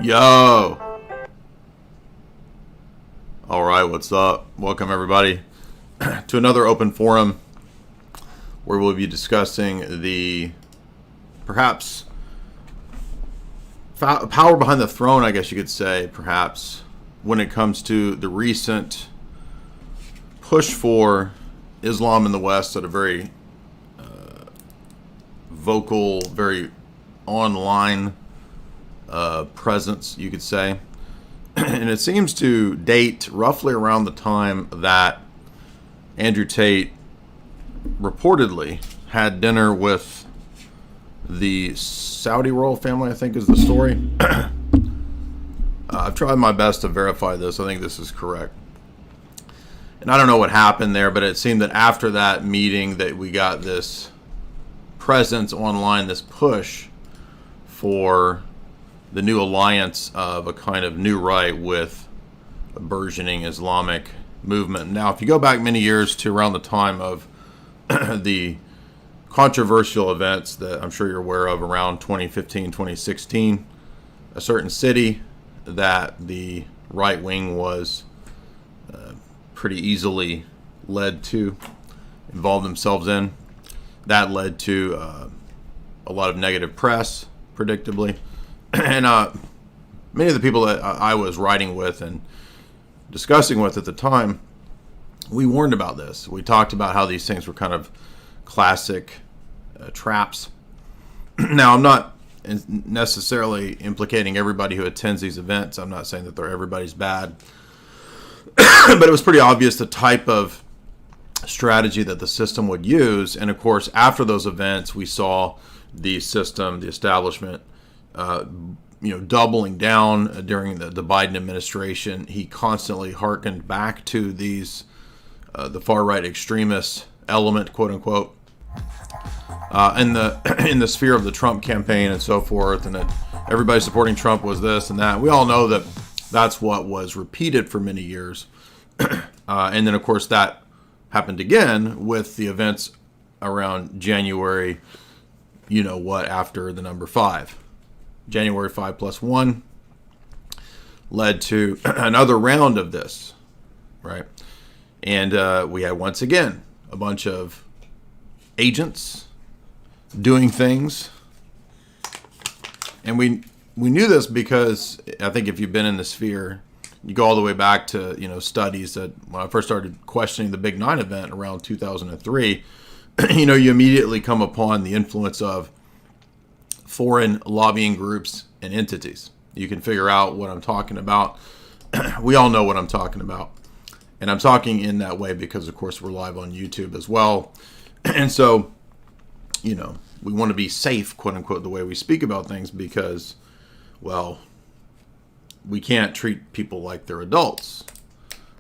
Yo! Alright, what's up? Welcome everybody to another open forum where we'll be discussing the perhaps power behind the throne, I guess you could say, perhaps, when it comes to the recent push for Islam in the West at a very vocal, very online presence, you could say. And it seems to date roughly around the time that Andrew Tate reportedly had dinner with the Saudi royal family, I think is the story. I've tried my best to verify this. I think this is correct. And I don't know what happened there, but it seemed that after that meeting that we got this presence online, this push for the new alliance of a kind of new right with a burgeoning Islamic movement. Now, if you go back many years to around the time of the controversial events that I'm sure you're aware of around 2015, 2016, a certain city that the right wing was pretty easily led to involve themselves in, that led to a lot of negative press, predictably. And many of the people that I was writing with and discussing with at the time, we warned about this. We talked about how these things were kind of classic traps. Now, I'm not necessarily implicating everybody who attends these events. I'm not saying that everybody's bad. But it was pretty obvious the type of strategy that the system would use. And of course, after those events, we saw the system, the establishment, doubling down during the Biden administration. He constantly hearkened back to these, the far-right extremist element, quote unquote, in the sphere of the Trump campaign and so forth, and that everybody supporting Trump was this and that. We all know that that's what was repeated for many years. And then, of course, that happened again with the events around January, after the number 5. January 5 plus 1 led to another round of this, right? And we had, once again, a bunch of agents doing things. And we knew this because I think if you've been in the sphere, you go all the way back to, studies that when I first started questioning the Big 9 event around 2003, you immediately come upon the influence of foreign lobbying groups and entities. You can figure out what I'm talking about. We all know what I'm talking about. And I'm talking in that way because, of course, we're live on YouTube as well. And so, we want to be safe, quote unquote, the way we speak about things because, well, we can't treat people like they're adults.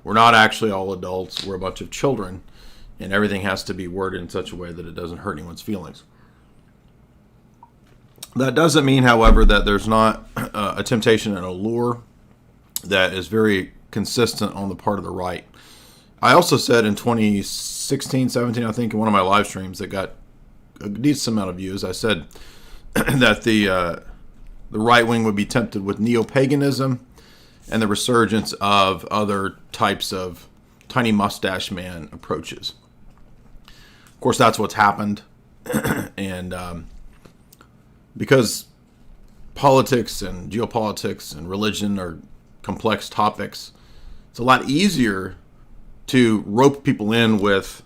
We're not actually all adults. We're a bunch of children. And everything has to be worded in such a way that it doesn't hurt anyone's feelings. That doesn't mean, however, that there's not a temptation and a lure that is very consistent on the part of the right. I also said in 2016, 17, I think, in one of my live streams that got a decent amount of views, I said that the right wing would be tempted with Neo-paganism and the resurgence of other types of tiny mustache man approaches. Of course, that's what's happened. And because politics and geopolitics and religion are complex topics, it's a lot easier to rope people in with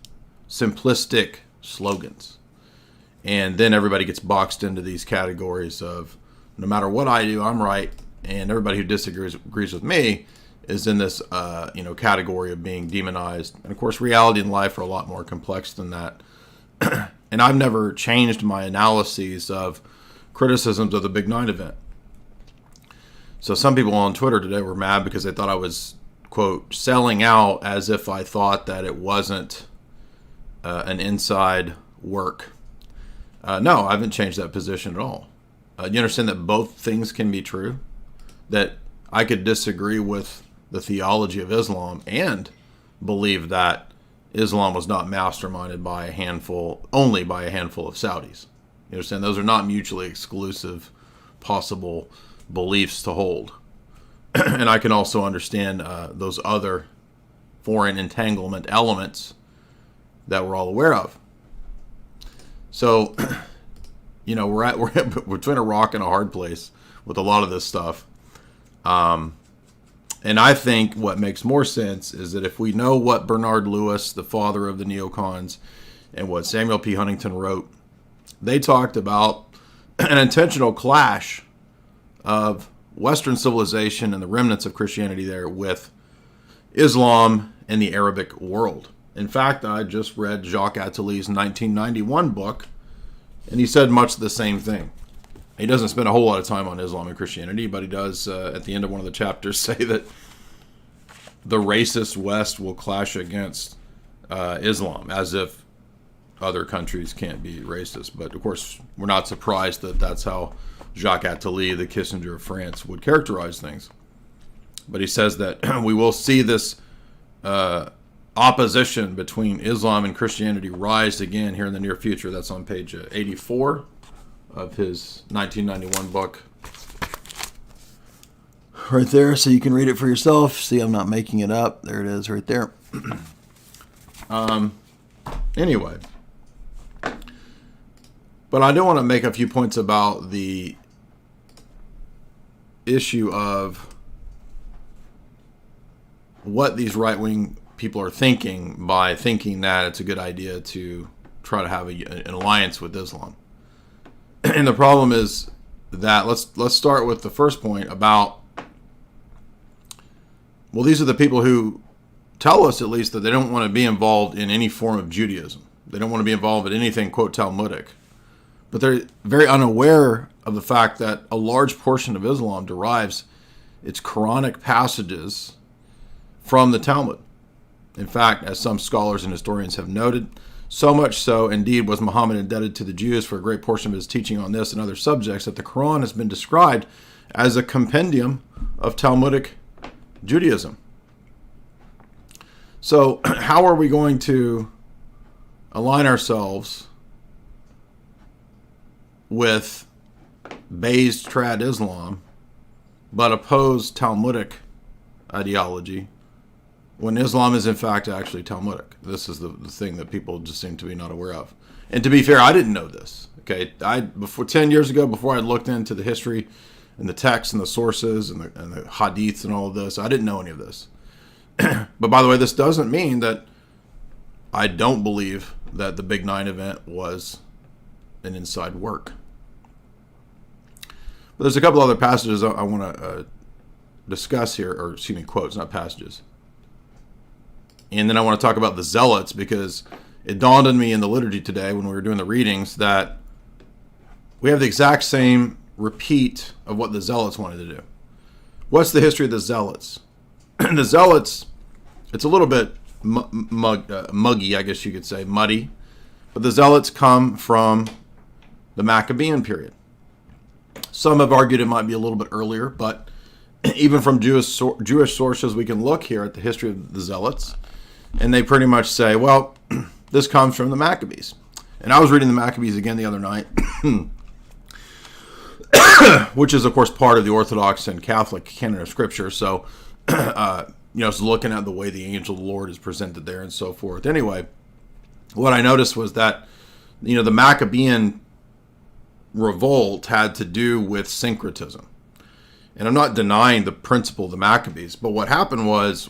simplistic slogans. And then everybody gets boxed into these categories of, no matter what I do, I'm right. And everybody who disagrees with me is in this category of being demonized. And of course, reality and life are a lot more complex than that. And I've never changed my analyses of criticisms of the Big 9 event. So some people on Twitter today were mad because they thought I was, quote, selling out as if I thought that it wasn't an inside work. No, I haven't changed that position at all. You understand that both things can be true? That I could disagree with the theology of Islam and believe that Islam was not masterminded by only by a handful of Saudis. You understand? Those are not mutually exclusive possible beliefs to hold. And I can also understand those other foreign entanglement elements that we're all aware of. So, we're between a rock and a hard place with a lot of this stuff. And I think what makes more sense is that if we know what Bernard Lewis, the father of the neocons, and what Samuel P. Huntington wrote, they talked about an intentional clash of Western civilization and the remnants of Christianity there with Islam and the Arabic world. In fact, I just read Jacques Attali's 1991 book, and he said much the same thing. He doesn't spend a whole lot of time on Islam and Christianity, but he does, at the end of one of the chapters, say that the racist West will clash against Islam, as if other countries can't be racist. But, of course, we're not surprised that that's how Jacques Attali, the Kissinger of France, would characterize things. But he says that we will see this opposition between Islam and Christianity rise again here in the near future. That's on page 84 of his 1991 book. Right there, so you can read it for yourself. See, I'm not making it up. There it is right there. Anyway. But I do want to make a few points about the issue of what these right-wing people are thinking by thinking that it's a good idea to try to have an alliance with Islam. And the problem is that let's start with the first point about, well, these are the people who tell us, at least, that they don't want to be involved in any form of Judaism. They don't want to be involved in anything, quote, Talmudic. But they're very unaware of the fact that a large portion of Islam derives its Quranic passages from the Talmud. In fact, as some scholars and historians have noted, so much so, indeed, was Muhammad indebted to the Jews for a great portion of his teaching on this and other subjects that the Quran has been described as a compendium of Talmudic Judaism. So, how are we going to align ourselves with Bayes trad Islam, but oppose Talmudic ideology, when Islam is in fact actually Talmudic? This is the thing that people just seem to be not aware of. And to be fair, I didn't know this. Okay, 10 years ago, before I looked into the history and the texts and the sources and the hadiths and all of this, I didn't know any of this. But by the way, this doesn't mean that I don't believe that the Big 9 event was an inside work. But there's a couple other passages I want to discuss here, or excuse me, quotes, not passages. And then I want to talk about the Zealots, because it dawned on me in the liturgy today when we were doing the readings that we have the exact same repeat of what the Zealots wanted to do. What's the history of the Zealots? The Zealots, it's a little bit muggy, I guess you could say, muddy. But the Zealots come from the Maccabean period. Some have argued it might be a little bit earlier, but even from Jewish sources, we can look here at the history of the Zealots, and they pretty much say, well, this comes from the Maccabees. And I was reading the Maccabees again the other night, which is, of course, part of the Orthodox and Catholic canon of Scripture. So, it's looking at the way the angel of the Lord is presented there and so forth. Anyway, what I noticed was that, the Maccabean revolt had to do with syncretism. And I'm not denying the principle of the Maccabees, but what happened was,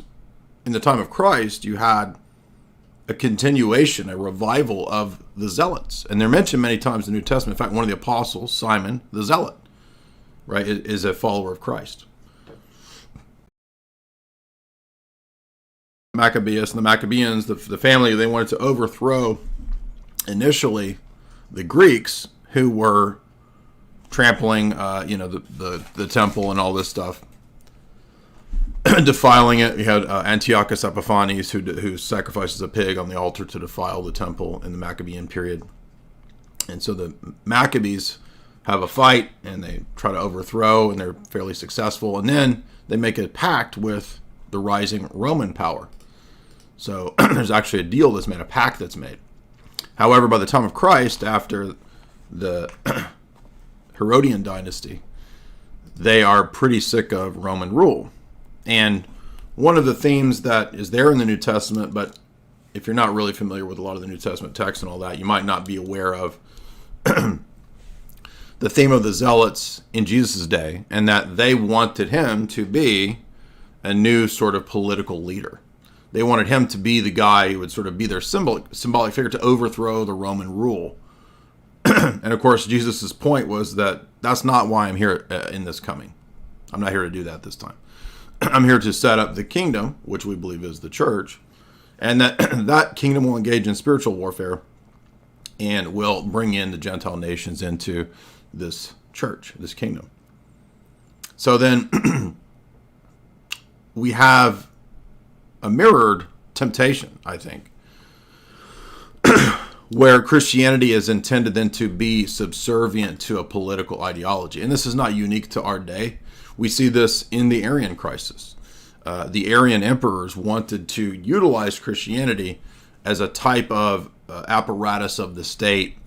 in the time of Christ, you had a continuation, a revival of the Zealots. And they're mentioned many times in the New Testament. In fact, one of the apostles, Simon the Zealot, right, is a follower of Christ. Maccabeus and the Maccabeans, the family, they wanted to overthrow initially the Greeks who were trampling, the temple and all this stuff, defiling it. You had Antiochus Epiphanes who sacrifices a pig on the altar to defile the temple in the Maccabean period. And so the Maccabees have a fight and they try to overthrow, and they're fairly successful. And then they make a pact with the rising Roman power. So there's actually a deal that's made, a pact that's made. However, by the time of Christ, after the Herodian dynasty, they are pretty sick of Roman rule. And one of the themes that is there in the New Testament, but if you're not really familiar with a lot of the New Testament text and all that, you might not be aware of the theme of the Zealots in Jesus' day, and that they wanted him to be a new sort of political leader. They wanted him to be the guy who would sort of be their symbolic figure to overthrow the Roman rule. And of course, Jesus' point was that that's not why I'm here in this coming. I'm not here to do that this time. I'm here to set up the kingdom, which we believe is the church, and that kingdom will engage in spiritual warfare and will bring in the Gentile nations into this church, this kingdom. So then we have a mirrored temptation, I think, where Christianity is intended then to be subservient to a political ideology. And this is not unique to our day. We see this in the Arian crisis. The Arian emperors wanted to utilize Christianity as a type of apparatus of the state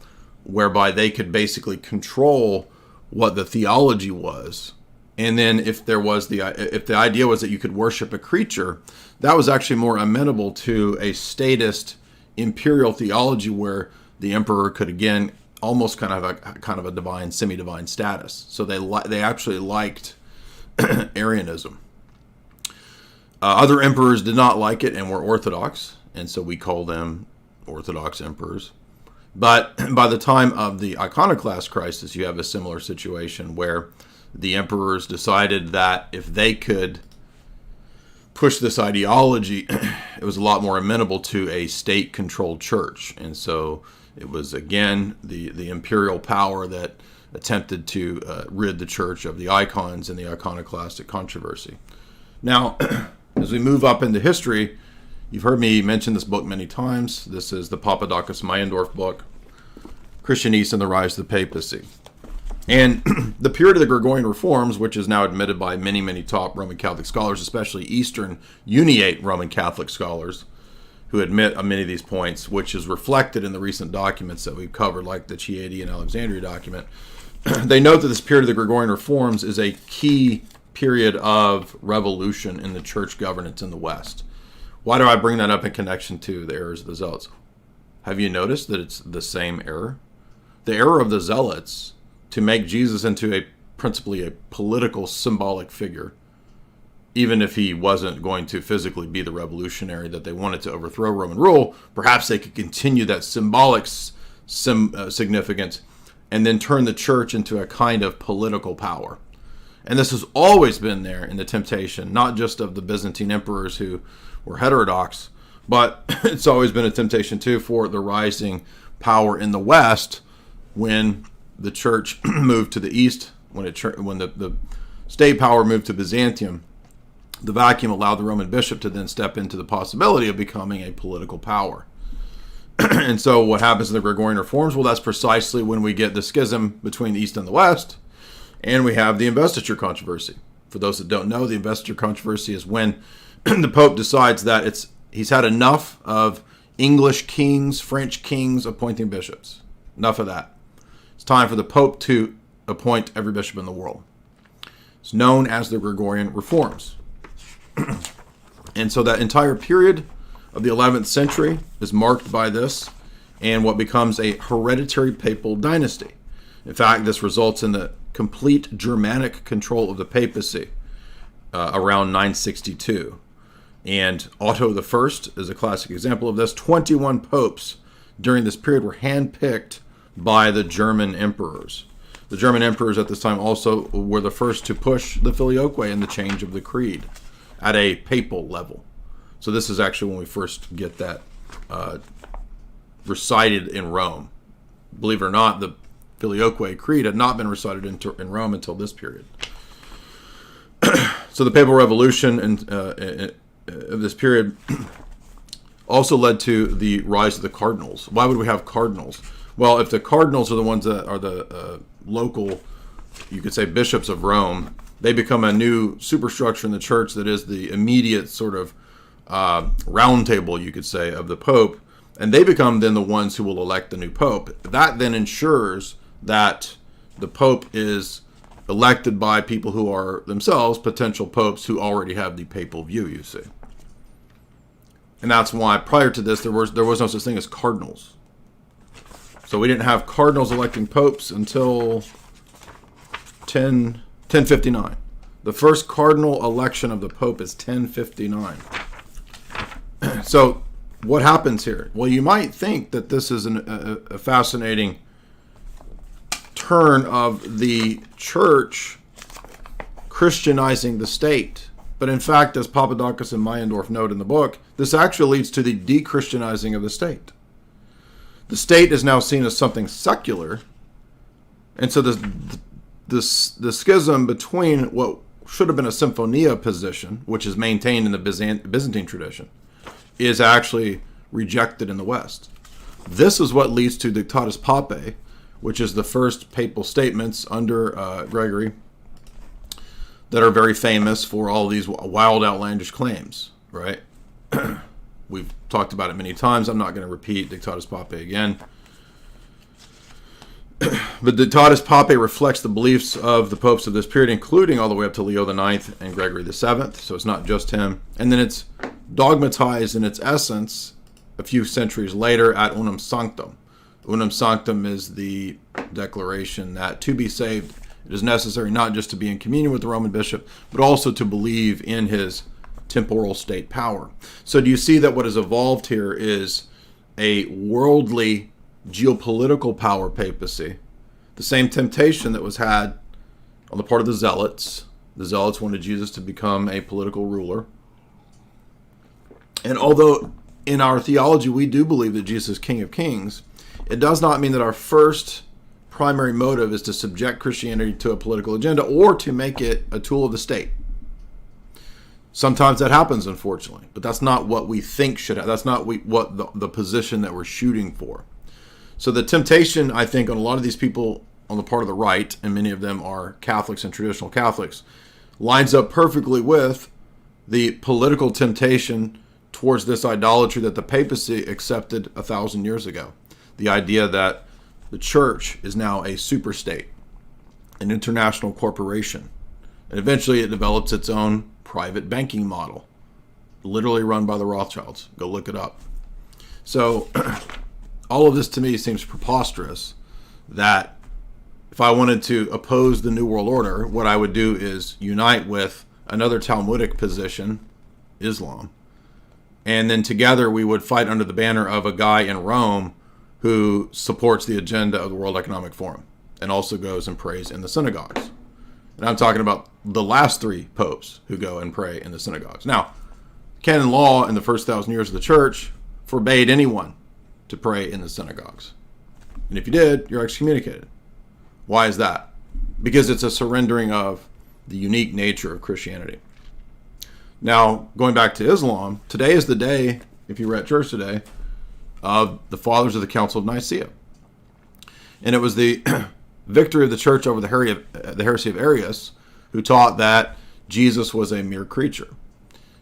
whereby they could basically control what the theology was. And then if the idea was that you could worship a creature, that was actually more amenable to a statist imperial theology where the emperor could again almost kind of a divine, semi-divine status. So they actually liked Arianism. Other emperors did not like it and were Orthodox, and so we call them Orthodox emperors. But by the time of the iconoclast crisis, you have a similar situation where the emperors decided that if they could push this ideology, it was a lot more amenable to a state-controlled church. And so it was, again, the imperial power that attempted to rid the church of the icons in the iconoclastic controversy. Now, as we move up into history, you've heard me mention this book many times. This is the Papadakis Meyendorff book, Christianese and the Rise of the Papacy. And the period of the Gregorian Reforms, which is now admitted by many, many top Roman Catholic scholars, especially Eastern Uniate Roman Catholic scholars, who admit many of these points, which is reflected in the recent documents that we've covered, like the Chieti and Alexandria document. They note that this period of the Gregorian Reforms is a key period of revolution in the church governance in the West. Why do I bring that up in connection to the errors of the Zealots? Have you noticed that it's the same error? The error of the Zealots to make Jesus into principally a political symbolic figure, even if he wasn't going to physically be the revolutionary that they wanted to overthrow Roman rule, perhaps they could continue that symbolic significance and then turn the church into a kind of political power. And this has always been there in the temptation, not just of the Byzantine emperors who were heterodox, but it's always been a temptation too for the rising power in the West when the church moved to the east, when the state power moved to Byzantium. The vacuum allowed the Roman bishop to then step into the possibility of becoming a political power. And so what happens in the Gregorian Reforms? Well, that's precisely when we get the schism between the East and the West, and we have the investiture controversy. For those that don't know, the investiture controversy is when the Pope decides that he's had enough of English kings, French kings appointing bishops. Enough of that. It's time for the Pope to appoint every bishop in the world. It's known as the Gregorian Reforms. And so that entire period of the 11th century is marked by this and what becomes a hereditary papal dynasty. In fact, this results in the complete Germanic control of the papacy around 962. And Otto I is a classic example of this. 21 popes during this period were handpicked by the German emperors. The German emperors at this time also were the first to push the filioque and the change of the creed at a papal level. So this is actually when we first get that recited in Rome. Believe it or not, the filioque creed had not been recited in Rome until this period. So the papal revolution of this period also led to the rise of the cardinals. Why would we have cardinals? Well, if the cardinals are the ones that are the local, you could say, bishops of Rome, they become a new superstructure in the church that is the immediate sort of round table, you could say, of the Pope, and they become then the ones who will elect the new Pope. That then ensures that the Pope is elected by people who are themselves potential popes who already have the papal view, you see. And that's why prior to this, there was no such thing as cardinals. So we didn't have cardinals electing popes until 1059. The first cardinal election of the pope is 1059. So what happens here? Well, you might think that this is a fascinating turn of the church Christianizing the state. But in fact, as Papadakis and Meyendorff note in the book, this actually leads to the de-Christianizing of the state. The state is now seen as something secular, and so the schism between what should have been a symphonia position, which is maintained in the Byzantine tradition, is actually rejected in the West. This is what leads to Dictatus Papae, which is the first papal statements under Gregory that are very famous for all these wild, outlandish claims, right? We've talked about it many times. I'm not going to repeat Dictatus Papae again. But Dictatus Papae reflects the beliefs of the popes of this period, including all the way up to Leo IX and Gregory VII. So it's not just him. And then it's dogmatized in its essence a few centuries later at Unum Sanctum. Unum Sanctum is the declaration that to be saved, it is necessary not just to be in communion with the Roman bishop, but also to believe in his temporal state power. So do you see that what has evolved here is a worldly geopolitical power papacy? The same temptation that was had on the part of the Zealots. The Zealots wanted Jesus to become a political ruler. And although in our theology we do believe that Jesus is King of Kings, it does not mean that our first primary motive is to subject Christianity to a political agenda or to make it a tool of the state. Sometimes that happens, unfortunately, but that's not what we think should happen. That's not what the position that we're shooting for. So the temptation, I think, on a lot of these people on the part of the right, and many of them are Catholics and traditional Catholics, lines up perfectly with the political temptation towards this idolatry that the papacy accepted 1,000 years ago. The idea that the church is now a superstate, an international corporation, and eventually it develops its own private banking model, literally run by the Rothschilds. Go look it up. So all of this to me seems preposterous, that if I wanted to oppose the New World Order, what I would do is unite with another Talmudic position, Islam, and then together we would fight under the banner of a guy in Rome who supports the agenda of the World Economic Forum and also goes and prays in the synagogues. And I'm talking about the last three popes who go and pray in the synagogues. Now, canon law in the first 1,000 years of the church forbade anyone to pray in the synagogues. And if you did, you're excommunicated. Why is that? Because it's a surrendering of the unique nature of Christianity. Now, going back to Islam, today is the day, if you were at church today, of the fathers of the Council of Nicaea. And it was the victory of the church over the heresy of Arius, who taught that Jesus was a mere creature.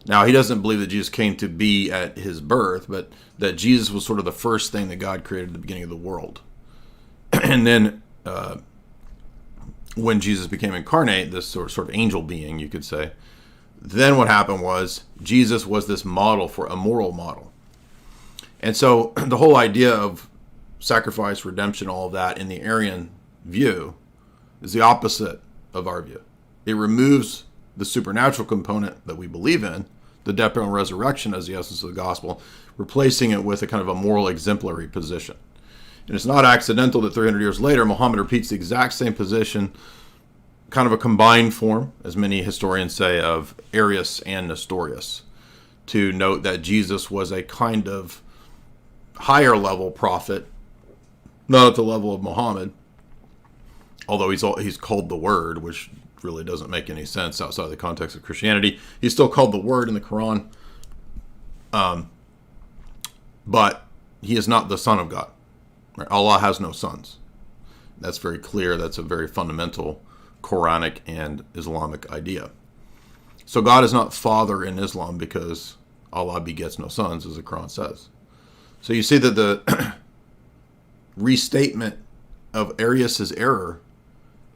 Now, he doesn't believe that Jesus came to be at his birth, but that Jesus was sort of the first thing that God created at the beginning of the world. And then when Jesus became incarnate, this sort of angel being, you could say, then what happened was Jesus was this model for a moral model. And so the whole idea of sacrifice, redemption, all of that in the Arian view is the opposite of our view. It removes the supernatural component that we believe in, the death, burial, and resurrection as the essence of the gospel, replacing it with a kind of a moral exemplary position. And it's not accidental that 300 years later, Muhammad repeats the exact same position, kind of a combined form, as many historians say, of Arius and Nestorius, to note that Jesus was a kind of higher level prophet, not at the level of Muhammad, although he's called the Word, which really doesn't make any sense outside the context of Christianity. He's still called the Word in the Quran, but he is not the Son of God. Right? Allah has no sons. That's very clear. That's a very fundamental Quranic and Islamic idea. So God is not father in Islam because Allah begets no sons, as the Quran says. So you see that the restatement of Arius' error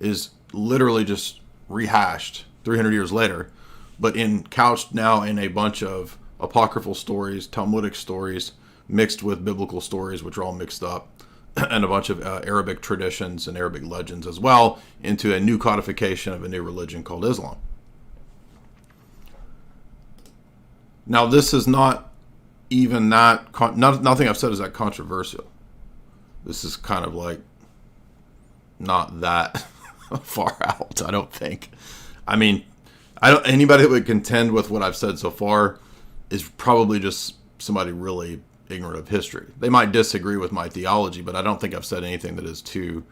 is literally just rehashed 300 years later, but couched now in a bunch of apocryphal stories, Talmudic stories, mixed with biblical stories, which are all mixed up, and a bunch of Arabic traditions and Arabic legends as well, into a new codification of a new religion called Islam. Now, this is not even that, nothing I've said is that controversial. This is kind of like not that far out, I don't think. I mean, anybody that would contend with what I've said so far is probably just somebody really ignorant of history. They might disagree with my theology, but I don't think I've said anything that is too...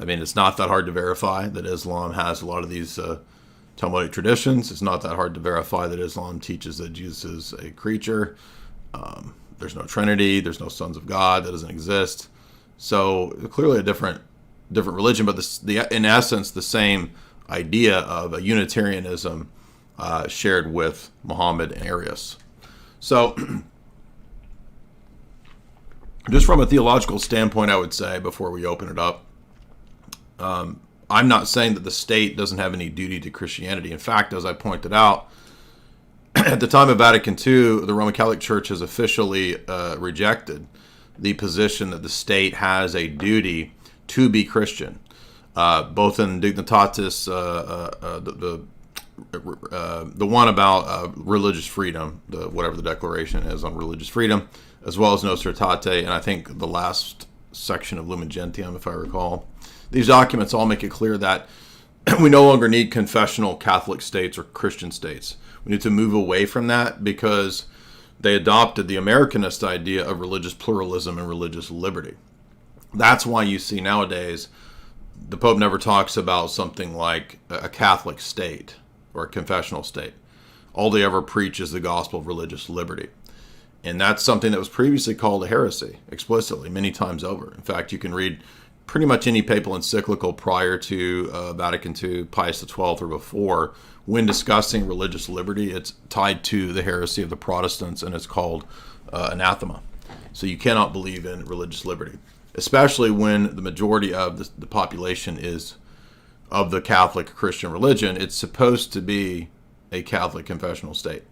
I mean, it's not that hard to verify that Islam has a lot of these Talmudic traditions. It's not that hard to verify that Islam teaches that Jesus is a creature. There's no Trinity. There's no sons of God. That doesn't exist. So clearly a different religion, but in essence the same idea of a Unitarianism shared with Muhammad and Arius. So just from a theological standpoint, I would say, before we open it up, I'm not saying that the state doesn't have any duty to Christianity. In fact, as I pointed out, at the time of Vatican II, the Roman Catholic Church has officially rejected the position that the state has a duty to be Christian, both in Dignitatis, the one about religious freedom, whatever the declaration is on religious freedom, as well as Nostra Aetate, and I think the last section of Lumen Gentium, if I recall. These documents all make it clear that we no longer need confessional Catholic states or Christian states. We need to move away from that because they adopted the Americanist idea of religious pluralism and religious liberty. That's why you see nowadays the Pope never talks about something like a Catholic state or a confessional state. All they ever preach is the gospel of religious liberty. And that's something that was previously called a heresy, explicitly, many times over. In fact, you can read pretty much any papal encyclical prior to Vatican II, Pius XII or before, when discussing religious liberty, it's tied to the heresy of the Protestants, and it's called anathema. So you cannot believe in religious liberty, especially when the majority of the population is of the Catholic Christian religion. It's supposed to be a Catholic confessional state.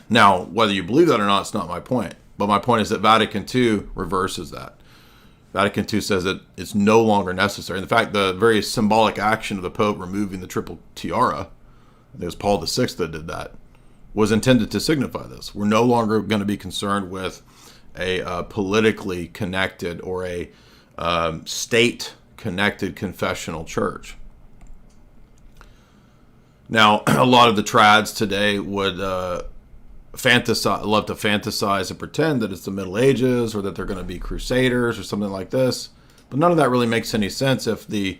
Now, whether you believe that or not, it's not my point. But my point is that Vatican II reverses that. Vatican II says that it's no longer necessary. In fact, the very symbolic action of the Pope removing the triple tiara, I think it was Paul VI that did that, was intended to signify this. We're no longer going to be concerned with a politically connected or a state-connected confessional church. Now, a lot of the trads today would love to fantasize and pretend that it's the Middle Ages or that they're going to be crusaders or something like this. But none of that really makes any sense if the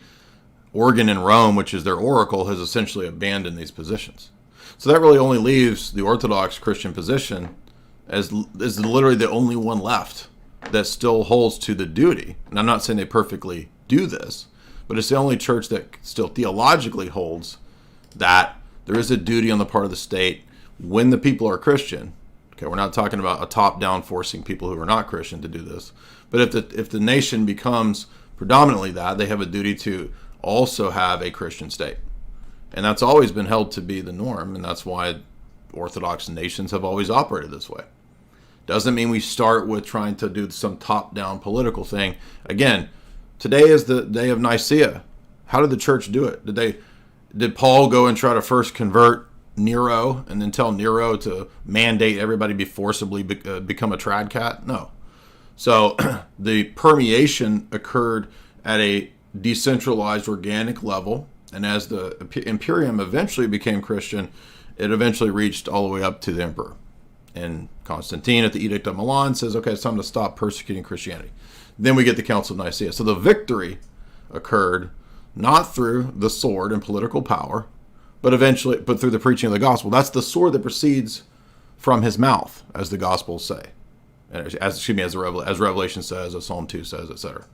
organ in Rome, which is their oracle, has essentially abandoned these positions. So that really only leaves the Orthodox Christian position as literally the only one left that still holds to the duty. And I'm not saying they perfectly do this, but it's the only church that still theologically holds that there is a duty on the part of the state when the people are Christian. Okay, we're not talking about a top-down forcing people who are not Christian to do this. But if the nation becomes predominantly that, they have a duty to also have a Christian state. And that's always been held to be the norm, and that's why Orthodox nations have always operated this way. Doesn't mean we start with trying to do some top-down political thing. Again, today is the day of Nicaea. How did the church do it? Did Paul go and try to first convert Nero and then tell Nero to mandate everybody be forcibly become a trad cat? No. So the permeation occurred at a decentralized organic level, and as the imperium eventually became Christian, it eventually reached all the way up to the emperor. And Constantine at the Edict of Milan says, okay, it's time to stop persecuting Christianity. Then we get the Council of Nicaea. So the victory occurred not through the sword and political power, but through the preaching of the gospel. That's the sword that proceeds from his mouth, as the Gospels say, as Revelation says, as Psalm 2 says, etc.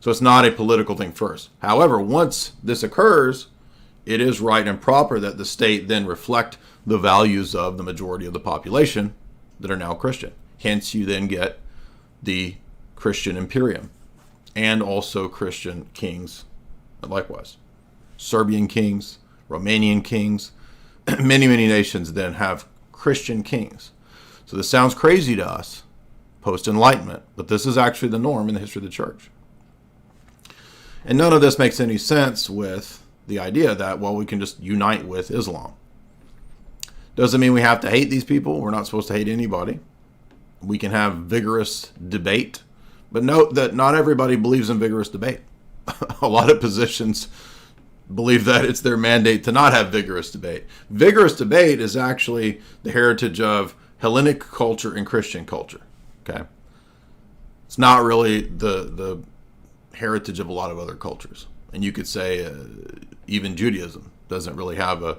So it's not a political thing first. However, once this occurs, it is right and proper that the state then reflect the values of the majority of the population that are now Christian. Hence, you then get the Christian imperium and also Christian kings likewise. Serbian kings, Romanian kings, many, many nations then have Christian kings. So this sounds crazy to us, post-Enlightenment, but this is actually the norm in the history of the church. And none of this makes any sense with the idea that, well, we can just unite with Islam. Doesn't mean we have to hate these people. We're not supposed to hate anybody. We can have vigorous debate. But note that not everybody believes in vigorous debate. A lot of positions believe that it's their mandate to not have vigorous debate. Vigorous debate is actually the heritage of Hellenic culture and Christian culture. Okay? It's not really the heritage of a lot of other cultures. And you could say even Judaism doesn't really have a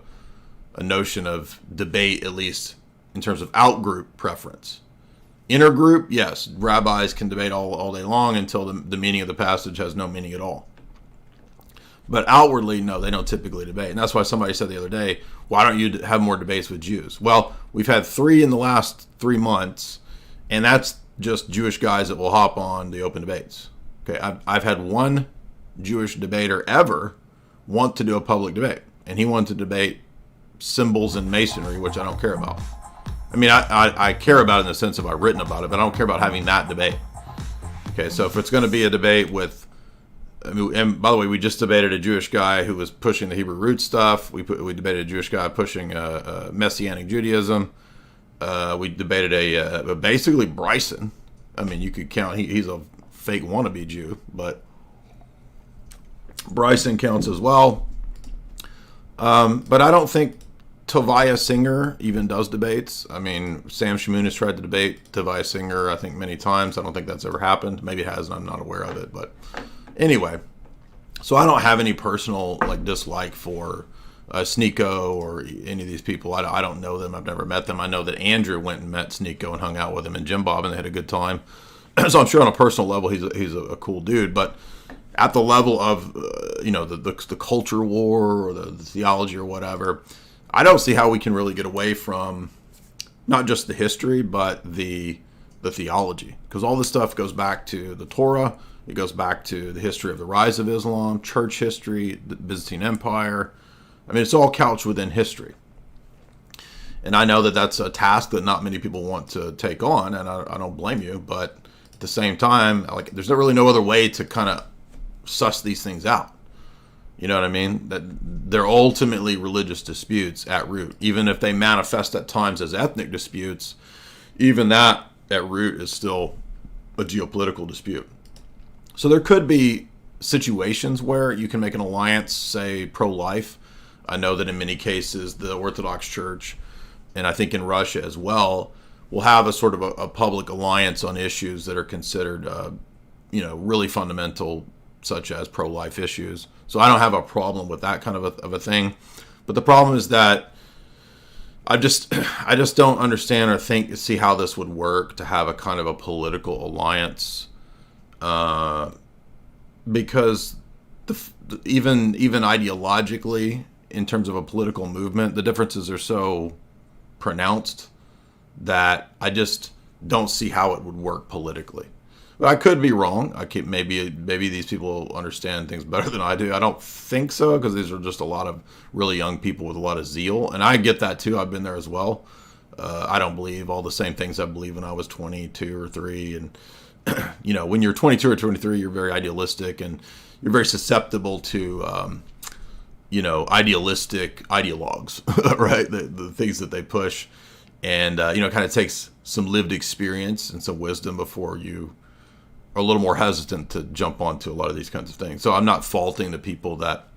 notion of debate, at least in terms of out-group preference. Intergroup, yes, rabbis can debate all day long until the meaning of the passage has no meaning at all. But outwardly, no, they don't typically debate. And that's why somebody said the other day, why don't you have more debates with Jews? Well, we've had 3 in the last 3 months, and that's just Jewish guys that will hop on the open debates. Okay, I've had one Jewish debater ever want to do a public debate, and he wanted to debate symbols and masonry, which I don't care about. I mean, I care about it in the sense of I've written about it, but I don't care about having that debate. Okay, so if it's going to be a debate with, I mean, and by the way, we just debated a Jewish guy who was pushing the Hebrew root stuff. We debated a Jewish guy pushing Messianic Judaism. We debated basically Bryson. I mean, you could count, he's a fake wannabe Jew, but Bryson counts as well. But I don't think Tovia Singer even does debates. I mean, Sam Shamoun has tried to debate Tovia Singer, I think, many times. I don't think that's ever happened. Maybe it has, and I'm not aware of it. But anyway, so I don't have any personal dislike for Sneako or any of these people. I don't know them. I've never met them. I know that Andrew went and met Sneako and hung out with him and Jim Bob, and they had a good time. So I'm sure on a personal level, he's a cool dude. But at the level of the culture war or the theology or whatever, I don't see how we can really get away from not just the history, but the theology. Because all this stuff goes back to the Torah. It goes back to the history of the rise of Islam, church history, the Byzantine Empire. I mean, it's all couched within history. And I know that that's a task that not many people want to take on, and I don't blame you. But at the same time, there's really no other way to kind of suss these things out. You know what I mean? That they're ultimately religious disputes at root. Even if they manifest at times as ethnic disputes, even that at root is still a geopolitical dispute. So there could be situations where you can make an alliance, say pro-life. I know that in many cases the Orthodox Church, and I think in Russia as well, will have a sort of a public alliance on issues that are considered really fundamental, such as pro-life issues. So I don't have a problem with that kind of a thing. But the problem is that I just don't understand or see how this would work to have a kind of a political alliance, because even ideologically, in terms of a political movement, the differences are so pronounced that I just don't see how it would work politically. But I could be wrong. Maybe these people understand things better than I do. I don't think so, because these are just a lot of really young people with a lot of zeal, and I get that too. I've been there as well. I don't believe all the same things I believed when I was 22 or 3, and when you're 22 or 23, you're very idealistic and you're very susceptible to idealistic ideologues, right? The things that they push, and it kind of takes some lived experience and some wisdom before you are a little more hesitant to jump onto a lot of these kinds of things. So I'm not faulting the people that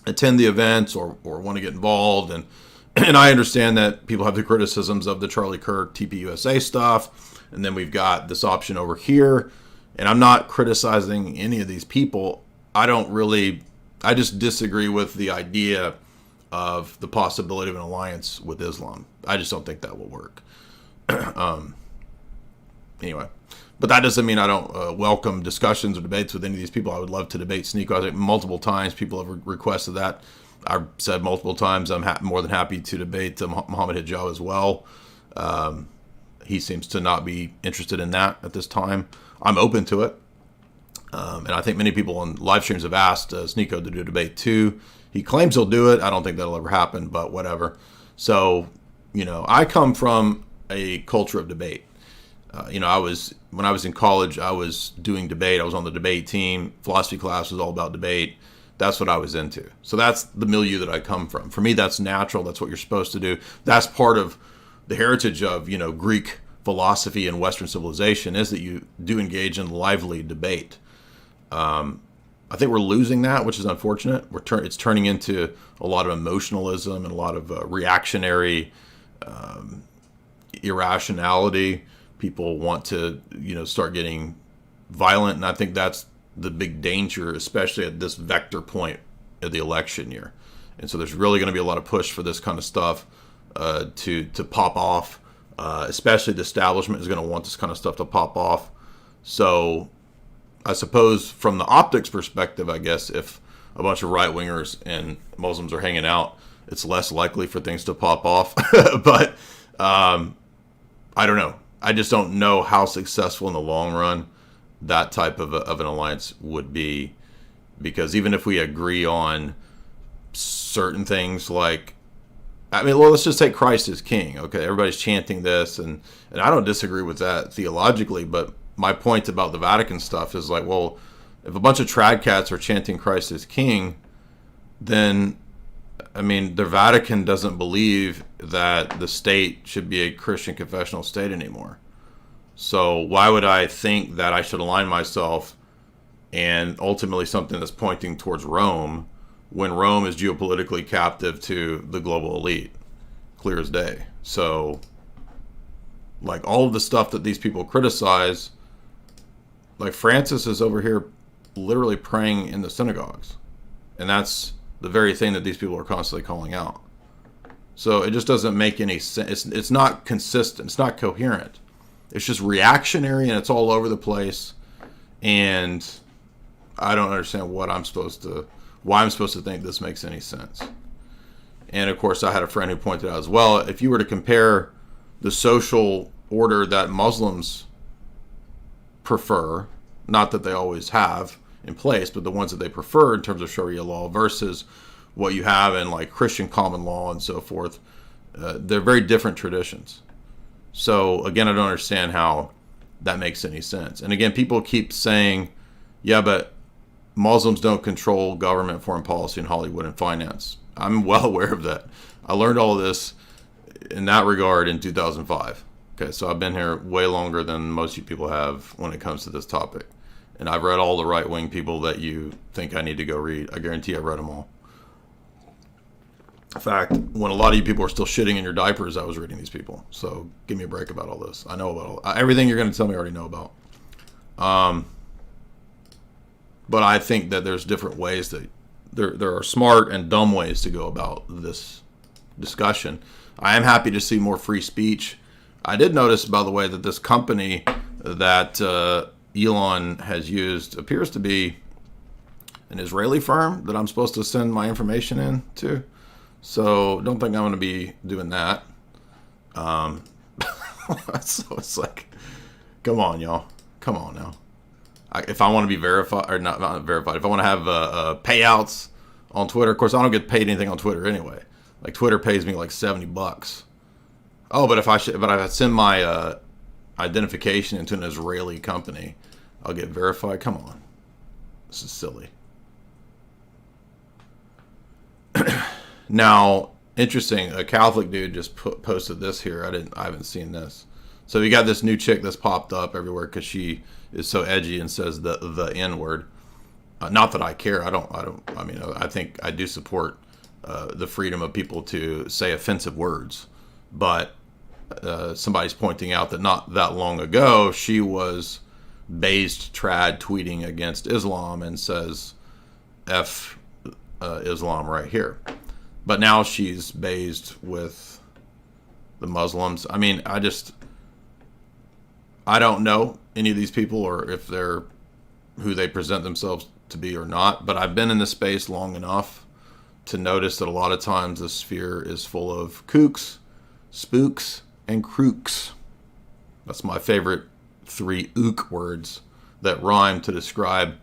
attend the events or want to get involved, and I understand that people have the criticisms of the Charlie Kirk TPUSA stuff, and then we've got this option over here, and I'm not criticizing any of these people. I just disagree with the idea of the possibility of an alliance with Islam. I just don't think that will work. Anyway, but that doesn't mean I don't welcome discussions or debates with any of these people. I would love to debate Sneako. I think multiple times people have requested that. I've said multiple times I'm more than happy to debate Muhammad Hijab as well. He seems to not be interested in that at this time. I'm open to it. And I think many people on live streams have asked Sneako to do a debate too. He claims he'll do it. I don't think that'll ever happen, but whatever. So, I come from a culture of debate. When I was in college, I was doing debate. I was on the debate team. Philosophy class was all about debate. That's what I was into. So that's the milieu that I come from. For me, that's natural. That's what you're supposed to do. That's part of the heritage of, Greek philosophy and Western civilization, is that you do engage in lively debate. I think we're losing that, which is unfortunate. It's turning into a lot of emotionalism and a lot of reactionary irrationality. People want to, start getting violent, and I think that's the big danger, especially at this vector point of the election year. And so there's really going to be a lot of push for this kind of stuff to pop off. Especially the establishment is going to want this kind of stuff to pop off. So I suppose from the optics perspective, I guess if a bunch of right-wingers and Muslims are hanging out, it's less likely for things to pop off. But I don't know. I just don't know how successful in the long run that type of an alliance would be. Because even if we agree on certain things let's just take Christ as king. Okay, everybody's chanting this, and I don't disagree with that theologically, but my point about the Vatican stuff is if a bunch of trad cats are chanting Christ as king, then, the Vatican doesn't believe that the state should be a Christian confessional state anymore. So why would I think that I should align myself and ultimately something that's pointing towards Rome when Rome is geopolitically captive to the global elite? Clear as day. So, all of the stuff that these people criticize, Francis is over here literally praying in the synagogues. And that's the very thing that these people are constantly calling out. So it just doesn't make any sense. It's not consistent. It's not coherent. It's just reactionary, and it's all over the place. And I don't understand why I'm supposed to think this makes any sense. And of course, I had a friend who pointed out as well, if you were to compare the social order that Muslims prefer, not that they always have in place, but the ones that they prefer in terms of Sharia law versus what you have in Christian common law and so forth, they're very different traditions. So again, I don't understand how that makes any sense. And again, people keep saying, yeah, but Muslims don't control government, foreign policy, and Hollywood and finance. I'm well aware of that. I learned all of this in that regard in 2005. Okay, so I've been here way longer than most of you people have when it comes to this topic. And I've read all the right-wing people that you think I need to go read. I guarantee I've read them all. In fact, when a lot of you people are still shitting in your diapers, I was reading these people. So give me a break about all this. I know about everything you're going to tell me I already know about. But I think that there's different ways that there are smart and dumb ways to go about this discussion. I am happy to see more free speech. I did notice, by the way, that this company that Elon has used appears to be an Israeli firm that I'm supposed to send my information in to. So don't think I'm going to be doing that. So it's come on, y'all. Come on now. If I want to be verified, or not verified, if I want to have payouts on Twitter, of course, I don't get paid anything on Twitter anyway. Twitter pays me $70. Oh, but if I send my identification into an Israeli company, I'll get verified. Come on, this is silly. Now, interesting. A Catholic dude just posted this here. I haven't seen this. So you got this new chick that's popped up everywhere because she is so edgy and says the N word. Not that I care. I think I do support the freedom of people to say offensive words. But somebody's pointing out that not that long ago, she was based trad tweeting against Islam and says F Islam right here. But now she's based with the Muslims. I don't know any of these people or if they're who they present themselves to be or not, but I've been in this space long enough to notice that a lot of times the sphere is full of kooks, spooks, and crooks. That's my favorite 3 ook words that rhyme to describe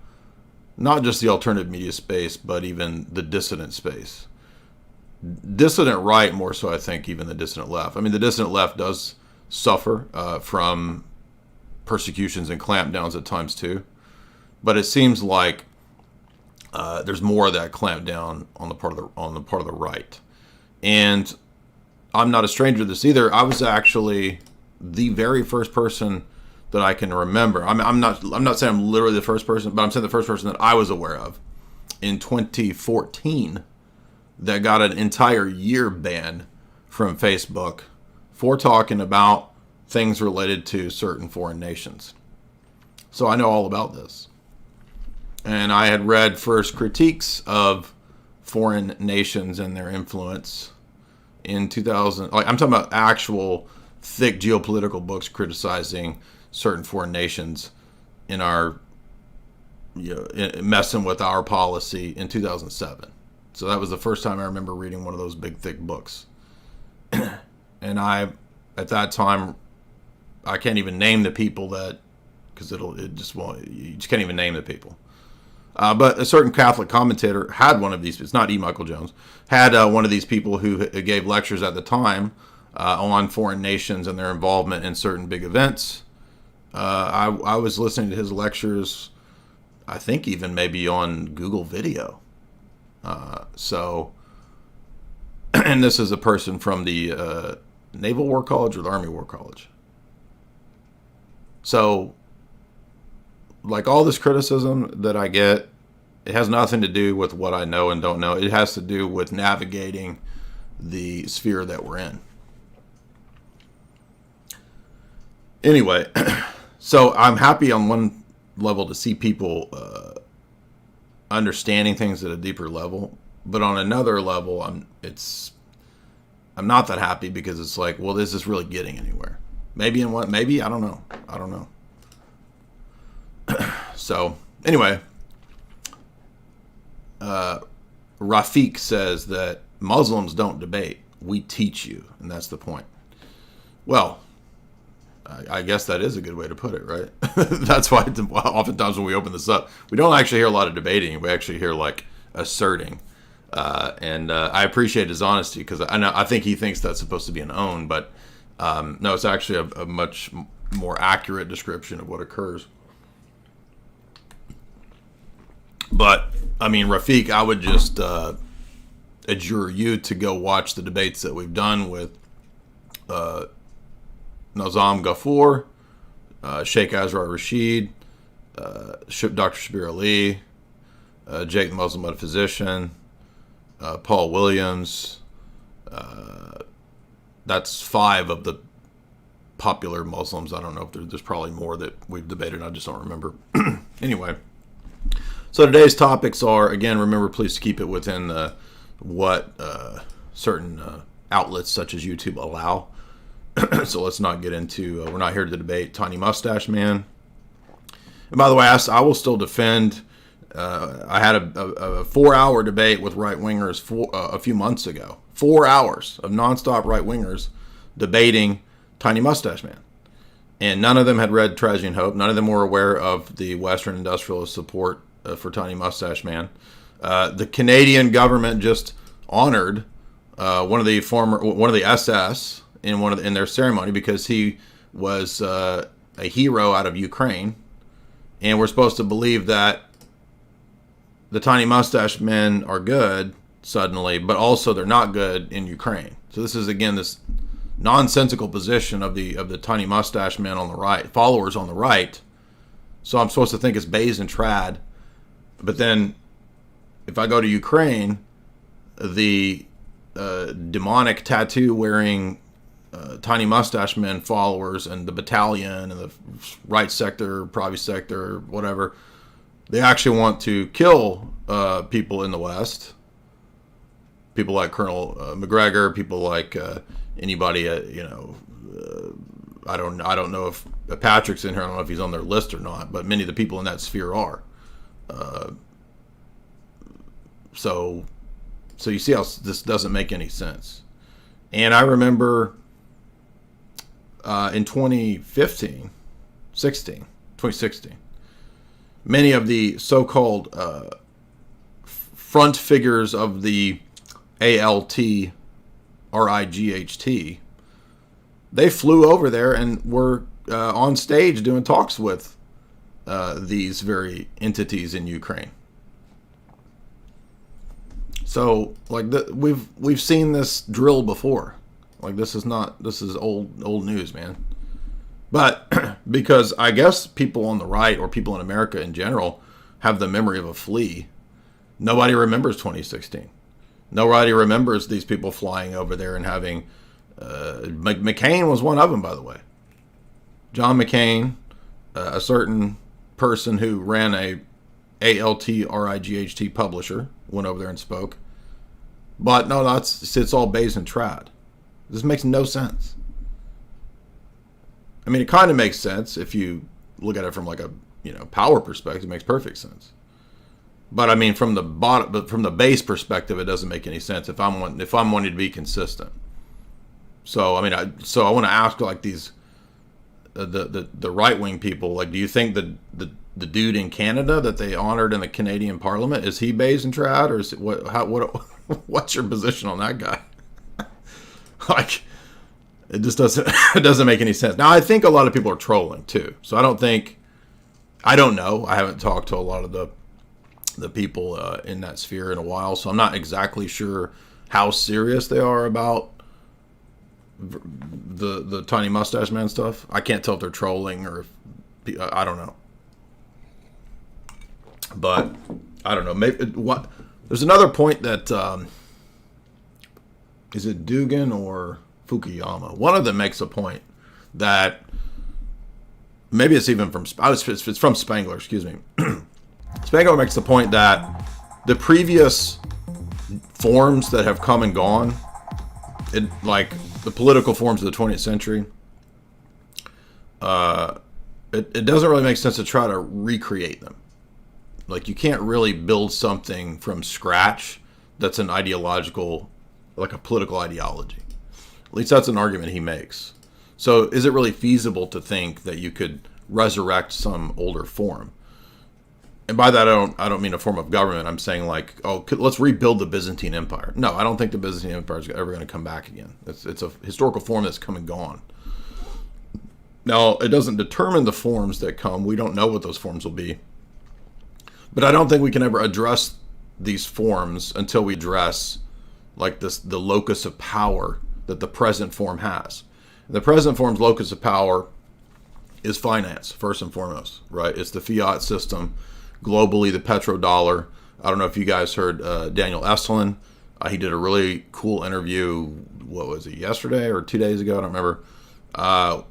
not just the alternative media space, but even the dissident space. Dissident right more so, I think, even the dissident left. I mean, the dissident left does suffer from persecutions and clampdowns at times too, but it seems like there's more of that clampdown on the part of the right. And I'm not a stranger to this either. I was actually the very first person that I can remember. I'm not saying I'm literally the first person, but I'm saying the first person that I was aware of in 2014 that got an entire year ban from Facebook for talking about things related to certain foreign nations. So I know all about this. And I had read first critiques of foreign nations and their influence in 2000. Like, I'm talking about actual thick geopolitical books criticizing certain foreign nations in our, messing with our policy in 2007. So that was the first time I remember reading one of those big, thick books. And at that time, I can't even name the people because you just can't even name the people. But a certain Catholic commentator had one of these. It's not E. Michael Jones. Had one of these people who gave lectures at the time on foreign nations and their involvement in certain big events. I was listening to his lectures, I think even maybe on Google Video. And this is a person from the Naval War College or the Army War College. So, like, all this criticism that I get, it has nothing to do with what I know and don't know. It has to do with navigating the sphere that we're in. Anyway, so I'm happy on one level to see people understanding things at a deeper level, but on another level, I'm not that happy because it's like, well, is this really getting anywhere? Maybe in what? Maybe, I don't know. So anyway, Rafik says that Muslims don't debate. We teach you, and that's the point. Well, I guess that is a good way to put it, right? That's why oftentimes when we open this up, we don't actually hear a lot of debating. We actually hear like asserting. And I appreciate his honesty because I think he thinks that's supposed to be an own, but no, it's actually a much more accurate description of what occurs. But, I mean, Rafik, I would just adjure you to go watch the debates that we've done with Nazam Ghafoor, Sheikh Azrar Rashid, Dr. Shabir Ali, Jake the Muslim Metaphysician, Paul Williams. That's 5 of the popular Muslims. I don't know if there's probably more that we've debated. I just don't remember. Anyway, so today's topics are, again, remember, please keep it within what certain outlets such as YouTube allow. So let's not get into, we're not here to debate Tiny Mustache Man. And by the way, I will still defend, I had a 4-hour debate with right-wingers a few months ago. 4 hours of nonstop right-wingers debating Tiny Mustache Man. And none of them had read Tragedy and Hope. None of them were aware of the Western industrialist support for Tiny Mustache Man. The Canadian government just honored one of the SS in their ceremony because he was a hero out of Ukraine, and we're supposed to believe that the Tiny Mustache Men are good suddenly, but also they're not good in Ukraine. So this is again this nonsensical position of the Tiny Mustache Men on the right, followers on the right. So I'm supposed to think it's Bays and Trad, but then if I go to Ukraine, the demonic tattoo wearing Tiny Mustache Men followers and the battalion and the right sector, private sector, whatever, they actually want to kill people in the West. People like Colonel McGregor, people like anybody, I don't know if Patrick's in here. I don't know if he's on their list or not, but many of the people in that sphere are. So you see how this doesn't make any sense. And I remember in 2016, many of the so-called front figures of the ALT-RIGHT, they flew over there and were on stage doing talks with these very entities in Ukraine. So, like, we've seen this drill before. Like, this is old news, man. But because I guess people on the right, or people in America in general, have the memory of a flea, nobody remembers 2016. Nobody remembers these people flying over there and having... McCain was one of them, by the way. John McCain, a certain person who ran a ALT-RIGHT publisher, went over there and spoke. But no, it's all Bayes and trad. This makes no sense. I mean, it kind of makes sense if you look at it from like a power perspective. It makes perfect sense. But I mean, from the base perspective, it doesn't make any sense if I'm wanting to be consistent. So I mean, I want to ask, like, these the right wing people, like, do you think the dude in Canada that they honored in the Canadian Parliament, is he Bayes and trad, or is it what's your position on that guy? Like, it just doesn't make any sense. Now, I think a lot of people are trolling too. So I don't know. I haven't talked to a lot of the people in that sphere in a while, so I'm not exactly sure how serious they are about the tiny mustache man stuff. I can't tell if they're trolling or if, I don't know. But I don't know. Maybe there's another point that is it Dugan or Fukuyama? One of them makes a point that maybe it's even from it's from Spangler. Excuse me. Spangler makes the point that the previous forms that have come and gone, like the political forms of the 20th century, it doesn't really make sense to try to recreate them. Like, you can't really build something from scratch that's an ideological, like a political ideology. At least that's an argument he makes. So is it really feasible to think that you could resurrect some older form? And by that, I don't mean a form of government. I'm saying, like, let's rebuild the Byzantine Empire. No, I don't think the Byzantine Empire is ever going to come back again. It's a historical form that's come and gone. Now, it doesn't determine the forms that come. We don't know what those forms will be. But I don't think we can ever address these forms until we address, like, the locus of power that the present form has. And the present form's locus of power is finance, first and foremost, right? It's the fiat system. Globally, the petrodollar. I don't know if you guys heard Daniel Esselin. He did a really cool interview, what was it, yesterday or 2 days ago? I don't remember,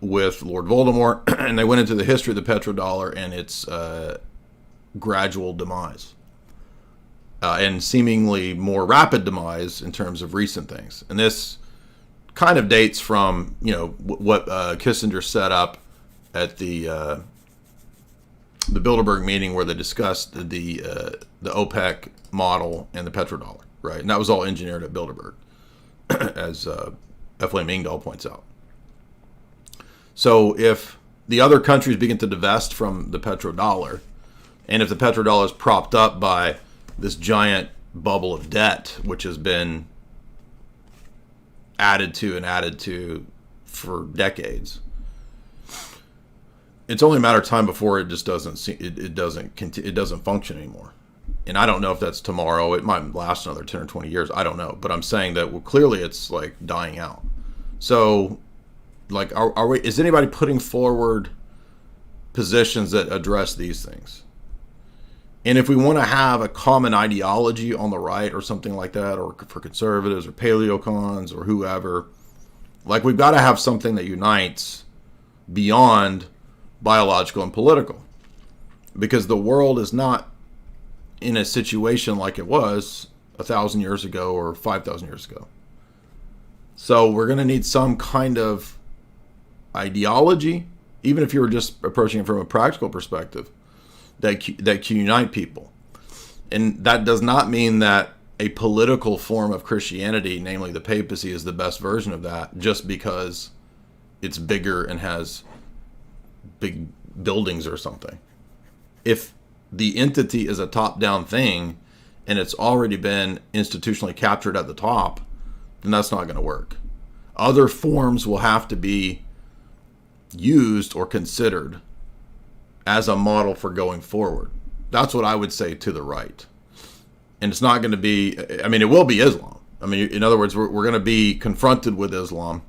with Lord Voldemort. And they went into the history of the petrodollar and its gradual demise. And seemingly more rapid demise in terms of recent things. And this kind of dates from, what Kissinger set up at the Bilderberg meeting, where they discussed the OPEC model and the petrodollar, right? And that was all engineered at Bilderberg, as Ephraim Ingdahl points out. So if the other countries begin to divest from the petrodollar, and if the petrodollar is propped up by this giant bubble of debt, which has been added to for decades, it's only a matter of time before it just doesn't function anymore. And I don't know if that's tomorrow. It might last another 10 or 20 years. I don't know. But I'm saying that, well, clearly it's like dying out. So, like, is anybody putting forward positions that address these things? And if we want to have a common ideology on the right or something like that, or for conservatives or paleocons or whoever, like, we've got to have something that unites beyond biological and political, because the world is not in a situation like it was 1,000 years ago or 5,000 years ago. So we're going to need some kind of ideology, even if you were just approaching it from a practical perspective, that can unite people. And that does not mean that a political form of Christianity, namely the papacy, is the best version of that just because it's bigger and has big buildings or something. If the entity is a top-down thing and it's already been institutionally captured at the top, then that's not going to work. Other forms will have to be used or considered as a model for going forward. That's what I would say to the right. And it's not going to be, I mean, it will be Islam. I mean, in other words, we're going to be confronted with Islam.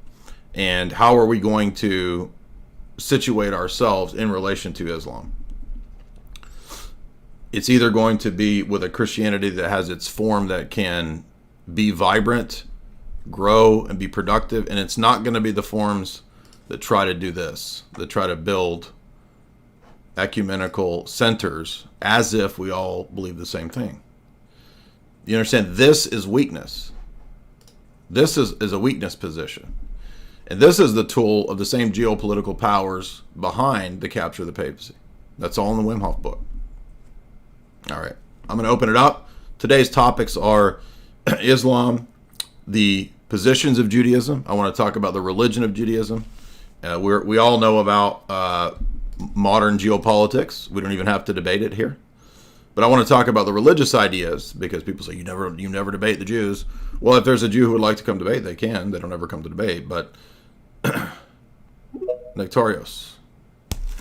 And how are we going to situate ourselves in relation to Islam? It's either going to be with a Christianity that has its form that can be vibrant, grow, and be productive. And it's not going to be the forms that try to do this, that try to build ecumenical centers as if we all believe the same thing. You understand? This is weakness. This is a weakness position. And this is the tool of the same geopolitical powers behind the capture of the papacy. That's all in the Wim Hof book. All right. I'm going to open it up. Today's topics are Islam, the positions of Judaism. I want to talk about the religion of Judaism. We all know about modern geopolitics. We don't even have to debate it here. But I want to talk about the religious ideas, because people say you never debate the Jews. Well, if there's a Jew who would like to come debate, they can. They don't ever come to debate. But Nectarios.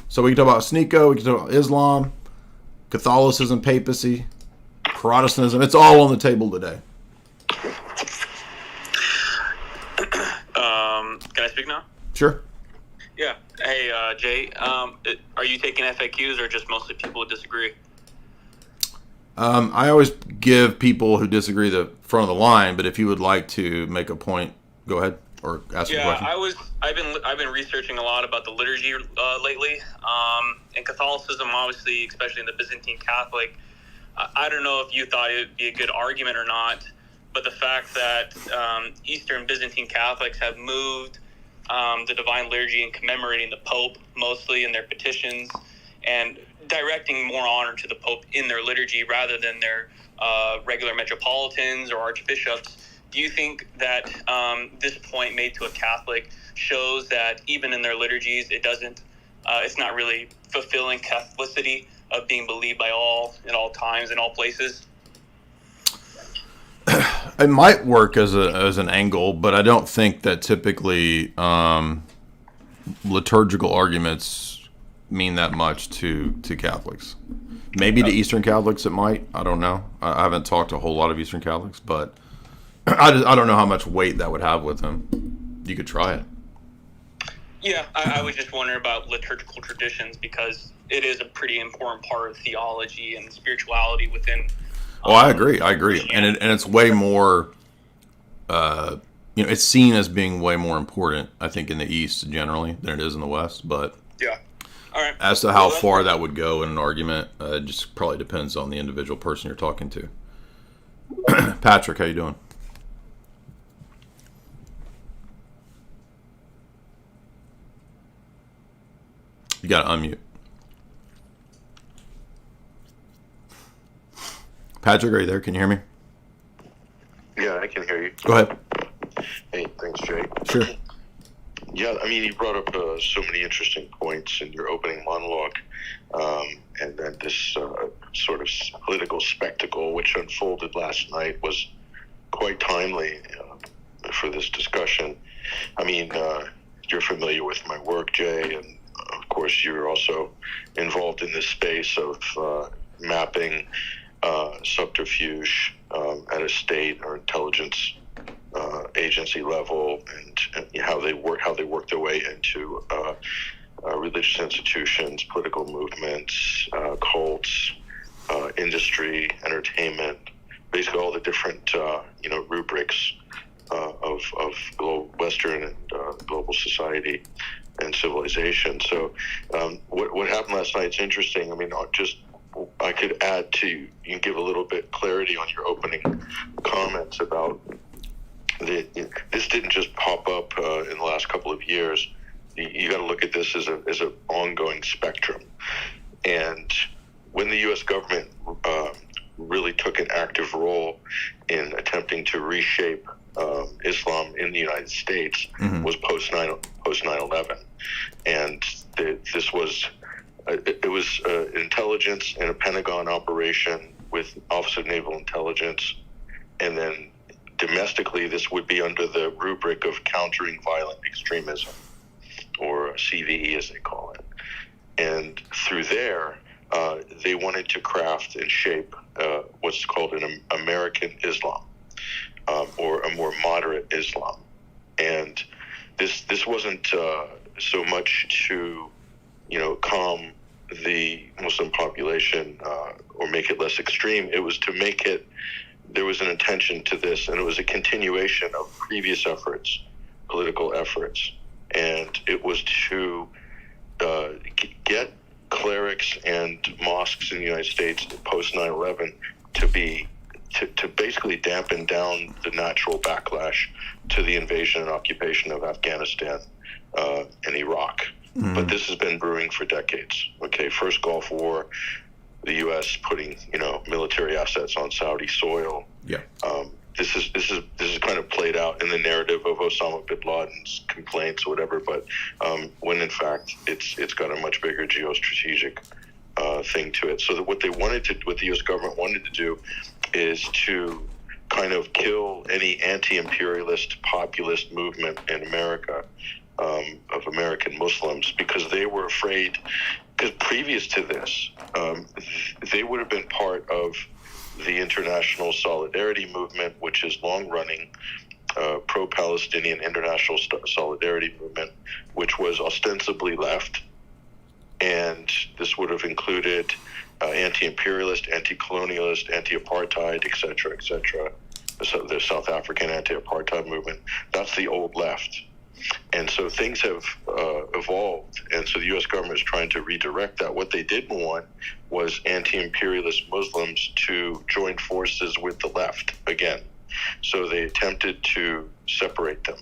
So we can talk about Sneako. We can talk about Islam, Catholicism, papacy, Protestantism. It's all on the table today. Can I speak now? Sure. Yeah. Hey, Jay, are you taking FAQs or just mostly people who disagree? I always give people who disagree the front of the line, but if you would like to make a point, go ahead or ask a question. I've been researching a lot about the liturgy lately, and Catholicism, obviously, especially in the Byzantine Catholic. I don't know if you thought it would be a good argument or not, but the fact that Eastern Byzantine Catholics have moved the Divine Liturgy and commemorating the Pope mostly in their petitions and directing more honor to the Pope in their liturgy rather than their regular metropolitans or archbishops. Do you think that this point made to a Catholic shows that even in their liturgies, it's not really fulfilling Catholicity of being believed by all in all times in all places? It might work as an angle, but I don't think that typically liturgical arguments mean that much to Catholics. Maybe to Eastern Catholics it might. I don't know. I haven't talked to a whole lot of Eastern Catholics, but I don't know how much weight that would have with them. You could try it. Yeah, I was just wondering about liturgical traditions because it is a pretty important part of theology and spirituality within. Oh, I agree. And it's way more. It's seen as being way more important, I think, in the East generally than it is in the West. But yeah. All right. As to how far that would go in an argument, it just probably depends on the individual person you're talking to. Patrick, how you doing? You got to unmute. Patrick, are you there? Can you hear me? Yeah, I can hear you. Go ahead. Hey, thanks, Jay. Sure. Yeah, I mean, you brought up so many interesting points in your opening monologue, and then this sort of political spectacle which unfolded last night was quite timely for this discussion. I mean, you're familiar with my work, Jay, and of course you're also involved in this space of mapping subterfuge at a state or intelligence agency level, and how they work their way into religious institutions, political movements, cults, industry, entertainment, basically all the different rubrics of Western and global society and civilization. So what happened last night is interesting. I mean, I could add to, you give a little bit clarity on your opening comments about this didn't just pop up in the last couple of years. You got to look at this as an ongoing spectrum. And when the U.S. government really took an active role in attempting to reshape Islam in the United States, was post 9/11, and this was it was intelligence and a Pentagon operation with Office of Naval Intelligence, and then domestically this would be under the rubric of countering violent extremism, or CVE as they call it. And through there, they wanted to craft and shape what's called an American Islam, or a more moderate Islam. And this wasn't so much to, calm the Muslim population or make it less extreme. It was to make it, there was an intention to this, and it was a continuation of previous efforts, political efforts. And it was to get clerics and mosques in the United States post 9/11 to basically dampen down the natural backlash to the invasion and occupation of Afghanistan and Iraq. Mm-hmm. But this has been brewing for decades. Okay, first Gulf War, the U.S. putting military assets on Saudi soil. Yeah. This is kind of played out in the narrative of Osama bin Laden's complaints or whatever, but when in fact it's got a much bigger geostrategic thing to it. So that what the U.S. government wanted to do is to kind of kill any anti-imperialist populist movement in America, of American Muslims, because they were afraid, because previous to this, they would have been part of the International Solidarity Movement, which is long-running pro-Palestinian international solidarity movement, which was ostensibly left. And this would have included anti-imperialist, anti-colonialist, anti-apartheid, et cetera, so the South African anti-apartheid movement. That's the old left. And so things have evolved, and so the U.S. government is trying to redirect that. What they didn't want was anti-imperialist Muslims to join forces with the left again. So they attempted to separate them.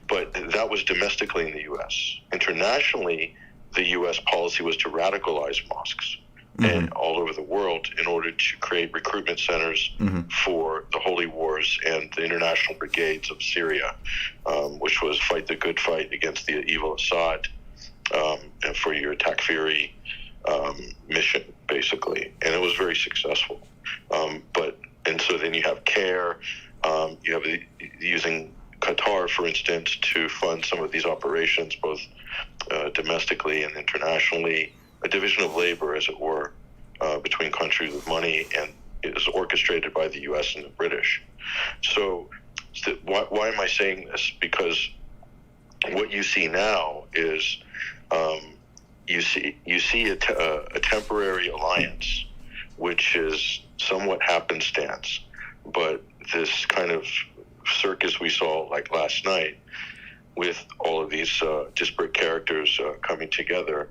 But that was domestically in the U.S. Internationally, the U.S. policy was to radicalize mosques. Mm-hmm. And all over the world in order to create recruitment centers mm-hmm. for the holy wars and the international brigades of Syria, which was fight the good fight against the evil Assad, and for your Takfiri mission, basically. And it was very successful. And so then you have CARE, you have using Qatar, for instance, to fund some of these operations, both domestically and internationally. A division of labor, as it were, between countries with money, and it is orchestrated by the U.S. and the British. So why am I saying this? Because what you see now is you see a temporary alliance, which is somewhat happenstance, but this kind of circus we saw like last night with all of these disparate characters coming together.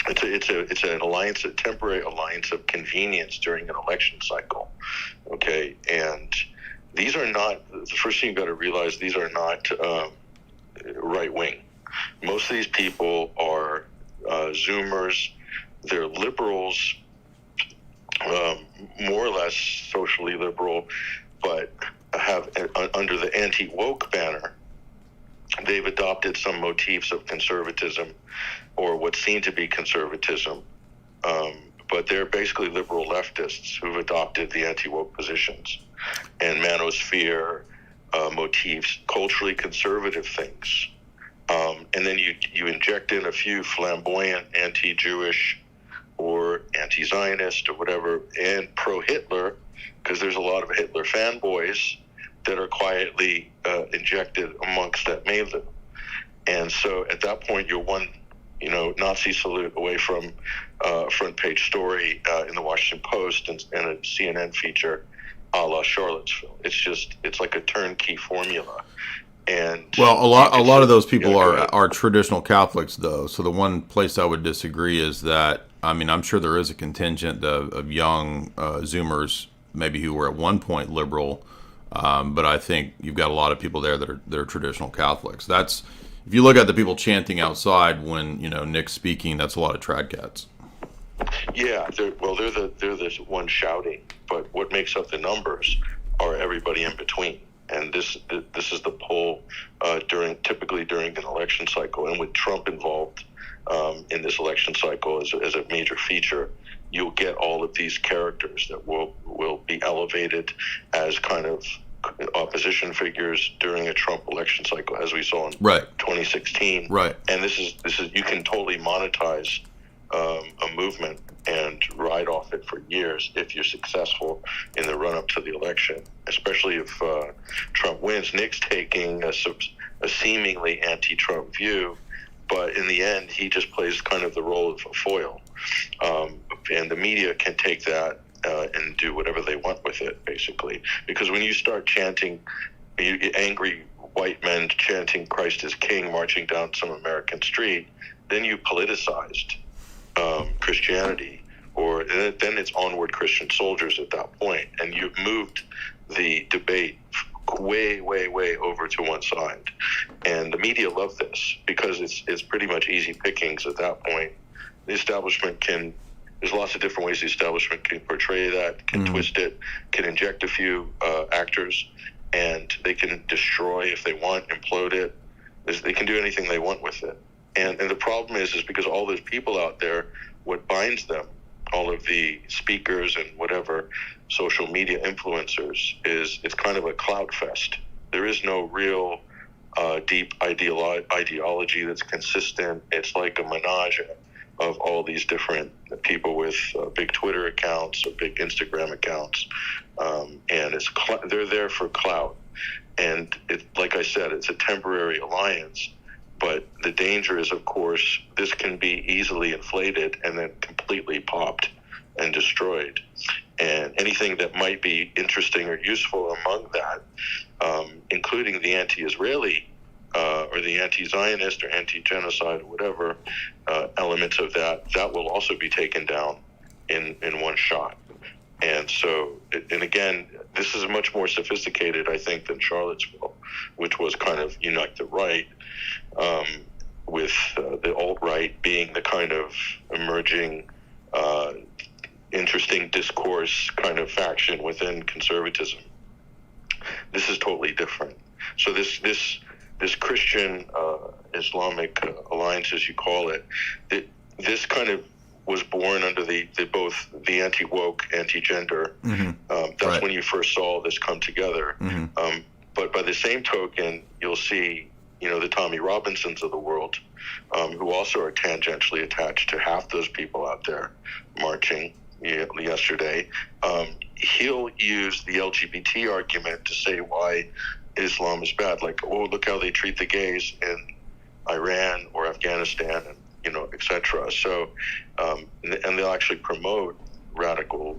It's an alliance, a temporary alliance of convenience during an election cycle. Okay, and these are not, the first thing you got to realize, these are not right wing. Most of these people are Zoomers. They're liberals, more or less socially liberal, but have under the anti-woke banner, they've adopted some motifs of conservatism, or what seem to be conservatism, but they're basically liberal leftists who've adopted the anti-woke positions and manosphere motifs, culturally conservative things. And then you inject in a few flamboyant anti-Jewish or anti-Zionist or whatever, and pro-Hitler, because there's a lot of Hitler fanboys that are quietly injected amongst that milieu. And so at that point, you're one, Nazi salute away from a front page story in the Washington Post and a CNN feature a la Charlottesville. It's like a turnkey formula. And well, a lot of those people are traditional Catholics, though. So the one place I would disagree is that, I'm sure there is a contingent of young Zoomers, maybe who were at one point liberal, but I think you've got a lot of people there that are traditional Catholics. That's, if you look at the people chanting outside when Nick's speaking, that's a lot of trad cats. Yeah, they're the one shouting, but what makes up the numbers are everybody in between. And this is the poll typically during an election cycle, and with Trump involved in this election cycle as a major feature, you'll get all of these characters that will be elevated as kind of opposition figures during a Trump election cycle, as we saw in 2016. Right. And this is you can totally monetize a movement and ride off it for years if you're successful in the run up to the election, especially if Trump wins. Nick's taking a seemingly anti-Trump view, but in the end, he just plays kind of the role of a foil. And the media can take that and do whatever they want with it, basically. Because when you start chanting, angry white men chanting Christ is King, marching down some American street, then you politicized Christianity, or then it's onward Christian soldiers at that point, and you've moved the debate way over to one side. And the media love this because it's pretty much easy pickings at that point. The establishment there's lots of different ways the establishment can portray that, can twist it, can inject a few actors, and they can destroy if they want, implode it. They can do anything they want with it. And the problem is because all those people out there, what binds them, all of the speakers and whatever social media influencers, is it's kind of a clout fest. There is no real deep ideology that's consistent. It's like a menage of all these different people with big Twitter accounts or big Instagram accounts, and they're there for clout. And like I said, it's a temporary alliance. But the danger is, of course, this can be easily inflated and then completely popped and destroyed. And anything that might be interesting or useful among that, including the anti-Israeli or the anti-Zionist or anti-genocide or whatever elements of that will also be taken down in one shot. And so, and again, this is much more sophisticated, I think, than Charlottesville, which was kind of unite the right, with the alt-right being the kind of emerging, interesting discourse kind of faction within conservatism. This is totally different. So this Christian Islamic alliance, as you call it, this kind of was born under the both the anti-woke, anti-gender. That's when you first saw this come together. But by the same token, you'll see, the Tommy Robinsons of the world, who also are tangentially attached to half those people out there marching yesterday. He'll use the LGBT argument to say why Islam is bad. Like, oh, look how they treat the gays in Iran or Afghanistan, and etc. So, and they'll actually promote radical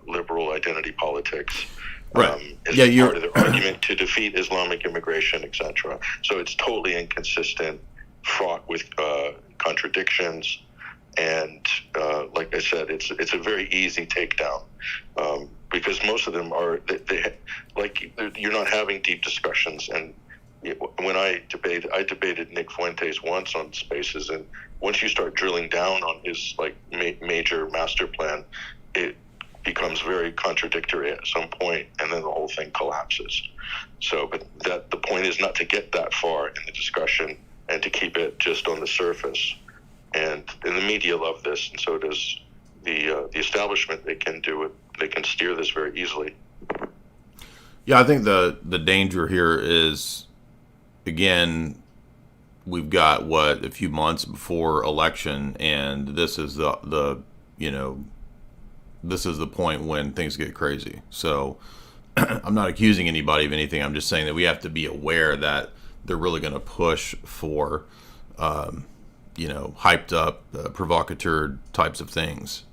liberal identity politics. As part of their argument to defeat Islamic immigration, etc. So it's totally inconsistent, fraught with contradictions, and like I said, it's a very easy takedown because most of them are you're not having deep discussions. And when I debated Nick Fuentes once on Spaces, and once you start drilling down on his major master plan, it becomes very contradictory at some point, and then the whole thing collapses. So, but the point is not to get that far in the discussion and to keep it just on the surface. And the media love this, and so does the establishment. They can do it. They can steer this very easily. Yeah, I think the danger here is, again, we've got a few months before election, and this is this is the point when things get crazy. So I'm not accusing anybody of anything. I'm just saying that we have to be aware that they're really going to push for, hyped up, provocateur types of things.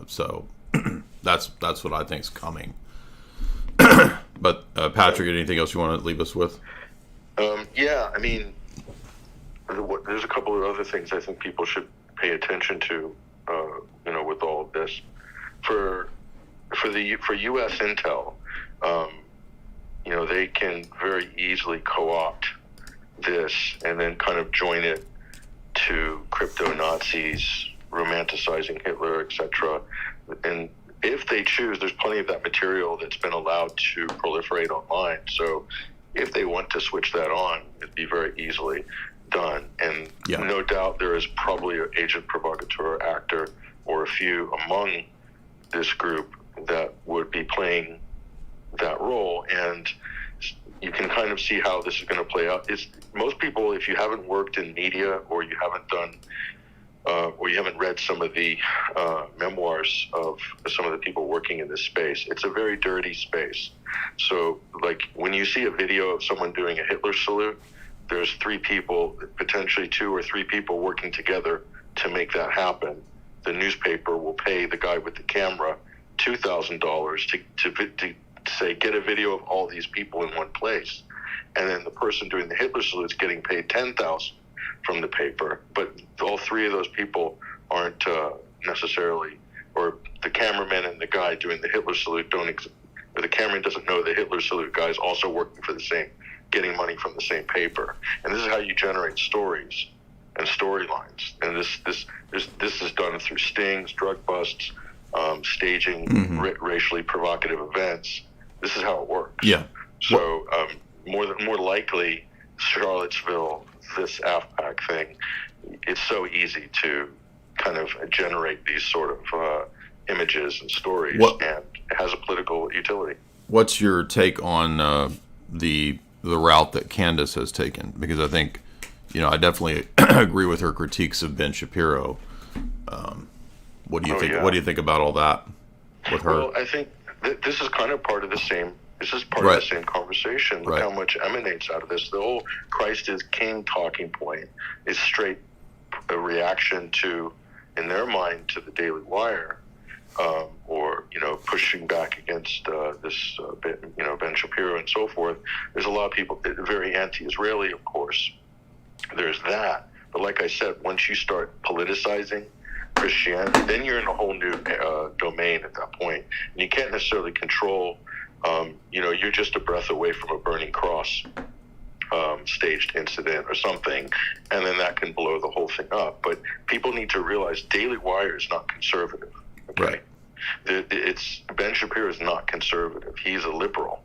So that's what I think is coming. But Patrick, anything else you want to leave us with? Yeah, I mean, there's a couple of other things I think people should pay attention to, with all of this. For U.S. intel, they can very easily co-opt this and then kind of join it to crypto Nazis, romanticizing Hitler, etc. And if they choose, there's plenty of that material that's been allowed to proliferate online. So if they want to switch that on, it'd be very easily done. And no doubt there is probably an agent provocateur actor or a few among this group that would be playing that role. And you can kind of see how this is going to play out. It's most people, if you haven't worked in media or you haven't done or you haven't read some of the memoirs of some of the people working in this space, it's a very dirty space. So, like, when you see a video of someone doing a Hitler salute, there's three people, potentially two or three people working together to make that happen. The newspaper will pay the guy with the camera $2,000 to say, get a video of all these people in one place. And then the person doing the Hitler salute is getting paid $10,000 from the paper. But all three of those people aren't necessarily, or the cameraman and the guy doing the Hitler salute the cameraman doesn't know the Hitler salute guy is also working for the same, getting money from the same paper. And this is how you generate stories and storylines. And this is done through stings, drug busts, staging racially provocative events. This is how it works. Yeah. So more likely, Charlottesville, this AFPAC thing, it's so easy to kind of generate these sort of images and stories, and it has a political utility. What's your take on the route that Candace has taken? Because I think, I definitely agree with her critiques of Ben Shapiro. What do you think? Yeah. What do you think about all that with her? Well, I think this is kind of part of the same. This is part of the same conversation. Look how much emanates out of this. The whole Christ is King talking point is straight a reaction to, in their mind, to the Daily Wire, or pushing back against this, Ben Shapiro and so forth. There's a lot of people very anti-Israeli, of course. There's that, but like I said, once you start politicizing Christianity, then you're in a whole new domain at that point, and you can't necessarily control. You're just a breath away from a burning cross staged incident or something, and then that can blow the whole thing up. But people need to realize Daily Wire is not conservative. Okay? Right. It's Ben Shapiro is not conservative. He's a liberal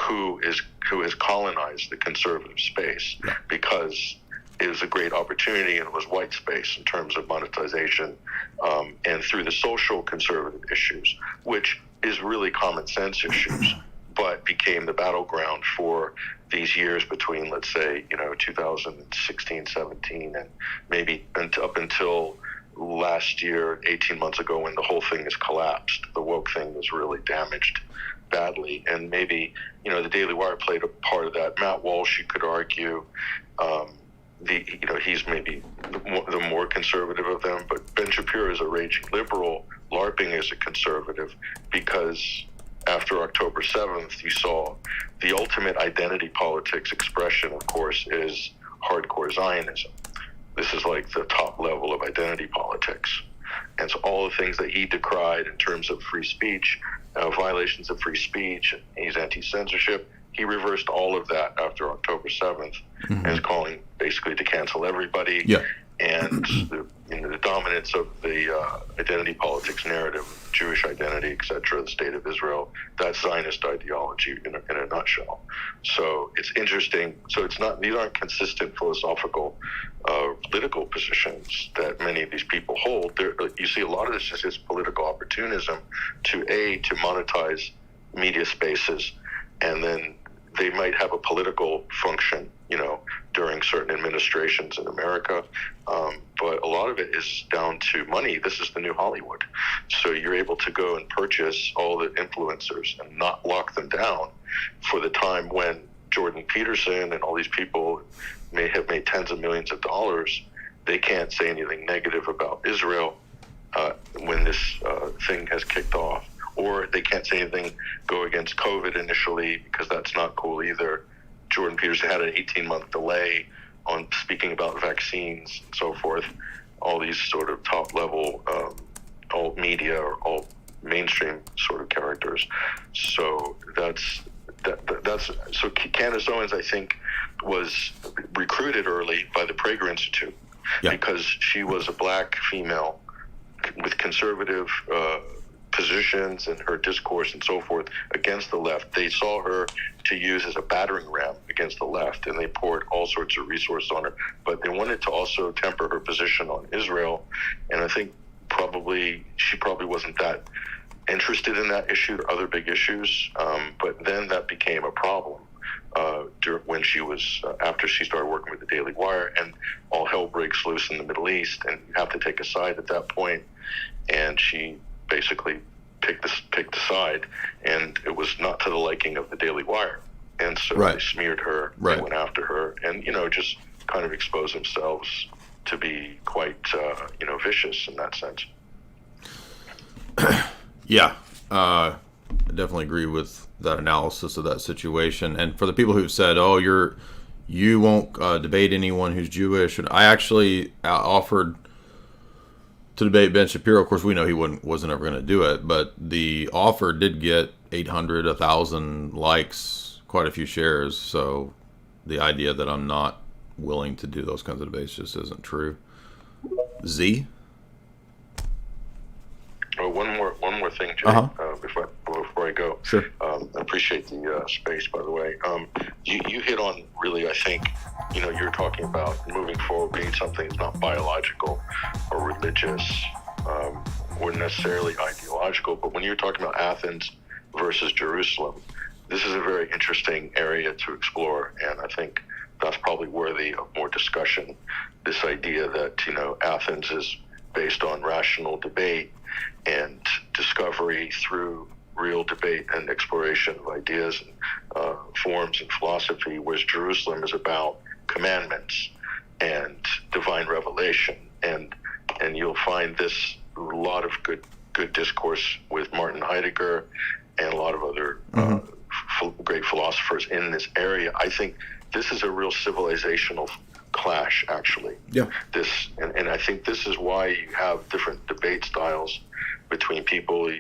who has colonized the conservative space because it was a great opportunity and it was white space in terms of monetization, and through the social conservative issues, which is really common sense issues, but became the battleground for these years between, let's say, 2016, 17, and maybe up until last year, 18 months ago, when the whole thing has collapsed. The woke thing was really damaged badly, and maybe, the Daily Wire played a part of that. Matt Walsh, you could argue, he's maybe the more conservative of them, but Ben Shapiro is a raging liberal. LARPing is a conservative because after October 7th, you saw the ultimate identity politics expression, of course, is hardcore Zionism. This is like the top level of identity politics. And so all the things that he decried in terms of free speech, violations of free speech, he's anti-censorship, he reversed all of that after October 7th and is calling basically to cancel everybody. Yeah. And the dominance of the identity politics narrative, Jewish identity, etc., the state of Israel, that's Zionist ideology in a nutshell. So it's interesting. So these aren't consistent philosophical, political positions that many of these people hold. You see a lot of this is just political opportunism to monetize media spaces, and then they might have a political function, during certain administrations in America. But a lot of it is down to money. This is the new Hollywood. So you're able to go and purchase all the influencers and not lock them down for the time when Jordan Peterson and all these people may have made tens of millions of dollars. They can't say anything negative about Israel when this thing has kicked off. Or they can't say anything, go against COVID initially, because that's not cool either. Jordan Peterson had an 18-month delay on speaking about vaccines and so forth. All these sort of top-level alt media or alt mainstream sort of characters. So so Candace Owens, I think, was recruited early by the Prager Institute because she was a black female with conservative positions and her discourse and so forth against the left. They saw her to use as a battering ram against the left, and they poured all sorts of resources on her. But they wanted to also temper her position on Israel, and I think she probably wasn't that interested in that issue or other big issues. But then that became a problem when she was after she started working with the Daily Wire, and all hell breaks loose in the Middle East, and you have to take a side at that point. And she basically picked a side, and it was not to the liking of the Daily Wire, and so they smeared her, they went after her, and just kind of exposed themselves to be quite vicious in that sense. Yeah, I definitely agree with that analysis of that situation. And for the people who've said, "Oh, you won't debate anyone who's Jewish," and I actually offered to debate Ben Shapiro. Of course, we know he wasn't ever going to do it, but the offer did get 800, 1,000 likes, quite a few shares. So the idea that I'm not willing to do those kinds of debates just isn't true. Z? Oh, one more thing, Jay, before I go. Sure. I appreciate the space, by the way. You hit on really, I think, you're talking about moving forward being something that's not biological or religious or necessarily ideological. But when you're talking about Athens versus Jerusalem, this is a very interesting area to explore, and I think that's probably worthy of more discussion. This idea that, Athens is based on rational debate and discovery through real debate and exploration of ideas and forms and philosophy, whereas Jerusalem is about commandments and divine revelation. And you'll find this a lot of good discourse with Martin Heidegger and a lot of other great philosophers in this area. I think this is a real civilizational clash, actually. Yeah. And I think this is why you have different debate styles between people,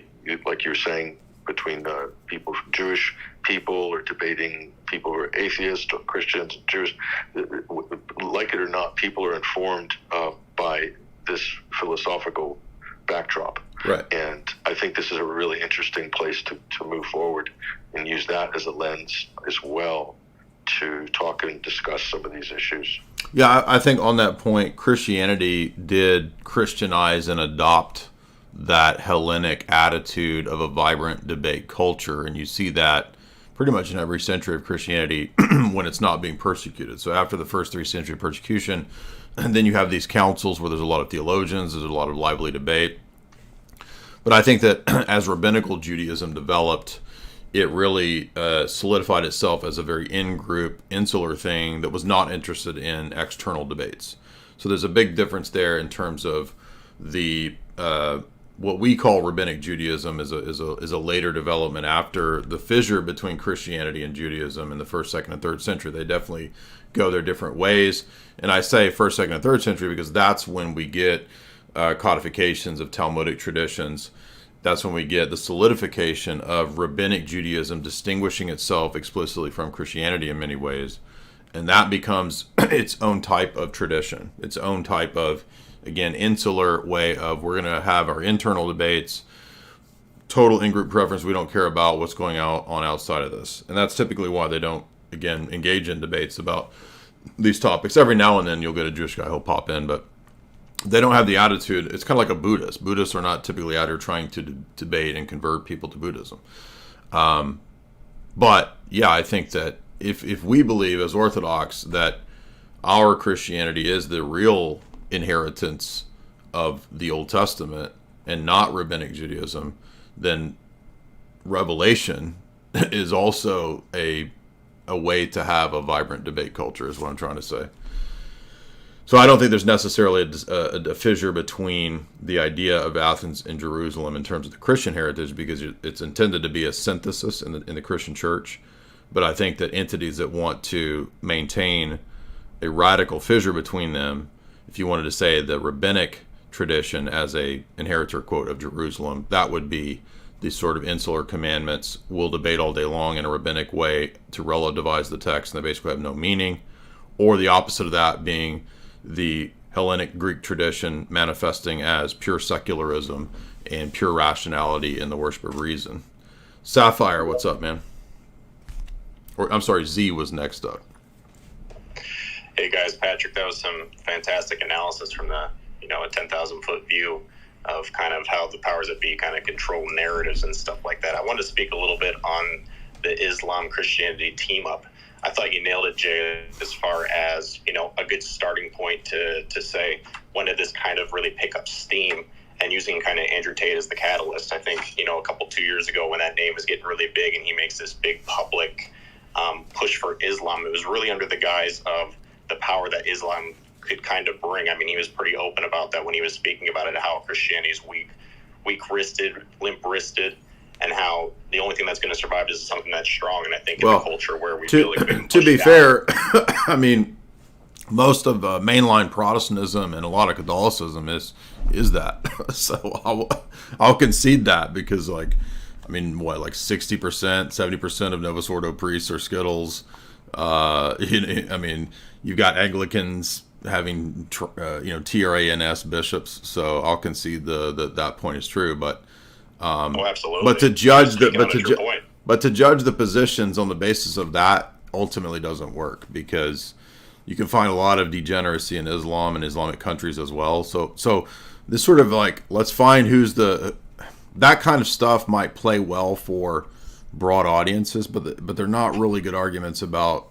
like you're saying, between people, Jewish people, or debating people who are atheists or Christians, Jews. Like it or not, people are informed by this philosophical backdrop. Right. And I think this is a really interesting place to move forward and use that as a lens as well to talk and discuss some of these issues. Yeah, I think on that point, Christianity did Christianize and adopt that Hellenic attitude of a vibrant debate culture, and you see that pretty much in every century of Christianity when it's not being persecuted. So after the first 3 centuries of persecution, and then you have these councils where there's a lot of theologians, there's a lot of lively debate. But I think that as rabbinical Judaism developed, it really solidified itself as a very in-group, insular thing that was not interested in external debates. So there's a big difference there in terms of the what we call rabbinic Judaism is a later development after the fissure between Christianity and Judaism in the 1st, 2nd, and 3rd century. They definitely go their different ways. And I say 1st, 2nd, and 3rd century because that's when we get codifications of Talmudic traditions. That's when we get the solidification of rabbinic Judaism distinguishing itself explicitly from Christianity in many ways. And that becomes its own type of tradition, its own type of, again, insular way of we're going to have our internal debates, total in-group preference. We don't care about what's going on outside of this. And that's typically why they don't, again, engage in debates about these topics. Every now and then you'll get a Jewish guy who'll pop in, but they don't have the attitude. It's kind of like a Buddhist. Buddhists are not typically out here trying to debate and convert people to Buddhism. But yeah, I think that if we believe as Orthodox that our Christianity is the real inheritance of the Old Testament and not rabbinic Judaism, then Revelation is also a way to have a vibrant debate culture, is what I'm trying to say. So I don't think there's necessarily a fissure between the idea of Athens and Jerusalem in terms of the Christian heritage, because it's intended to be a synthesis in the Christian church. But I think that entities that want to maintain a radical fissure between them, if you wanted to say the rabbinic tradition as a inheritor, quote, of Jerusalem, that would be these sort of insular commandments. We'll debate all day long in a rabbinic way to relativize the text, and they basically have no meaning. Or the opposite of that being the Hellenic Greek tradition manifesting as pure secularism and pure rationality and the worship of reason. Sapphire, what's up, man? Or I'm sorry, Z was next up. Hey guys, Patrick, that was some fantastic analysis from the, a 10,000 foot view of kind of how the powers that be kind of control narratives and stuff like that. I wanted to speak a little bit on the Islam-Christianity team up. I thought you nailed it, Jay, as far as, a good starting point to say, when did this kind of really pick up steam, and using kind of Andrew Tate as the catalyst. I think, a 2 years ago when that name was getting really big and he makes this big public push for Islam, it was really under the guise of the power that Islam could kind of bring. I mean, he was pretty open about that when he was speaking about it, how Christianity is weak-wristed, limp-wristed, and how the only thing that's going to survive is something that's strong. And I think in a culture where we feel like to be fair, I mean, most of mainline Protestantism and a lot of Catholicism is that. So I'll concede that, because like 60%, 70% of Novus Ordo priests are Skittles. I mean, you've got Anglicans having TRANS bishops, so I'll concede that point is true. But absolutely. But to judge the positions on the basis of that ultimately doesn't work, because you can find a lot of degeneracy in Islam and Islamic countries as well. So this sort of like, let's find that kind of stuff might play well for broad audiences, but they're not really good arguments about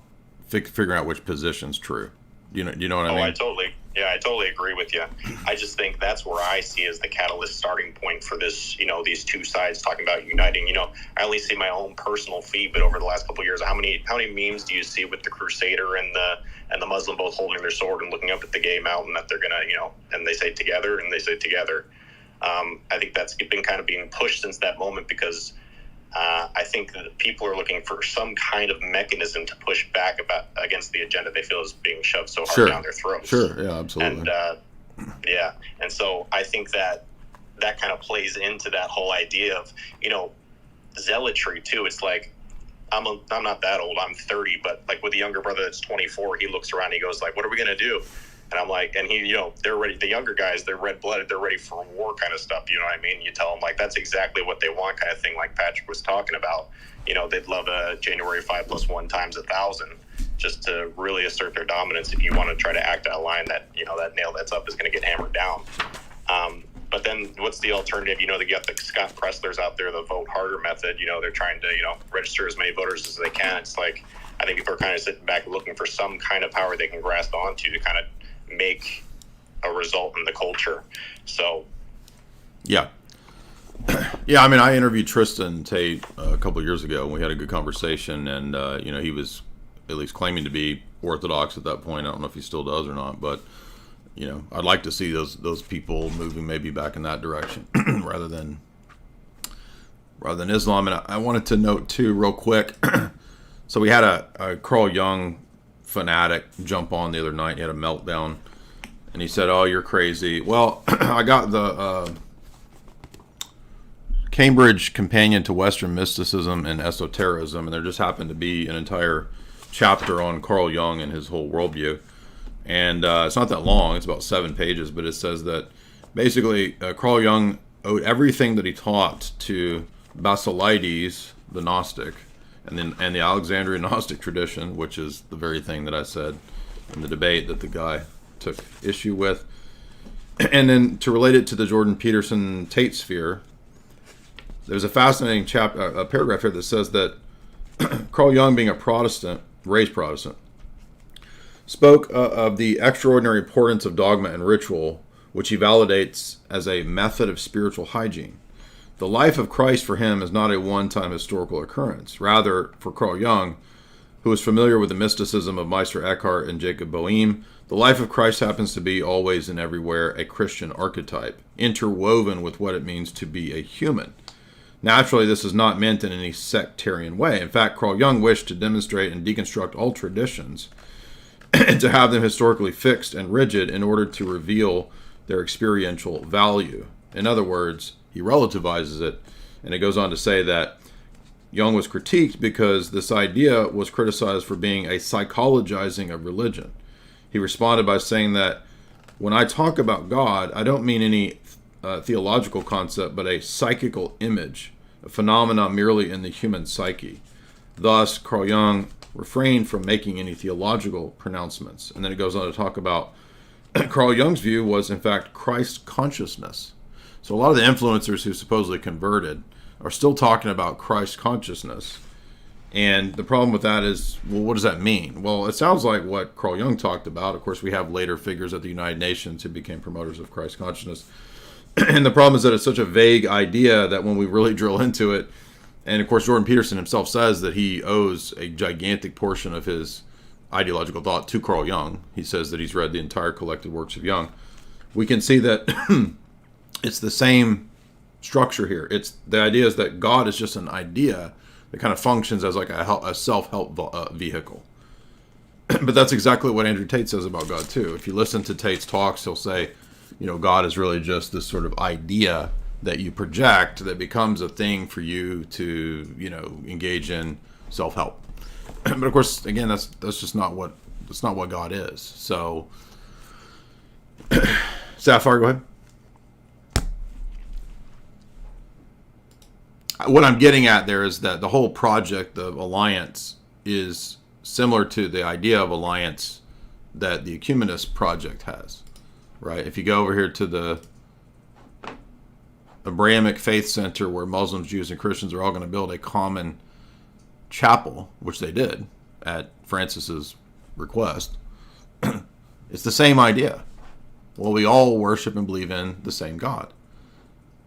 figuring out which position's true. You know what I mean? I totally agree with you. I just think that's where I see as the catalyst starting point for this, these two sides talking about uniting. I only see my own personal feed, but over the last couple of years, how many memes do you see with the Crusader and the Muslim both holding their sword and looking up at the gay mountain that they're gonna, and they say together, and they say together. I think that's been kind of being pushed since that moment, because I think that people are looking for some kind of mechanism to push back against the agenda they feel is being shoved so hard down their throats. Sure, yeah, absolutely. And so I think that kind of plays into that whole idea of, zealotry too. It's like, I'm not that old, I'm 30, but like with a younger brother that's 24, he looks around, he goes like, what are we going to do? And I'm like, and he, they're ready. The younger guys, they're red-blooded. They're ready for war kind of stuff. You know what I mean? You tell them, like, that's exactly what they want kind of thing, like Patrick was talking about. They'd love a January 5 + 1 × 1,000 just to really assert their dominance if you want to try to act out a line that, that nail that's up is going to get hammered down. But then what's the alternative? They got the Scott Presslers out there, the vote harder method. They're trying to, register as many voters as they can. It's like, I think people are kind of sitting back looking for some kind of power they can grasp onto to kind of make a result in the culture. So yeah, I mean, I interviewed Tristan Tate a couple of years ago, and we had a good conversation, and he was at least claiming to be Orthodox at that point. I don't know if he still does or not, but I'd like to see those people moving maybe back in that direction rather than Islam. And I wanted to note too, real quick, so we had a Carl Jung fanatic jump on the other night. He had a meltdown, and he said, "Oh, you're crazy." Well, I got the Cambridge Companion to Western Mysticism and Esotericism, and there just happened to be an entire chapter on Carl Jung and his whole worldview. And it's not that long; it's about 7 pages, but it says that basically Carl Jung owed everything that he taught to Basilides, the Gnostic, and the Alexandrian Gnostic tradition, which is the very thing that I said in the debate that the guy took issue with. And then to relate it to the Jordan Peterson Tate sphere, there's a fascinating a paragraph here that says that Carl Jung, being a Protestant, raised Protestant, spoke of the extraordinary importance of dogma and ritual, which he validates as a method of spiritual hygiene. The life of Christ for him is not a one-time historical occurrence. Rather, for Carl Jung, who was familiar with the mysticism of Meister Eckhart and Jacob Boehme, the life of Christ happens to be always and everywhere a Christian archetype, interwoven with what it means to be a human. Naturally, this is not meant in any sectarian way. In fact, Carl Jung wished to demonstrate and deconstruct all traditions and to have them historically fixed and rigid in order to reveal their experiential value. In other words, he relativizes it, and it goes on to say that Jung was critiqued because this idea was criticized for being a psychologizing of religion. He responded by saying that when I talk about God, I don't mean any theological concept, but a psychical image, a phenomenon merely in the human psyche. Thus, Carl Jung refrained from making any theological pronouncements. And then it goes on to talk about Carl Jung's view was, in fact, Christ consciousness. So a lot of the influencers who supposedly converted are still talking about Christ consciousness. And the problem with that is, well, what does that mean? Well, it sounds like what Carl Jung talked about. Of course, we have later figures at the United Nations who became promoters of Christ consciousness. And the problem is that it's such a vague idea that when we really drill into it, and of course, Jordan Peterson himself says that he owes a gigantic portion of his ideological thought to Carl Jung. He says that he's read the entire collected works of Jung. We can see that it's the same structure here. It's the idea is that God is just an idea that kind of functions as like a self-help vehicle. But that's exactly what Andrew Tate says about God too. If you listen to Tate's talks, he'll say, God is really just this sort of idea that you project that becomes a thing for you to, engage in self-help. But of course, again, that's just not what God is. So, Sapphire, go ahead. What I'm getting at there is that the whole project of alliance is similar to the idea of alliance that the Ecumenist project has, right? If you go over here to the Abrahamic Faith Center where Muslims, Jews, and Christians are all going to build a common chapel, which they did at Francis's request, it's the same idea. Well, we all worship and believe in the same God.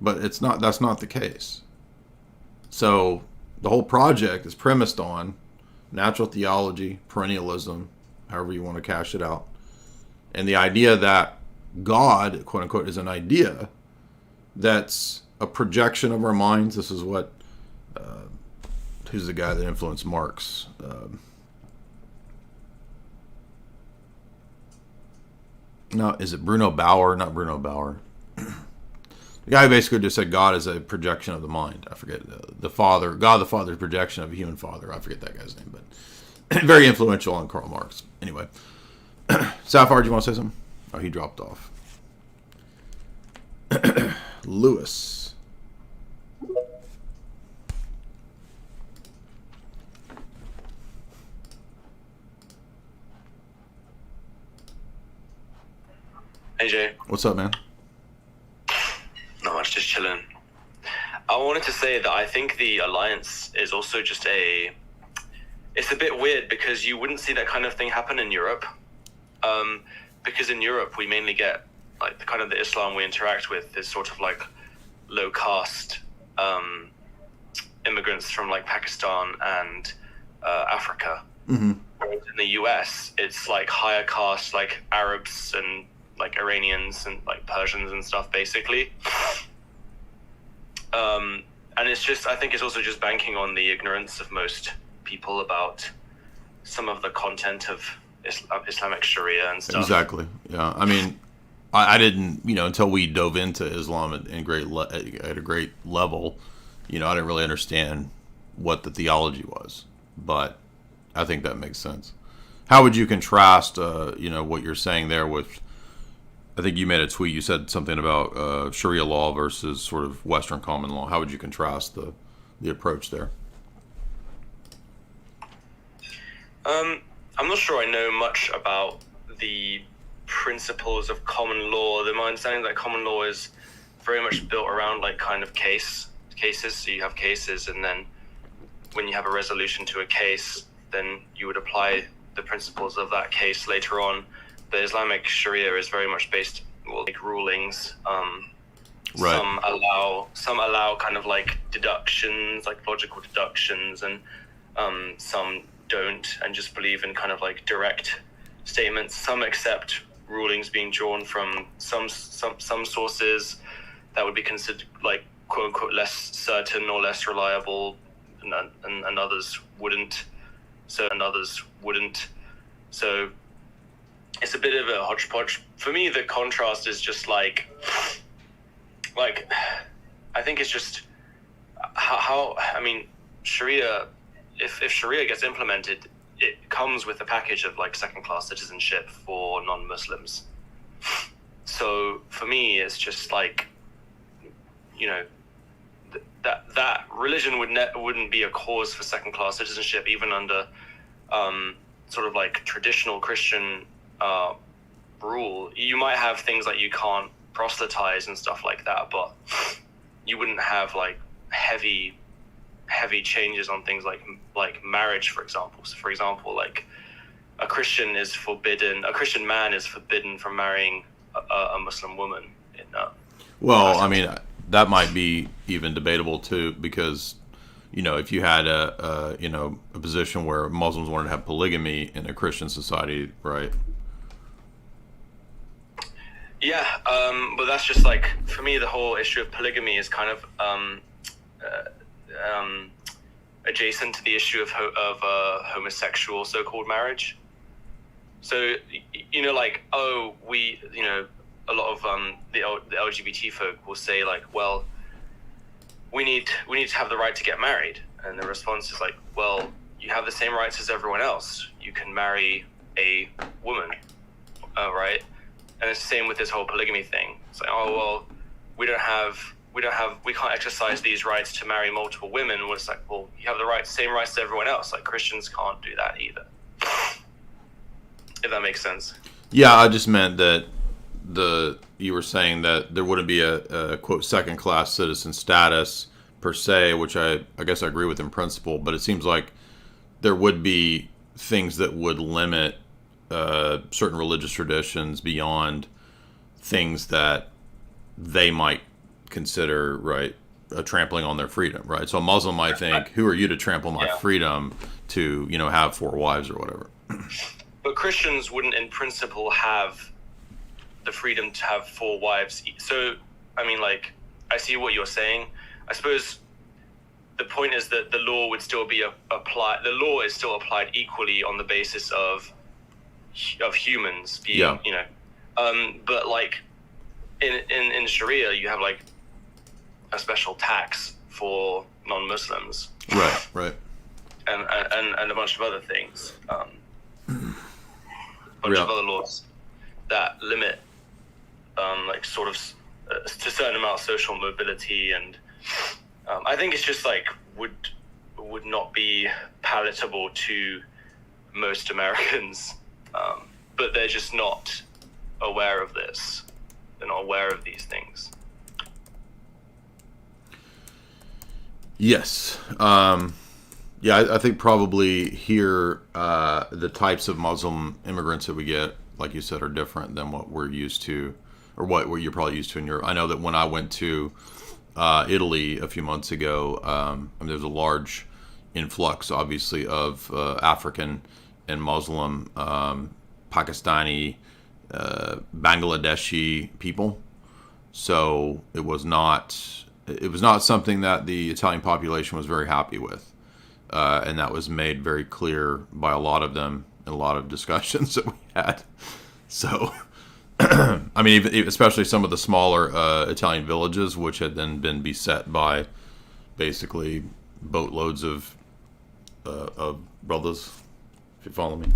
But that's not the case. So the whole project is premised on natural theology, perennialism, however you want to cash it out. And the idea that God, quote unquote, is an idea that's a projection of our minds. This is what, who's the guy that influenced Marx? No, is it Bruno Bauer? Not Bruno Bauer. The guy basically just said God is a projection of the mind. I forget the Father. God the Father is a projection of a human father. I forget that guy's name, but very influential on Karl Marx. Anyway, Sapphire, do you want to say something? Oh, he dropped off. Lewis. Hey Jay. What's up, man? Not much, just chilling. I wanted to say that I think the alliance is also just it's a bit weird because you wouldn't see that kind of thing happen in Europe. Because in Europe we mainly get like the kind of the Islam we interact with is sort of like low caste immigrants from like Pakistan and Africa. Mm-hmm. Whereas in the US it's like higher caste like Arabs and like Iranians and like Persians and stuff basically. And it's just, I think it's also just banking on the ignorance of most people about some of the content of Islamic Sharia and stuff. Exactly. Yeah. I mean, I didn't, until we dove into Islam at a great level, I didn't really understand what the theology was, but I think that makes sense. How would you contrast, what you're saying there with, I think you made a tweet, you said something about Sharia law versus sort of Western common law. How would you contrast the approach there? I'm not sure I know much about the principles of common law. My understanding that common law is very much built around like kind of cases. So you have cases, and then when you have a resolution to a case, then you would apply the principles of that case later on. The Islamic Sharia is very much based like rulings. Right. Some allow kind of like deductions, like logical deductions, and some don't, and just believe in kind of like direct statements. Some accept rulings being drawn from some sources that would be considered like quote unquote less certain or less reliable, and others wouldn't. So it's a bit of a hodgepodge. For me, the contrast is just like I think it's just how I mean, Sharia, if Sharia gets implemented, it comes with a package of like second-class citizenship for non-Muslims. So for me, it's just like that religion wouldn't be a cause for second-class citizenship, even under sort of like traditional Christian rule. You might have things like you can't proselytize and stuff like that, but you wouldn't have like heavy changes on things like marriage, for example. So, for example, like a Christian man is forbidden from marrying a Muslim woman. Well, I mean, that might be even debatable too, because if you had a position where Muslims wanted to have polygamy in a Christian society, right? Yeah, but that's just like, for me, the whole issue of polygamy is kind of adjacent to the issue of homosexual so-called marriage. So, a lot of the LGBT folk will say like, well, we need to have the right to get married, and the response is like, well, you have the same rights as everyone else. You can marry a woman, right? And it's the same with this whole polygamy thing. It's like, oh well, we can't exercise these rights to marry multiple women. And it's like, well, you have the same rights to everyone else. Like, Christians can't do that either. If that makes sense. Yeah, I just meant that you were saying that there wouldn't be a quote second-class citizen status per se, which I guess I agree with in principle, but it seems like there would be things that would limit certain religious traditions beyond things that they might consider, right, a trampling on their freedom, right? So a Muslim might think, who are you to trample my freedom to, have 4 wives or whatever? But Christians wouldn't in principle have the freedom to have 4 wives. So, I mean, like, I see what you're saying. I suppose the point is that the law would still be applied. The law is still applied equally on the basis of humans being, but like in Sharia, you have like a special tax for non-Muslims. Right. And a bunch of other things. Bunch of other laws that limit like sort of to a certain amount of social mobility, and I think it's just like would not be palatable to most Americans, but they're just not aware of this. They're not aware of these things. Yes. I think probably here the types of Muslim immigrants that we get, like you said, are different than what we're used to, or what you're probably used to in Europe. I know that when I went to Italy a few months ago, there's a large influx, obviously, of African and Muslim, Pakistani, Bangladeshi people. So it was not something that the Italian population was very happy with, and that was made very clear by a lot of them in a lot of discussions that we had. So, I mean, especially some of the smaller Italian villages, which had then been beset by basically boatloads of brothers, if you follow me.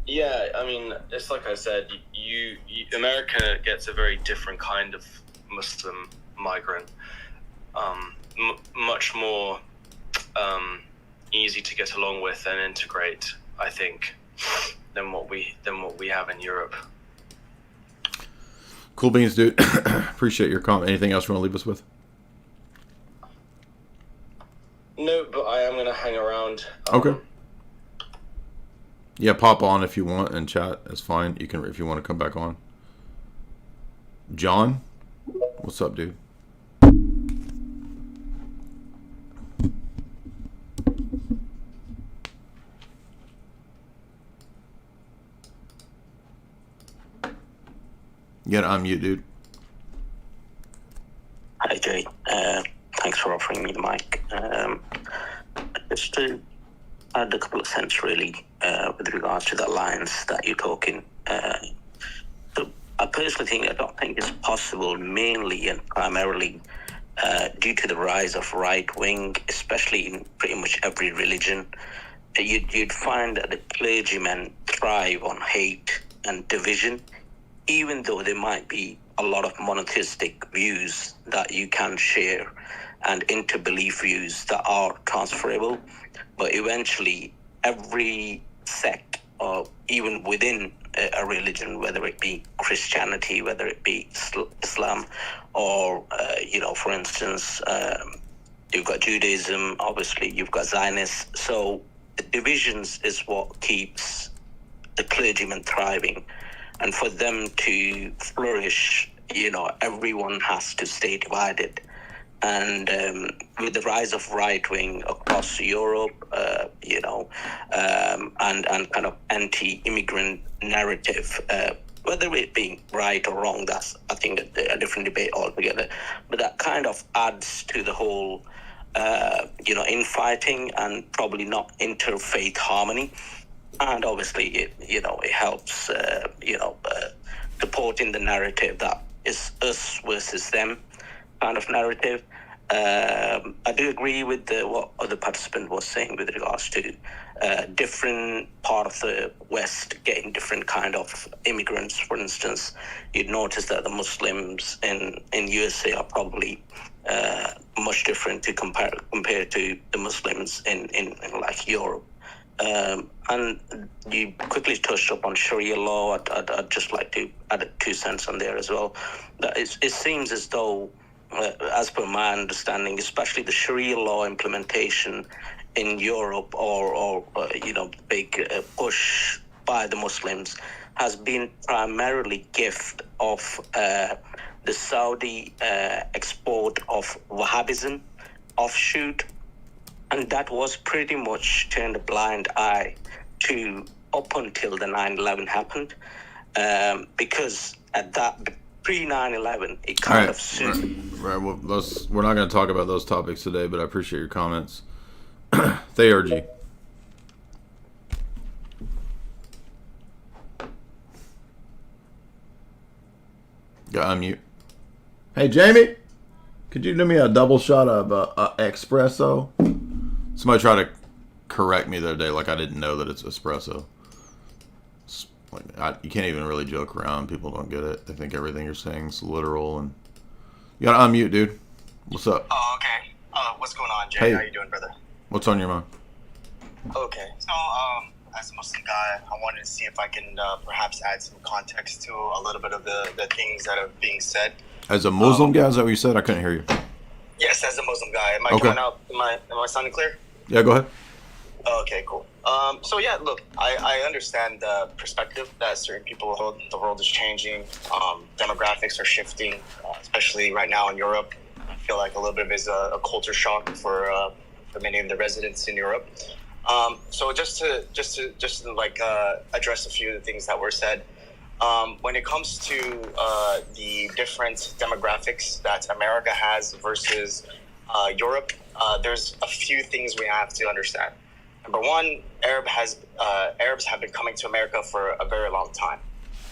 Yeah, I mean, it's like I said, you America gets a very different kind of Muslim migrant, much more easy to get along with and integrate, I think, than what we have in Europe. Cool beans, dude. Appreciate your comment. Anything else you want to leave us with? No, but I am going to hang around. Okay. Yeah, pop on if you want and chat. That's fine. You can if you want to come back on. John, what's up, dude? You gotta unmute, dude. Hi, Jay. Thanks for offering me the mic. Just to add a couple of cents, really, with regards to the alliance that you're talking. So I personally don't think it's possible, mainly and primarily due to the rise of right-wing, especially in pretty much every religion. You'd find that the clergymen thrive on hate and division, even though they might be a lot of monotheistic views that you can share and interbelief views that are transferable. But eventually, every sect, or even within a religion, whether it be Christianity, whether it be Islam, or, for instance, you've got Judaism, obviously, you've got Zionists. So the divisions is what keeps the clergymen thriving. And for them to flourish, everyone has to stay divided. And with the rise of right wing across Europe, and kind of anti-immigrant narrative, whether it be right or wrong, that's, I think, a different debate altogether. But that kind of adds to the whole, infighting and probably not interfaith harmony. And obviously, it helps, supporting the narrative that is us versus them kind of narrative. I do agree with what other participant was saying with regards to different part of the West getting different kind of immigrants. For instance, you'd notice that the Muslims in USA are probably much different to compare to the Muslims in like Europe. And you quickly touched up on Sharia law. I'd just like to add 2 cents on there as well. That it seems as though, as per my understanding, especially the Sharia law implementation in Europe, or big push by the Muslims, has been primarily gift of the Saudi export of Wahhabism offshoot. And that was pretty much turned a blind eye to up until the 9/11 happened, because at that pre-9/11, it kind of suited. Right. Well, we're not going to talk about those topics today, but I appreciate your comments. Thayer G. Got unmute. Hey, Jamie, could you do me a double shot of espresso? Somebody tried to correct me the other day, like I didn't know that it's espresso. You can't even really joke around. People don't get it. They think everything you're saying is literal. And you gotta unmute, dude. What's up? Oh, okay. What's going on, Jay? Hey. How you doing, brother? What's on your mind? Okay. So, as a Muslim guy, I wanted to see if I can perhaps add some context to a little bit of the things that are being said. As a Muslim guy, is that what you said? I couldn't hear you. Yes, as a Muslim guy. Am I Okay. coming out? Am I sounding clear? Yeah, go ahead. Okay, cool. So yeah, look, I understand the perspective that certain people hold. The world is changing. Demographics are shifting, especially right now in Europe. I feel like a little bit of it is a culture shock for many of the residents in Europe. So just to address a few of the things that were said. When it comes to the different demographics that America has versus Europe, there's a few things we have to understand. Number one, Arabs have been coming to America for a very long time.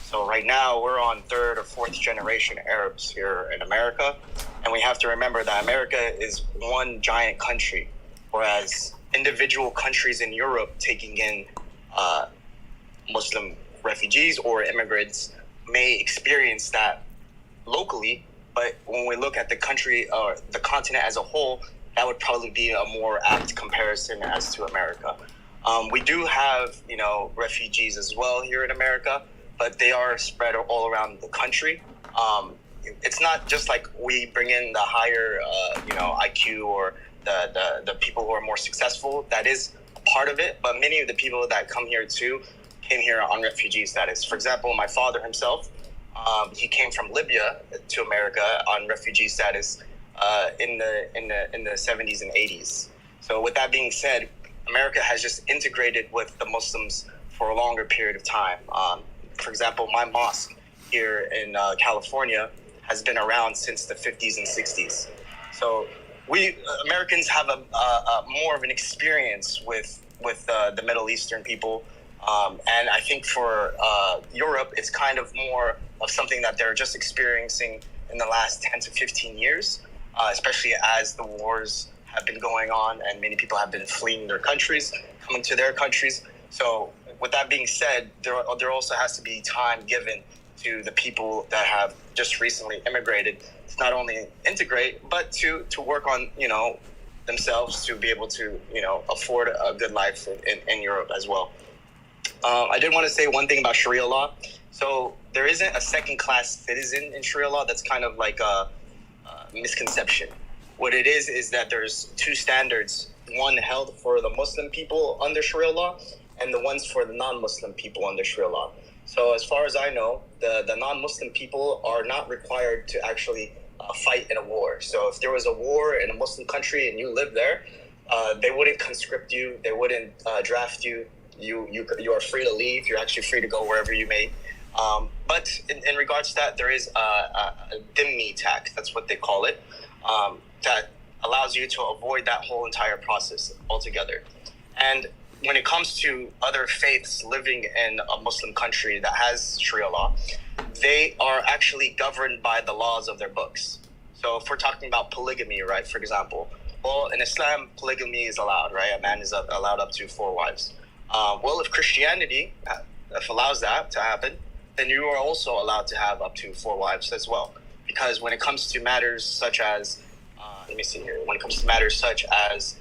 So right now we're on 3rd or 4th generation Arabs here in America. And we have to remember that America is one giant country, whereas individual countries in Europe taking in Muslim refugees or immigrants may experience that locally. But when we look at the country or the continent as a whole, that would probably be a more apt comparison as to America. We do have, refugees as well here in America, but they are spread all around the country. It's not just like we bring in the higher, IQ or the people who are more successful. That is a part of it, but many of the people that come here too came here on refugee status. For example, my father himself, he came from Libya to America on refugee status in the 70s and 80s. So with that being said, America has just integrated with the Muslims for a longer period of time. For example, my mosque here in California has been around since the 50s and 60s. So we Americans have a more of an experience with the Middle Eastern people. And I think for Europe, it's kind of more of something that they're just experiencing in the last 10 to 15 years, especially as the wars have been going on and many people have been fleeing their countries, coming to their countries. So with that being said, there also has to be time given to the people that have just recently immigrated to not only integrate, but to work on, themselves to be able to, afford a good life in Europe as well. I did want to say one thing about Sharia law. So there isn't a second-class citizen in Sharia law. That's kind of like a misconception. What it is that there's two standards, one held for the Muslim people under Sharia law and the ones for the non-Muslim people under Sharia law. So as far as I know, the non-Muslim people are not required to actually fight in a war. So if there was a war in a Muslim country and you live there, they wouldn't conscript you, they wouldn't draft you. You are free to leave. You're actually free to go wherever you may. But in regards to that, there is a dhimmi tax. That's what they call it. That allows you to avoid that whole entire process altogether. And when it comes to other faiths living in a Muslim country that has Sharia law, they are actually governed by the laws of their books. So if we're talking about polygamy, right, for example, well, in Islam, polygamy is allowed, right? A man is allowed up to 4 wives. Well, if Christianity allows that to happen, then you are also allowed to have up to 4 wives as well. Because when it comes to matters such as, when it comes to matters such as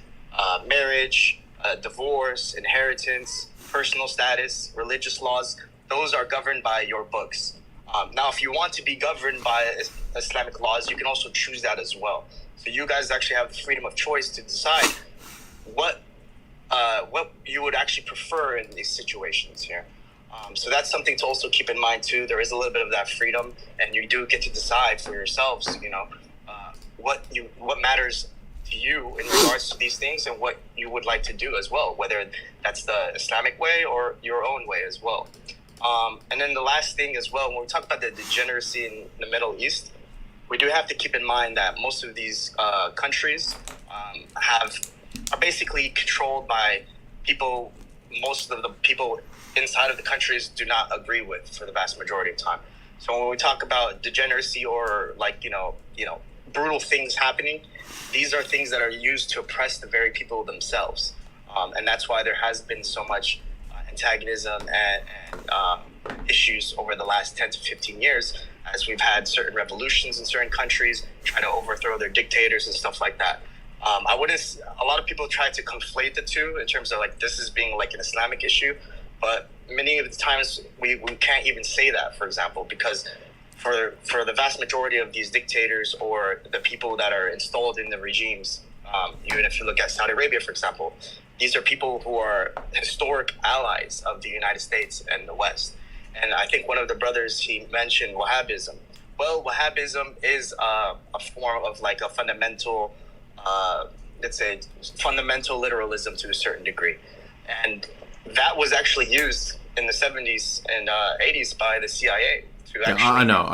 marriage, divorce, inheritance, personal status, religious laws, those are governed by your books. Now, if you want to be governed by Islamic laws, you can also choose that as well. So you guys actually have freedom of choice to decide what you would actually prefer in these situations here. So that's something to also keep in mind too. There is a little bit of that freedom, and you do get to decide for yourselves, what matters to you in regards to these things and what you would like to do as well, whether that's the Islamic way or your own way as well. And then the last thing as well, when we talk about the degeneracy in the Middle East, we do have to keep in mind that most of these countries are basically controlled by people. Most of the people inside of the countries do not agree with for the vast majority of time. So when we talk about degeneracy or brutal things happening, these are things that are used to oppress the very people themselves. And that's why there has been so much antagonism and issues over the last 10 to 15 years, as we've had certain revolutions in certain countries try to overthrow their dictators and stuff like that. A lot of people try to conflate the two in terms of this is being like an Islamic issue, but many of the times we can't even say that, for example, because for the vast majority of these dictators or the people that are installed in the regimes, even if you look at Saudi Arabia, for example, these are people who are historic allies of the United States and the West. And I think one of the brothers, he mentioned Wahhabism. Well, Wahhabism is a form of a fundamental, let's say, fundamental literalism to a certain degree. And that was actually used in the 70s and 80s by the CIA. I know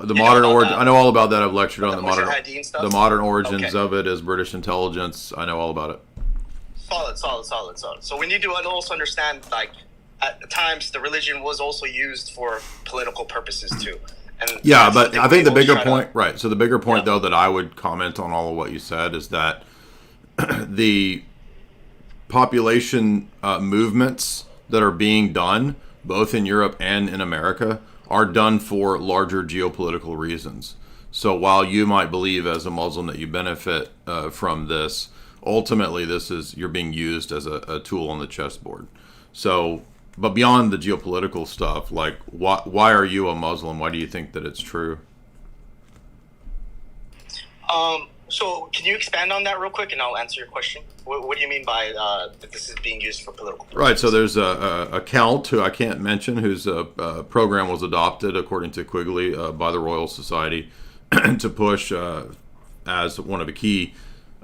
the modern origin. I know all about that. I've lectured on the modern origins of it as British intelligence. I know all about it. Solid. So we need to also understand, at times the religion was also used for political purposes too. And yeah, but I think the bigger point, right? So the bigger point, though, that I would comment on all of what you said is that the population movements that are being done, both in Europe and in America, are done for larger geopolitical reasons. So while you might believe as a Muslim that you benefit from this, ultimately you're being used as a tool on the chessboard. So, but beyond the geopolitical stuff, why are you a Muslim? Why do you think that it's true? So can you expand on that real quick, and I'll answer your question? What do you mean by that this is being used for political purposes? Right, so there's a count who I can't mention whose program was adopted, according to Quigley, by the Royal Society to push as one of the key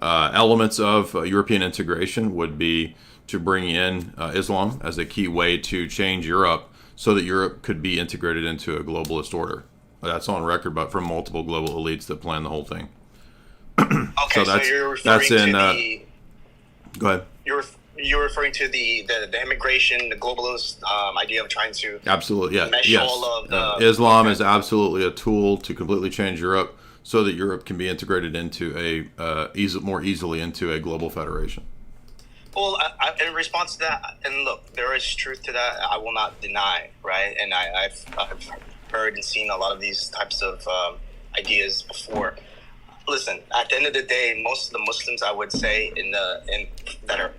elements of European integration would be to bring in Islam as a key way to change Europe so that Europe could be integrated into a globalist order. That's on record, but from multiple global elites that plan the whole thing. Okay, so you're referring to the... Go ahead. You're referring to the immigration, the globalist idea of trying to... Absolutely, yeah. Mesh all of the... Islam is absolutely a tool to completely change Europe so that Europe can be integrated into more easily into a global federation. Well, in response to that, and look, there is truth to that. I will not deny, right? And I've heard and seen a lot of these types of ideas before. Listen, at the end of the day, most of the Muslims, I would say,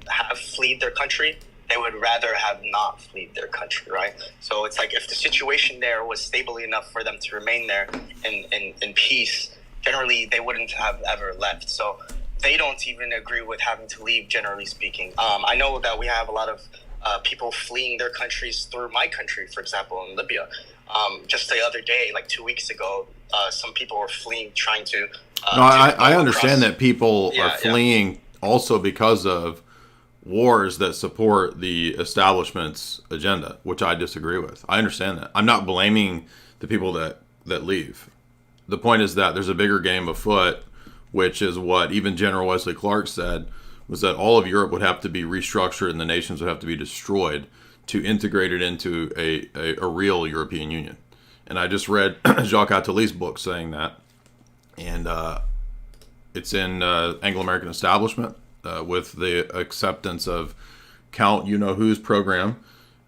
have fled their country, they would rather have not fled their country, right? So it's like if the situation there was stable enough for them to remain there in peace, generally they wouldn't have ever left. So they don't even agree with having to leave, generally speaking. I know that we have a lot of people fleeing their countries through my country, for example, in Libya. Just the other day, like 2 weeks ago, some people were fleeing, trying to... No, I understand that people are fleeing also because of wars that support the establishment's agenda, which I disagree with. I understand that. I'm not blaming the people that leave. The point is that there's a bigger game afoot, which is what even General Wesley Clark said, was that all of Europe would have to be restructured and the nations would have to be destroyed to integrate it into a real European Union. And I just read Jacques Attali's book saying that. And it's in Anglo-American Establishment with the acceptance of Count You-Know-Who's program.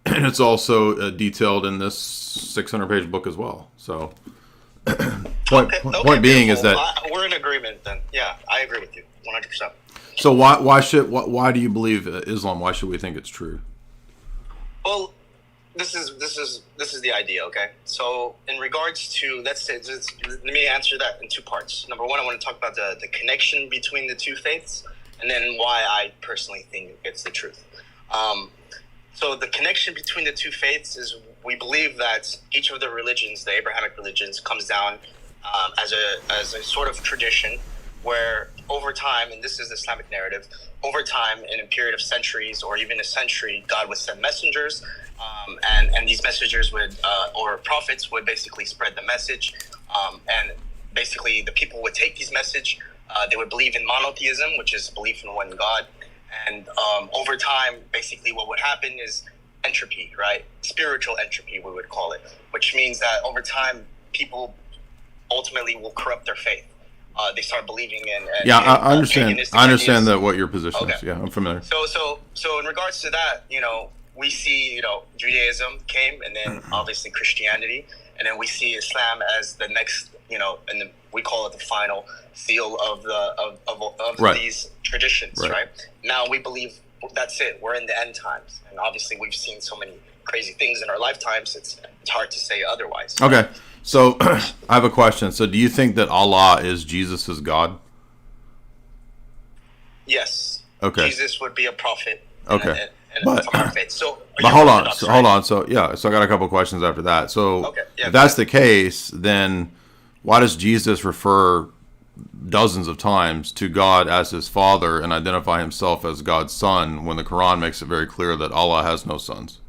And it's also detailed in this 600-page book as well. So point being is that... we're in agreement then. Yeah, I agree with you 100%. So why do you believe Islam? Why should we think it's true? Well, this is the idea, okay? So in regards to, let me answer that in two parts. Number one, I want to talk about the connection between the two faiths, and then why I personally think it's the truth. So the connection between the two faiths is we believe that each of the religions, the Abrahamic religions, comes down as a sort of tradition where over time, and this is the Islamic narrative, over time, in a period of centuries or even a century, God would send messengers, and these messengers would, or prophets would basically spread the message, and basically the people would take these message, they would believe in monotheism, which is belief in one God, and over time, basically what would happen is entropy, right? Spiritual entropy, we would call it, which means that over time, people ultimately will corrupt their faith. They start believing in I understand. I understand ideas. That what your position Okay. is. Yeah, I'm familiar. So in regards to that, we see Judaism came, and then obviously Christianity, and then we see Islam as the next, and we call it the final seal of Right. these traditions, right? Now we believe that's it. We're in the end times, and obviously we've seen so many crazy things in our lifetimes. It's hard to say otherwise. Okay. So I have a question. So do you think that Allah is Jesus' God? Yes. Okay. Jesus would be a prophet. Okay. From our faith. So, hold on. So I got a couple questions after that. So if that's the case, then why does Jesus refer dozens of times to God as his father and identify himself as God's son when the Quran makes it very clear that Allah has no sons?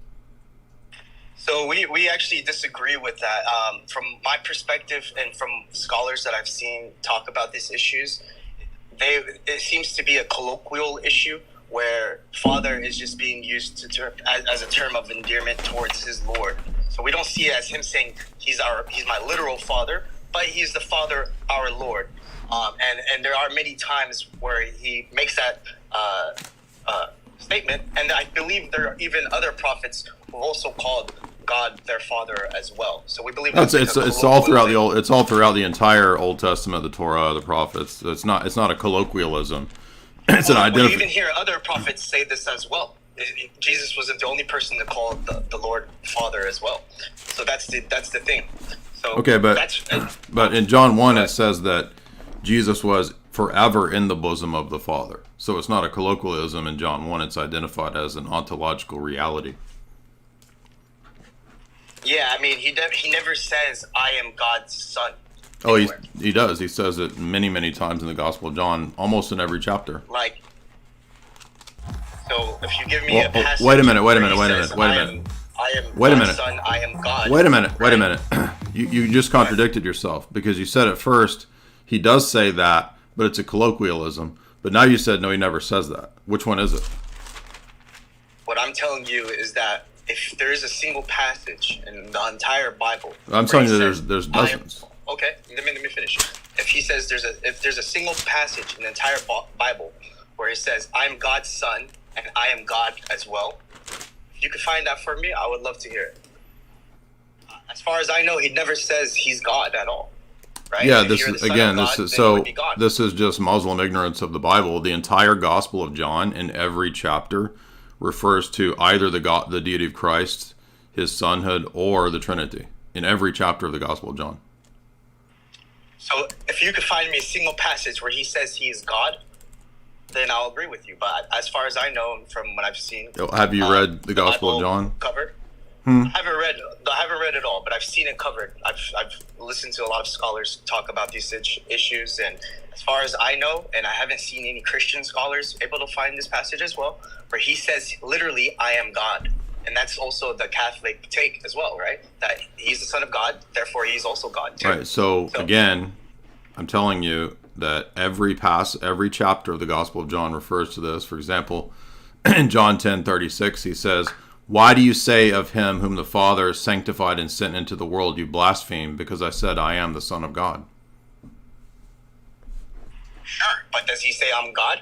So we actually disagree with that. From my perspective and from scholars that I've seen talk about these issues, it seems to be a colloquial issue where father is just being used as a term of endearment towards his Lord. So we don't see it as him saying he's my literal father, but he's the Father, our Lord. And there are many times where he makes that statement, and I believe there are even other prophets who also called God their Father as well. So we believe it's all throughout the entire Old Testament, the Torah, the prophets. It's not a colloquialism. It's an identity. We even hear other prophets say this as well. Jesus wasn't the only person to call the Lord Father as well. So that's the thing. So okay, but in John 1 it says that Jesus was forever in the bosom of the Father. So it's not a colloquialism in John 1. It's identified as an ontological reality. Yeah, I mean, he never says, I am God's son. Oh, he does. He says it many, many times in the Gospel of John, almost in every chapter. So if you give me a passage... Wait a minute. I am God's son, I am God. Wait a minute. You just contradicted yourself, because you said at first he does say that, but it's a colloquialism. But now you said, no, he never says that. Which one is it? What I'm telling you is that if there is a single passage in the entire Bible... I'm telling you that there's dozens. Okay, let me finish. If he says if there's a single passage in the entire Bible where it says, I'm God's son and I am God as well, if you could find that for me, I would love to hear it. As far as I know, he never says he's God at all. Right? Yeah, If this you're is the Son again. of This God, is then you would so. be God. This is just Muslim ignorance of the Bible. The entire Gospel of John, in every chapter, refers to either the God, the deity of Christ, his sonhood, or the Trinity. In every chapter of the Gospel of John. So if you could find me a single passage where he says he is God, then I'll agree with you. But as far as I know, from what I've seen, Have you read the Gospel of John? Covered. I haven't read it all, but I've seen it covered. I've listened to a lot of scholars talk about these issues, and as far as I know, and I haven't seen any Christian scholars able to find this passage as well, where he says literally, "I am God," and that's also the Catholic take as well, right? That he's the Son of God, therefore he's also God too. Right. So again, I'm telling you that every chapter of the Gospel of John refers to this. For example, in John 10:36, he says, "Why do you say of him whom the Father sanctified and sent into the world, you blaspheme, because I said I am the Son of God?" Sure, but does he say I'm God?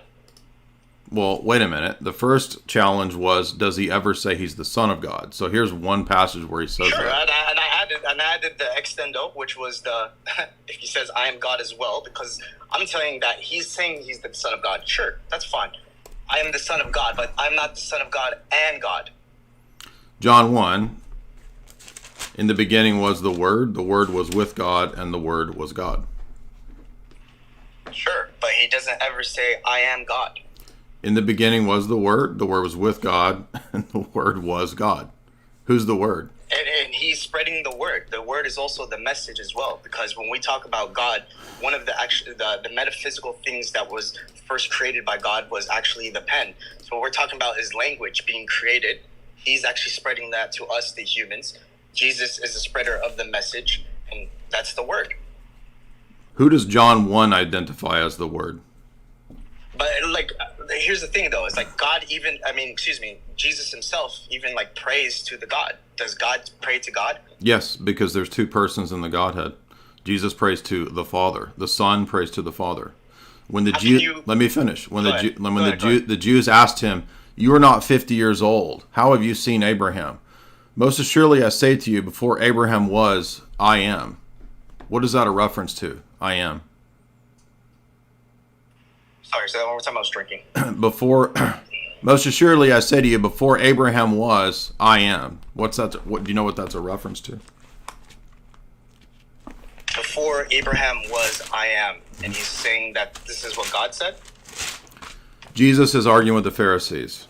Well, wait a minute. The first challenge was, does he ever say he's the Son of God? So here's one passage where he says Sure, that. and I added the extendo, which was the if he says I am God as well, because I'm telling that he's saying he's the Son of God. Sure, that's fine. I am the Son of God, but I'm not the Son of God and God. John 1, in the beginning was the Word was with God, and the Word was God. Sure, but he doesn't ever say I am God. In the beginning was the Word was with God, and the Word was God. Who's the Word? And he's spreading the word. The word is also the message as well, because when we talk about God, one of the metaphysical things that was first created by God was actually the pen. So what we're talking about is language being created. He's actually spreading that to us, the humans. Jesus is the spreader of the message, and that's the word. Who does John 1 identify as the Word? But here's the thing though, it's like Jesus himself even prays to the God. Does God pray to God? Yes, because there's two persons in the Godhead. Jesus prays to the Father. The Son prays to the Father. When the let me finish. When the Jews asked him, "You are not 50 years old. How have you seen Abraham?" "Most assuredly I say to you, before Abraham was, I am." What is that a reference to? I am. Sorry, so that one more time. I was drinking. Most assuredly I say to you, before Abraham was, I am. What's that? What do you know? What that's a reference to? Before Abraham was, I am, and he's saying that this is what God said. Jesus is arguing with the Pharisees.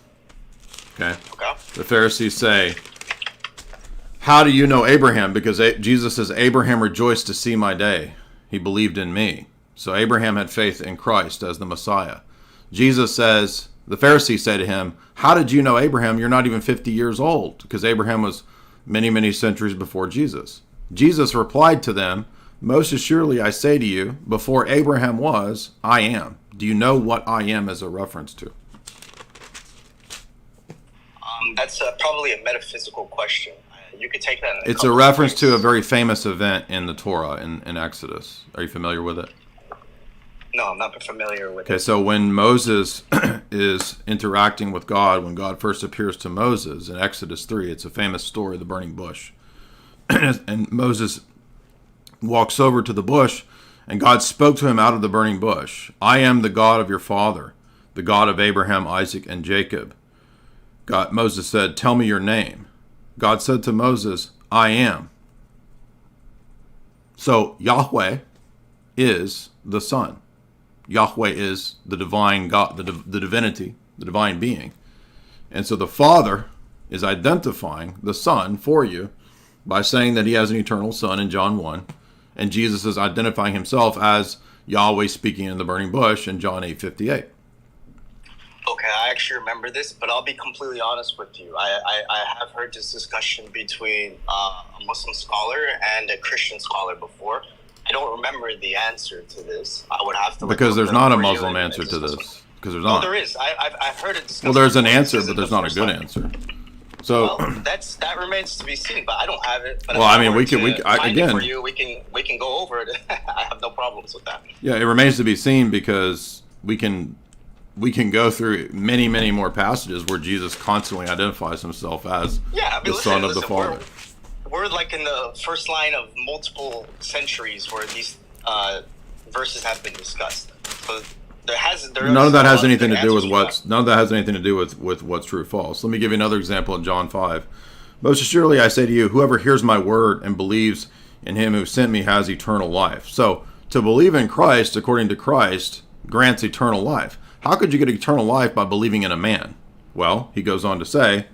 Okay. Okay. The Pharisees say, "How do you know Abraham?" Because Jesus says, "Abraham rejoiced to see my day. He believed in me." So Abraham had faith in Christ as the Messiah. Jesus says, the Pharisees say to him, "How did you know Abraham? You're not even 50 years old." Because Abraham was many, many centuries before Jesus. Jesus replied to them, "Most assuredly I say to you, before Abraham was, I am." Do you know what I am is a reference to? That's probably a metaphysical question. You could take that. It's a reference to a very famous event in the Torah in Exodus. Are you familiar with it? No, I'm not familiar with it. Okay, so when Moses is interacting with God, when God first appears to Moses in Exodus 3, it's a famous story, the burning bush. And Moses walks over to the bush, and God spoke to him out of the burning bush. "I am the God of your father, the God of Abraham, Isaac, and Jacob." Moses said, "Tell me your name." God said to Moses, "I am." So Yahweh is the Son. Yahweh is the divine God, the divinity, the divine being. And so the Father is identifying the Son for you by saying that he has an eternal Son in John 1. And Jesus is identifying himself as Yahweh speaking in the burning bush in John 8:58. Okay, I actually remember this, but I'll be completely honest with you. I have heard this discussion between a Muslim scholar and a Christian scholar before. I don't remember the answer to this. I would have to. Because there's not a Muslim answer to this. Because there's not. Oh, there is. I've heard it discussed. Well, there's an answer, but there's not a good answer. So that remains to be seen. But I don't have it. But well, I mean, again, for you, we can go over it. I have no problems with that. Yeah, it remains to be seen because we can go through many, many more passages where Jesus constantly identifies himself as the Son of the Father. we're like in the first line of multiple centuries where these verses have been discussed. So none of that has anything to do with what's true or false. Let me give you another example in John 5. Most assuredly I say to you, whoever hears my word and believes in him who sent me has eternal life. So to believe in Christ, according to Christ, grants eternal life. How could you get eternal life by believing in a man? Well, he goes on to say,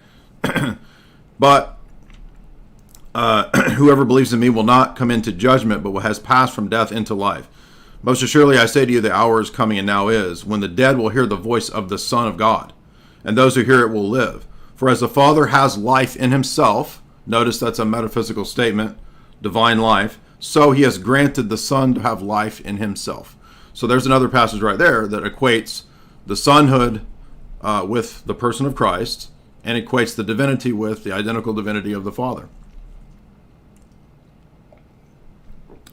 but whoever believes in me will not come into judgment, but has passed from death into life. Most assuredly I say to you, the hour is coming and now is, when the dead will hear the voice of the Son of God, and those who hear it will live. For as the Father has life in himself, notice that's a metaphysical statement, divine life, so he has granted the Son to have life in himself. So there's another passage right there that equates the sonhood with the person of Christ, and equates the divinity with the identical divinity of the Father.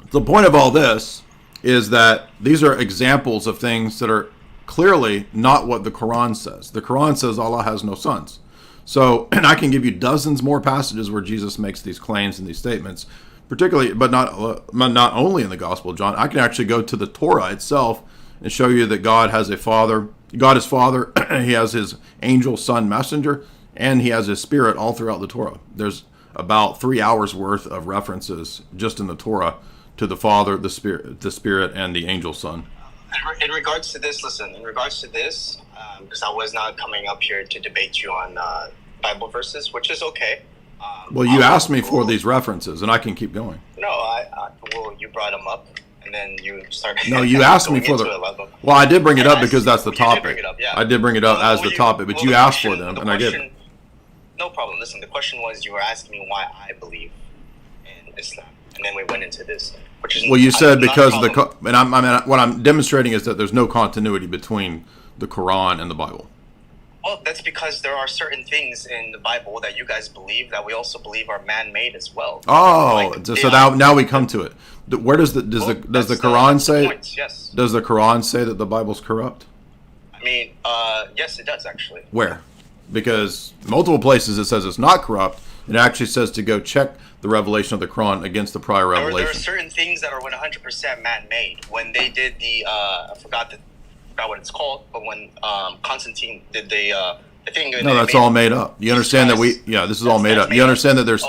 The point of all this is that these are examples of things that are clearly not what the Quran says. The Quran says Allah has no sons. So, and I can give you dozens more passages where Jesus makes these claims and these statements, particularly, but not only in the Gospel of John. I can actually go to the Torah itself and show you that God has a father. God is Father. He has his angel, son, messenger, and he has his spirit all throughout the Torah. There's about 3 hours worth of references just in the Torah to the Father, the Spirit, and the angel son. In regards to this, because I was not coming up here to debate you on Bible verses, which is okay. Well, you asked me for these references, and I can keep going. No, well, you brought them up, and then you started. No, you asked me for them. Well, I did bring it up because that's the topic. I did bring it up as the topic, but you asked for them, and I did. No problem. Listen, the question was you were asking me why I believe in Islam, and then we went into this. Which is well, you said because of the, and what I'm demonstrating is that there's no continuity between the Quran and the Bible. Well, that's because there are certain things in the Bible that you guys believe that we also believe are man-made as well. Oh, like, so now we come to it. Where does the Quran say? Yes. Does the Quran say that the Bible's corrupt? I mean, yes, it does actually. Where? Because multiple places it says it's not corrupt. It actually says to go check the revelation of the Quran against the prior revelation. There are certain things that are 100% man-made. When they did the, I forgot what it's called, but when Constantine did the thing. No, that's all made up. You understand that this is all made up. You understand that there's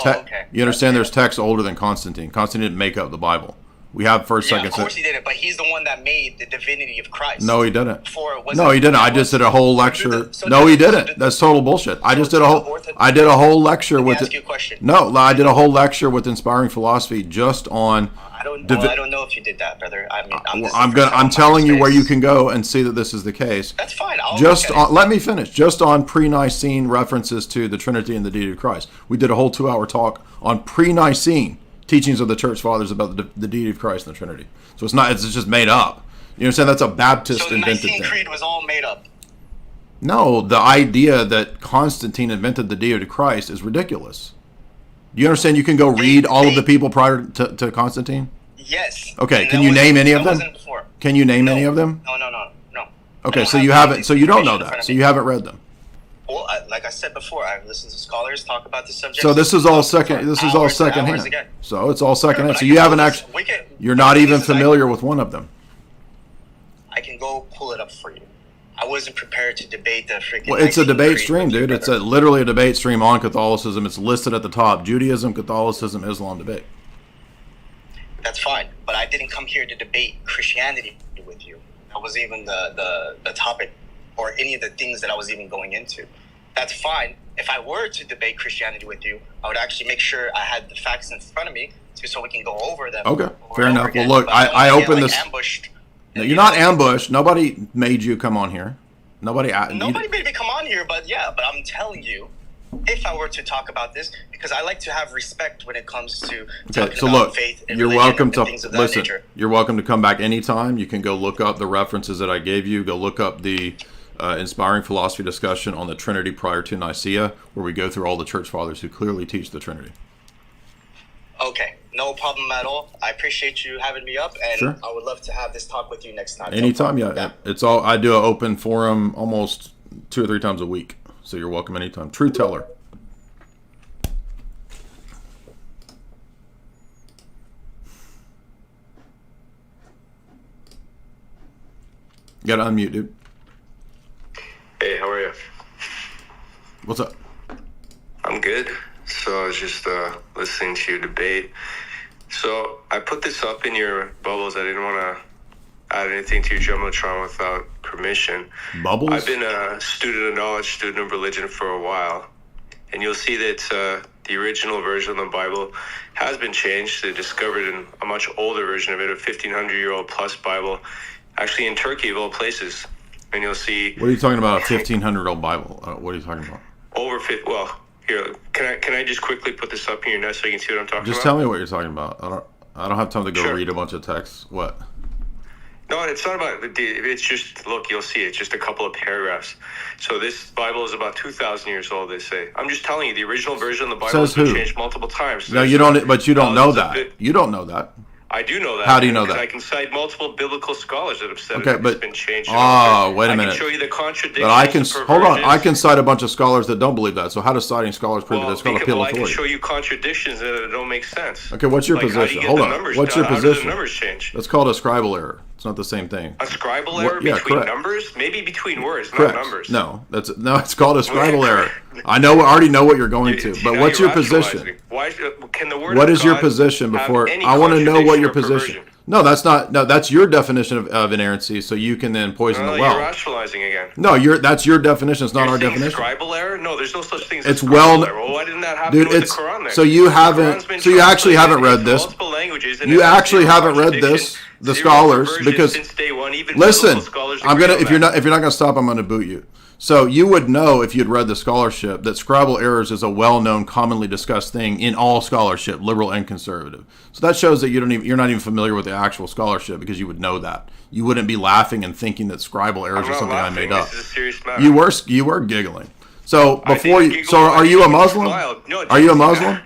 You understand there's text older than Constantine. Constantine didn't make up the Bible. We have first, second. Of course he did it, but he's the one that made the divinity of Christ. No, he didn't. No, he didn't. I just did a whole lecture. No, he didn't. That's total bullshit. I did a whole lecture with. Ask you a question. No, I did a whole lecture with Inspiring Philosophy just on. I don't know if you did that, brother. I mean, I'm telling you where you can go and see that this is the case. That's fine. Let me finish. Just on pre-Nicene references to the Trinity and the deity of Christ. We did a whole 2-hour talk on pre-Nicene teachings of the church fathers about the deity of Christ and the Trinity. So it's just made up. You understand? That's a Baptist invented thing. So the Nicene Creed was all made up. No, the idea that Constantine invented the deity of Christ is ridiculous. Do you understand? You can go read all of the people prior to Constantine? Yes. Okay, can you name any of them? Can you name any of them? No. Okay, so you haven't. So you don't know that. So you haven't read them. Well, like I said before, I've listened to scholars talk about the subject. So this is all second. This is all secondhand. So it's all secondhand. So you haven't actually. You're not even familiar with one of them. I can go pull it up for you. I wasn't prepared to debate the freaking. Well, it's a debate stream, dude. It's literally a debate stream on Catholicism. It's listed at the top: Judaism, Catholicism, Islam debate. That's fine, but I didn't come here to debate Christianity with you. That was even the topic, or any of the things that I was even going into. That's fine. If I were to debate Christianity with you, I would actually make sure I had the facts in front of me, so we can go over them. Okay, fair enough. Well, look, I opened this. Ambushed. No, you're not ambushed. Nobody made you come on here. Nobody made me come on here, but I'm telling you, if I were to talk about this, because I like to have respect when it comes to talking about faith and you're religion welcome and to things of that nature. You're welcome to come back anytime. You can go look up the references that I gave you. Go look up the Inspiring Philosophy discussion on the Trinity prior to Nicaea, where we go through all the church fathers who clearly teach the Trinity. Okay, no problem at all. I appreciate you having me up, and sure. I would love to have this talk with you next time. Anytime, yeah. It's all. I do an open forum almost 2 or 3 times a week, so you're welcome anytime. True teller. You gotta unmute, dude. Hey, how are you? What's up? I'm good. So I was just listening to your debate. So I put this up in your bubbles. I didn't want to add anything to your Jumbotron without permission. Bubbles? I've been a student of knowledge, student of religion for a while. And you'll see that the original version of the Bible has been changed. They discovered a much older version of it, a 1,500-year-old plus Bible, actually in Turkey of all places. And you'll see... What are you talking about, a 1,500-year-old Bible? What are you talking about? Well, here, can I just quickly put this up in your notes so you can see what I'm talking about? Just tell me what you're talking about. I don't have time to go Sure. read a bunch of texts. What? No, it's not about, it's just, look, you'll see, it's just a couple of paragraphs. So this Bible is about 2,000 years old, they say. I'm just telling you, the original version of the Bible has been changed multiple times. No, you don't, but you don't know that. You don't know that. I do know that. How do you know that? I can cite multiple biblical scholars that have said Okay, it's but been changed. wait a minute. I can show you the contradictions. But I can hold on. perversions. I can cite a bunch of scholars that don't believe that. So how does citing scholars prove that it's called appeal I can authority? show you contradictions that don't make sense. Okay, what's your Like, how do position? you get Hold the on. numbers What's down? your How do the position? numbers change? That's called a scribal error. It's not the same thing. A scribal error Yeah, between correct. numbers? Maybe between words, Correct. not numbers. No, it's called a scribal error. I already know what you're going to. But what's your position? Why can the word What of is your God position have before any I want to know what your contradiction or position? perversion? No, that's not. No, that's your definition of inerrancy. So you can then poison the You're well. rationalizing again. No, that's your definition. It's not You're our saying definition. Scribal error? No, there's no such thing as It's a well, scribal error. Well, why didn't that happen dude. with It's the Quran then? so you The haven't. Quran's been So you actually haven't translated read into this. multiple languages, and You it has actually zero haven't read this. contradiction, The zero scholars, perversion because since day one, even listen, biblical scholars I'm agree gonna on if you're that. not gonna stop, I'm gonna boot you. So you would know if you'd read the scholarship that scribal errors is a well-known, commonly discussed thing in all scholarship, liberal and conservative. So that shows that you're not even familiar with the actual scholarship, because you would know that. You wouldn't be laughing and thinking that scribal errors I'm are not something laughing. I made up. This is a serious matter. You were giggling. So I before didn't you, giggle. so are you a I Muslim? smiled. No, Are you a Muslim?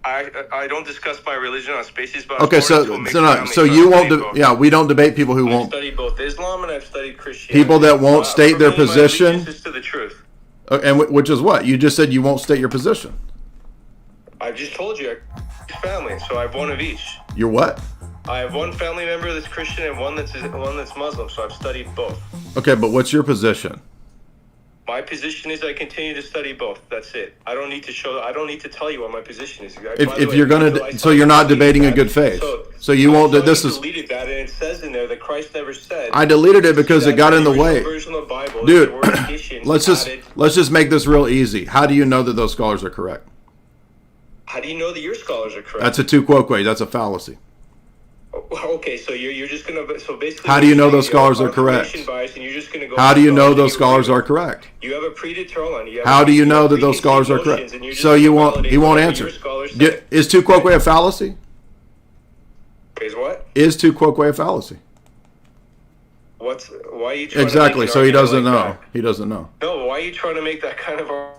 I don't discuss my religion on Spaces, but Okay, so you won't. Yeah, we don't debate people who I've won't. studied both Islam and I've studied Christianity. People that won't state their For me, my position. allegiance is to the truth. And which is what you just said. You won't state your position. I've just told you, I family, so I have one of each. You're what? I have one family member that's Christian and one that's Muslim, so I've studied both. Okay, but what's your position? My position is I continue to study both. That's it. I don't need to tell you what my position is. If you're gonna, so you're not debating a good faith. So you won't. This is. Deleted that, and it says in there that Christ never said. I deleted it because it got in the way. Version of the Bible, Dude, the word addition let's just make this real easy. How do you know that those scholars are correct? How do you know that your scholars are correct? That's a tu quoque. That's a fallacy. Okay, so you're just gonna basically. How do you know those scholars are correct? Bias, and you're just gonna go. How do you know those scholars are correct? You have a predetermined. How do you know that those scholars are correct? So he won't answer. Is tu quoque a fallacy? Is what? Is tu quoque a fallacy? Why are you trying Exactly. To So he doesn't know. that? He doesn't know. No, why are you trying to make that kind of a?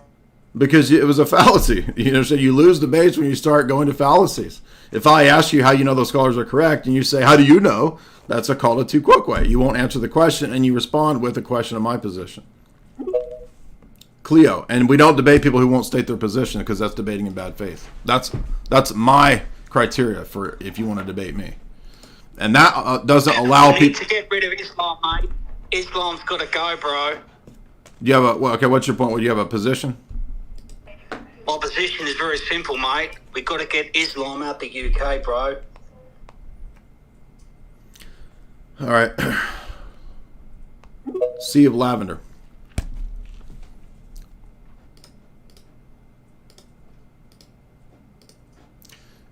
Because it was a fallacy. So you lose debates when you start going to fallacies. If I ask you how you know those scholars are correct, and you say, "How do you know?" That's a call to tu quoque. You won't answer the question, and you respond with a question of my position. Cleo, and we don't debate people who won't state their position, because that's debating in bad faith. That's my criteria for if you want to debate me, and that doesn't allow need people to get rid of Islam, mate. Islam's got to go, bro. Do you have okay? What's your point? Would you have a position? My position is very simple, mate. We've got to get Islam out the UK, bro. All right. Sea of Lavender.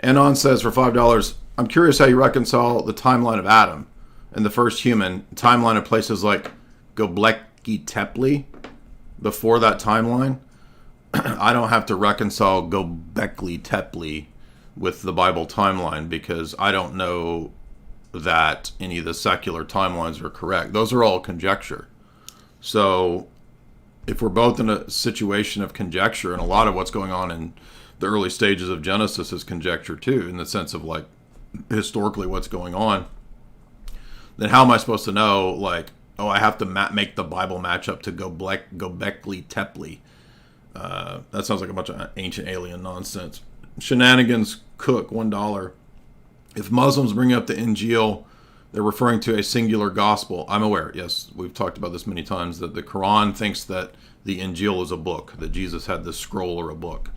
Anon says for $5, I'm curious how you reconcile the timeline of Adam and the first human, timeline of places like Göbekli Tepe before that timeline. I don't have to reconcile Göbekli Tepe with the Bible timeline, because I don't know that any of the secular timelines are correct. Those are all conjecture. So if we're both in a situation of conjecture, and a lot of what's going on in the early stages of Genesis is conjecture too, in the sense of like historically what's going on, then how am I supposed to know, like, oh, I have to make the Bible match up to Göbekli Tepe? That sounds like a bunch of ancient alien nonsense. Shenanigans Cook, $1. If Muslims bring up the Injil They're referring to a singular gospel. I'm aware, yes, we've talked about this many times, that the Quran thinks that the Injil is a book, that Jesus had this scroll or a book.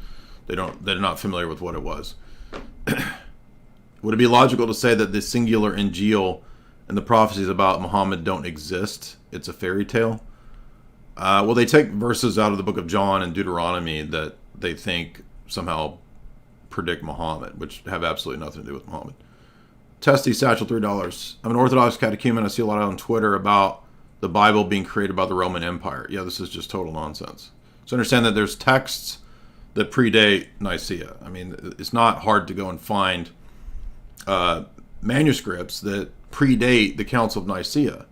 They're not familiar with what it was. Would it be logical to say that the singular Injil and the prophecies about Muhammad don't exist? It's a fairy tale? Well, they take verses out of the book of John and Deuteronomy that they think somehow predict Muhammad, which have absolutely nothing to do with Muhammad. Testy Satchel, $3. I'm an Orthodox catechumen. I see a lot on Twitter about the Bible being created by the Roman Empire. Yeah, this is just total nonsense. So understand that there's texts that predate Nicaea. I mean, it's not hard to go and find manuscripts that predate the Council of Nicaea.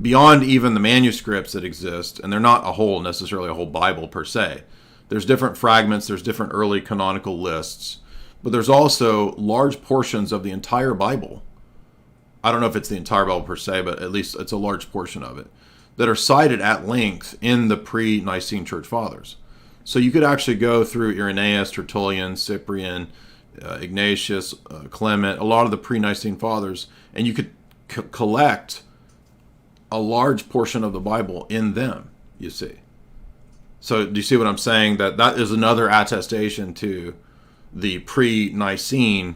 Beyond even the manuscripts that exist, and they're not necessarily a whole Bible per se. There's different fragments, there's different early canonical lists, but there's also large portions of the entire Bible. I don't know if it's the entire Bible per se, but at least it's a large portion of it, that are cited at length in the pre-Nicene Church Fathers. So you could actually go through Irenaeus, Tertullian, Cyprian, Ignatius, Clement, a lot of the pre-Nicene Fathers, and you could collect a large portion of the Bible in them, you see. So do you see what I'm saying? That is another attestation to the pre-Nicene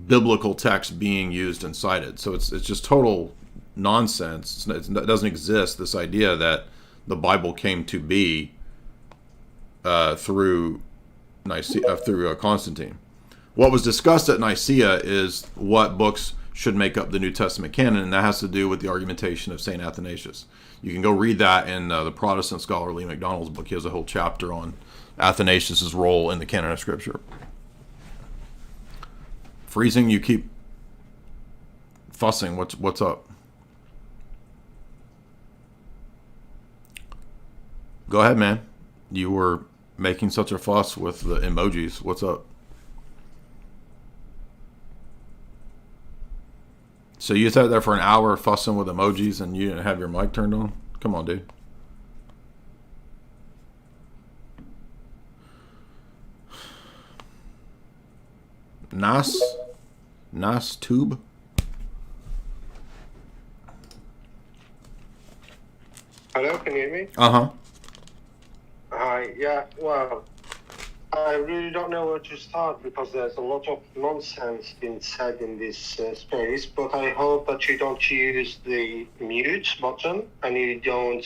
biblical text being used and cited. So it's just total nonsense. It doesn't exist, this idea that the Bible came to be through Nicaea, through Constantine. What was discussed at Nicaea is what books should make up the New Testament canon, and that has to do with the argumentation of St. Athanasius. You can go read that in the Protestant scholar Lee McDonald's book. He has a whole chapter on Athanasius' role in the canon of Scripture. Freezing, you keep fussing. What's up? Go ahead, man. You were making such a fuss with the emojis. What's up? So you sat there for an hour fussing with emojis and you didn't have your mic turned on? Come on, dude. Nice tube. Hello, can you hear me? Uh-huh. Hi, yeah, well, I really don't know where to start because there's a lot of nonsense being said in this space, but I hope that you don't use the mute button and you don't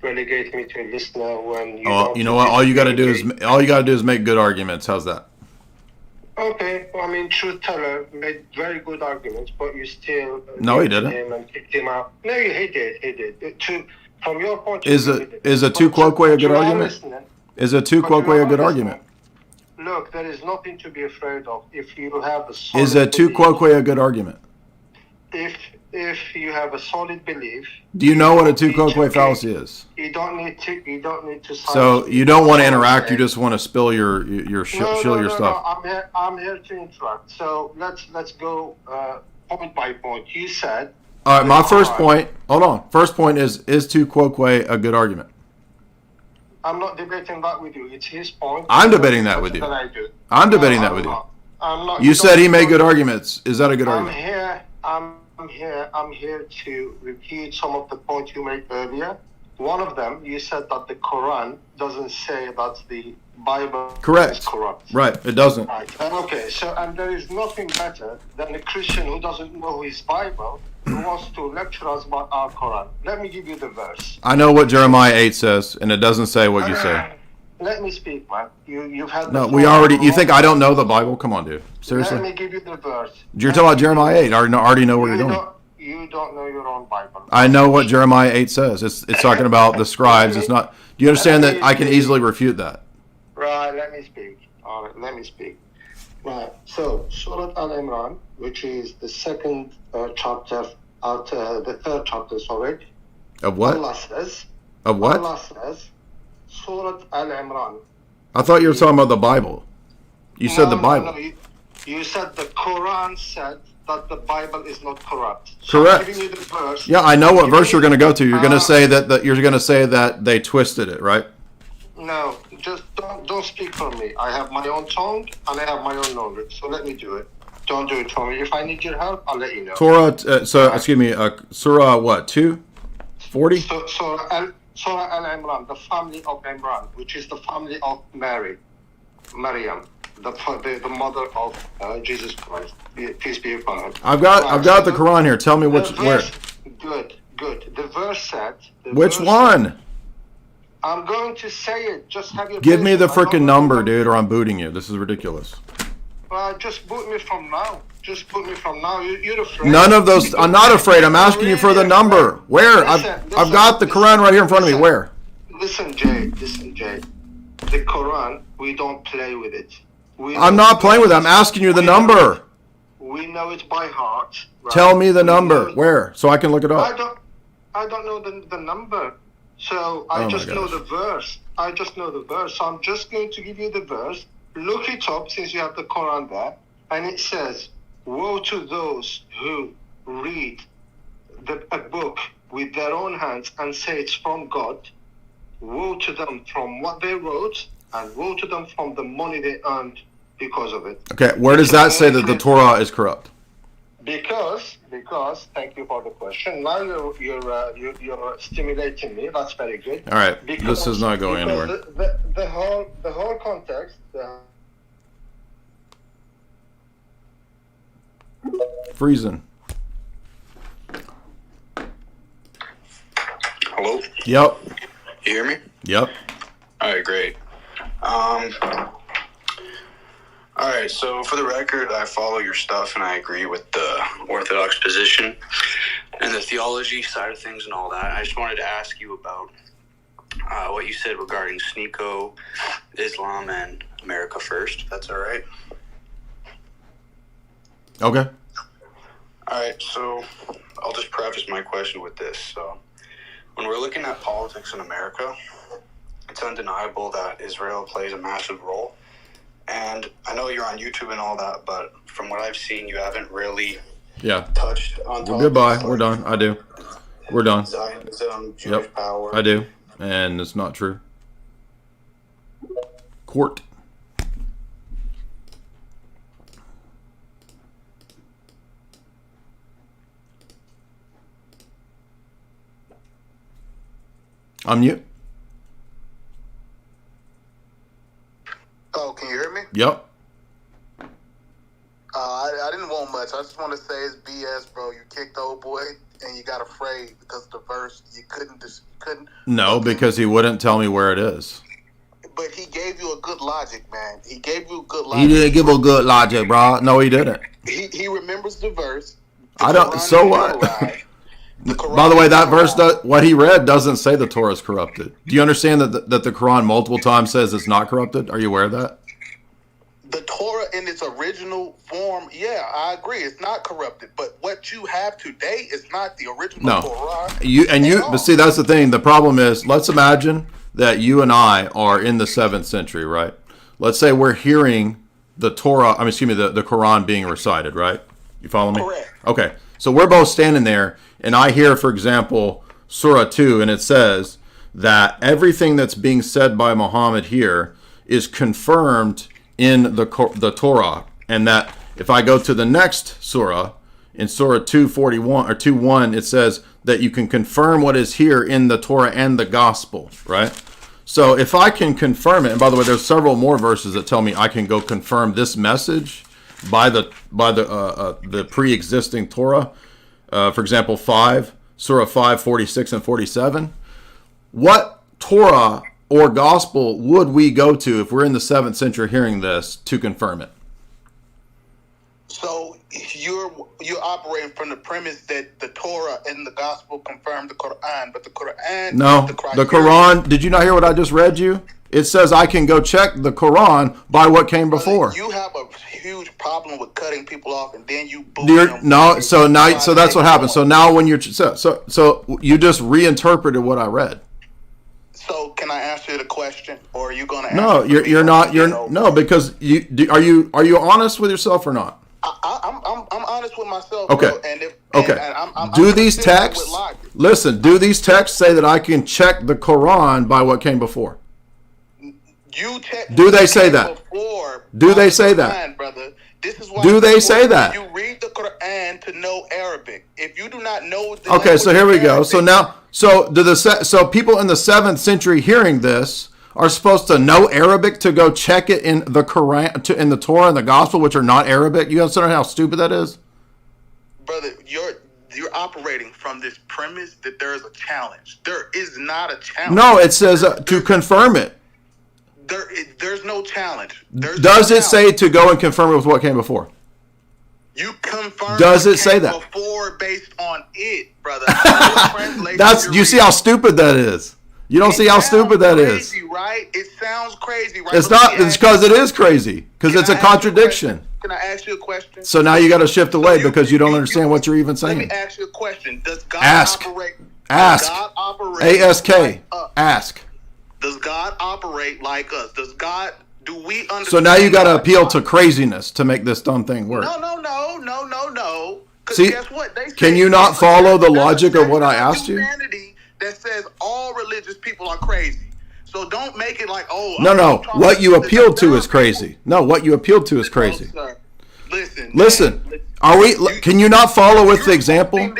relegate me to a listener when you don't. You know what? All you got to do is make good arguments. How's that? Okay, well, I mean, Truth Teller made very good arguments, but you still no, he didn't. Him and kicked him out. No, he did. From your point of view, is a tu quoque a good argument? Is a tu quoque a good argument? Look, there is nothing to be afraid of if you have a solid Is a tu quoque a good argument? If you have a solid belief. Do you know what a tu quoque fallacy is? You don't need to. So you don't want to interact. You just want to spill your stuff. No, I'm here to interact. So let's go point by point. You said. All right, my first point. Hold on. First point is tu quoque a good argument? I'm not debating that with you. It's his point. I'm debating that with you. I'm debating that with you. I'm not. You said he made good arguments. Is that a good argument? I'm here to repeat some of the points you made earlier. One of them, you said that the Quran doesn't say that the Bible is corrupt. Right, it doesn't. Right. Okay, so and there is nothing better than a Christian who doesn't know his Bible who wants to lecture us about our Quran. Let me give you the verse. I know what Jeremiah 8 says, and it doesn't say what you say. Let me speak, man. You've had. No, you think I don't know the Bible? Come on, dude. Seriously. Let me give you the verse. You're talking about Jeremiah 8. I already know what you're doing. You don't know your own Bible. I know what Jeremiah 8 says. It's talking about the scribes. It's not. Do you understand that I can easily refute that? Right. Let me speak. All right. Let me speak. Right. So Surah Al-Imran, which is the second chapter, the third chapter. Sorry. Of what? Allah says. Of what? Allah says. Surah Al-Imran. I thought you were talking about the Bible. You said the Bible. No, you said the Quran said that the Bible is not corrupt. So correct. I'm giving you the verse. Yeah, I know what verse you're going to go to. You're going to say that they twisted it, right? No, just don't speak for me. I have my own tongue and I have my own knowledge. So let me do it. Don't do it for me. If I need your help, I'll let you know. Torah, excuse me, Surah what, 2:40? Surah Al-Imran, the family of Imran, which is the family of Maryam, the mother of Jesus Christ. Peace be upon her. I've got the Quran here. Tell me where. Good. The verse said. Which one? I'm going to say it. Just have your. Give me the freaking number, dude, or I'm booting you. This is ridiculous. Just boot me from now. You're afraid. None of those. I'm not afraid. I'm asking you for the number. Where? I've got the Quran right here in front of me. Where? Listen, Jay. The Quran, we don't play with it. I'm not playing with it. I'm asking you the number. We know it by heart. Right? Tell me the number. Where? So I can look it up. I don't know the number. So I just know the verse. So I'm just going to give you the verse. Look it up since you have the Quran there. And it says, woe to those who read a book with their own hands and say it's from God. Woe to them from what they wrote, and woe to them from the money they earned because of it. Okay, where does that say that the Torah is corrupt? Because, thank you for the question. Now you're stimulating me. That's very good. All right, this is not going anywhere. The whole context. Freezing. Hello? Yep. You hear me? Yep. All right, great. All right, so for the record, I follow your stuff and I agree with the Orthodox position and the theology side of things and all that. I just wanted to ask you about what you said regarding Sneako, Islam, and America First. That's all right? Okay. All right, so I'll just preface my question with this. So when we're looking at politics in America, it's undeniable that Israel plays a massive role. And I know you're on YouTube and all that, but from what I've seen, you haven't really touched on topics. Goodbye. We're done. I do. We're done. Zionism, Jewish power. I do. And it's not true. Court. Unmute. Oh, can you hear me? Yep. I didn't want much. I just want to say it's BS, bro. You kicked the old boy and you got afraid because of the verse. You couldn't. No, because he wouldn't tell me where it is. But he gave you a good logic, man. He gave you good logic. He didn't give a good logic, bro. No, he didn't. He remembers the verse. I don't. So what? By the way, that verse, what he read doesn't say the Torah is corrupted. Do you understand that the Quran multiple times says it's not corrupted? Are you aware of that? The Torah in its original form, yeah, I agree. It's not corrupted. But what you have today is not the original Torah. But see, that's the thing. The problem is, let's imagine that you and I are in the 7th century, right? Let's say we're hearing the Torah, the Quran being recited, right? You follow me? Correct. Okay. So we're both standing there, and I hear, for example, Surah 2, and it says that everything that's being said by Muhammad here is confirmed in the Torah, and that if I go to the next surah, in Surah 2:41 or 2:1, it says that you can confirm what is here in the Torah and the Gospel, right? So if I can confirm it, and by the way, there's several more verses that tell me I can go confirm this message by the pre-existing Torah. For example, Surah 5, 46 and 47. What Torah or gospel would we go to if we're in the 7th century hearing this to confirm it? So you're operating from the premise that the Torah and the gospel confirm the Quran, but the Quran... No, the Quran, did you not hear what I just read you? It says I can go check the Quran by what came before. You have a huge problem with cutting people off, and then you so that's what happened. So now when you're so you just reinterpreted what I read. So can I answer the question, or are you going to? No, you're not. No, because are you honest with yourself or not? I'm honest with myself. Okay. Bro, do these texts? Listen. Do these texts say that I can check the Quran by what came before? You check. Do they say that? Before, do they say that, brother? This is why. Do they say that? You read the Quran to know Arabic. If you do not know the okay, so here we go. Arabic, So now, so people in the 7th century hearing this are supposed to know Arabic to go check it in the Quran, in the Torah and the Gospel, which are not Arabic. You understand how stupid that is? Brother, you're operating from this premise that there is a challenge. There is not a challenge. No, it says to confirm it. There's no challenge. Does it say to go and confirm it with what came before? You confirm. Does it say that? Before based on it, brother. You see how stupid that is. You don't see how stupid that is. Right? It sounds crazy, right? It's not. It's because it is crazy. Because it's a contradiction. Can I ask you a question? So now you got to shift away because you don't understand what you're even saying. Let me ask you a question. Does God operate? Ask. ASK. Ask. Does God operate like us? Do we understand? So now you got to appeal to craziness to make this dumb thing work. No. See, guess what? Can you not follow the logic of what I asked you? That says all religious people are crazy. So don't make it like, oh. No. What you appealed to is crazy. No, what you appealed to is crazy. Listen. Are we? Can you not follow with the example?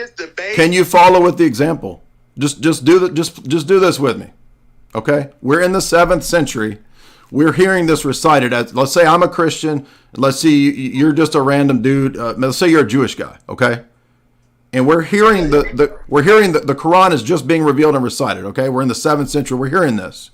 Can you follow with the example? Just do this with me. Okay? We're in the 7th century. We're hearing this recited as, let's say I'm a Christian. Let's see you're just a random dude. Let's say you're a Jewish guy. Okay? And we're hearing the Quran is just being revealed and recited. Okay? We're in the 7th century. We're hearing this.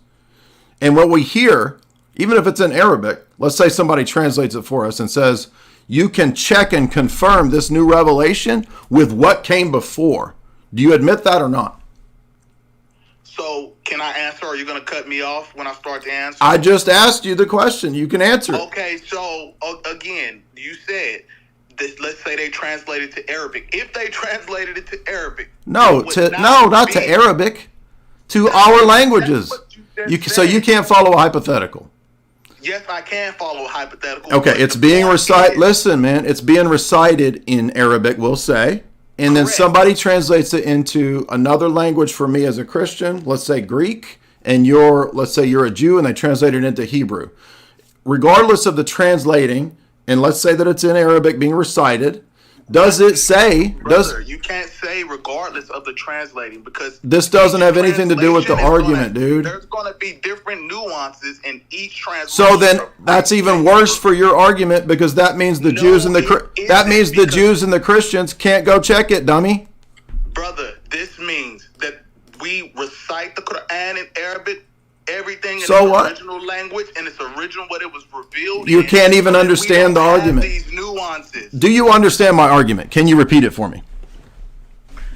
And what we hear, even if it's in Arabic, let's say somebody translates it for us and says, you can check and confirm this new revelation with what came before. Do you admit that or not? So can I answer, or are you going to cut me off when I start to answer? I just asked you the question. You can answer it. Okay, so again, you said, let's say they translated to Arabic. If they translated it to Arabic. Not to Arabic. To our languages. So you can't follow a hypothetical. Yes, I can follow a hypothetical. Okay, it's being recited. Listen, man, it's being recited in Arabic, we'll say. And then somebody translates it into another language for me as a Christian, let's say Greek, and let's say you're a Jew, and they translate it into Hebrew. Regardless of the translating, and let's say that it's in Arabic being recited, does it say... Brother, you can't say regardless of the translating, because... This doesn't have anything to do with the argument, dude. There's going to be different nuances in each translation. So then that's even worse for your argument, because that means the Jews and the Jews and the Christians can't go check it, dummy. Brother, this means that we recite the Quran in Arabic, everything in its original language, and it's original what it was revealed. You can't even understand the argument. These nuances. Do you understand my argument? Can you repeat it for me?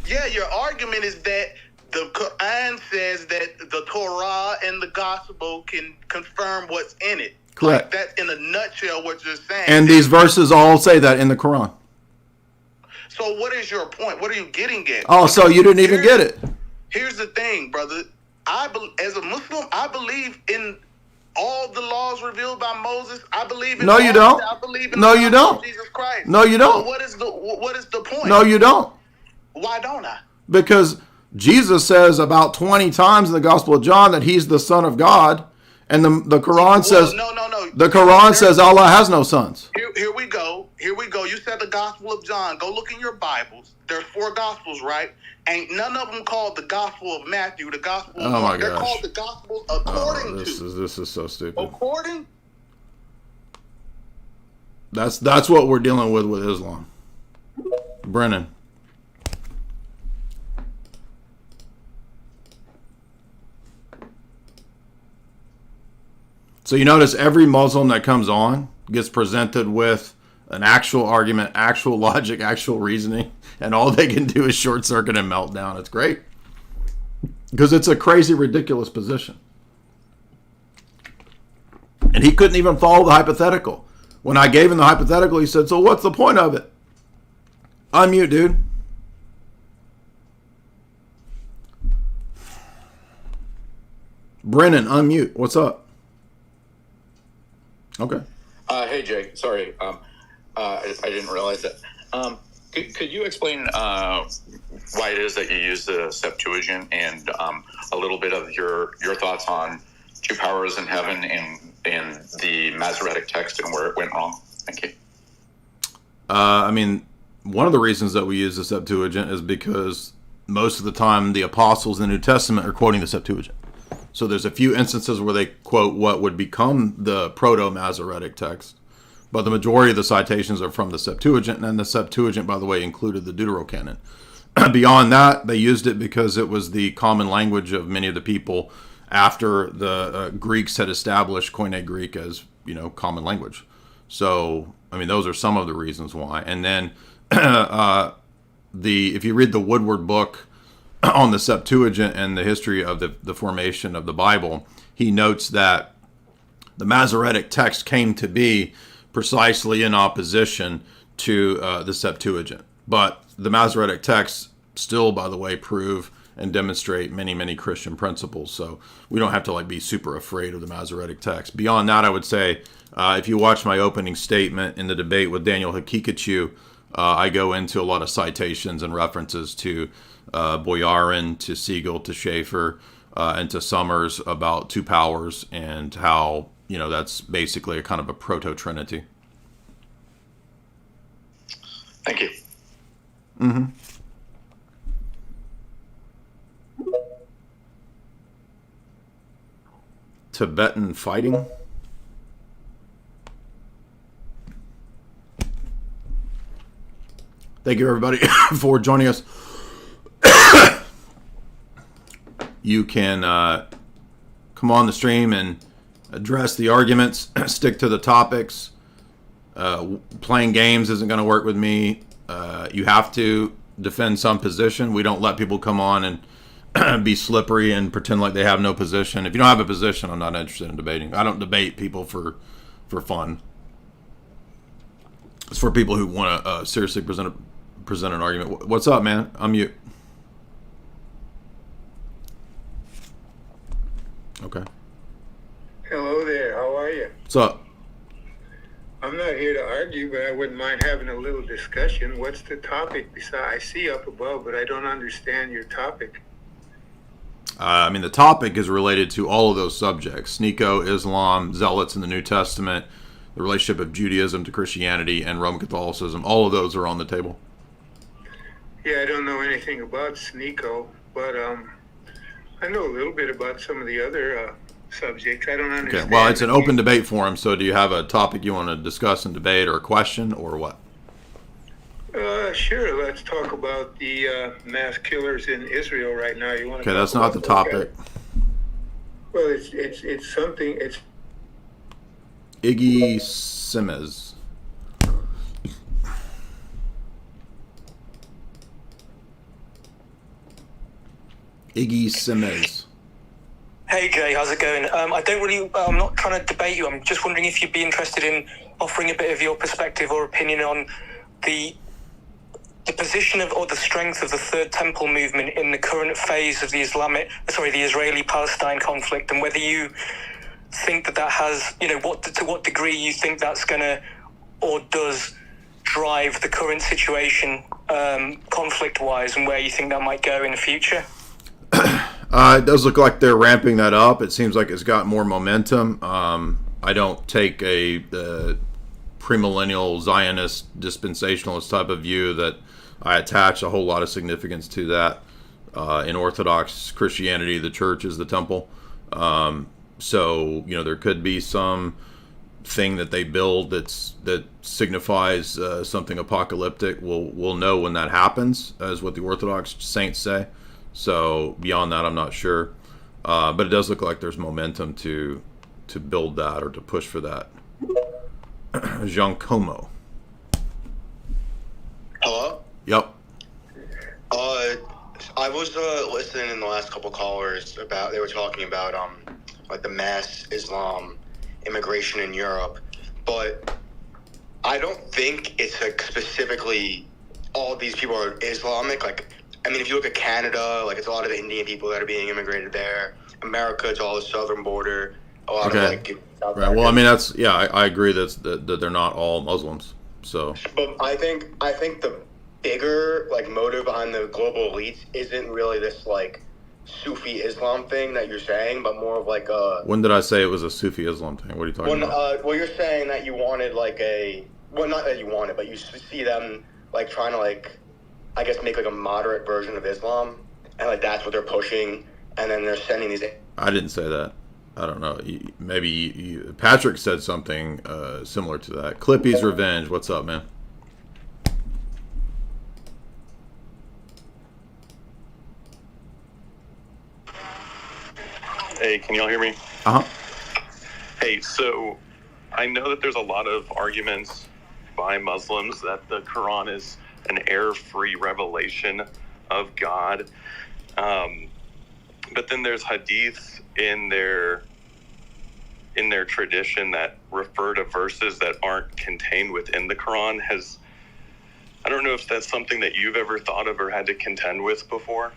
Yeah, your argument is that the Quran says that the Torah and the Gospel can confirm what's in it. Correct. Like that's in a nutshell what you're saying. And these verses all say that in the Quran. So what is your point? What are you getting at? Oh, so you didn't even get it. Here's the thing, brother. As a Muslim, I believe in all the laws revealed by Moses. I believe in. No, you don't. I believe in no, you don't. Jesus Christ. No, you don't. So what is the point? No, you don't. Why don't I? Because Jesus says about 20 times in the Gospel of John that he's the Son of God, and the Quran says no. The Quran says Allah has no sons. Here we go. You said the Gospel of John. Go look in your Bibles. There's 4 Gospels, right? Ain't none of them called the Gospel of Matthew, the Gospel of Mark. They're called the Gospels according to. This is so stupid. According? That's what we're dealing with Islam. Brennan. So you notice every Muslim that comes on gets presented with an actual argument, actual logic, actual reasoning, and all they can do is short circuit and meltdown. It's great. Because it's a crazy, ridiculous position. And he couldn't even follow the hypothetical. When I gave him the hypothetical, he said, so what's the point of it? Unmute, dude. Brennan, unmute. What's up? Okay. Hey, Jay. Sorry. I didn't realize that. Could you explain why it is that you use the Septuagint and a little bit of your thoughts on 2 powers in heaven and the Masoretic text and where it went wrong? Thank you. I mean, one of the reasons that we use the Septuagint is because most of the time the apostles in the New Testament are quoting the Septuagint. So there's a few instances where they quote what would become the Proto-Masoretic text, but the majority of the citations are from the Septuagint, and the Septuagint, by the way, included the Deuterocanon. Beyond that, they used it because it was the common language of many of the people after the Greeks had established Koine Greek as, common language. So, I mean, those are some of the reasons why. And then if you read the Woodward book on the Septuagint and the history of the formation of the Bible, he notes that the Masoretic text came to be precisely in opposition to the Septuagint. But the Masoretic texts still, by the way, prove and demonstrate many, many Christian principles. So we don't have to be super afraid of the Masoretic text. Beyond that, I would say, if you watch my opening statement in the debate with Daniel Hakikachu, I go into a lot of citations and references to Boyarin, to Siegel, to Schaeffer, and to Summers about two powers and how, that's basically a kind of a proto-trinity. Thank you. Mm-hmm. Tibetan fighting? Thank you, everybody, for joining us. You can come on the stream and address the arguments, stick to the topics. Playing games isn't going to work with me. You have to defend some position. We don't let people come on and be slippery and pretend like they have no position. If you don't have a position, I'm not interested in debating. I don't debate people for fun. It's for people who want to seriously present an argument. What's up, man? I'm mute. Okay. Hello there. How are you? What's up? I'm not here to argue, but I wouldn't mind having a little discussion. What's the topic? I see up above, but I don't understand your topic. The topic is related to all of those subjects: Sneako, Islam, Zealots in the New Testament, the relationship of Judaism to Christianity, and Roman Catholicism. All of those are on the table. Yeah, I don't know anything about Sneako, but I know a little bit about some of the other subjects. I don't understand. Okay, well, it's an open debate forum, so do you have a topic you want to discuss and debate, or a question, or what? Sure, let's talk about the mass killers in Israel right now. You want to? Okay, that's not the topic. Well, it's something. It's Iggy Simez. Iggy Simez. Hey Jay, how's it going? I'm not trying to debate you. I'm just wondering if you'd be interested in offering a bit of your perspective or opinion on the position of, or the strength of the Third Temple movement in the current phase of the Israeli-Palestine conflict, and whether you think that has, to what degree you think that's going to or does drive the current situation conflict-wise, and where you think that might go in the future. It does look like they're ramping that up. It seems like it's got more momentum. I don't take the premillennial Zionist dispensationalist type of view that I attach a whole lot of significance to that. In Orthodox Christianity, the church is the temple. So, there could be some thing that they build that signifies something apocalyptic. We'll know when that happens, as what the Orthodox saints say. So beyond that, I'm not sure. But it does look like there's momentum to build that, or to push for that. Giancomo. Hello? Yep. I was listening in the last couple callers they were talking about the mass Islam immigration in Europe, but I don't think it's specifically all these people are Islamic. If you look at Canada, it's a lot of the Indian people that are being immigrated there. America, it's all the southern border. A lot of South right. Well, that's I agree that they're not all Muslims. So, but I think the bigger motive behind the global elites isn't really this Sufi Islam thing that you're saying, but more of a. When did I say it was a Sufi Islam thing? What are you talking about? Well, you're saying that you wanted a well, not that you want it, but you see them like trying to like, I guess, make like a moderate version of Islam, and like that's what they're pushing, and then they're sending these. I didn't say that. I don't know. Maybe Patrick said something similar to that. Clippy's Revenge. What's up, man? Hey, can y'all hear me? Uh-huh. Hey, so I know that there's a lot of arguments by Muslims that the Quran is an error-free revelation of God. But then there's hadiths in their tradition that refer to verses that aren't contained within the Quran. I don't know if that's something that you've ever thought of or had to contend with before.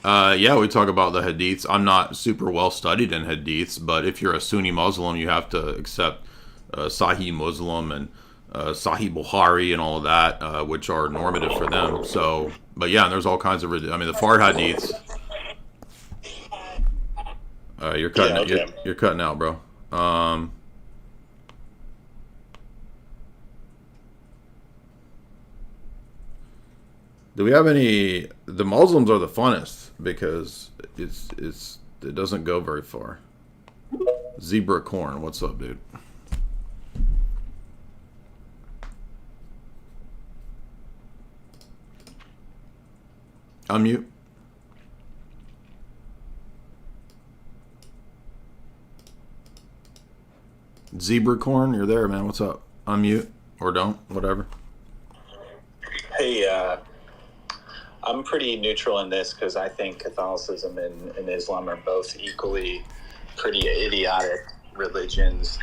Yeah, we talk about the hadiths. I'm not super well studied in hadiths, but if you're a Sunni Muslim, you have to accept Sahih Muslim and Sahih Bukhari and all of that, which are normative for them. So, but yeah, there's all kinds of. The Fard hadiths. You're cutting. okay. You're cutting out, bro. Do we have any? The Muslims are the funnest because it doesn't go very far. Zebra Corn, what's up, dude? Unmute. Zebra Corn, you're there, man. What's up? Unmute or don't, whatever. Hey, I'm pretty neutral in this because I think Catholicism and Islam are both equally pretty idiotic religions.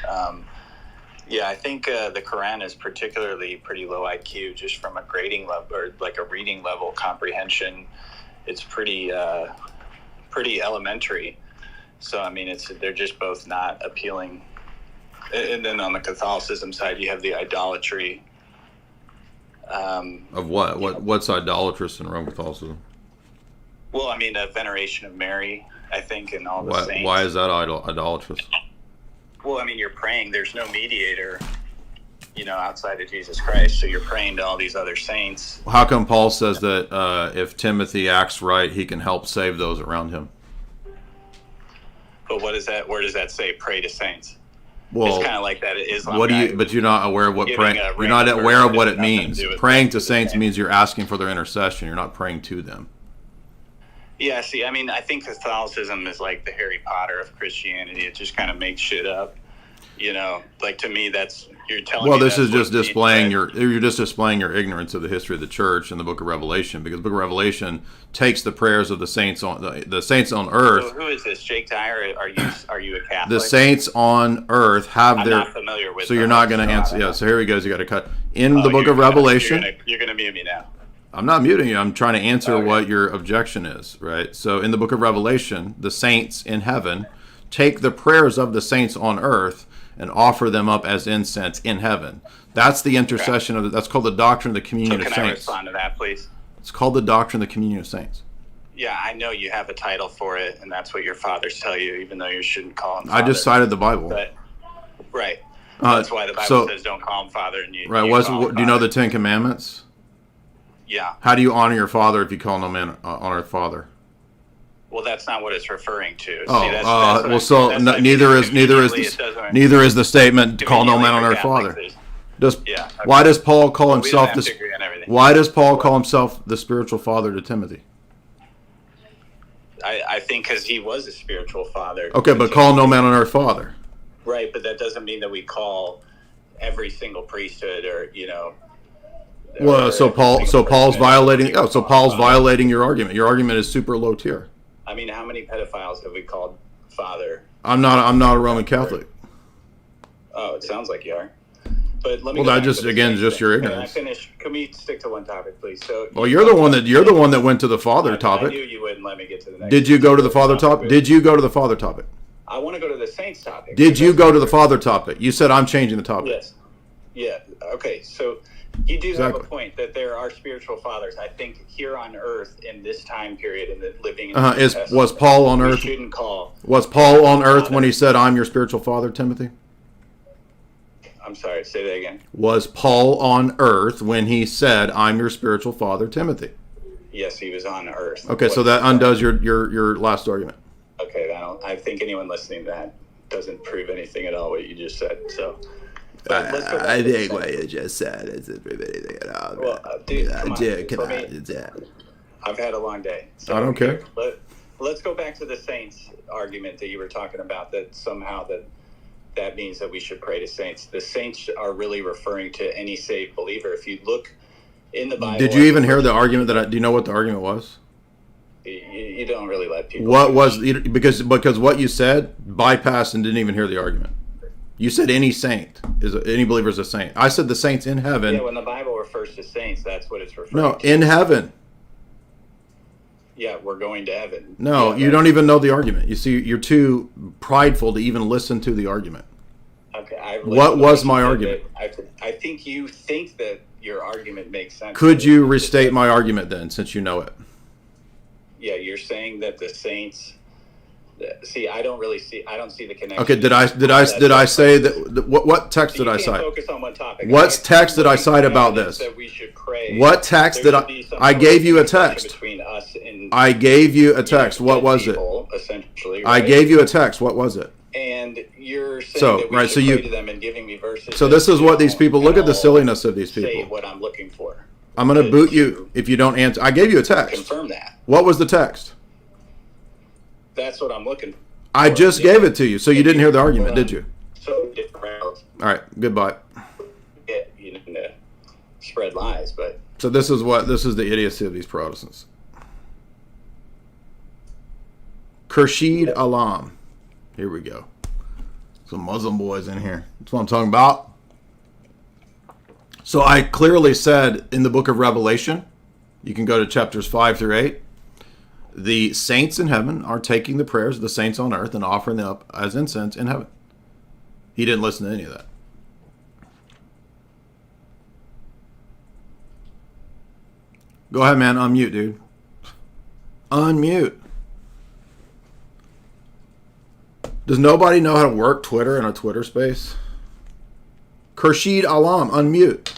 Yeah, I think the Quran is particularly pretty low IQ just from a grading level or like a reading level comprehension. It's pretty elementary. So, I mean, they're just both not appealing. And then on the Catholicism side, you have the idolatry. Of what? What's idolatrous in Roman Catholicism? Well, I mean, a veneration of Mary, I think, and all the saints. Why is that idolatrous? Well, I mean, you're praying. There's no mediator, outside of Jesus Christ. So you're praying to all these other saints. How come Paul says that if Timothy acts right, he can help save those around him? But what is that? Where does that say? Pray to saints. Well, it's kind of like that Islam. But you're not aware of what praying. You're not aware of what it means. Praying to saints means you're asking for their intercession. You're not praying to them. Yeah. See, I mean, I think Catholicism is like the Harry Potter of Christianity. It just kind of makes shit up. Like to me, you're telling. Well, me this is that's just displaying you're just displaying your ignorance of the history of the church in the Book of Revelation, because the Book of Revelation takes the prayers of the saints on the saints on earth. So who is this? Jake Dyer? Are you a Catholic? The saints on earth have I'm their. not familiar with. So you're not going to answer. Yeah. So here he goes. You got to cut in the Book of Revelation. You're going to mute me now. I'm not muting you. I'm trying to answer what your objection is, right? So in the Book of Revelation, the saints in heaven take the prayers of the saints on earth and offer them up as incense in heaven. That's the intercession of that's called the doctrine of the communion of saints. Can I respond to that, please? It's called the doctrine of the communion of saints. Yeah, I know you have a title for it, and that's what your fathers tell you, even though you shouldn't call him father. I just cited the Bible. But, right. That's why the Bible says don't call him father. And you, right. Do you know the Ten Commandments? Yeah. How do you honor your father if you call no man honor father? Well, that's not what it's referring to. Oh, neither is the statement call no man on earth father. Why does Paul call himself Why does Paul call himself the spiritual father to Timothy? I think because he was a spiritual father. Okay, but call no man on earth father. Right, but that doesn't mean that we call every single priesthood or Well, so Paul's violating. Oh, so Paul's violating your argument. Your argument is super low tier. I mean, how many pedophiles have we called father? I'm not a Roman Catholic. Oh, it sounds like you are. But let me. Well, that just your ignorance. Can I finish? Can we stick to one topic, please? So. Well, you're the one that went to the father topic. I knew you wouldn't let me get to the next. Did you go to the father topic? Did you go to the father topic? I want to go to the saints topic. Did you go to the father topic? You said I'm changing the topic. Yes. Yeah. Okay. So. You do have a point that there are spiritual fathers. I think here on earth in this time period in the living in the was Paul on earth? Shouldn't call. Was Paul on earth when he said, "I'm your spiritual father," Timothy? I'm sorry, say that again. Was Paul on earth when he said, "I'm your spiritual father, Timothy"? Yes, he was on earth. Okay, so that undoes your last argument. Okay, I think anyone listening to that doesn't prove anything at all what you just said. So, let's go back I to think what you just said doesn't prove anything at all. Well, dude, come on. I've had a long day. So I don't care. Let's go back to the saints argument that you were talking about, that somehow that means that we should pray to saints. The saints are really referring to any saved believer. If you look in the Bible... Did you even hear the argument do you know what the argument was? You don't really let people... What was... Because what you said bypassed and didn't even hear the argument. You said any saint, any believer is a saint. I said the saints in heaven. Yeah, when the Bible refers to saints, that's what it's referring to. No, in heaven. Yeah, we're going to heaven. No, you don't even know the argument. You see, you're too prideful to even listen to the argument. Okay. What was my argument? I think you think that your argument makes sense. Could you restate my argument then, since you know it? Yeah, you're saying that the saints... See, I don't see the connection. Okay, did I say that? What text did I cite? Focus on one topic. What text did I cite about this? That we should pray. What text did I gave you a text. Between us and I gave you a text. What was it? Essentially, I gave you a text. What was it? And you're saying that we should pray to them and giving me verses. So this is what these people. Look at the silliness of these people. Say what I'm looking for. I'm going to boot you if you don't answer. I gave you a text. Confirm that. What was the text? That's what I'm looking for. I just gave it to you, so you didn't hear the argument, did you? So different. All right, goodbye. You know, spread lies, but so this is the idiocy of these Protestants. Khurshid Alam, here we go. Some Muslim boys in here. That's what I'm talking about. So I clearly said in the book of Revelation, you can go to chapters 5 through 8. The saints in heaven are taking the prayers of the saints on earth and offering them up as incense in heaven. He didn't listen to any of that. Go ahead, man. Unmute, dude. Unmute. Does nobody know how to work Twitter in a Twitter space? Khurshid Alam, unmute.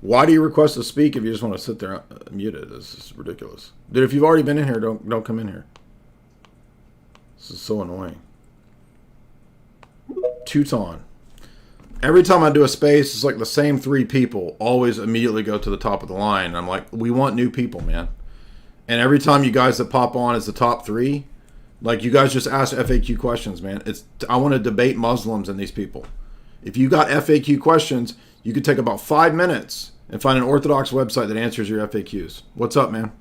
Why do you request to speak if you just want to sit there muted? This is ridiculous. Dude, if you've already been in here, don't come in here. This is so annoying. Teuton. Every time I do a space, it's like the same 3 people always immediately go to the top of the line. I'm like, we want new people, man. And every time you guys that pop on as the top 3, like you guys just ask FAQ questions, man. I want to debate Muslims and these people. If you got FAQ questions, you could take about 5 minutes and find an Orthodox website that answers your FAQs. What's up, man?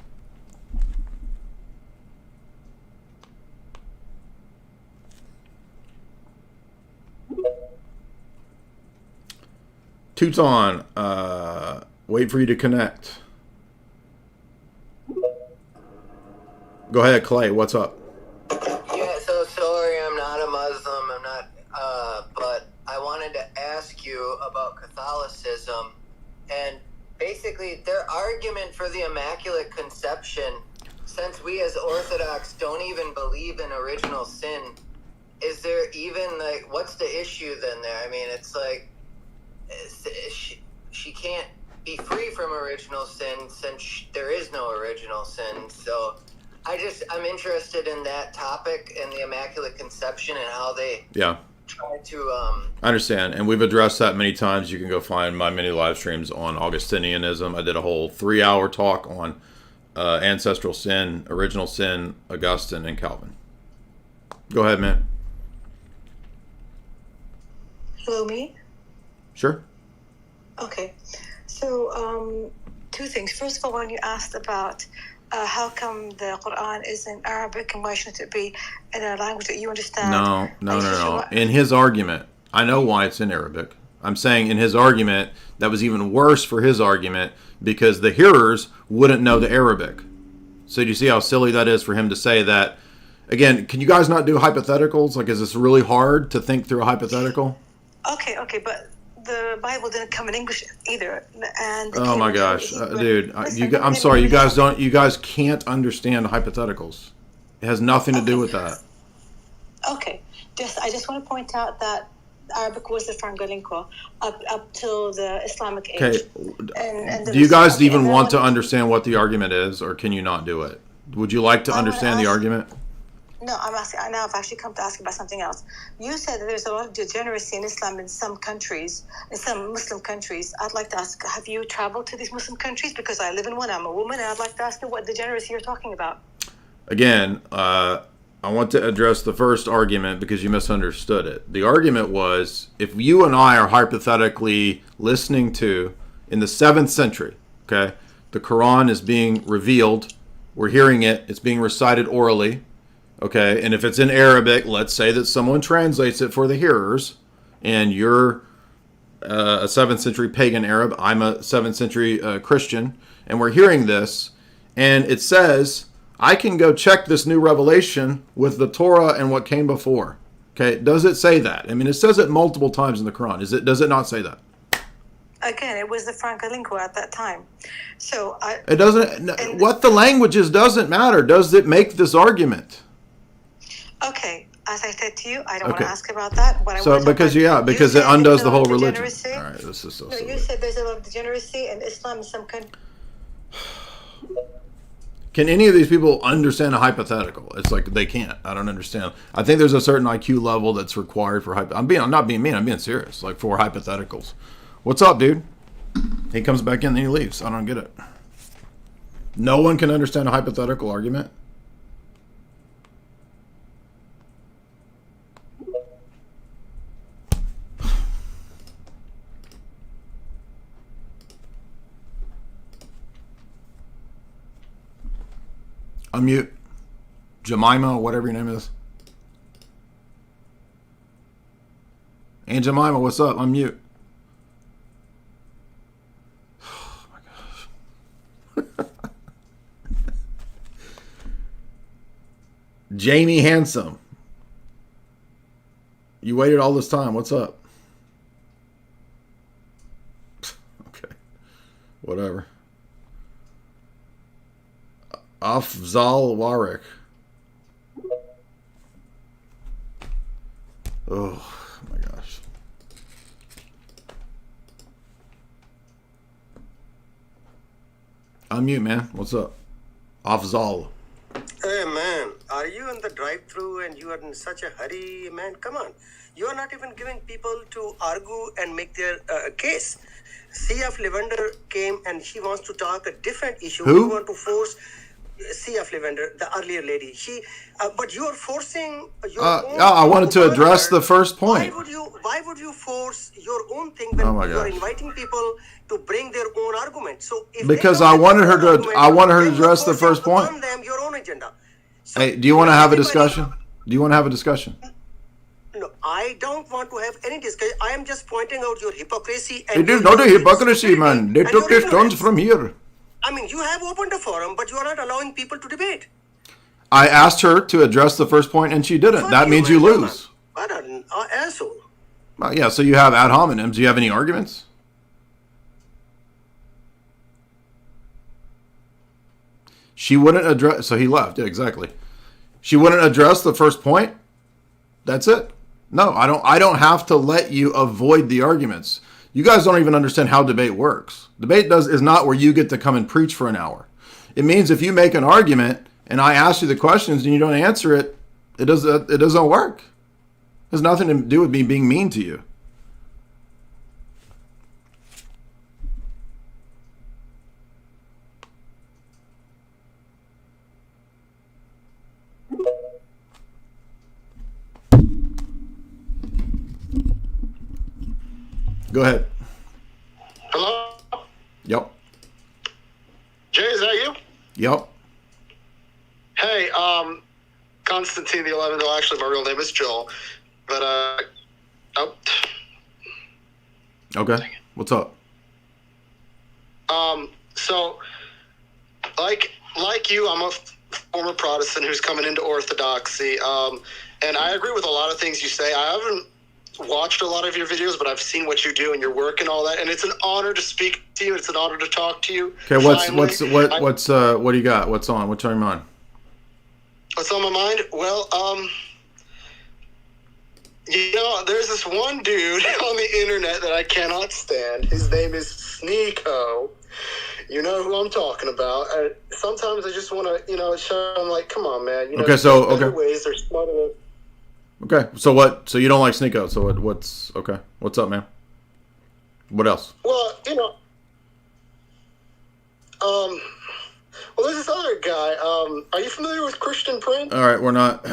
Teuton, wait for you to connect. Go ahead, Clay. What's up? Yeah, so sorry, I'm not a Muslim. I'm not, but I wanted to ask you about Catholicism, and basically their argument for the Immaculate Conception, since we as Orthodox don't even believe in original sin, is there even, like, what's the issue then there? I mean, it's like, she can't be free from original sin since there is no original sin, so I'm interested in that topic and the Immaculate Conception and how they try to I understand, and we've addressed that many times. You can go find my many live streams on Augustinianism. I did a whole 3-hour talk on ancestral sin, original sin, Augustine, and Calvin. Go ahead, man. Hello, me? Sure. Okay. So, 2 things. First of all, when you asked about how come the Quran is in Arabic and why shouldn't it be in a language that you understand? No. In his argument, I know why it's in Arabic. I'm saying in his argument, that was even worse for his argument because the hearers wouldn't know the Arabic. So do you see how silly that is for him to say that? Again, can you guys not do hypotheticals? Like, is this really hard to think through a hypothetical? Okay, but the Bible didn't come in English either. And oh my gosh, dude! I'm sorry, you guys can't understand hypotheticals. It has nothing to do with that. Okay. I just want to point out that Arabic was the franca lingua up till the Islamic age. Okay. And do you guys even want to understand what the argument is, or can you not do it? Would you like to understand the argument? No, I'm asking. Now I've actually come to ask about something else. You said that there's a lot of degeneracy in Islam in some countries, in some Muslim countries. I'd like to ask, have you traveled to these Muslim countries? Because I live in one. I'm a woman, and I'd like to ask you what degeneracy you're talking about. Again, I want to address the first argument because you misunderstood it. The argument was, if you and I are hypothetically listening to, in the 7th century, okay, the Quran is being revealed, we're hearing it, it's being recited orally, okay, and if it's in Arabic, let's say that someone translates it for the hearers, and you're a 7th century pagan Arab, I'm a 7th century Christian, and we're hearing this, and it says, I can go check this new revelation with the Torah and what came before. Okay, does it say that? I mean, it says it multiple times in the Quran. Does it not say that? Again, it was the franca lingua at that time. So it doesn't. What the language is doesn't matter. Does it make this argument? Okay, as I said to you, I don't want to ask about that. Because it undoes the whole religion. All right, this is so. No, you said there's a lot of degeneracy in Islam in some countries. Can any of these people understand a hypothetical? It's like they can't. I don't understand. I think there's a certain IQ level that's required for I'm not being mean. I'm being serious. Like for hypotheticals. What's up, dude? He comes back in, then he leaves. I don't get it. No one can understand a hypothetical argument. Unmute. Jemima, whatever your name is. And Jemima, what's up? Unmute. Oh my gosh. Jamie Handsome. You waited all this time. What's up? Okay. Whatever. Afzal Warwick. Oh my gosh. Unmute, man. What's up? Afzal. Hey man, are you in the drive-thru and you are in such a hurry, man? Come on. You are not even giving people to argue and make their case. C.F. Lavender came and she wants to talk a different issue. Who? You want to force C.F. Lavender, the earlier lady. But you are forcing your own. I wanted to address the first point. Why would you force your own thing when you are inviting people to bring their own argument? So because I wanted her to address the first point. Them your own agenda. So hey, do you want to have a discussion? Do you want to have a discussion? No, I don't want to have any discussion. I am just pointing out your hypocrisy. It is not a hypocrisy, man. They took their stones from here. I mean, you have opened a forum, but you are not allowing people to debate. I asked her to address the first point, and she didn't. That means you lose. What an asshole. Well, yeah, so you have ad hominems. Do you have any arguments? She wouldn't address... So he left. Yeah, exactly. She wouldn't address the first point? That's it. No, I don't have to let you avoid the arguments. You guys don't even understand how debate works. Debate is not where you get to come and preach for an hour. It means if you make an argument and I ask you the questions and you don't answer it, it doesn't work. It has nothing to do with me being mean to you. Go ahead. Hello? Yep. Jay, is that you? Yep. Hey, Constantine the 11th. Well, actually, my real name is Joel. But, oh. Okay. What's up? So, like you, I'm a former Protestant who's coming into Orthodoxy. And I agree with a lot of things you say. I haven't watched a lot of your videos, but I've seen what you do and your work and all that, and it's an honor to speak to you. It's an honor to talk to you. Okay, what do you got? What's on? What's on your mind? What's on my mind? Well, You know, there's this one dude on the internet that I cannot stand. His name is Sneako. You know who I'm talking about. Sometimes I just want to, show him, like, come on, man. Okay, so, okay. Ways, they're smarter. Okay, so what? So you don't like Sneako. So what's okay? What's up, man? What else? Well, well, there's this other guy. Are you familiar with Christian Prince? All right, we're not.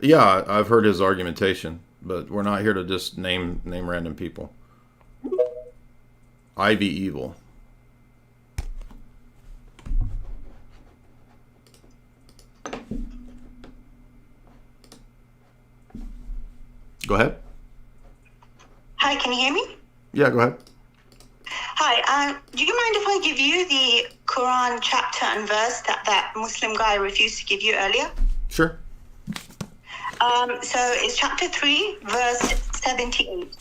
Yeah, I've heard his argumentation, but we're not here to just name random people. Ivy Evil. Go ahead. Hi, can you hear me? Yeah, go ahead. Hi, do you mind if I give you the Quran chapter and verse that Muslim guy refused to give you earlier? Sure. So it's chapter 3, verse 78.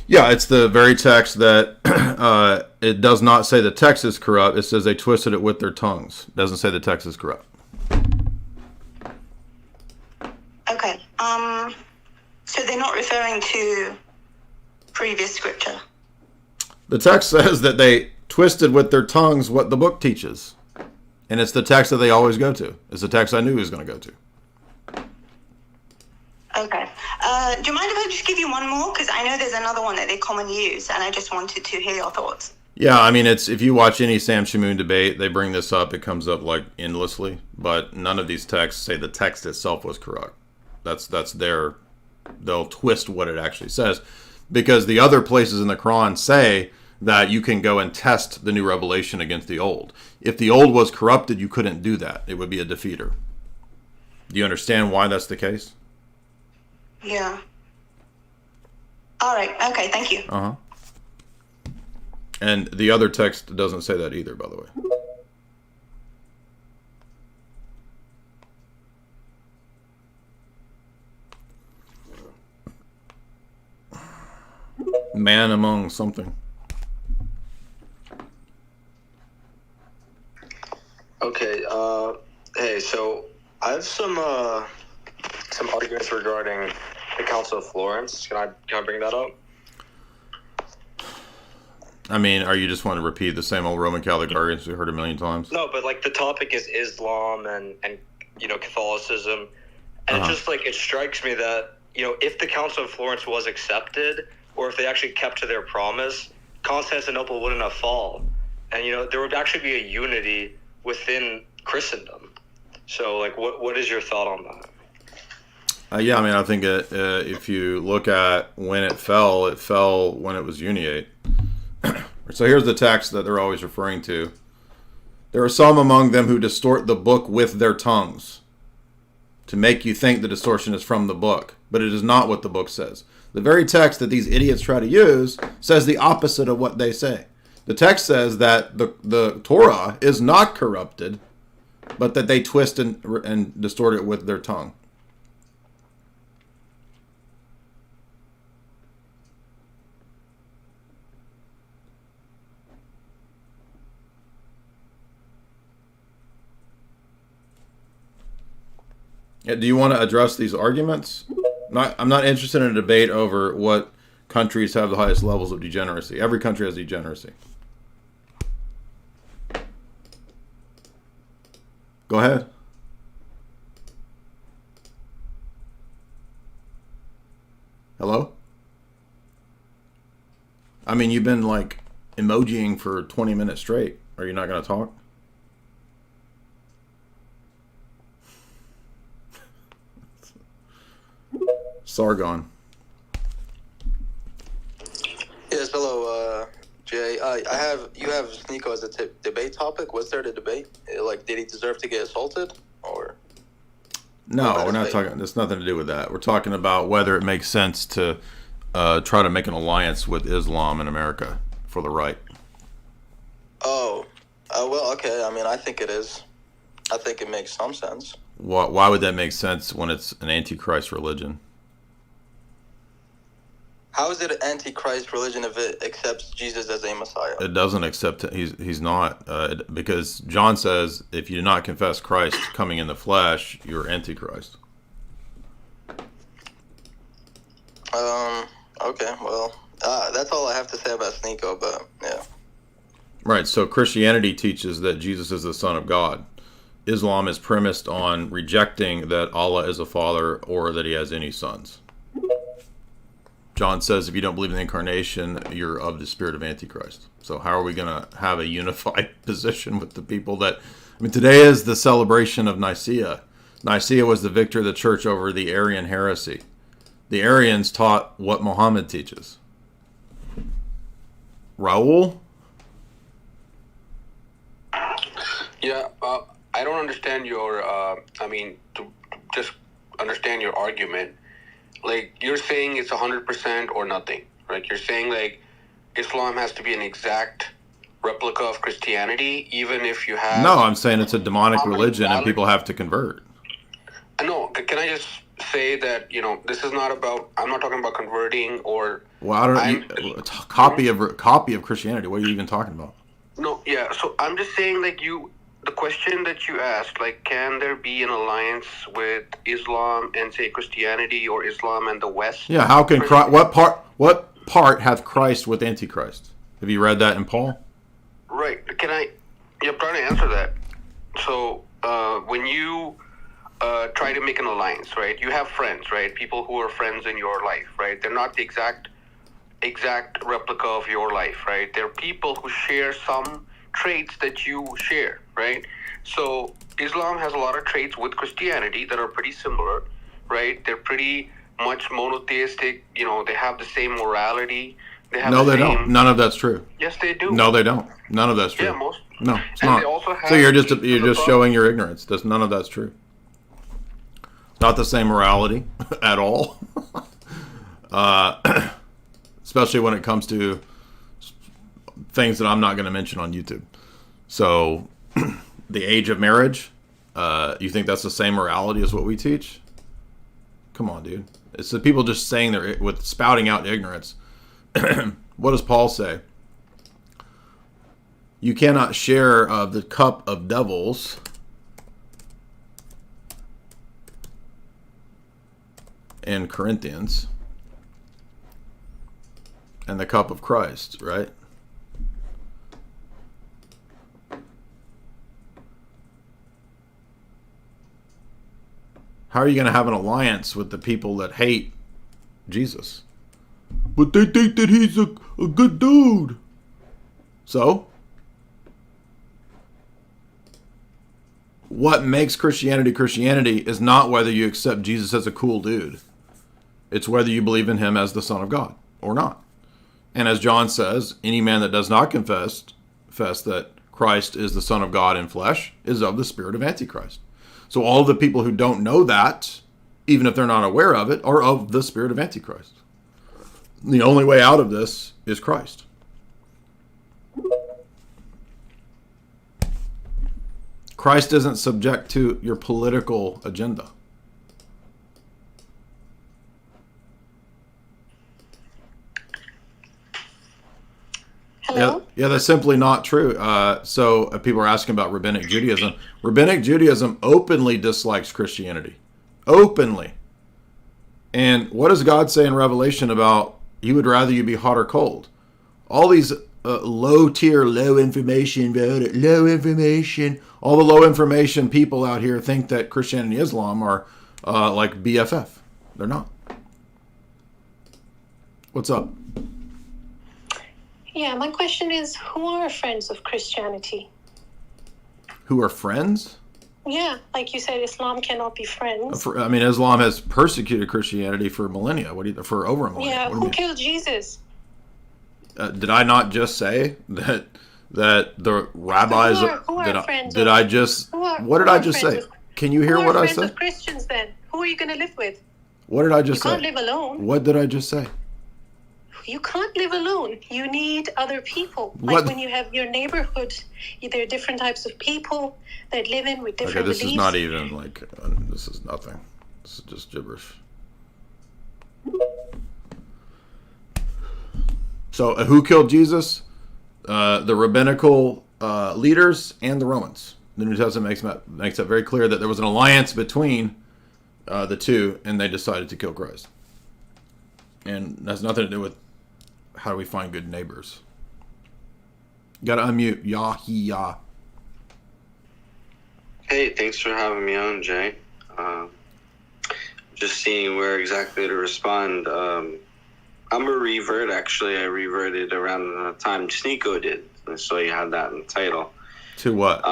Yeah, it's the very text that it does not say the text is corrupt. It says they twisted it with their tongues. It doesn't say the text is corrupt. Okay. So they're not referring to previous scripture. The text says that they twisted with their tongues what the book teaches. And it's the text that they always go to. It's the text I knew he was going to go to. Okay. Do you mind if I just give you one more? Because I know there's another one that they commonly use, and I just wanted to hear your thoughts. Yeah, I mean, it's if you watch any Sam Shamoon debate, they bring this up. It comes up like endlessly, but none of these texts say the text itself was correct. That's their, they'll twist what it actually says, because the other places in the Quran say that you can go and test the new revelation against the old. If the old was corrupted, you couldn't do that. It would be a defeater. Do you understand why that's the case? Yeah. All right. Okay. Thank you. Uh-huh. And the other text doesn't say that either, by the way. Man among something. Okay. Hey, so I have some arguments regarding the Council of Florence. Can I bring that up? I mean, are you just want to repeat the same old Roman Catholic arguments we heard a million times? No, but like the topic is Islam and Catholicism, and it strikes me that if the Council of Florence was accepted, or if they actually kept to their promise, Constantinople wouldn't have fallen, and there would actually be a unity within Christendom. So, what is your thought on that? Yeah, I mean, I think if you look at when it fell when it was uniate. So here's the text that they're always referring to. There are some among them who distort the book with their tongues to make you think the distortion is from the book, but it is not what the book says. The very text that these idiots try to use says the opposite of what they say. The text says that the Torah is not corrupted, but that they twist and distort it with their tongue. Do you want to address these arguments? I'm not interested in a debate over what countries have the highest levels of degeneracy. Every country has degeneracy. Go ahead. Hello? I mean, you've been emojiing for 20 minutes straight. Are you not going to talk? Sargon. Yes, hello, Jay. You have Sneako as a debate topic. Was there the debate? Did he deserve to get assaulted, or? No, we're not talking. There's nothing to do with that. We're talking about whether it makes sense to try to make an alliance with Islam in America for the right. Oh, well, okay. I mean, I think it is. I think it makes some sense. Why would that make sense when it's an antichrist religion? How is it an antichrist religion if it accepts Jesus as a Messiah? It doesn't accept he's not because John says if you do not confess Christ coming in the flesh, you're antichrist. Okay, well, that's all I have to say about Sneako, but yeah. Right, so Christianity teaches that Jesus is the Son of God. Islam is premised on rejecting that Allah is a father or that he has any sons. John says if you don't believe in the incarnation, you're of the spirit of Antichrist. So how are we going to have a unified position with the people that... I mean, today is the celebration of Nicaea. Nicaea was the victory of the church over the Arian heresy. The Arians taught what Muhammad teaches. Raul? Yeah, I don't understand your, to just understand your argument, like, you're saying it's 100% or nothing, right? You're saying, like, Islam has to be an exact replica of Christianity, even if you have... No, I'm saying it's a demonic religion and people have to convert. No, can I just say that, this is not about... I'm not talking about converting or... Well, I don't know. Copy of Christianity. What are you even talking about? No, yeah, so I'm just saying, like, the question that you asked, like, can there be an alliance with Islam and, say, Christianity, or Islam and the West? Yeah, how can Christ, what part hath Christ with Antichrist? Have you read that in Paul? Right. I'm trying to answer that. So, when you try to make an alliance, right, you have friends, right, people who are friends in your life, right? They're not the exact replica of your life, right? They're people who share some traits that you share, right? So Islam has a lot of traits with Christianity that are pretty similar, right? They're pretty much monotheistic. They have the same morality. They don't. None of that's true. Yes, they do. No, they don't. None of that's true. Yeah, most. No, it's and not. They also have so you're just showing your ignorance. None of that's true. Not the same morality at all. Especially when it comes to things that I'm not going to mention on YouTube. So, the age of marriage, you think that's the same morality as what we teach? Come on, dude. It's the people just saying with spouting out ignorance. What does Paul say? You cannot share the cup of devils in Corinthians and the cup of Christ, right? How are you going to have an alliance with the people that hate Jesus? But they think that he's a good dude. So? What makes Christianity is not whether you accept Jesus as a cool dude. It's whether you believe in him as the Son of God or not. And as John says, any man that does not confess that Christ is the Son of God in flesh is of the spirit of Antichrist. So all of the people who don't know that, even if they're not aware of it, are of the spirit of Antichrist. The only way out of this is Christ. Christ isn't subject to your political agenda. Hello? Yeah, that's simply not true. So people are asking about Rabbinic Judaism. Rabbinic Judaism openly dislikes Christianity. Openly. And what does God say in Revelation about he would rather you be hot or cold? All these low tier, low information, all the low information people out here think that Christianity and Islam are like BFF. They're not. What's up? Yeah, my question is, who are friends of Christianity? Who are friends? Yeah, like you said, Islam cannot be friends. I mean, Islam has persecuted Christianity for millennia. For over a millennia. Yeah, who killed Jesus? Did I not just say that the rabbis? Who are friends? Did I just? What did I just say? Can you hear what I said? Friends of Christians, then who are you going to live with? What did I just say? You can't live alone. What did I just say? You can't live alone. You need other people. Like when you have your neighborhood, there are different types of people that live in with different beliefs. This is not even like, this is nothing. This is just gibberish. So who killed Jesus? The rabbinical leaders and the Romans. The New Testament makes that very clear that there was an alliance between the two, and they decided to kill Christ. And that's nothing to do with how do we find good neighbors. You gotta unmute. Yah. Hey, thanks for having me on, Jay. Just seeing where exactly to respond. I'm a revert, actually. I reverted around the time Sneako did. I saw you had that in the title. To what?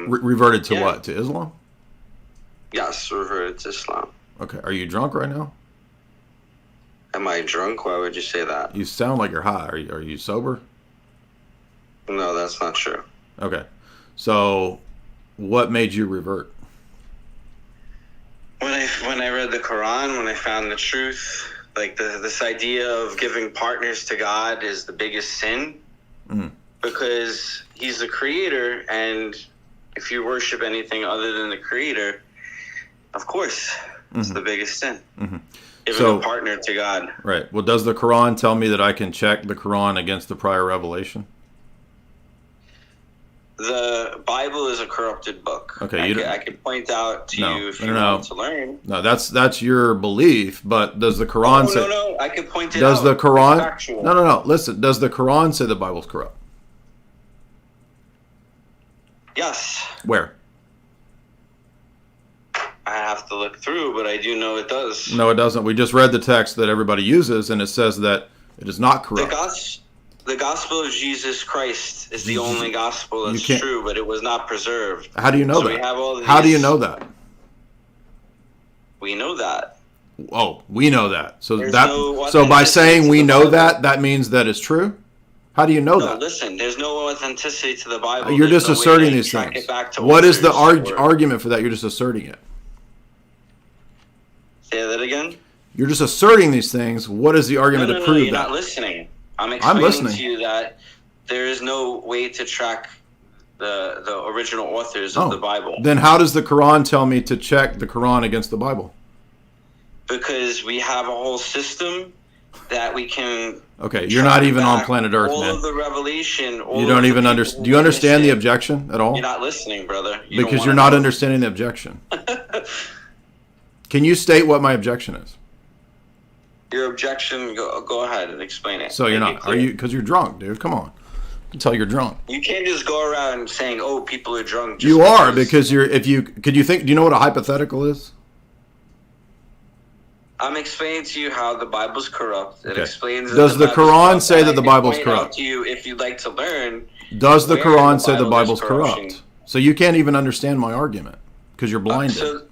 Reverted to what? To Islam? Yes, reverted to Islam. Okay. Are you drunk right now? Am I drunk? Why would you say that? You sound like you're high. Are you sober? No, that's not true. Okay. So, what made you revert? When I read the Quran, when I found the truth, like this idea of giving partners to God is the biggest sin, because He's the Creator, and if you worship anything other than the Creator, of course, it's the biggest sin. Giving a partner to God. Right. Well, does the Quran tell me that I can check the Quran against the prior revelation? The Bible is a corrupted book. Okay, I could point out to you if you want to learn. No, that's your belief. But does the Quran say? No. I could point it does out. The Quran? It's factual. No. Listen. Does the Quran say the Bible's corrupt? Yes. Where? I have to look through, but I do know it does. No, it doesn't. We just read the text that everybody uses, and it says that it is not corrupt. The gospel of Jesus Christ is the only gospel that's true, but it was not preserved. How do you know that? We have all How do you know that? We know that. Oh, we know that. So There's that no so by saying we know Bible. that means that it's true? How do you know that? Listen, there's no authenticity to the Bible. You're There's just no way asserting to these track things. it back to What is the authors or- argument for that? You're just asserting it. Say that again? You're just asserting these things. What is the argument to prove you're that? not listening. I'm explaining listening. to you that there is no way to track the original authors of the Bible. Then how does the Quran tell me to check the Quran against the Bible? Because we have a whole system that we can. Okay, you're not even on back planet Earth, all man. of the revelation. You don't even understand. Do you understand the objection at all? You're not listening, brother. You Because don't you're wanna not understanding the objection. Can you state what my objection is? Your objection. Go ahead and explain it. So you're Make it not. clear. Are you? Because you're drunk, dude. Come on. I can tell you're drunk. You can't just go around saying, "Oh, people are drunk." Just You are because you're. If you could, you think? Do you know what a hypothetical is? I'm explaining to you how the Bible's corrupt. It Okay. explains. Does the Bible's Quran corrupt, say and that I the can Bible's point out corrupt? to you if you'd like to learn. Does the where Quran in say the Bible Bible's there's corruption. corrupt? So you can't even understand my argument because you're blinded. So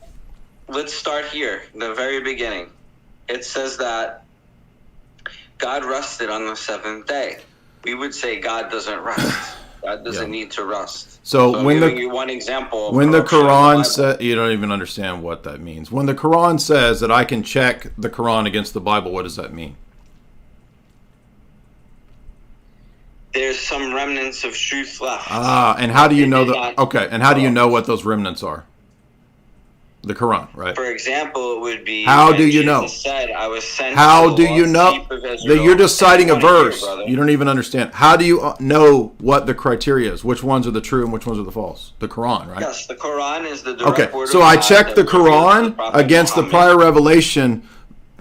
let's start here, the very beginning. It says that God rested on the seventh day. We would say God doesn't rest. God doesn't need to rest. So I'm when giving the you one example. Of when the corruption in Quran Bible. says, you don't even understand what that means. When the Quran says that I can check the Quran against the Bible, what does that mean? There's some remnants of truth left. And how do you know did that? not Okay, and how do you know what those remnants are? The Quran, right? For example, it would be. How when do you Jesus know? Said, I was sent How to do the you lost know sheep of that Israel." you're just citing a And you wanna hear, verse? brother. You don't even understand. How do you know what the criteria is? Which ones are the true and which ones are the false? The Quran, right? Yes, the Quran is the direct Okay, word so of I God check the that reveals Quran Prophet against the Muhammad. prior revelation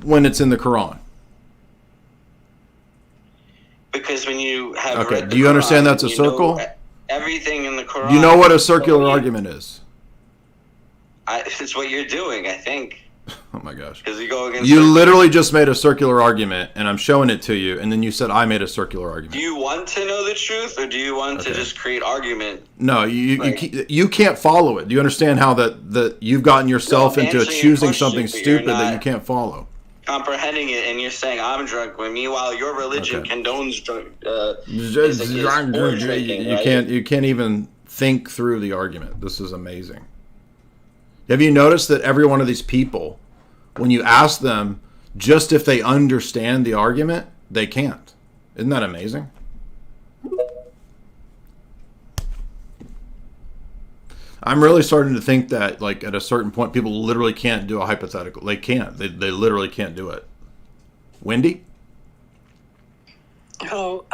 when it's in the Quran. Because when you have Okay, read the do you understand Quran, that's a you know circle? everything in the Quran. Do you know what a circular argument is? It's what you're doing, I think. Oh my gosh. Because you go against. You literally just made a circular argument, and I'm showing it to you, and then you said I made a circular argument. Do you want to know the truth, or do you want to just create argument? No, you can't follow it. Do you understand how that you've gotten yourself No, into answering your choosing question, something but you're stupid that not- you can't follow? Comprehending it, and you're saying I'm drunk, when meanwhile your religion condones drunk. You can't even think through the argument. This is amazing. Have you noticed that every one of these people, when you ask them just if they understand the argument, they can't? Isn't that amazing? I'm really starting to think that, like, at a certain point, people literally can't do a hypothetical. They can't. They literally can't do it. Wendy? Oh,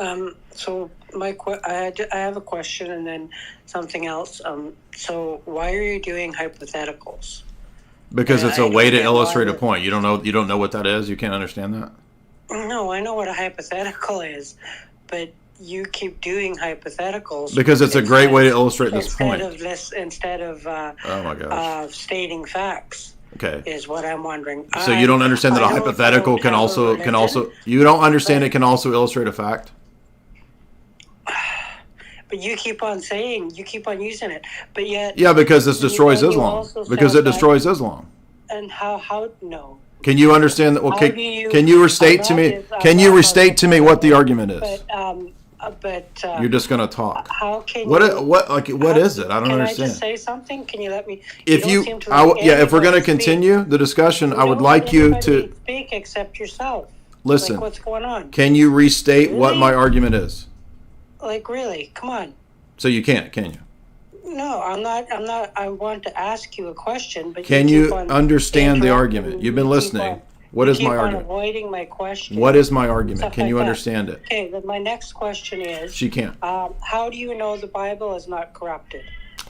so I have a question and then something else. So why are you doing hypotheticals? Because it's a way to illustrate a point. You don't know what that is? You can't understand that? No, I know what a hypothetical is, but you keep doing hypotheticals because it's a great way to illustrate this point. Instead of oh my gosh, stating facts. Okay, is what I'm wondering. So you don't understand that a hypothetical can also you don't understand it can also illustrate a fact. But you keep on using it, but yet because this destroys Islam. Because it destroys Islam. And how no. Can you understand that? Well, can you restate to me? Can you restate to me what the argument is? But you're just going to talk. How can what is it? I don't understand. Can I just say something? Can you let me? If if we're going to continue the discussion, I would like you to speak except yourself. Listen. Like, what's going on? Can you restate what my argument is? Like, really? Come on. So you can't, can you? No, I'm not. I want to ask you a question, but can you understand the argument? You've been listening. What is my argument? Avoiding my question. What is my argument? Can you understand it? Okay, then my next question is... She can't. How do you know the Bible is not corrupted?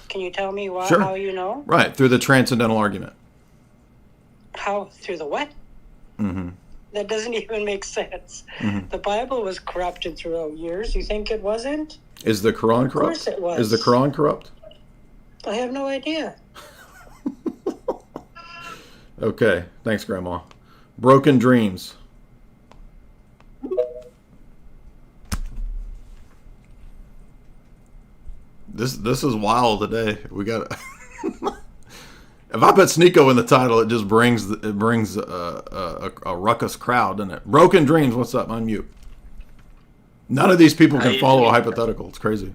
Can you tell me Sure. how you know? Right, through the transcendental argument. How? Through the what? Mm-hmm. That doesn't even make sense. Mm-hmm. The Bible was corrupted throughout years. You think it wasn't? Is the Quran corrupt? Of course it was. Is the Quran corrupt? I have no idea. Okay, thanks, Grandma. Broken dreams. This is wild today. We got. If I put Sneako in the title, it just brings a ruckus crowd, doesn't it? Broken dreams. What's up? Unmute. None of these people can follow a hypothetical. It's crazy.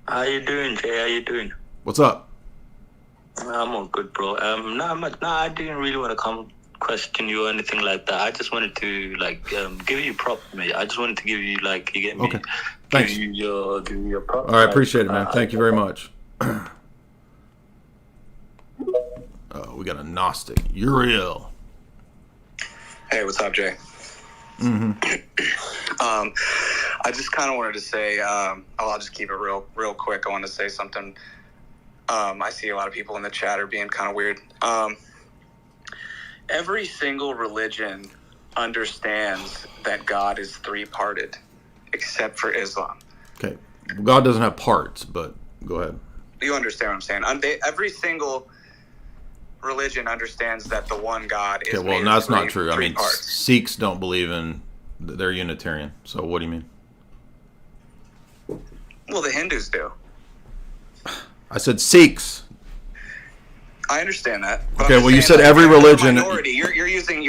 How you doing, Jay? How you doing? What's up? I'm all good, bro. I didn't really want to question you or anything like that. I just wanted to give you props, mate. I just wanted to give you you get me. Okay. Thanks. Give you your props. All right, appreciate it, man. Thank you very much. Oh, we got a Gnostic. Uriel. Hey, what's up, Jay? Mm-hmm. I just kind of wanted to say, I'll just keep it real quick. I want to say something. I see a lot of people in the chat are being kind of weird. Every single religion understands that God is three-parted, except for Islam. Okay. God doesn't have parts, but go ahead. You understand what I'm saying? Every single religion understands that the one God is. Okay, well, that's not true. I mean, Sikhs don't believe in. They're Unitarian. So what do you mean? Well, the Hindus do. I said Sikhs. I understand that. Okay, well, you said every religion. Minority. You're using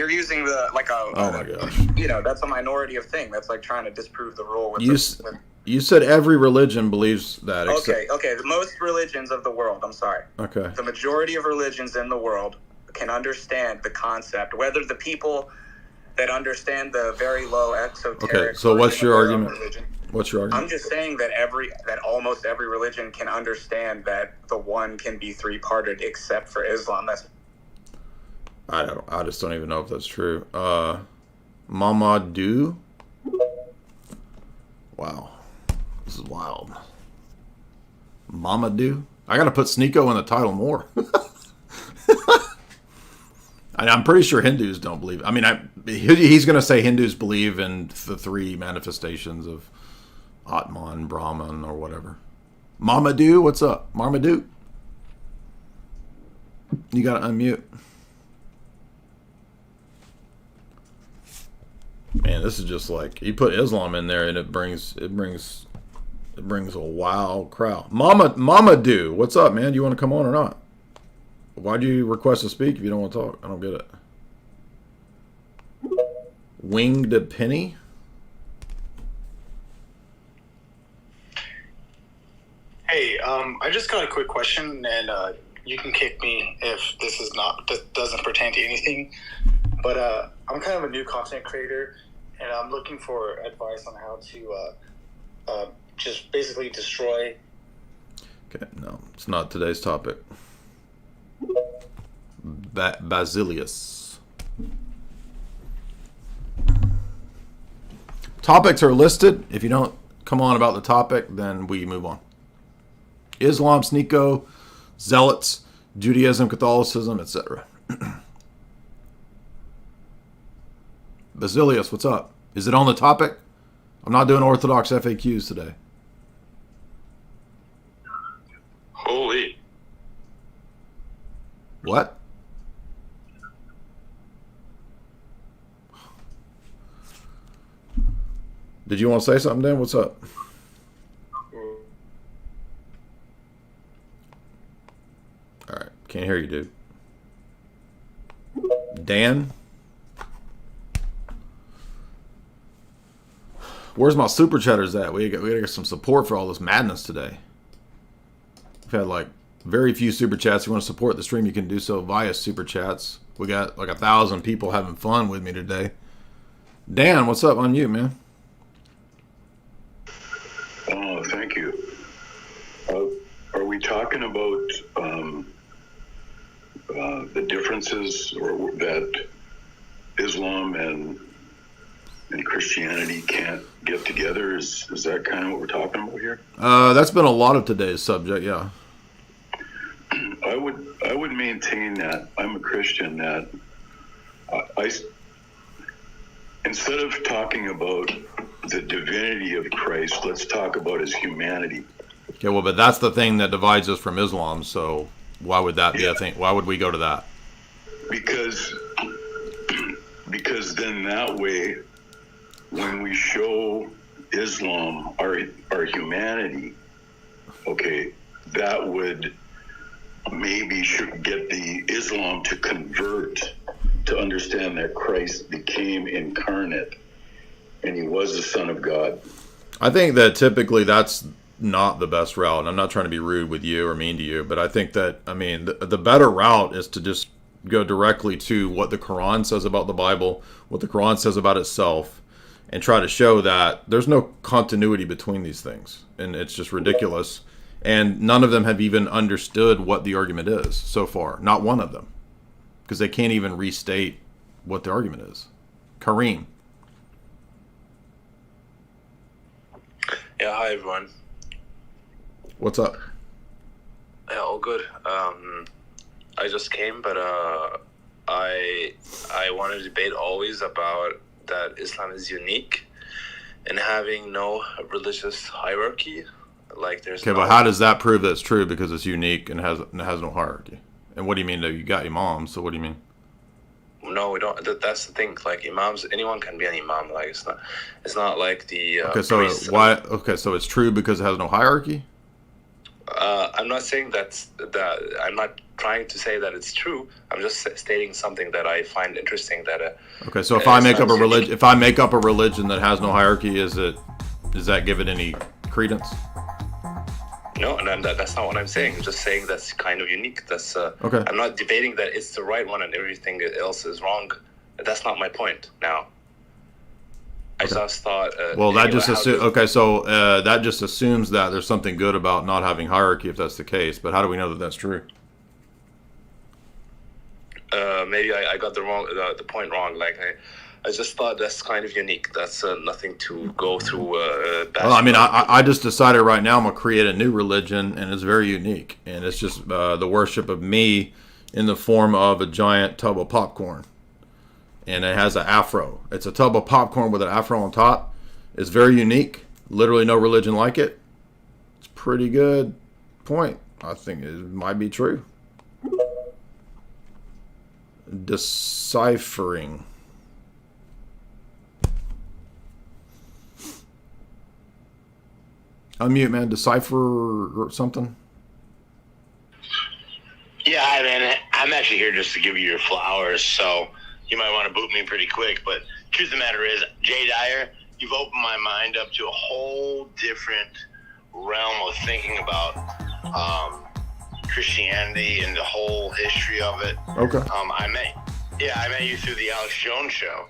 the Oh my gosh. That's a minority of thing. That's like trying to disprove the rule. You said every religion believes that. Okay. The most religions of the world. I'm sorry. Okay. The majority of religions in the world can understand the concept. Whether the people that understand the very low exoteric. Okay. So what's your argument? What's your argument? I'm just saying that almost every religion can understand that the one can be three-parted, except for Islam. I just don't even know if that's true. Mamadou. Wow, this is wild. Mamadou. I gotta put Sneako in the title more. I'm pretty sure Hindus don't believe. I mean, he's gonna say Hindus believe in the three manifestations of Atman, Brahman, or whatever. Mamadou, what's up? Marmaduke? You gotta unmute. Man, this is just like you put Islam in there and it brings a wild crowd. Mamadou, what's up, man? Do you want to come on or not? Why'd you request to speak if you don't want to talk? I don't get it. Winged Penny? Hey, I just got a quick question, and you can kick me if this doesn't pertain to anything. But I'm kind of a new content creator, and I'm looking for advice on how to just basically destroy. Okay, no, it's not today's topic. Basilius. Topics are listed. If you don't come on about the topic, then we move on. Islam, Sneako, Zealots, Judaism, Catholicism, etc. Basilius, what's up? Is it on the topic? I'm not doing Orthodox FAQs today. Holy. What? Did you want to say something, Dan? What's up? All right. Can't hear you, dude. Dan? Where's my super chatters at? We gotta get some support for all this madness today. We've had like very few super chats. If you want to support the stream, you can do so via super chats. We got like 1,000 people having fun with me today. Dan, what's up on you, man? Oh, thank you. Are we talking about the differences or that Islam and Christianity can't get together? Is that kind of what we're talking about here? That's been a lot of today's subject, yeah. I would maintain that I'm a Christian, that I instead of talking about the divinity of Christ, let's talk about his humanity. Okay, well, but that's the thing that divides us from Islam, so why would that be a thing? Why would we go to that? Because then that way, when we show Islam our humanity, okay, that would maybe should get the Islam to convert, to understand that Christ became incarnate and he was the Son of God. I think that typically that's not the best route. And I'm not trying to be rude with you or mean to you, but I think that, I mean, the better route is to just go directly to what the Quran says about the Bible, what the Quran says about itself, and try to show that there's no continuity between these things. And it's just ridiculous. And none of them have even understood what the argument is so far. Not one of them. Because they can't even restate what the argument is. Kareem. Yeah, hi everyone. What's up? Yeah, all good. I just came, but I want to debate always about that Islam is unique in having no religious hierarchy. Like there's okay, but how does that prove that it's true? Because it's unique and has no hierarchy. And what do you mean? Though you got imams, so what do you mean? No, we don't. That's the thing. Like imams, anyone can be an imam. Like it's not like the. Okay, so why? Okay, so it's true because it has no hierarchy. I'm not saying that. I'm not trying to say that it's true. I'm just stating something that I find interesting. That. Okay, so if I make up a religion, that has no hierarchy, does that give it any credence? No, and that's not what I'm saying. I'm just saying that's kind of unique. That's okay. I'm not debating that it's the right one and everything else is wrong. That's not my point. Now, I just thought. Well, that just that just assumes that there's something good about not having hierarchy, if that's the case. But how do we know that that's true? Maybe I got the point wrong. Like I just thought that's kind of unique. That's nothing to go through. Well, I mean, I just decided right now I'm going to create a new religion, and it's very unique. And it's just the worship of me in the form of a giant tub of popcorn. And it has an afro. It's a tub of popcorn with an afro on top. It's very unique. Literally no religion like it. It's a pretty good point. I think it might be true. Deciphering. Unmute, man. Decipher or something. Yeah, hi, man. I'm actually here just to give you your flowers, so you might want to boot me pretty quick. But truth of the matter is, Jay Dyer, you've opened my mind up to a whole different realm of thinking about Christianity and the whole history of it. Okay. I met you through the Alex Jones show,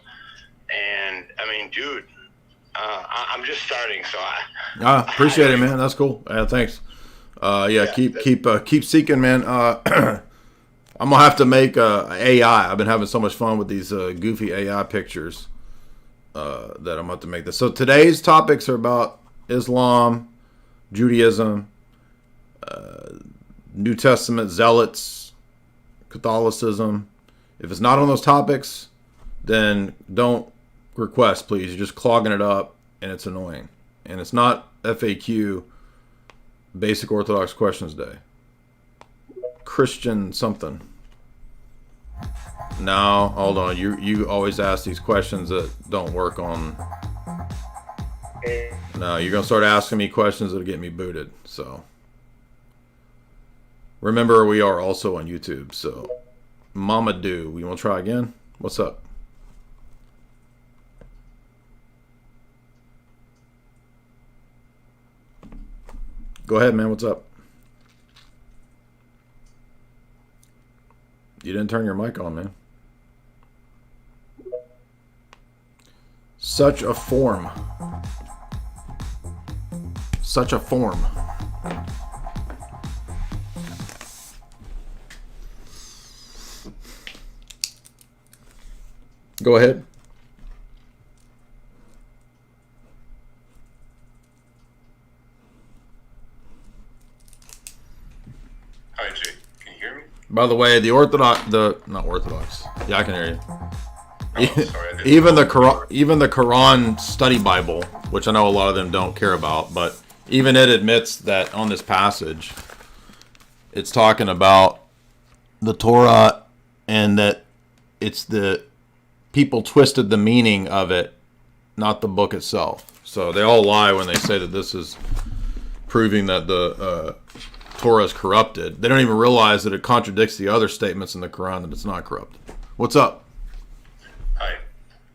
and I mean, dude, I'm just starting, so I appreciate it, man. That's cool. Thanks. Keep seeking, man. I'm gonna have to make AI. I've been having so much fun with these goofy AI pictures, that I'm about to make this. So today's topics are about Islam, Judaism, New Testament, Zealots, Catholicism. If it's not on those topics, then don't request, please. You're just clogging it up, and it's annoying. And it's not FAQ, Basic Orthodox Questions Day. Christian something. No, hold on. You always ask these questions that don't work on. No, you're gonna start asking me questions that'll get me booted. So remember, we are also on YouTube. So Mama Do, we want to try again? What's up? Go ahead, man. What's up? You didn't turn your mic on, man. Such a form. Such a form. Go ahead. Hi, Jay. Can you hear me? By the way, not Orthodox. Yeah, I can hear you. Oh, sorry, Even the Quran study Bible, which I know a lot of them don't care about, but even it admits that on this passage, it's talking about the Torah and that it's the people twisted the meaning of it, not the book itself. So they all lie when they say that this is proving that the Torah is corrupted. They don't even realize that it contradicts the other statements in the Quran that it's not corrupted. What's up? Hi.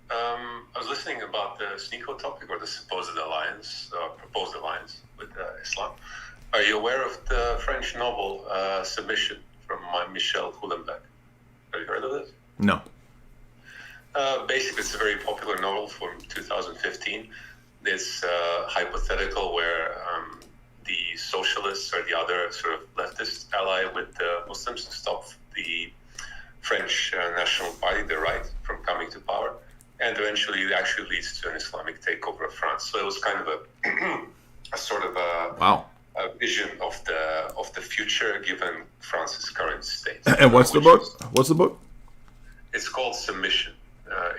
I was listening about the Sneako topic, or the supposed alliance, proposed alliance with Islam. Are you aware of the French novel Submission from Michel Houellebecq? Have you heard of this? No. Basically, it's a very popular novel from 2015. It's hypothetical where the socialists or the other sort of leftist ally with the Muslims to stop the French National Party, the right, from coming to power. And eventually it actually leads to an Islamic takeover of France. So it was kind of a sort of a vision of the future given France's current state. And what's the book? What's the book? It's called Submission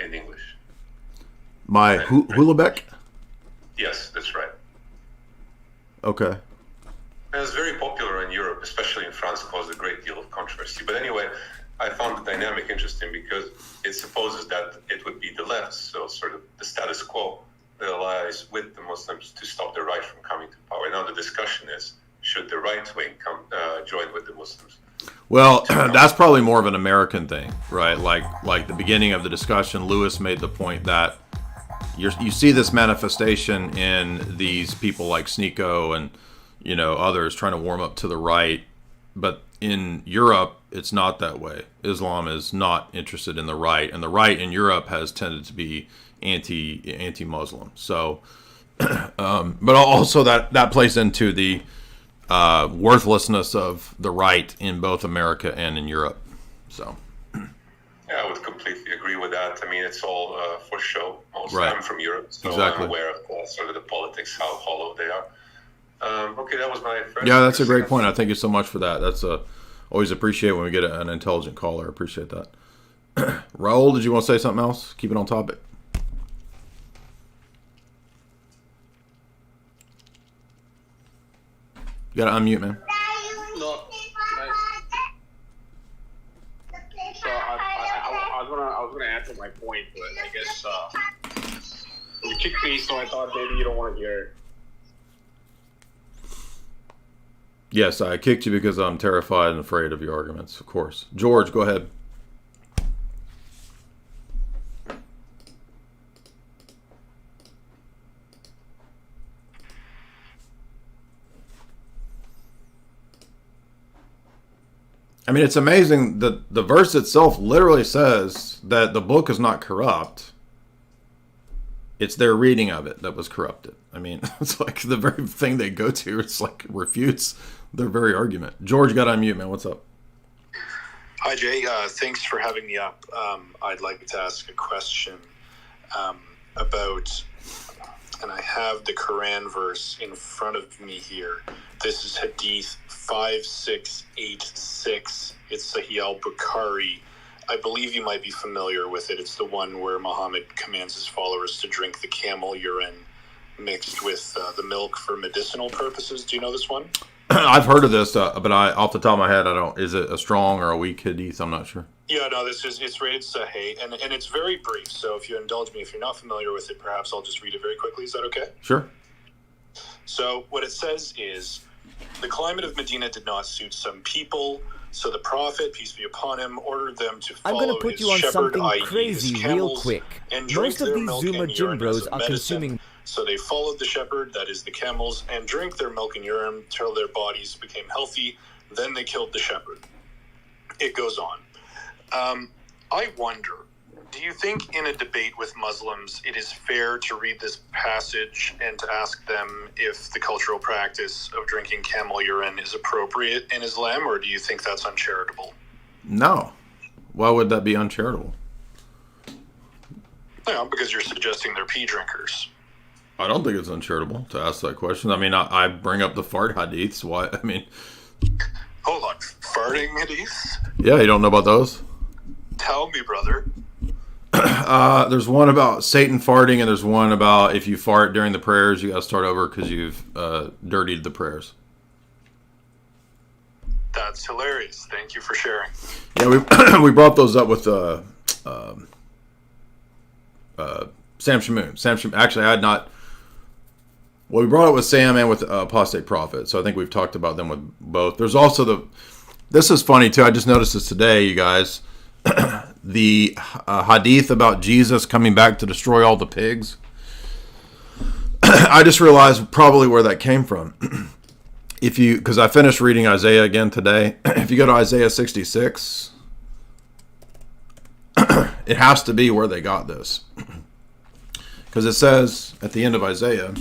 in English. By Houellebecq? Yes, that's right. Okay. And it's very popular in Europe, especially in France, caused a great deal of controversy. But anyway, I found the dynamic interesting because it supposes that it would be the left, so sort of the status quo, that allies with the Muslims to stop the right from coming to power. Now the discussion is, should the right wing join with the Muslims? Well, that's probably more of an American thing, right? Like the beginning of the discussion, Lewis made the point that you see this manifestation in these people like Sneako and others trying to warm up to the right, but in Europe it's not that way. Islam is not interested in the right, and the right in Europe has tended to be anti-Muslim. So, but also that plays into the worthlessness of the right in both America and in Europe. So. Yeah, I would completely agree with that. I mean, it's all for show. Mostly. Right. I'm from Europe, so Exactly. I'm aware of sort of the politics, how hollow they are. Okay, that was my first. Yeah, that's a great point. I thank you so much for that. That's always appreciate when we get an intelligent caller. I appreciate that. Raul, did you want to say something else? Keep it on topic. You gotta unmute, man. No. So I was gonna answer my point, but I guess you kicked me, so I thought maybe you don't want to hear it. Yes, I kicked you because I'm terrified and afraid of your arguments, of course. George, go ahead. I mean, it's amazing that the verse itself literally says that the book is not corrupt. It's their reading of it that was corrupted. I mean, it's like the very thing they go to, it's like refutes their very argument. George, got to unmute, man. What's up? Hi, Jay. Thanks for having me up. I'd like to ask a question about about, and I have the Quran verse in front of me here. This is Hadith 5686. It's Sahih al-Bukhari. I believe you might be familiar with it. It's the one where Muhammad commands his followers to drink the camel urine mixed with the milk for medicinal purposes. Do you know this one? I've heard of this, but off the top of my head, I don't. Is it a strong or a weak hadith? I'm not sure. Yeah, no, it's rated Sahih, and it's very brief. So if you indulge me, if you're not familiar with it, perhaps I'll just read it very quickly. Is that okay? Sure. So what it says is, the climate of Medina did not suit some people. So the Prophet, peace be upon him, ordered them to follow I'm going to put his you on shepherd, something i.e. crazy his real camels, quick. and drink Most of their these milk Zoomer and gym urine bros as a are medicine. consuming... So they followed the shepherd, that is the camels, and drank their milk and urine till their bodies became healthy. Then they killed the shepherd. It goes on. I wonder, do you think in a debate with Muslims it is fair to read this passage and to ask them if the cultural practice of drinking camel urine is appropriate in Islam, or do you think that's uncharitable? No. Why would that be uncharitable? No, because you're suggesting they're pee drinkers. I don't think it's uncharitable to ask that question. I mean, I bring up the fart hadiths. Why? I mean... Hold on. Farting hadiths? Yeah, you don't know about those? Tell me, brother. There's one about Satan farting, and there's one about if you fart during the prayers, you got to start over because you've dirtied the prayers. That's hilarious. Thank you for sharing. Yeah, we brought those up with Sam Shamoon. Actually, I had not... Well, we brought it with Sam and with Apostate Prophet, so I think we've talked about them with both. There's also this is funny too, I just noticed this today, you guys. The hadith about Jesus coming back to destroy all the pigs. I just realized probably where that came from. Because I finished reading Isaiah again today. If you go to Isaiah 66, it has to be where they got this. Because it says at the end of Isaiah...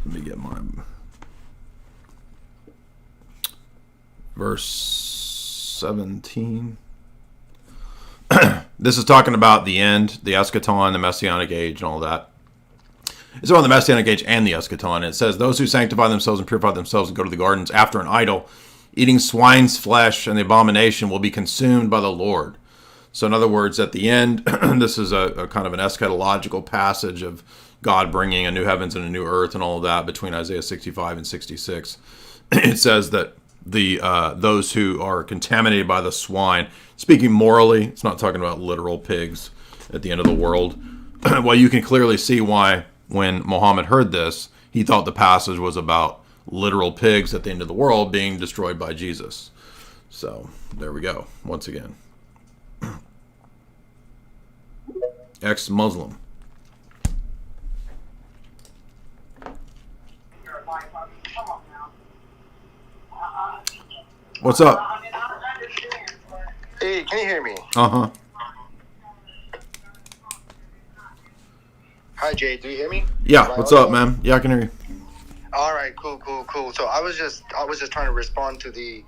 Let me get my verse 17. This is talking about the end, the eschaton, the messianic age, and all that. It's about the messianic age and the eschaton. It says, those who sanctify themselves and purify themselves and go to the gardens after an idol, eating swine's flesh and the abomination, will be consumed by the Lord. So in other words, at the end, this is a kind of an eschatological passage of God bringing a new heavens and a new earth and all of that between Isaiah 65 and 66. It says that those who are contaminated by the swine, speaking morally, it's not talking about literal pigs at the end of the world. Well, you can clearly see why when Muhammad heard this, he thought the passage was about literal pigs at the end of the world being destroyed by Jesus. So there we go, once again. Ex-Muslim. What's up? Hey, can you hear me? Uh-huh. Hi, Jay. Do you hear me? Yeah. What's up, man? Yeah, I can hear you. All right. Cool. So I was just trying to respond to the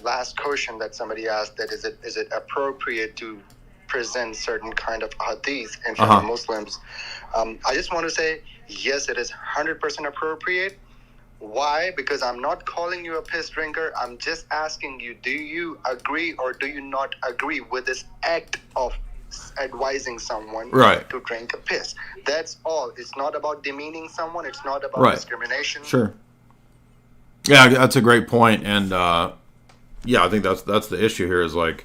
last question that somebody asked. That is it appropriate to present certain kind of hadith in front of Muslims? I just want to say yes, it is 100% appropriate. Why? Because I'm not calling you a piss drinker. I'm just asking you, do you agree or do you not agree with this act of advising someone to drink a piss? That's all. It's not about demeaning someone. It's not about discrimination. Sure. Yeah, that's a great point. And yeah, I think that's the issue here is like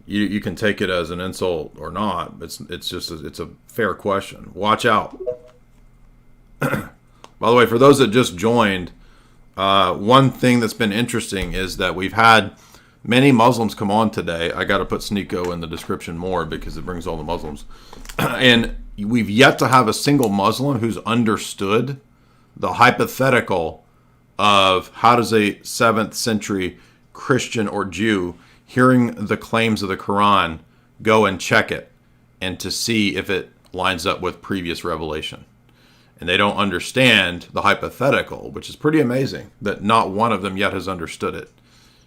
you can take it as an insult or not. It's just it's a fair question. Watch out. By the way, for those that just joined, one thing that's been interesting is that we've had many Muslims come on today. I got to put Sneako in the description more because it brings all the Muslims. And we've yet to have a single Muslim who's understood the hypothetical of how does a 7th century Christian or Jew hearing the claims of the Quran go and check it and to see if it lines up with previous revelation. And they don't understand the hypothetical, which is pretty amazing that not one of them yet has understood it.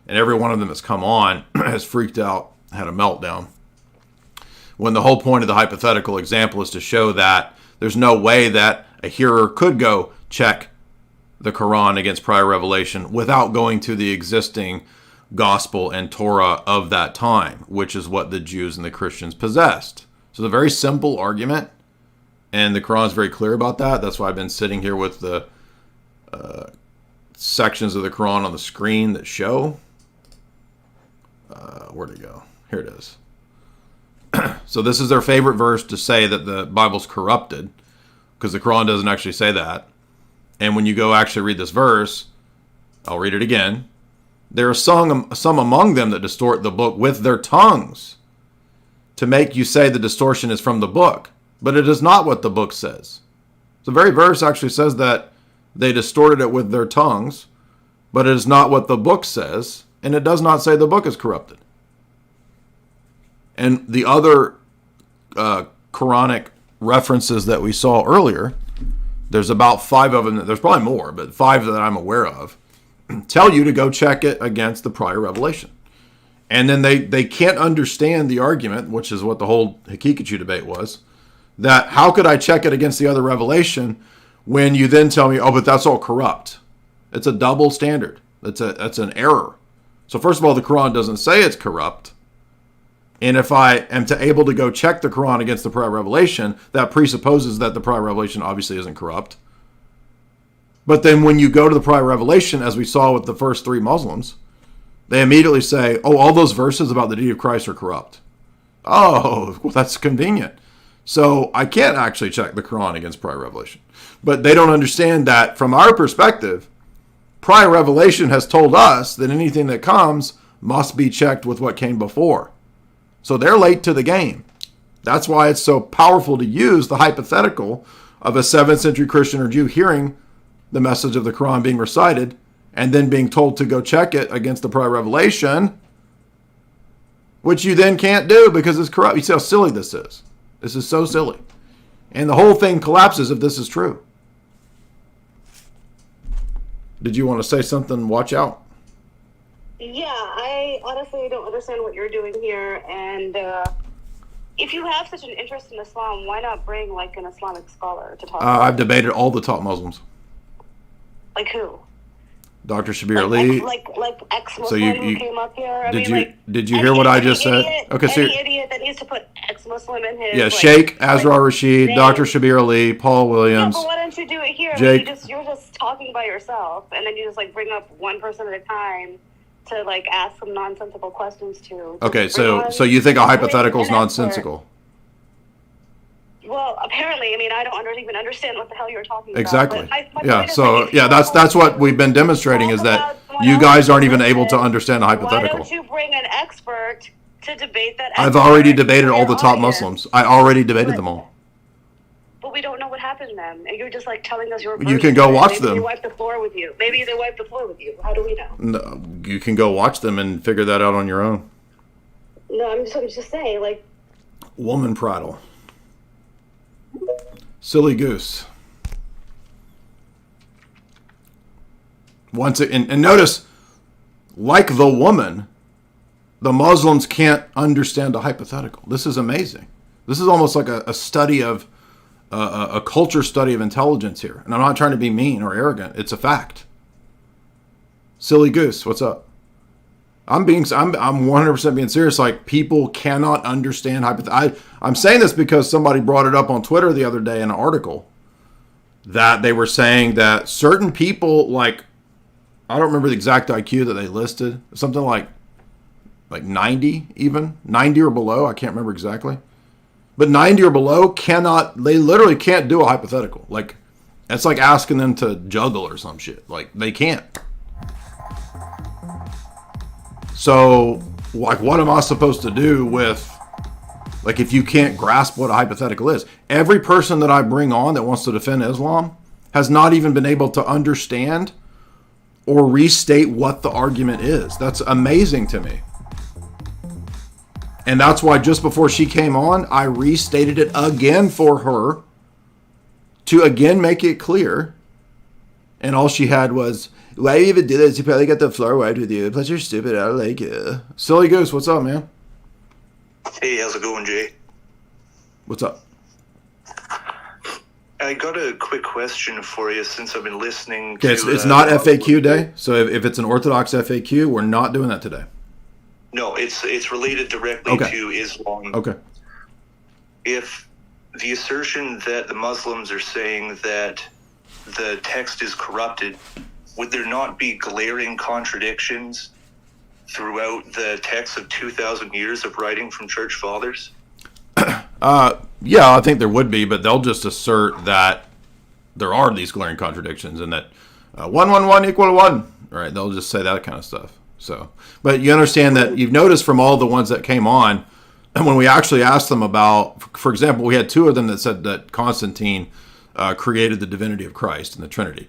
And every one of them that's come on has freaked out had a meltdown. When the whole point of the hypothetical example is to show that there's no way that a hearer could go check the Quran against prior revelation without going to the existing gospel and Torah of that time, which is what the Jews and the Christians possessed. So it's a very simple argument, and the Quran is very clear about that. That's why I've been sitting here with the sections of the Quran on the screen that show. Where'd it go? Here it is. So this is their favorite verse to say that the Bible's corrupted, because the Quran doesn't actually say that. And when you go actually read this verse, I'll read it again. There are some among them that distort the book with their tongues to make you say the distortion is from the book, but it is not what the book says. The very verse actually says that they distorted it with their tongues, but it is not what the book says, and it does not say the book is corrupted. And the other Quranic references that we saw earlier, there's about 5 of them, there's probably more, but 5 that I'm aware of, tell you to go check it against the prior revelation. And then they can't understand the argument, which is what the whole Hakikachu debate was, that how could I check it against the other revelation when you then tell me, oh, but that's all corrupt. It's a double standard. That's an error. So first of all, the Quran doesn't say it's corrupt. And if I am able to go check the Quran against the prior revelation, that presupposes that the prior revelation obviously isn't corrupt. But then when you go to the prior revelation, as we saw with the first 3 Muslims, they immediately say, oh, all those verses about the deity of Christ are corrupt. Oh, well, that's convenient. So I can't actually check the Quran against prior revelation. But they don't understand that from our perspective, prior revelation has told us that anything that comes must be checked with what came before. So they're late to the game. That's why it's so powerful to use the hypothetical of a 7th century Christian or Jew hearing the message of the Quran being recited and then being told to go check it against the prior revelation, which you then can't do because it's corrupt. You see how silly this is. This is so silly. And the whole thing collapses if this is true. Did you want to say something? Watch out. Yeah, I honestly don't understand what you're doing here. And if you have such an interest in Islam, why not bring like an Islamic scholar to talk about I've debated all the top Muslims. Like who? Dr. Shabir Ali. Like ex-Muslim who came up here. Did you hear what I just said? Okay, so any idiot that needs to put ex-Muslim in his. Yeah, Sheikh Azra Rashid, Dr. Shabir Ali, Paul Williams. Yeah, but why don't you do it here? Jake. I mean, you're just talking by yourself, and then you just like bring up one person at a time to like ask some nonsensical questions to. Okay, so you think a hypothetical is nonsensical? Well, apparently, I mean, I don't even understand what the hell you're talking exactly. about. Exactly. Yeah. So yeah, that's what we've been demonstrating is that you guys aren't even able to understand a hypothetical. Why don't you bring an expert to debate that? I've already debated all the top Muslims. I already debated them all. But we don't know what happened to them, and you're just like telling us your. You can go watch them. Maybe they wiped the floor with you. Maybe they wiped the floor with you. How do we know? No, you can go watch them and figure that out on your own. No, I'm just saying, like. Woman prattle. Silly goose. And notice, like the woman, the Muslims can't understand a hypothetical. This is amazing. This is almost like a study of a culture study of intelligence here. And I'm not trying to be mean or arrogant. It's a fact. Silly goose, what's up? I'm 100% being serious. Like, people cannot understand I'm saying this because somebody brought it up on Twitter the other day in an article that they were saying that certain people, like, I don't remember the exact IQ that they listed, something like 90 even, 90 or below. I can't remember exactly. But 90 or below they literally can't do a hypothetical. Like, it's like asking them to juggle or some shit. Like, they can't. So, like, what am I supposed to do with, like, if you can't grasp what a hypothetical is? Every person that I bring on that wants to defend Islam has not even been able to understand or restate what the argument is. That's amazing to me. And that's why just before she came on, I restated it again for her to again make it clear. And all she had was, why do you even do this? You probably got the floor wiped with you. Plus, you're stupid. I don't like you. Silly goose, what's up, man? Hey, how's it going, Jay? What's up? I got a quick question for you since I've been listening Okay, to... it's not FAQ day, so if it's an Orthodox FAQ, we're not doing that today. No, it's related directly to Islam. Okay. If the assertion that the Muslims are saying that the text is corrupted, would there not be glaring contradictions throughout the text of 2,000 years of writing from church fathers? Yeah, I think there would be, but they'll just assert that there are these glaring contradictions and that 1 equal 1, right? They'll just say that kind of stuff. So, but you understand that you've noticed from all the ones that came on, and when we actually asked them about, for example, we had 2 of them that said that Constantine created the divinity of Christ and the Trinity,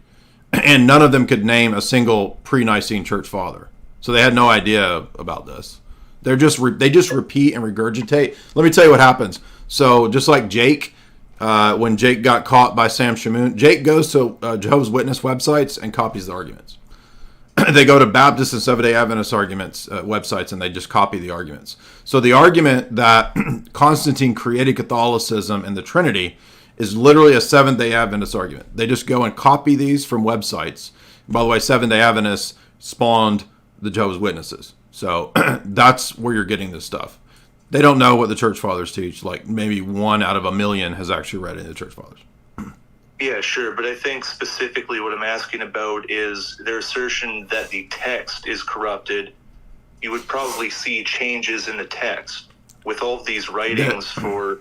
and none of them could name a single pre-Nicene church father. So they had no idea about this. They just repeat and regurgitate. Let me tell you what happens. So just like Jake, when Jake got caught by Sam Shamoun, Jake goes to Jehovah's Witness websites and copies the arguments. They go to Baptist and Seventh-day Adventist arguments websites and they just copy the arguments. So the argument that Constantine created Catholicism and the Trinity is literally a Seventh-day Adventist argument. They just go and copy these from websites. By the way, Seventh-day Adventists spawned the Jehovah's Witnesses. So that's where you're getting this stuff. They don't know what the church fathers teach. Like maybe 1 out of 1,000,000 has actually read any of the church fathers. Yeah, sure, but I think specifically what I'm asking about is their assertion that the text is corrupted. You would probably see changes in the text with all of these writings for...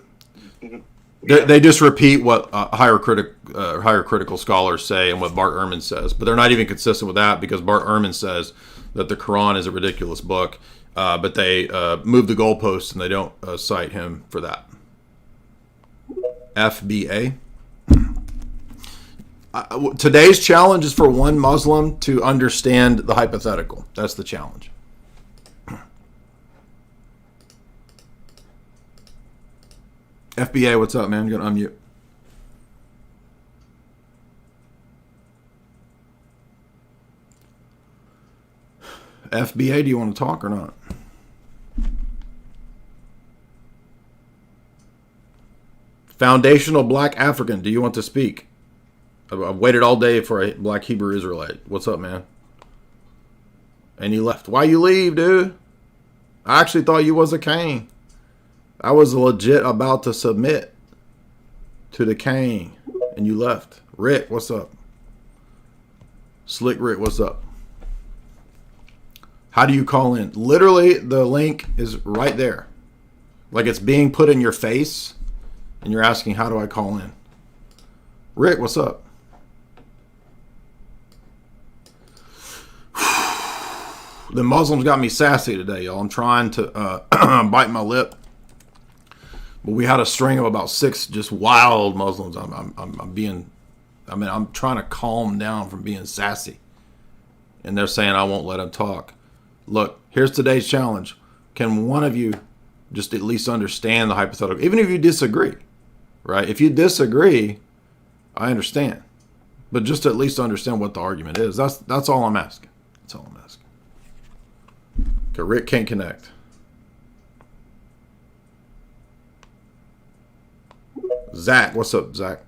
They just repeat what higher critical scholars say and what Bart Ehrman says, but they're not even consistent with that because Bart Ehrman says that the Quran is a ridiculous book, but they move the goalposts and they don't cite him for that. FBA. Today's challenge is for one Muslim to understand the hypothetical. That's the challenge. FBA, what's up, man? I'm going to unmute. FBA, do you want to talk or not? Foundational Black African, do you want to speak? I've waited all day for a Black Hebrew Israelite. What's up, man? And you left. Why you leave, dude? I actually thought you was a king. I was legit about to submit to the king, and you left. Rick, what's up? Slick Rick, what's up? How do you call in? Literally, the link is right there. Like it's being put in your face, and you're asking, how do I call in? Rick, what's up? The Muslims got me sassy today, y'all. I'm trying to bite my lip. But we had a string of about 6 just wild Muslims. I'm trying to calm down from being sassy. And they're saying I won't let them talk. Look, here's today's challenge. Can one of you just at least understand the hypothetical? Even if you disagree, right? If you disagree, I understand. But just at least understand what the argument is. That's all I'm asking. That's all I'm asking. Okay, Rick can't connect. Zach, what's up, Zach?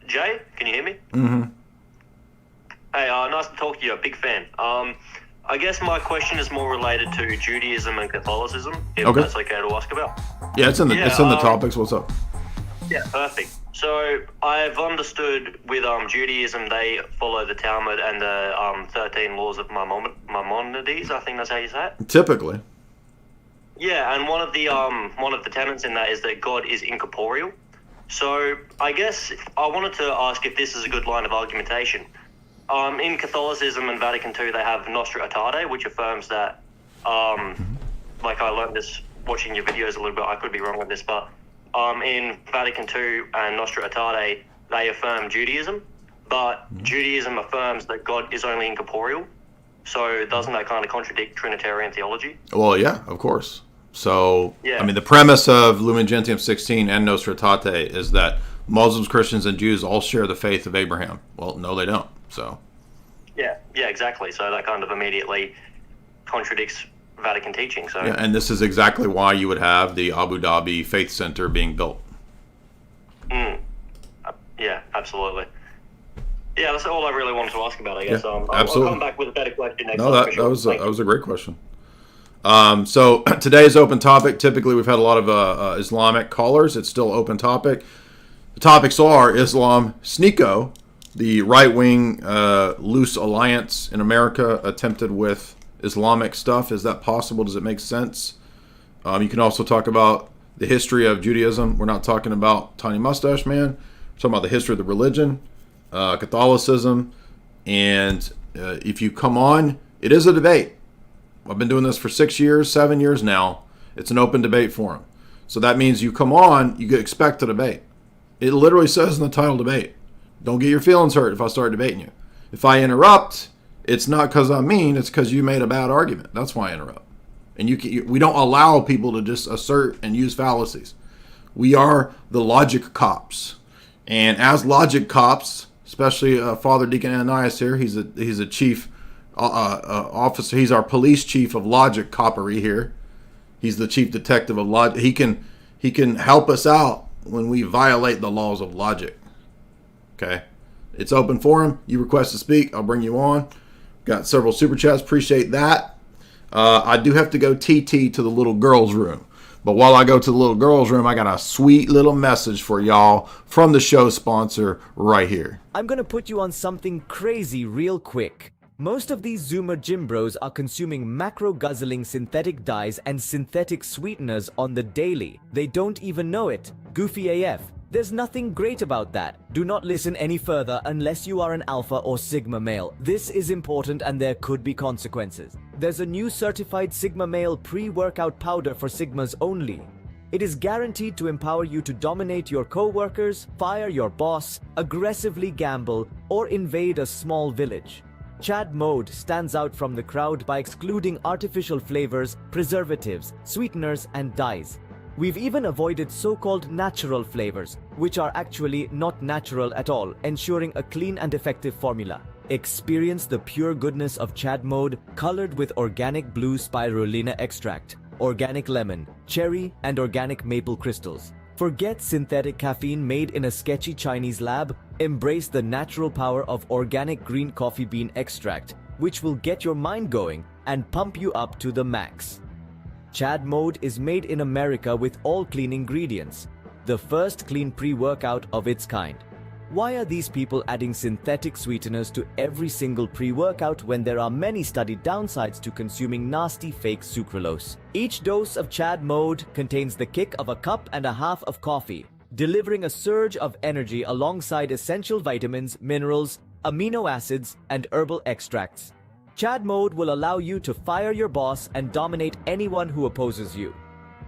Jay, can you hear me? Mm-hmm. Hey, nice to talk to you. Big fan. I guess my question is more related to Judaism and Catholicism, if Okay. that's okay to ask about. Yeah, it's in the topics. What's up? Yeah, perfect. So I've understood with Judaism, they follow the Talmud and the 13 laws of Maimonides. I think that's how you say it. Typically. Yeah, and one of the tenets in that is that God is incorporeal. So I guess I wanted to ask if this is a good line of argumentation. In Catholicism and Vatican II, they have Nostra Aetate, which affirms that, like I learned this watching your videos a little bit, I could be wrong with this, but in Vatican II and Nostra Aetate, they affirm Judaism, but Judaism affirms that God is only incorporeal. So doesn't that kind of contradict Trinitarian theology? Well, yeah, of course. So, Yeah. I mean, the premise of Lumen Gentium 16 and Nostra Aetate is that Muslims, Christians, and Jews all share the faith of Abraham. Well, no, they don't. So, Yeah. Yeah, exactly. So that kind of immediately contradicts Vatican teaching. So yeah, and this is exactly why you would have the Abu Dhabi Faith Center being built. Yeah, absolutely. Yeah, that's all I really wanted to ask about, I guess. Yeah, I'll come back with a better question next time. No, that was a great question. So today's open topic. Typically, we've had a lot of Islamic callers. It's still open topic. The topics are Islam, Sneako, the right-wing loose alliance in America attempted with Islamic stuff. Is that possible? Does it make sense? You can also talk about the history of Judaism. We're not talking about Tiny Mustache Man. We're talking about the history of the religion, Catholicism, and if you come on, it is a debate. I've been doing this for 6 years, 7 years now. It's an open debate forum. So that means you come on, you expect a debate. It literally says in the title, debate. Don't get your feelings hurt if I start debating you. If I interrupt, it's not because I'm mean, it's because you made a bad argument. That's why I interrupt. And we don't allow people to just assert and use fallacies. We are the logic cops. And as logic cops, especially Father Deacon Ananias here, he's a chief officer. He's our police chief of logic coppery here. He's the chief detective of logic. He can help us out when we violate the laws of logic. Okay, it's open forum. You request to speak, I'll bring you on. Got several super chats. Appreciate that. I do have to go TT to the little girls' room. But while I go to the little girls' room, I got a sweet little message for y'all from the show sponsor right here. I'm going to put you on something crazy real quick. Most of these Zoomer gym bros are consuming macro-guzzling synthetic dyes and synthetic sweeteners on the daily. They don't even know it. Goofy AF. There's nothing great about that. Do not listen any further unless you are an alpha or sigma male. This is important and there could be consequences. There's a new certified sigma male pre-workout powder for sigmas only. It is guaranteed to empower you to dominate your co-workers, fire your boss, aggressively gamble, or invade a small village. Chad Mode stands out from the crowd by excluding artificial flavors, preservatives, sweeteners, and dyes. We've even avoided so-called natural flavors, which are actually not natural at all, ensuring a clean and effective formula. Experience the pure goodness of Chad Mode, colored with organic blue spirulina extract, organic lemon, cherry, and organic maple crystals. Forget synthetic caffeine made in a sketchy Chinese lab. Embrace the natural power of organic green coffee bean extract, which will get your mind going and pump you up to the max. Chad Mode is made in America with all clean ingredients, the first clean pre-workout of its kind. Why are these people adding synthetic sweeteners to every single pre-workout when there are many studied downsides to consuming nasty fake sucralose? Each dose of Chad Mode contains the kick of a cup and a half of coffee, delivering a surge of energy alongside essential vitamins, minerals, amino acids, and herbal extracts. Chad Mode will allow you to fire your boss and dominate anyone who opposes you.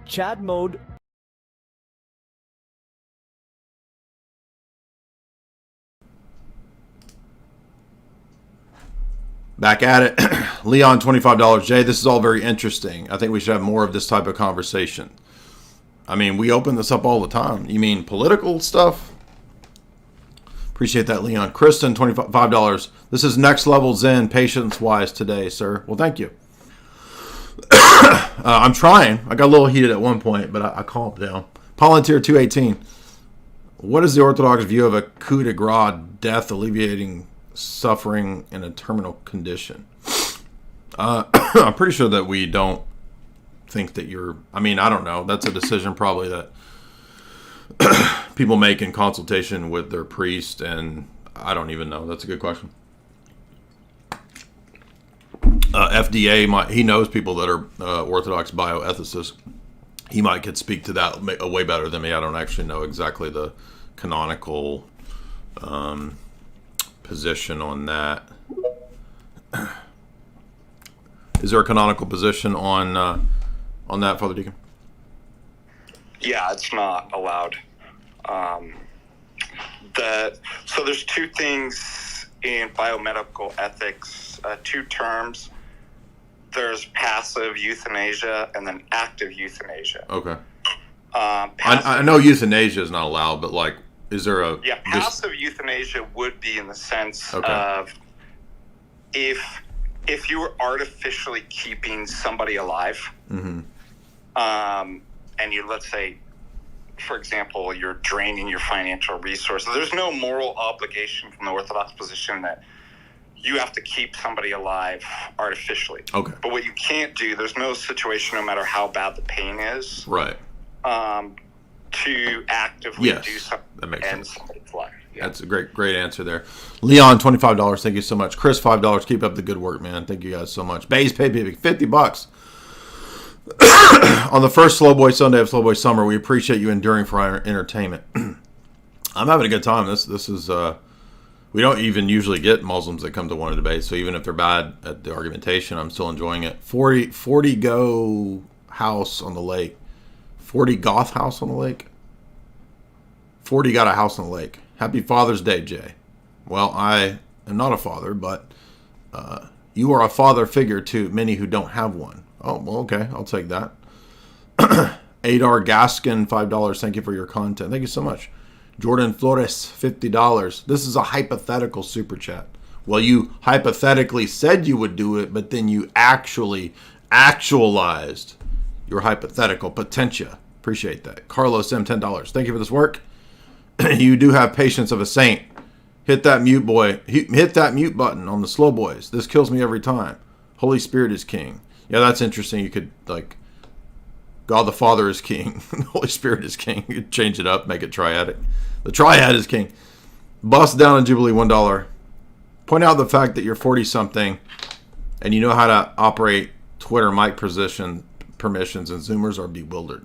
Chad Mode. Back at it. Leon, $25. Jay, this is all very interesting. I think we should have more of this type of conversation. I mean, we open this up all the time. You mean political stuff? Appreciate that, Leon. Kristen, $25. This is next level Zen patience-wise today, sir. Well, thank you. I'm trying. I got a little heated at one point, but I calmed down. Volunteer 218. What is the Orthodox view of a coup de grace, death alleviating suffering in a terminal condition? I'm pretty sure that we don't think that you're... I mean, I don't know. That's a decision probably that people make in consultation with their priest, and I don't even know. That's a good question. FDA, he knows people that are Orthodox bioethicists. He could speak to that way better than me. I don't actually know exactly the canonical position on that. Is there a canonical position on that, Father Deacon? Yeah, it's not allowed. So there's two things in biomedical ethics, two terms. There's passive euthanasia and then active euthanasia. Okay. I know euthanasia is not allowed, but like, is there a... Yeah, passive euthanasia would be in the sense of if you were artificially keeping somebody alive, Mm-hmm. and you, let's say, for example, you're draining your financial resources, there's no moral obligation from the Orthodox position that you have to keep somebody alive artificially. Okay. But what you can't do, there's no situation, no matter how bad the pain is, Right. To actively Yes, do something that makes to end sense. somebody's life. That's a great answer there. Leon, $25. Thank you so much. Chris, $5. Keep up the good work, man. Thank you guys so much. Bays Pay $50. On the first Slow Boy Sunday of Slow Boy Summer, we appreciate you enduring for our entertainment. I'm having a good time. This is we don't even usually get Muslims that come to one of the debates, so even if they're bad at the argumentation, I'm still enjoying it. 40 go house on the lake. 40 goth house on the lake. 40 got a house on the lake. Happy Father's Day, Jay. Well, I am not a father, but you are a father figure to many who don't have one. Oh, well, okay. I'll take that. Adar Gaskin, $5. Thank you for your content. Thank you so much. Jordan Flores, $50. This is a hypothetical super chat. Well, you hypothetically said you would do it, but then you actually actualized your hypothetical potentia. Appreciate that. Carlos M, $10. Thank you for this work. You do have patience of a saint. Hit that mute boy. Hit that mute button on the slow boys. This kills me every time. Holy Spirit is king. Yeah, that's interesting. You could, like, God the Father is king. The Holy Spirit is king. You could change it up, make it triadic. The triad is king. Bust down in Jubilee, $1. Point out the fact that you're 40-something and you know how to operate Twitter mic permissions, and Zoomers are bewildered.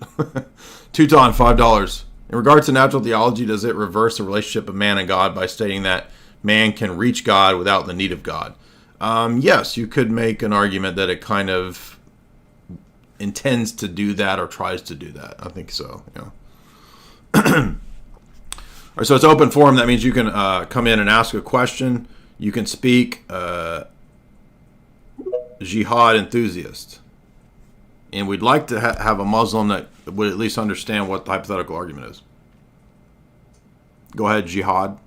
Teuton, $5. In regards to natural theology, does it reverse the relationship of man and God by stating that man can reach God without the need of God? Yes, you could make an argument that it kind of intends to do that or tries to do that. I think so. Yeah. All right, so it's open forum. That means you can come in and ask a question. You can speak. Jihad enthusiast. And we'd like to have a Muslim that would at least understand what the hypothetical argument is. Go ahead, Jihad.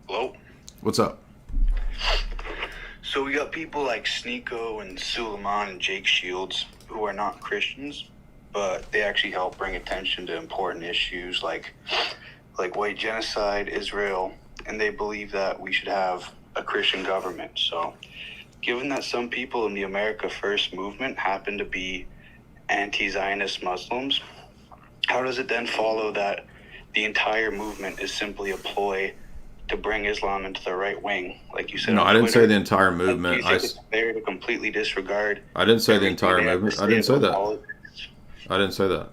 Hello? What's up? So we got people like Sneako and Suleiman and Jake Shields who are not Christians, but they actually help bring attention to important issues like white genocide, Israel, and they believe that we should have a Christian government. So given that some people in the America First movement happen to be anti-Zionist Muslims, how does it then follow that the entire movement is simply a ploy to bring Islam into the right wing? Like you said, no, I didn't say the entire movement. It's there to completely disregard. I didn't say the entire movement. I didn't say that. I didn't say that.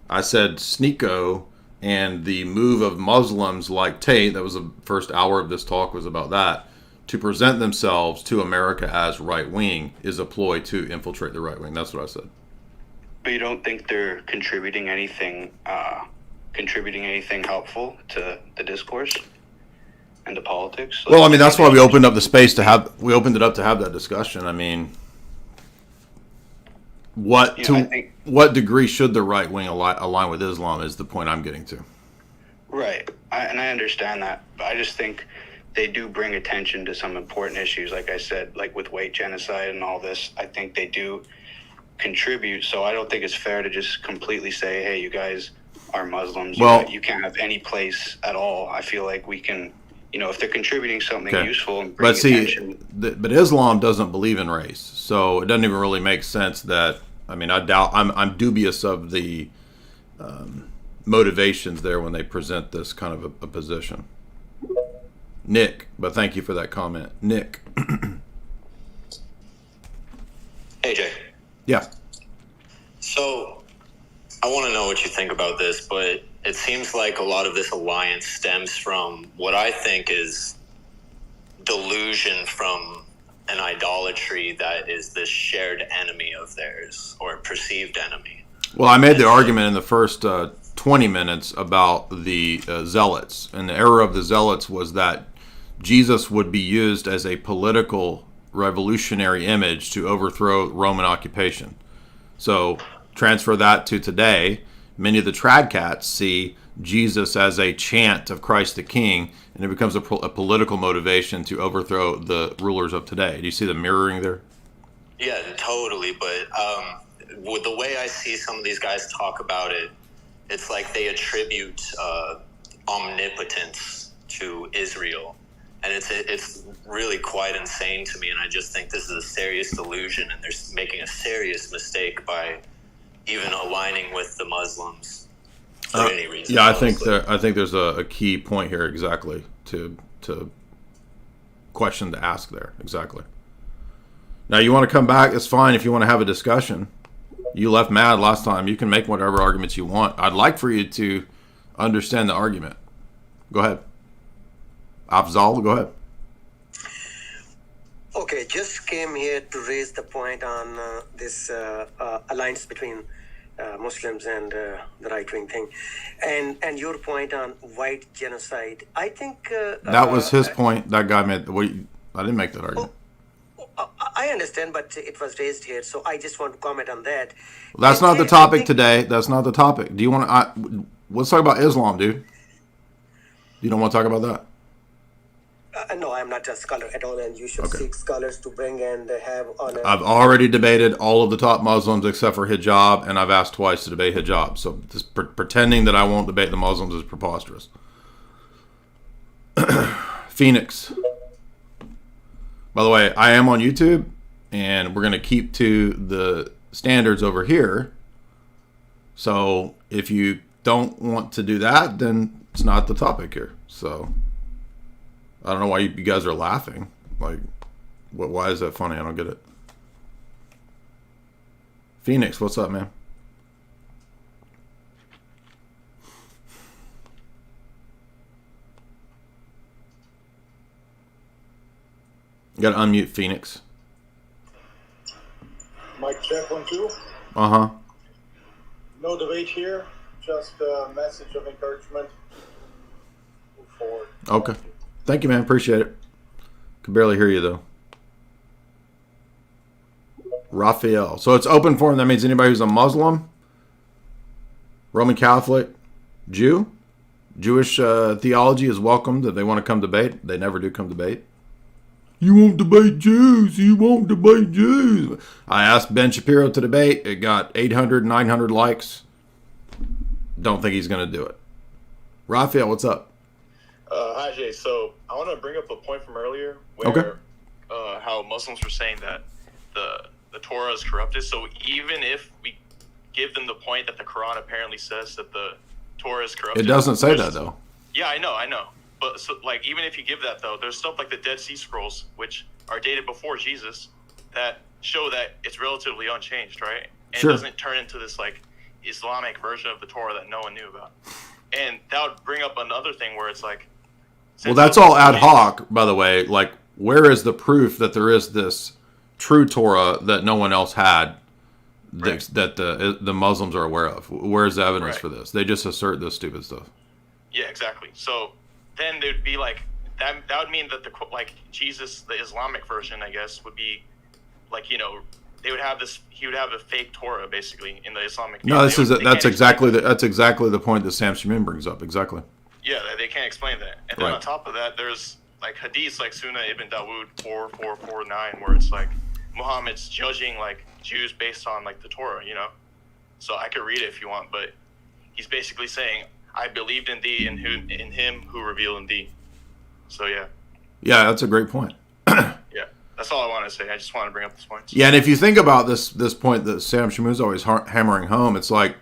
I said Sneako and the move of Muslims like Tate, that was the first hour of this talk was about that, to present themselves to America as right wing is a ploy to infiltrate the right wing. That's what I said. But you don't think they're contributing anything helpful to the discourse and to politics? Well, I mean, that's why we opened up the space to have that discussion. I mean, what degree should the right wing align with Islam is the point I'm getting to. Right. And I understand that. But I just think they do bring attention to some important issues. Like I said, like with white genocide and all this, I think they do contribute. So I don't think it's fair to just completely say, hey, you guys are Muslims. Well, you can't have any place at all. I feel like we can, if they're contributing something useful and bringing attention. But Islam doesn't believe in race. So it doesn't even really make sense that, I mean, I doubt, I'm dubious of the motivations there when they present this kind of a position. Nick, but thank you for that comment. Nick. Hey, Jay. Yeah. So I want to know what you think about this, but it seems like a lot of this alliance stems from what I think is delusion from an idolatry that is this shared enemy of theirs or perceived enemy. Well, I made the argument in the first 20 minutes about the Zealots, and the error of the Zealots was that Jesus would be used as a political revolutionary image to overthrow Roman occupation. So transfer that to today. Many of the trad cats see Jesus as a chant of Christ the King, and it becomes a political motivation to overthrow the rulers of today. Do you see the mirroring there? Yeah, totally. But with the way I see some of these guys talk about it, it's like they attribute omnipotence to Israel. And it's really quite insane to me. And I just think this is a serious delusion, and they're making a serious mistake by even aligning with the Muslims for any reason. Yeah, I think there's a key point here exactly to question to ask there. Exactly. Now, you want to come back, it's fine if you want to have a discussion. You left mad last time. You can make whatever arguments you want. I'd like for you to understand the argument. Go ahead. Afzal, go ahead. Okay, just came here to raise the point on this alliance between Muslims and the right-wing thing. And your point on white genocide. I think... that was his point. That guy made... I didn't make that argument. I understand, but it was raised here, so I just want to comment on that. Well, that's not the topic today. That's not the topic. Do you want to... let's talk about Islam, dude. You don't want to talk about that? No, I'm not a scholar at all, and you should seek scholars to bring and have on a... I've already debated all of the top Muslims except for hijab, and I've asked twice to debate hijab. So just pretending that I won't debate the Muslims is preposterous. Phoenix. By the way, I am on YouTube, and we're going to keep to the standards over here. So if you don't want to do that, then it's not the topic here. So... I don't know why you guys are laughing. Like, why is that funny? I don't get it. Phoenix, what's up, man? You gotta unmute Phoenix. Mic check 1 2. Uh-huh. No debate here, just a message of encouragement. Move forward. Okay. Thank you, man. Appreciate it. Can barely hear you, though. Raphael. So it's open forum. That means anybody who's a Muslim, Roman Catholic, Jew, Jewish theology is welcomed if they want to come debate. They never do come debate. You won't debate Jews. You won't debate Jews. I asked Ben Shapiro to debate. It got 800, 900 likes. Don't think he's going to do it. Raphael, what's up? Hi, Jay. So I want to bring up a point from earlier where how Muslims were saying that the Torah is corrupted. So even if we give them the point that the Quran apparently says that the Torah is corrupted. It doesn't say that, though. Yeah, I know. But so, like, even if you give that, though, there's stuff like the Dead Sea Scrolls, which are dated before Jesus, that show that it's relatively unchanged, right? And Sure. It doesn't turn into this, like, Islamic version of the Torah that no one knew about. And that would bring up another thing where it's like, Well, that's all ad hoc, by the way. Like, where is the proof that there is this true Torah that no one else had that the Muslims are aware of? Where's the evidence for this? They just assert this stupid stuff. Yeah, exactly. So then there'd be like that would mean that Jesus, the Islamic version, I guess, would be like, they would have he would have a fake Torah basically in the Islamic. No, that's exactly the point that Sam Shamoun brings up. Exactly. Yeah, they can't explain that. And then on top of that, there's like hadiths like Sunnah Ibn Dawood 4449, where it's like Muhammad's judging like Jews based on like the Torah, So I could read it if you want, but he's basically saying, I believed in thee and in him who revealed in thee. So yeah. Yeah, that's a great point. Yeah, that's all I want to say. I just want to bring up this point. Yeah, and if you think about this point that Sam Shamoun's always hammering home, it's like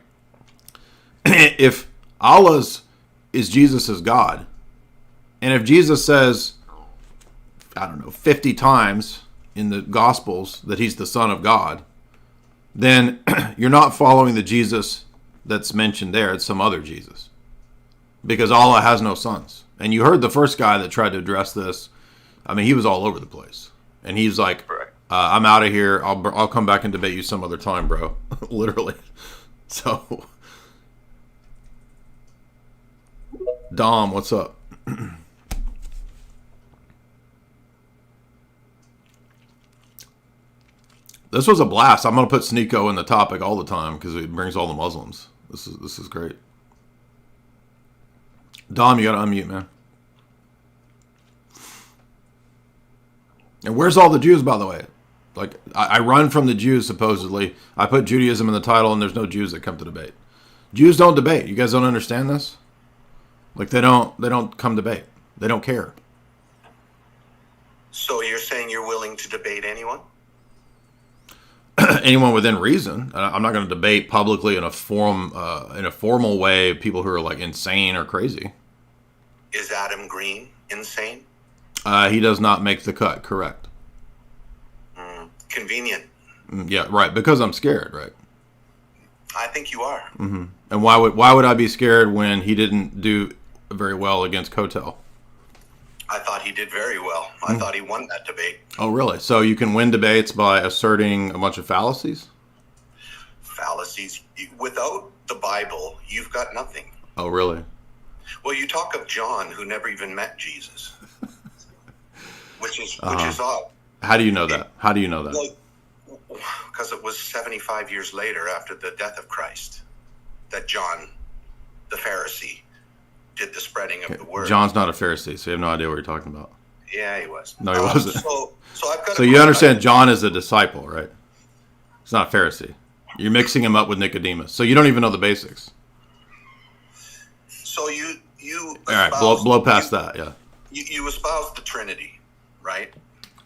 if Allah's is Jesus as God, and if Jesus says, 50 times in the Gospels that he's the Son of God, then you're not following the Jesus that's mentioned there. It's some other Jesus, because Allah has no sons. And you heard the first guy that tried to address this. I mean, he was all over the place, and he's like, "I'm out of here. I'll come back and debate you some other time, bro." Literally. So. Dom, what's up? This was a blast. I'm going to put Sneako in the topic all the time because it brings all the Muslims. This is great. Dom, you got to unmute, man. And where's all the Jews, by the way? Like, I run from the Jews, supposedly. I put Judaism in the title, and there's no Jews that come to debate. Jews don't debate. You guys don't understand this? Like, they don't come debate. They don't care. So you're saying you're willing to debate anyone? Anyone within reason. I'm not going to debate publicly in a formal way people who are like insane or crazy. Is Adam Green insane? He does not make the cut. Correct. Convenient. Yeah, right. Because I'm scared, right? I think you are. Mm-hmm. And why would I be scared when he didn't do very well against Kotel? I thought he did very well. I thought he won that debate. Oh, really? So you can win debates by asserting a bunch of fallacies? Fallacies. Without the Bible, you've got nothing. Oh, really? Well, you talk of John, who never even met Jesus, which is odd. How do you know that? How do you know that? Because it was 75 years later, after the death of Christ, that John, the Pharisee, did the spreading of the word. John's not a Pharisee, so you have no idea what you're talking about. Yeah, he was. No, he wasn't. So I've got. So you understand, John is a disciple, right? He's not a Pharisee. You're mixing him up with Nicodemus, so you don't even know the basics. So you. All right, blow past that. Yeah. You espouse the Trinity, right?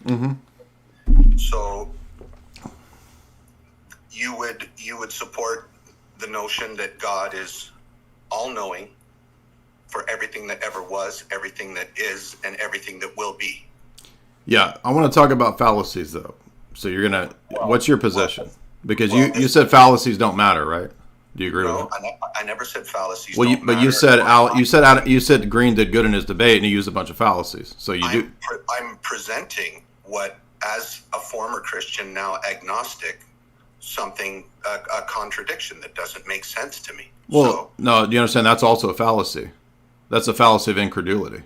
Mm-hmm. So you would support the notion that God is all-knowing for everything that ever was, everything that is, and everything that will be. Yeah, I want to talk about fallacies, though. So you're gonna. What's your position? Because you said fallacies don't matter, right? Do you agree with that? I never said fallacies. Well, don't matter. you said Green did good in his debate, and he used a bunch of fallacies. So you I'm presenting what, as a former Christian, now agnostic, a contradiction that doesn't make sense to me. Well, no, do you understand? That's also a fallacy. That's a fallacy of incredulity.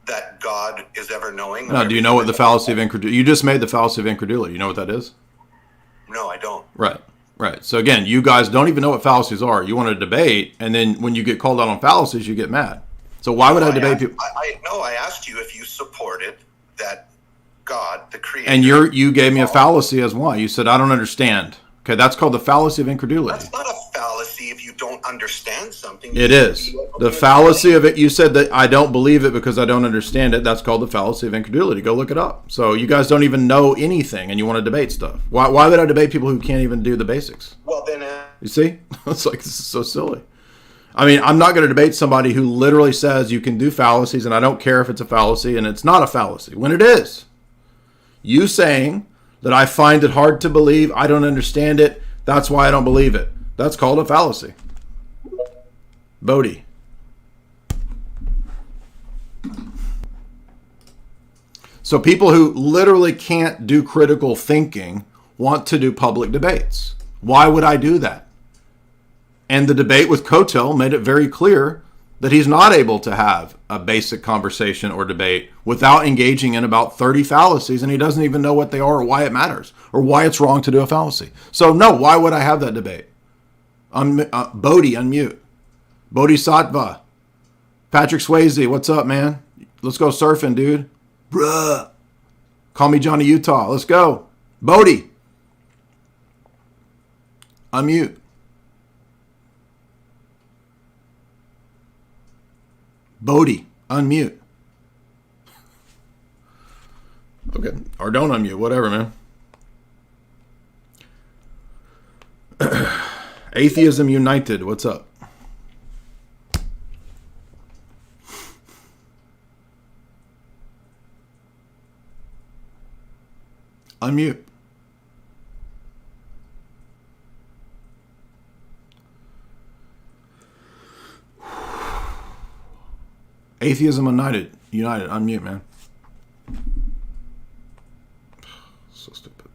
That God is ever knowing. No, do you know what the fallacy of incredulity? You just made the fallacy of incredulity. You know what that is? No, I don't. Right. So again, you guys don't even know what fallacies are. You want to debate, and then when you get called out on fallacies, you get mad. So why would I debate people? I asked you if you supported that God, the Creator. And you gave me a fallacy as why. You said I don't understand. Okay, that's called the fallacy of incredulity. That's not a fallacy if you don't understand something. It is. The fallacy of it, you said that I don't believe it because I don't understand it. That's called the fallacy of incredulity. Go look it up. So you guys don't even know anything and you want to debate stuff. Why would I debate people who can't even do the basics? Well, then... You see? It's like, this is so silly. I mean, I'm not going to debate somebody who literally says you can do fallacies and I don't care if it's a fallacy and it's not a fallacy when it is. You saying that I find it hard to believe, I don't understand it, that's why I don't believe it. That's called a fallacy. Bodhi. So people who literally can't do critical thinking want to do public debates. Why would I do that? And the debate with Kotel made it very clear that he's not able to have a basic conversation or debate without engaging in about 30 fallacies, and he doesn't even know what they are or why it matters or why it's wrong to do a fallacy. So no, why would I have that debate? Bodhi, unmute. Bodhisattva. Patrick Swayze, what's up, man? Let's go surfing, dude. Bruh. Call me Johnny Utah. Let's go. Bodhi. Unmute. Bodhi, unmute. Okay, or don't unmute, whatever, man. Atheism United, what's up? Unmute. Atheism United, unmute, man. So stupid.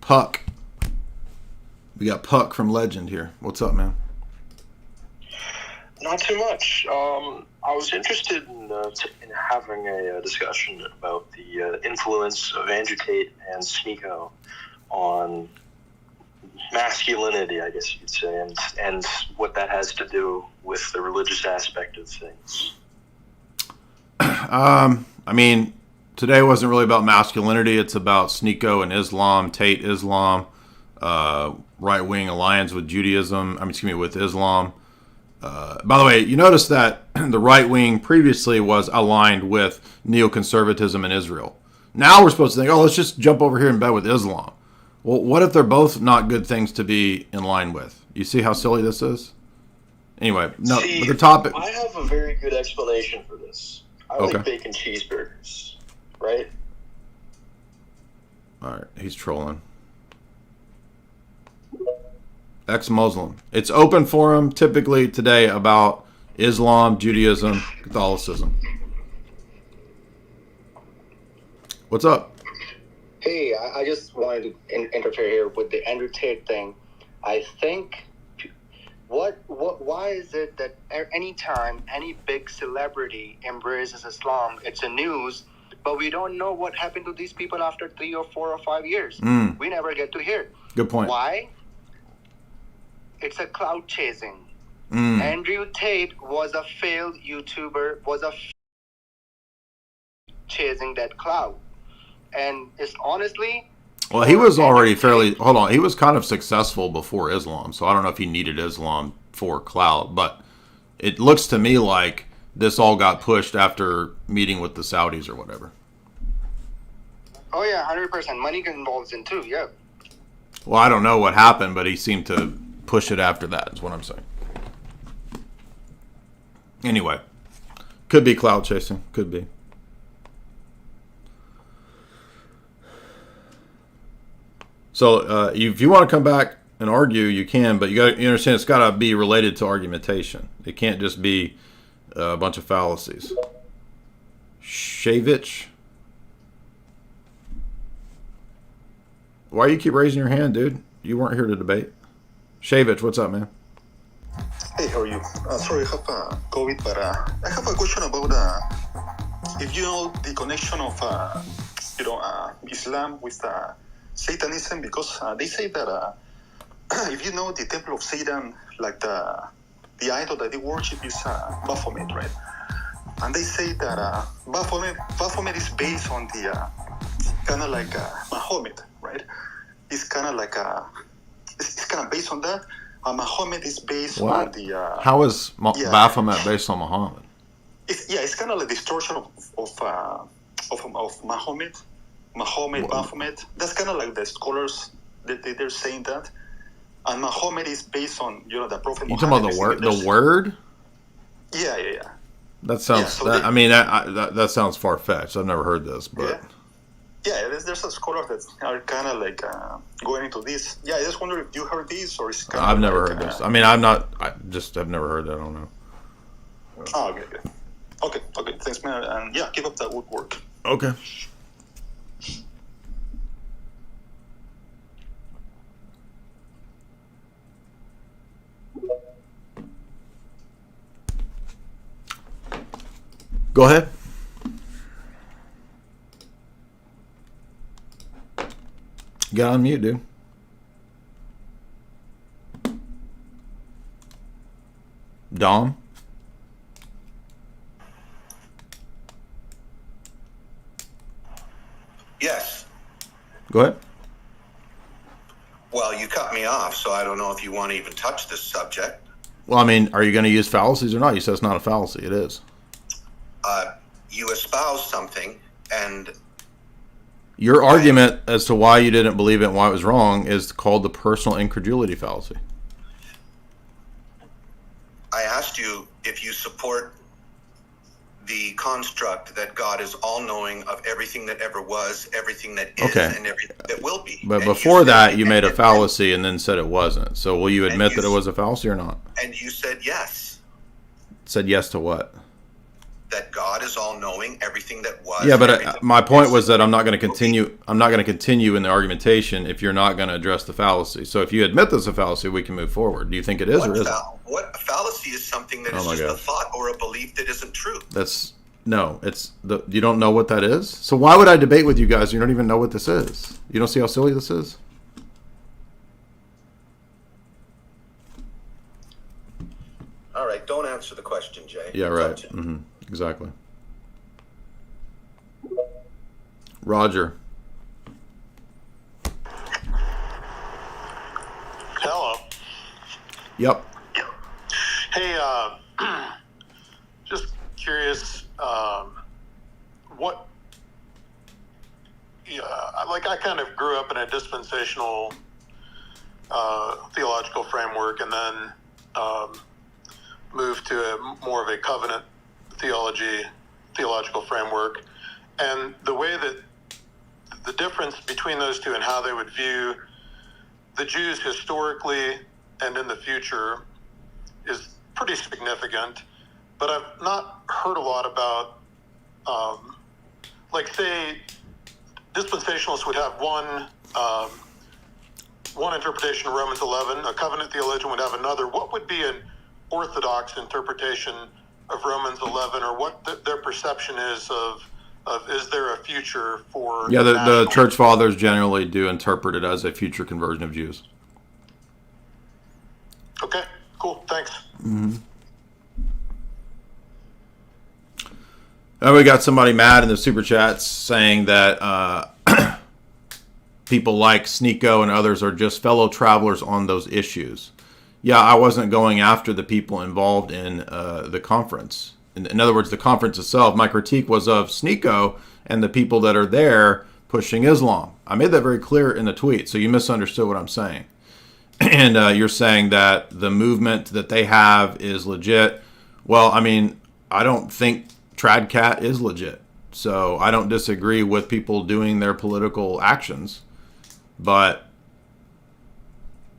Puck. We got Puck from Legend here. What's up, man? Not too much. I was interested in having a discussion about the influence of Andrew Tate and Sneako on masculinity, I guess you'd say, and what that has to do with the religious aspect of things. I mean, today wasn't really about masculinity. It's about Sneako and Islam, Tate Islam, right-wing alliance with Judaism. With Islam. By the way, you notice that the right wing previously was aligned with neoconservatism in Israel. Now we're supposed to think, let's just jump over here in bed with Islam. Well, what if they're both not good things to be in line with? You see how silly this is? Anyway, no, but the topic... I have a very good explanation for this. I like bacon cheeseburgers, right? All right, he's trolling. Ex-Muslim. It's open forum typically today about Islam, Judaism, Catholicism. What's up? Hey, I just wanted to interfere here with the Andrew Tate thing. I think, why is it that anytime any big celebrity embraces Islam, it's a news, but we don't know what happened to these people after 3 or 4 or 5 years? We never get to hear. Good point. Why? It's a cloud chasing. Andrew Tate was a failed YouTuber, chasing that cloud. And it's honestly... Well, he was already fairly... Hold on. He was kind of successful before Islam, so I don't know if he needed Islam for clout, but it looks to me like this all got pushed after meeting with the Saudis or whatever. Oh, yeah, 100%. Money involves in too, yeah. Well, I don't know what happened, but he seemed to push it after that, is what I'm saying. Anyway. Could be clout chasing. Could be. So if you want to come back and argue, you can, but you understand it's got to be related to argumentation. It can't just be a bunch of fallacies. Shavich. Why you keep raising your hand, dude? You weren't here to debate. Shavich, what's up, man? Hey, how are you? Sorry, I have COVID, but I have a question about if you know the connection of Islam with Satanism, because they say that if you know the temple of Satan, like the idol that they worship is Baphomet, right? And they say that Baphomet is based on the kind of like Muhammad, right? It's kind of like it's kind of based on that. Muhammad is based on the. How is Baphomet based on Muhammad? It's kind of like distortion of Muhammad. Baphomet. That's kind of like the scholars they're saying that, and Muhammad is based on the Prophet. You talking about the word? The word? Yeah. That sounds. That sounds far fetched. I've never heard this, but. Yeah, there's a scholars that are kind of like going into this. Yeah, I just wonder if you heard this or it's kind I've never heard this. I mean, I've never heard that. I don't know. Oh, okay. Thanks, man. And yeah, keep up that good work. Okay. Go ahead. Get on mute, dude. Dom? Yes. Go ahead. Well, you cut me off, so I don't know if you want to even touch this subject. Well, I mean, are you going to use fallacies or not? You said it's not a fallacy. It is. You espouse something, and your argument as to why you didn't believe it and why it was wrong is called the personal incredulity fallacy. I asked you if you support the construct that God is all-knowing of everything that ever was, everything that is, and everything that will be. But before that, you made a fallacy and then said it wasn't. So will you admit that it was a fallacy or not? And you said yes. Said yes to what? That God is all-knowing, everything that was. Yeah, but my point was that I'm not going to continue. I'm not going to continue in the argumentation if you're not going to address the fallacy. So if you admit there's a fallacy, we can move forward. Do you think it is or isn't? What a fallacy is something that is just a thought or a belief that isn't true. You don't know what that is. So why would I debate with you guys? You don't even know what this is. You don't see how silly this is. All right, don't answer the question, Jay. Yeah, right. Exactly. Roger. Hello. Yep. Hey, just curious, what, like I kind of grew up in a dispensational theological framework and then moved to more of a covenant theological framework. And the way that the difference between those two and how they would view the Jews historically and in the future is pretty significant. But I've not heard a lot about, like, say, dispensationalists would have one interpretation of Romans 11, a covenant theologian would have another. What would be an orthodox interpretation of Romans 11, or what their perception is of is there a future for... Yeah, the church fathers generally do interpret it as a future conversion of Jews. Okay, cool, thanks. Mm-hmm. And we got somebody mad in the super chats saying that people like Sneako and others are just fellow travelers on those issues. Yeah, I wasn't going after the people involved in the conference. In other words, the conference itself, my critique was of Sneako and the people that are there pushing Islam. I made that very clear in the tweet, so you misunderstood what I'm saying. And you're saying that the movement that they have is legit. Well, I mean, I don't think Tradcat is legit. So I don't disagree with people doing their political actions.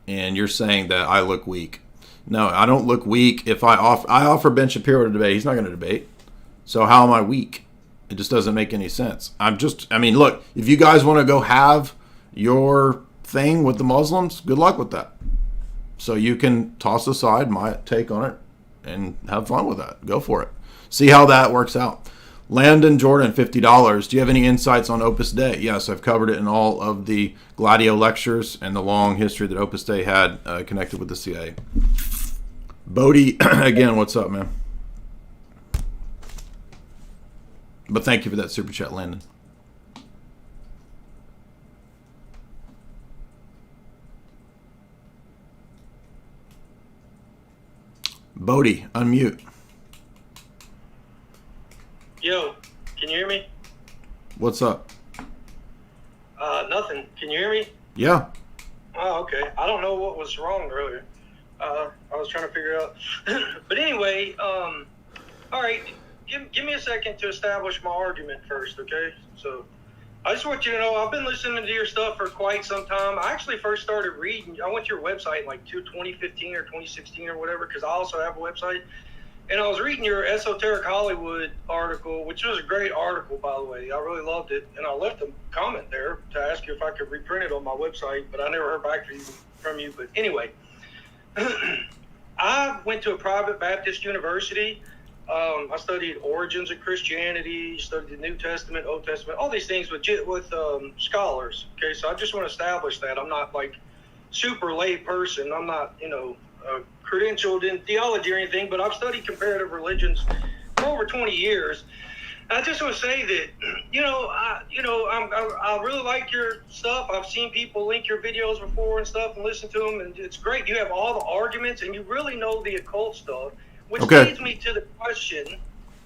And you're saying that I look weak. No, I don't look weak. If I offer Ben Shapiro to debate, he's not going to debate. So how am I weak? It just doesn't make any sense. I mean, look, if you guys want to go have your thing with the Muslims, good luck with that. So you can toss aside my take on it and have fun with that. Go for it. See how that works out. Landon Jordan, $50. Do you have any insights on Opus Dei? Yes, I've covered it in all of the Gladio lectures and the long history that Opus Dei had connected with the CIA. Bodie, again, what's up, man? But thank you for that super chat, Landon. Bodie, unmute. Yo, can you hear me? What's up? Nothing. Can you hear me? Yeah. Oh, okay. I don't know what was wrong earlier. I was trying to figure out. But anyway, all right. Give me a second to establish my argument first, okay? So I just want you to know I've been listening to your stuff for quite some time. I actually first started reading. I went to your website in like 2015 or 2016 or whatever, because I also have a website. And I was reading your Esoteric Hollywood article, which was a great article, by the way. I really loved it. And I left a comment there to ask you if I could reprint it on my website, but I never heard back from you. But anyway, I went to a private Baptist university. I studied origins of Christianity, studied the New Testament, Old Testament, all these things with scholars. Okay, so I just want to establish that. I'm not like super lay person. I'm not, credentialed in theology or anything, but I've studied comparative religions for over 20 years. I just want to say that, I really like your stuff. I've seen people link your videos before and stuff and listen to them, and it's great. You have all the arguments, and you really know the occult stuff, which leads me to the question,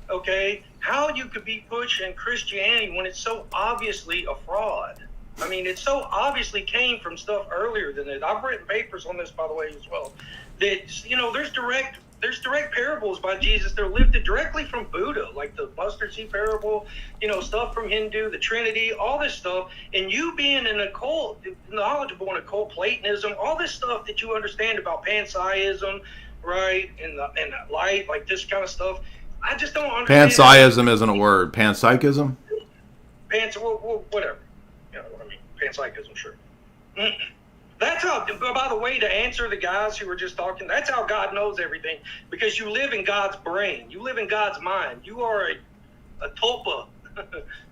okay, how you could be pushing Christianity when it's so obviously a fraud. I mean, it so obviously came from stuff earlier than it. I've written papers on this, by the way, as well. That, there's direct parables by Jesus. They're lifted directly from Buddha, like the mustard seed parable, stuff from Hindu, the Trinity, all this stuff. And you being an occult, knowledgeable in occult Platonism, all this stuff that you understand about panpsyism, right, and the light, like this kind of stuff, I just don't understand. Panpsyism isn't a word. Panpsychism? Whatever. You know what I mean? Panpsychism, sure. That's how, by the way, to answer the guys who were just talking, that's how God knows everything, because you live in God's brain. You live in God's mind. You are a tulpa,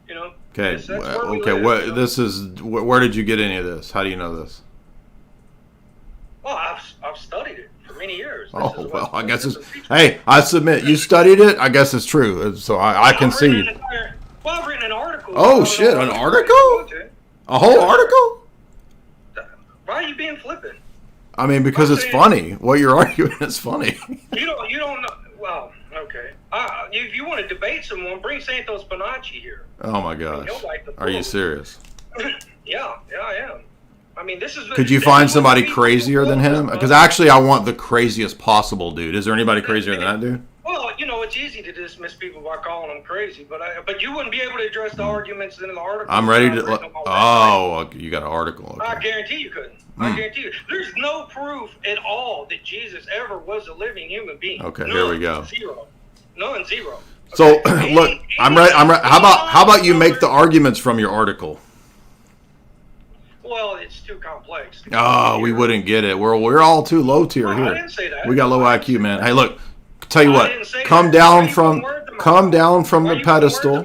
Okay. That's Where did you get any of this? How do you know this? Well, I've studied it for many years. Oh, well, I guess it's... Hey, I submit, you studied it, I guess it's true. So I concede. Well, I've written an article. Oh, shit, an article? A whole article? Why are you being flippant? I mean, because it's funny. What you're arguing is funny. You don't know. Well, okay. If you want to debate someone, bring Santos Bonacci here. Oh, my gosh. Are you serious? Yeah, I am. I mean, this is... Could you find somebody crazier than him? Because actually, I want the craziest possible dude. Is there anybody crazier than that dude? Well, it's easy to dismiss people by calling them crazy, but you wouldn't be able to address the arguments in the article. I'm ready to... Oh, you got an article. Okay. I guarantee you couldn't. I guarantee you. There's no proof at all that Jesus ever was a living human being. Okay, here we go. Zero. None, zero. So, look, I'm ready. How about you make the arguments from your article? Well, it's too complex. Oh, we wouldn't get it. We're all too low tier here. I didn't say that. We got low IQ, man. Hey, look, tell you what. Come down from the pedestal.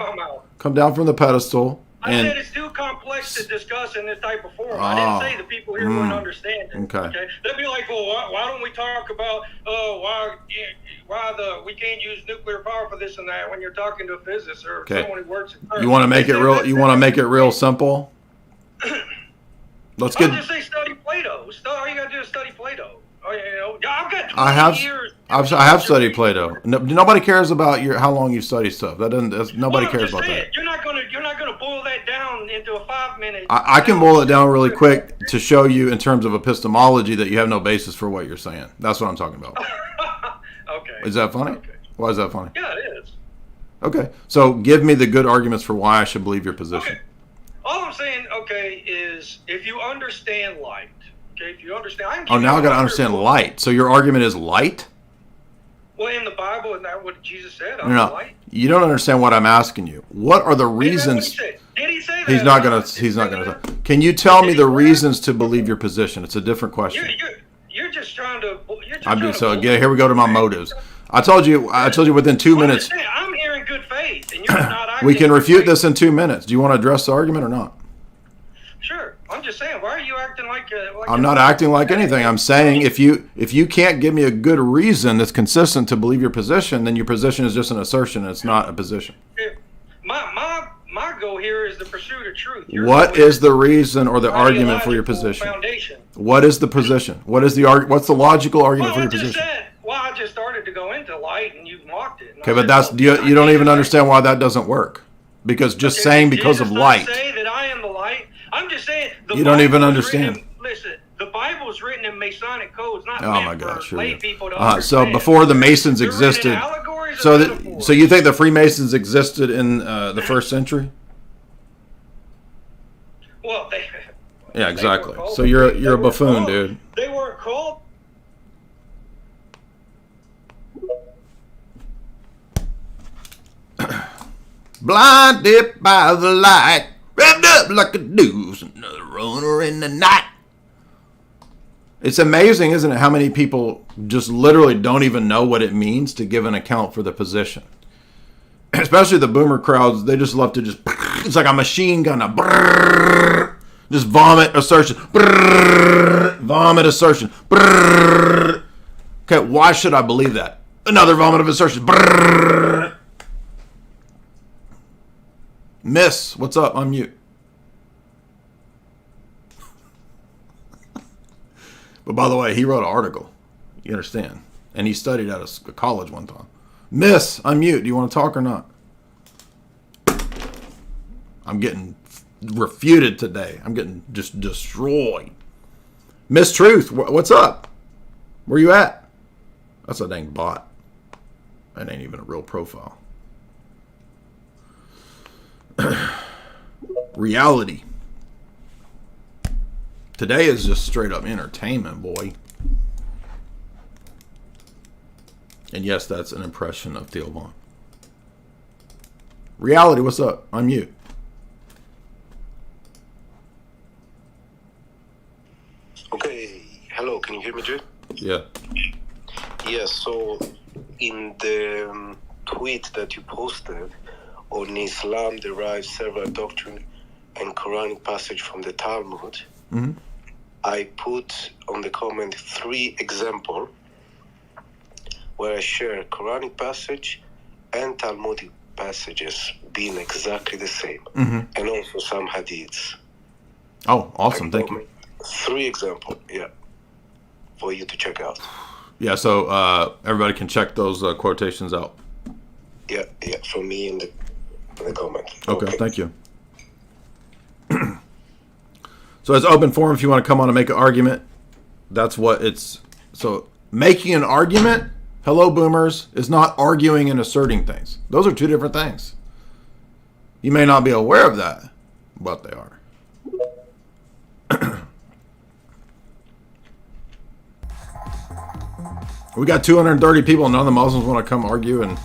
Come down from the pedestal. I said it's too complex to discuss in this type of forum. I didn't say the people here wouldn't understand it. Okay. They'd be like, well, why don't we talk about why we can't use nuclear power for this and that when you're talking to a physicist or someone who works in... You want to make it real? You want to make it real simple? Let's get... I'll just say study Plato. All you got to do is study Plato. I've got 20 years. I have studied Plato. Nobody cares about how long you study stuff. Nobody cares about that. You're not gonna boil that down into a 5-minute. I can boil it down really quick to show you in terms of epistemology that you have no basis for what you're saying. That's what I'm talking about. Okay. Is that funny? Okay. Why is that funny? Yeah, it is. Okay. So give me the good arguments for why I should believe your position. Okay. All I'm saying, is if you understand light. Okay, if you understand. Now I got to understand light. So your argument is light? Well, in the Bible, isn't that what Jesus said? No, light. You don't understand what I'm asking you. What are the reasons? Did he say that? He's not gonna. Can you tell me the reasons to believe your position? It's a different question. You're just trying to. Here we go to my motives. I told you within 2 minutes. I'm here in good faith, and you're not. We can refute this in 2 minutes. Do you want to address the argument or not? Sure. I'm just saying. Why are you acting like? I'm not acting like anything. I'm saying if you can't give me a good reason that's consistent to believe your position, then your position is just an assertion. And it's not a position. My goal here is the pursuit of truth. What is the reason or the argument for your position? What is the position? What's the logical argument for your position? I just started to go into light, and you mocked it. Okay, but you don't even understand why that doesn't work. Because saying because of light. Say that I am the light. I'm just saying. You don't even understand. Listen, the Bible is written in Masonic codes, not meant for lay people to understand. So before the Masons existed, so you think the Freemasons existed in the 1st century? Well, yeah, exactly. So you're a buffoon, dude. They weren't called. Blinded by the light, revved up like a deuce, another runner in the night. It's amazing, isn't it, how many people just literally don't even know what it means to give an account for the position. Especially the boomer crowds, they just love to it's like a machine gun, just vomit assertion, vomit assertion. Okay, why should I believe that? Another vomit of assertion. Miss, what's up? I'm mute. But by the way, he wrote an article. You understand? And he studied at a college one time. Miss, I'm mute. Do you want to talk or not? I'm getting refuted today. I'm getting just destroyed. Miss Truth, what's up? Where you at? That's a dang bot. That ain't even a real profile. Reality. Today is just straight up entertainment, boy. And yes, that's an impression of Theo Vaughn. Reality, what's up? I'm mute. Okay. Hello, can you hear me, Jude? Yeah. Yes, so in the tweet that you posted, on Islam derives several doctrine and Quranic passage from the Talmud. Mm-hmm. I put on the comment 3 examples where I share Quranic passage and Talmudic passages being exactly the same, and also some hadiths. Oh, awesome! Thank you. 3 examples, yeah, for you to check out. Yeah, so everybody can check those quotations out. Yeah, for me in the comment. Okay, thank you. So it's open forum if you want to come on and make an argument. That's what it's. So making an argument, hello boomers, is not arguing and asserting things. Those are 2 different things. You may not be aware of that, but they are. We got 230 people. None of the Muslims want to come argue and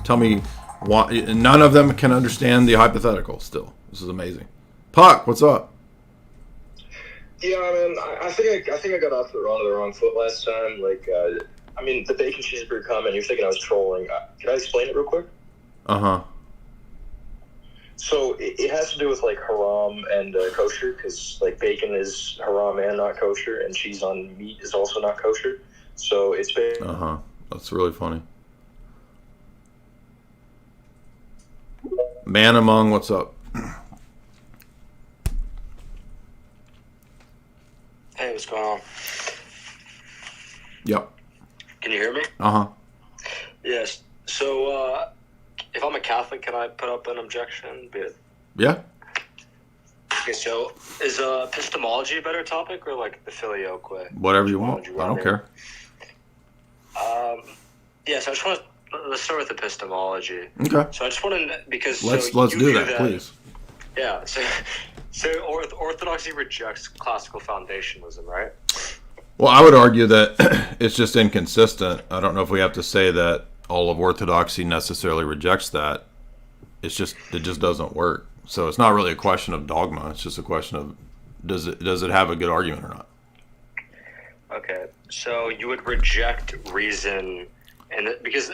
tell me why. None of them can understand the hypothetical still. This is amazing. Puck, what's up? Yeah, man, I think I got off the wrong foot last time. Like, I mean, the bacon cheeseburger comment, you're thinking I was trolling. Can I explain it real quick? Uh-huh. So it has to do with, like, haram and kosher, because, like, bacon is haram and not kosher, and cheese on meat is also not kosher. So it's basically... Uh-huh. That's really funny. Man Among, what's up? Hey, what's going on? Yep. Can you hear me? Uh-huh. Yes. So, if I'm a Catholic, can I put up an objection? Yeah. Okay, so is epistemology a better topic or like the filioque? Whatever you want. I don't care. Yeah, so I just want to, let's start with epistemology. Okay. So I just want to, because... Let's you do view that, please. Yeah, so Orthodoxy rejects classical foundationalism, right? Well, I would argue that it's just inconsistent. I don't know if we have to say that all of Orthodoxy necessarily rejects that. It just doesn't work. So it's not really a question of dogma. It's just a question of does it have a good argument or not? Okay, so you would reject reason, and because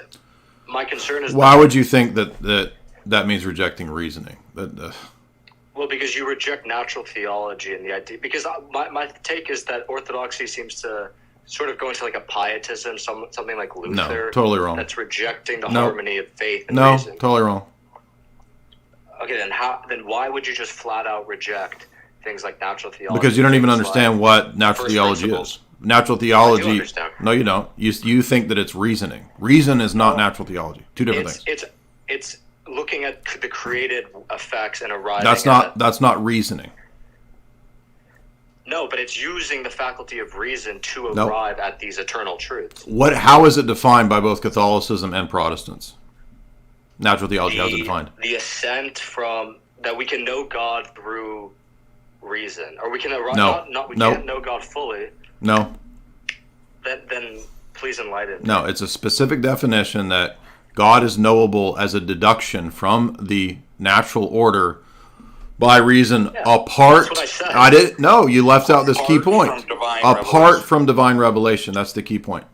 my concern is... Why would you think that means rejecting reasoning? Well, because you reject natural theology and the idea... Because my take is that Orthodoxy seems to sort of go into like a pietism, something like Luther. No, totally wrong. That's rejecting the harmony of faith and no, reason. No, totally wrong. Okay, then why would you just flat out reject things like natural theology? Because you don't even understand what natural theology is. Natural theology... No, you don't. You think that it's reasoning. Reason is not natural theology. 2 different things. It's looking at the created effects and arriving that's not reasoning. No, but it's using the faculty of reason to arrive at these eternal truths. How is it defined by both Catholicism and Protestants? Natural theology, how is it defined? The ascent from that we can know God through reason, or we can arrive. Can't know God fully. No. Then please enlighten. No, it's a specific definition that God is knowable as a deduction from the natural order by reason apart. That's what I said. No, you left out this key point. Apart from divine revelation. That's the key point.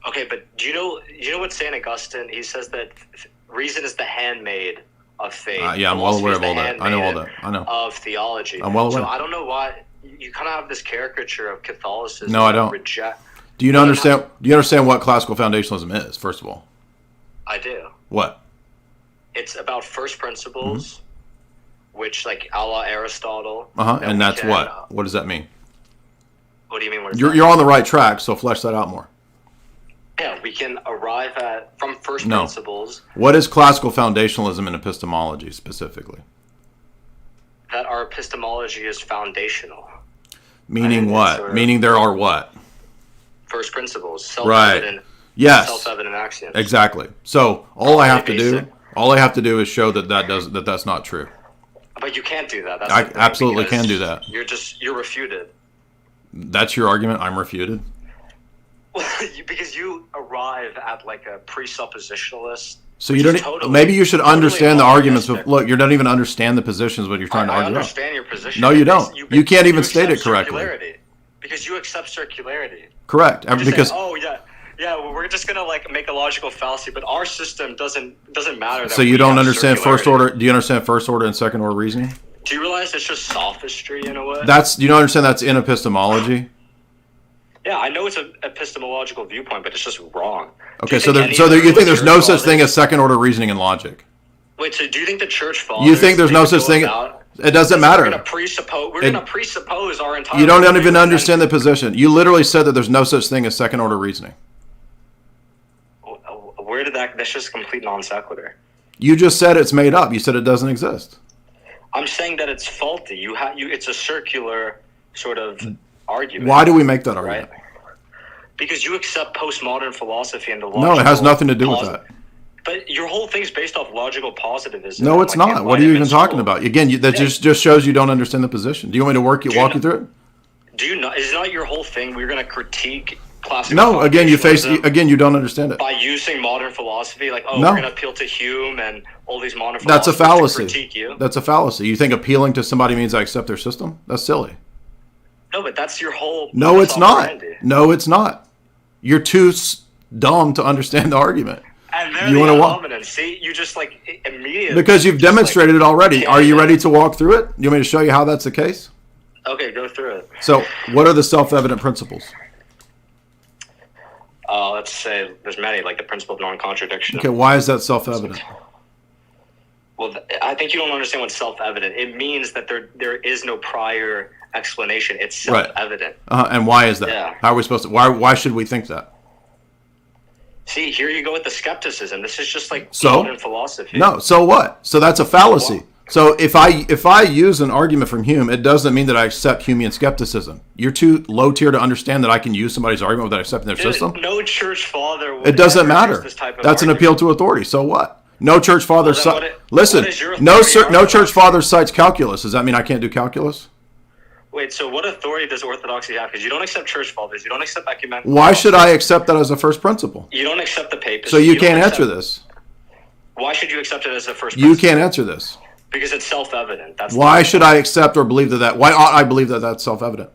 Okay, but do you know what St. Augustine, he says that reason is the handmaid of faith. Yeah, I'm well aware of all that. I know all that. I know. Of theology. I'm well aware. So I don't know why you kind of have this caricature of Catholicism. No, I don't. Do you understand what classical foundationalism is, first of all? I do. What? It's about first principles, which, like, a la Aristotle. And that's what? What does that mean? What do you mean? You're on the right track, so flesh that out more. Yeah, we can arrive from first principles. What is classical foundationalism in epistemology, specifically? That our epistemology is foundational. Meaning what? Meaning there are what? First principles, self-evident. Right. Yes. Self-evident axioms. Exactly. So all I have to do is show that's not true. But you can't do that. I absolutely can do that. You're refuted. That's your argument. I'm refuted. Because you arrive at like a presuppositionalist. So you don't. Maybe you should understand the arguments. Look, you don't even understand the positions when you're trying to argue. I understand your position. No, you don't. You can't even state it correctly. Because you accept circularity. Correct. Because well, we're just gonna like make a logical fallacy, but our system doesn't matter. So you don't understand first order? Do you understand first order and second order reasoning? Do you realize it's just sophistry in a way? You don't understand that's in epistemology? Yeah, I know it's an epistemological viewpoint, but it's just wrong. Okay, so you think there's no such thing as second order reasoning and logic? Wait, so do you think the church fathers... You think there's no such thing... It doesn't matter. We're going to presuppose our entire... You don't even understand the position. You literally said that there's no such thing as second order reasoning. Where did that... That's just complete non sequitur. You just said it's made up. You said it doesn't exist. I'm saying that it's faulty. It's a circular sort of argument. Why do we make that argument? Right? Because you accept postmodern philosophy and the logical... No, it has nothing to do with that. But your whole thing's based off logical positivism. No, it's not. What are you even talking about? Again, that just shows you don't understand the position. Do you want me to walk you through it? Do you not? Is not your whole thing? We're going to critique classical. No, again, you don't understand it by using modern philosophy. Like, no. We're going to appeal to Hume and all these modern philosophers. That's a fallacy. To critique you. That's a fallacy. You think appealing to somebody means I accept their system? That's silly. No, but that's your whole. No, it's not. No, it's not. You're too dumb to understand the argument. And they're the dominant. See, you just immediately... Because you've demonstrated it already. Are you ready to walk through it? You want me to show you how that's the case? Okay, go through it. So, what are the self-evident principles? Let's say there's many, like the principle of non-contradiction. Okay, why is that self-evident? Well, I think you don't understand what's self-evident. It means that there is no prior explanation. It's self-evident. Right. And why is that? Yeah. How are we supposed to... Why should we think that? See, here you go with the skepticism. This is just like modern philosophy. No, so what? So that's a fallacy. So if I use an argument from Hume, it doesn't mean that I accept Humean skepticism. You're too low tier to understand that I can use somebody's argument without accepting their system. No church father would it doesn't matter. This type of that's argument. an appeal to authority. So what? No church father listen. No church father cites calculus. Does that mean I can't do calculus? Wait, so what authority does orthodoxy have? Because you don't accept church fathers, you don't accept ecumenical. Why should I accept that as a first principle? You don't accept the papacy. So you can't answer this. Why should you accept it as a first principle? You can't answer this. Because it's self-evident. Why should I accept or believe that? Why ought I believe that that's self-evident?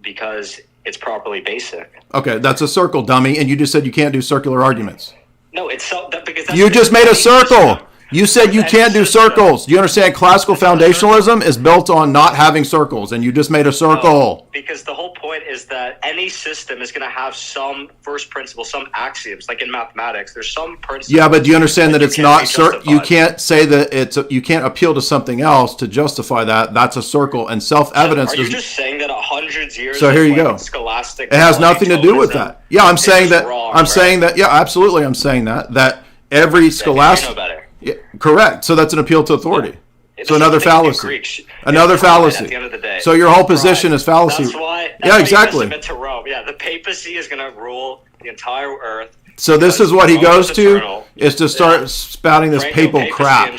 Because it's properly basic. Okay, that's a circle, dummy, and you just said you can't do circular arguments. No, it's because that's you just made a circle. You said you can't do circles. Do you understand? Classical foundationalism is built on not having circles, and you just made a circle. No, because the whole point is that any system is going to have some first principle, some axioms. Like in mathematics, there's some principles. Yeah, but do you understand that it's not you can't say that you can't appeal to something else to justify that. That's a circle, and self-evidence. Are you just saying that 100 years? So here you go. Scholastic. It has nothing to do with that. Yeah, I'm saying that. I'm saying that. Yeah, absolutely. I'm saying that every scholastic. You know better. Yeah, correct. So that's an appeal to authority. So another fallacy. Another fallacy. At the end of the day. So your whole position is fallacy. That's why. Yeah, exactly. To Rome. Yeah, the papacy is going to rule the entire earth. So this is what he goes to is to start spouting this papal crap.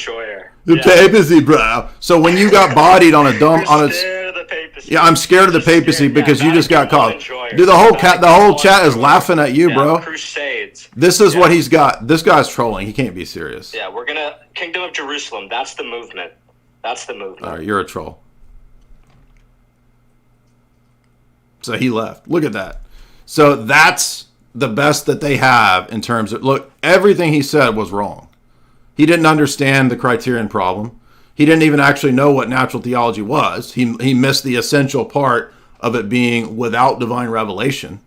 The papacy, bro. So when you got bodied on a dumb yeah, I'm scared of the papacy because you just got caught. Dude, the whole chat is laughing at you, bro. Crusades. This is what he's got. This guy's trolling. He can't be serious. Yeah, we're gonna Kingdom of Jerusalem. That's the movement. That's the movement. All right, you're a troll. So he left. Look at that. So that's the best that they have in terms of look. Everything he said was wrong. He didn't understand the criterion problem. He didn't even actually know what natural theology was. He missed the essential part of it being without divine revelation.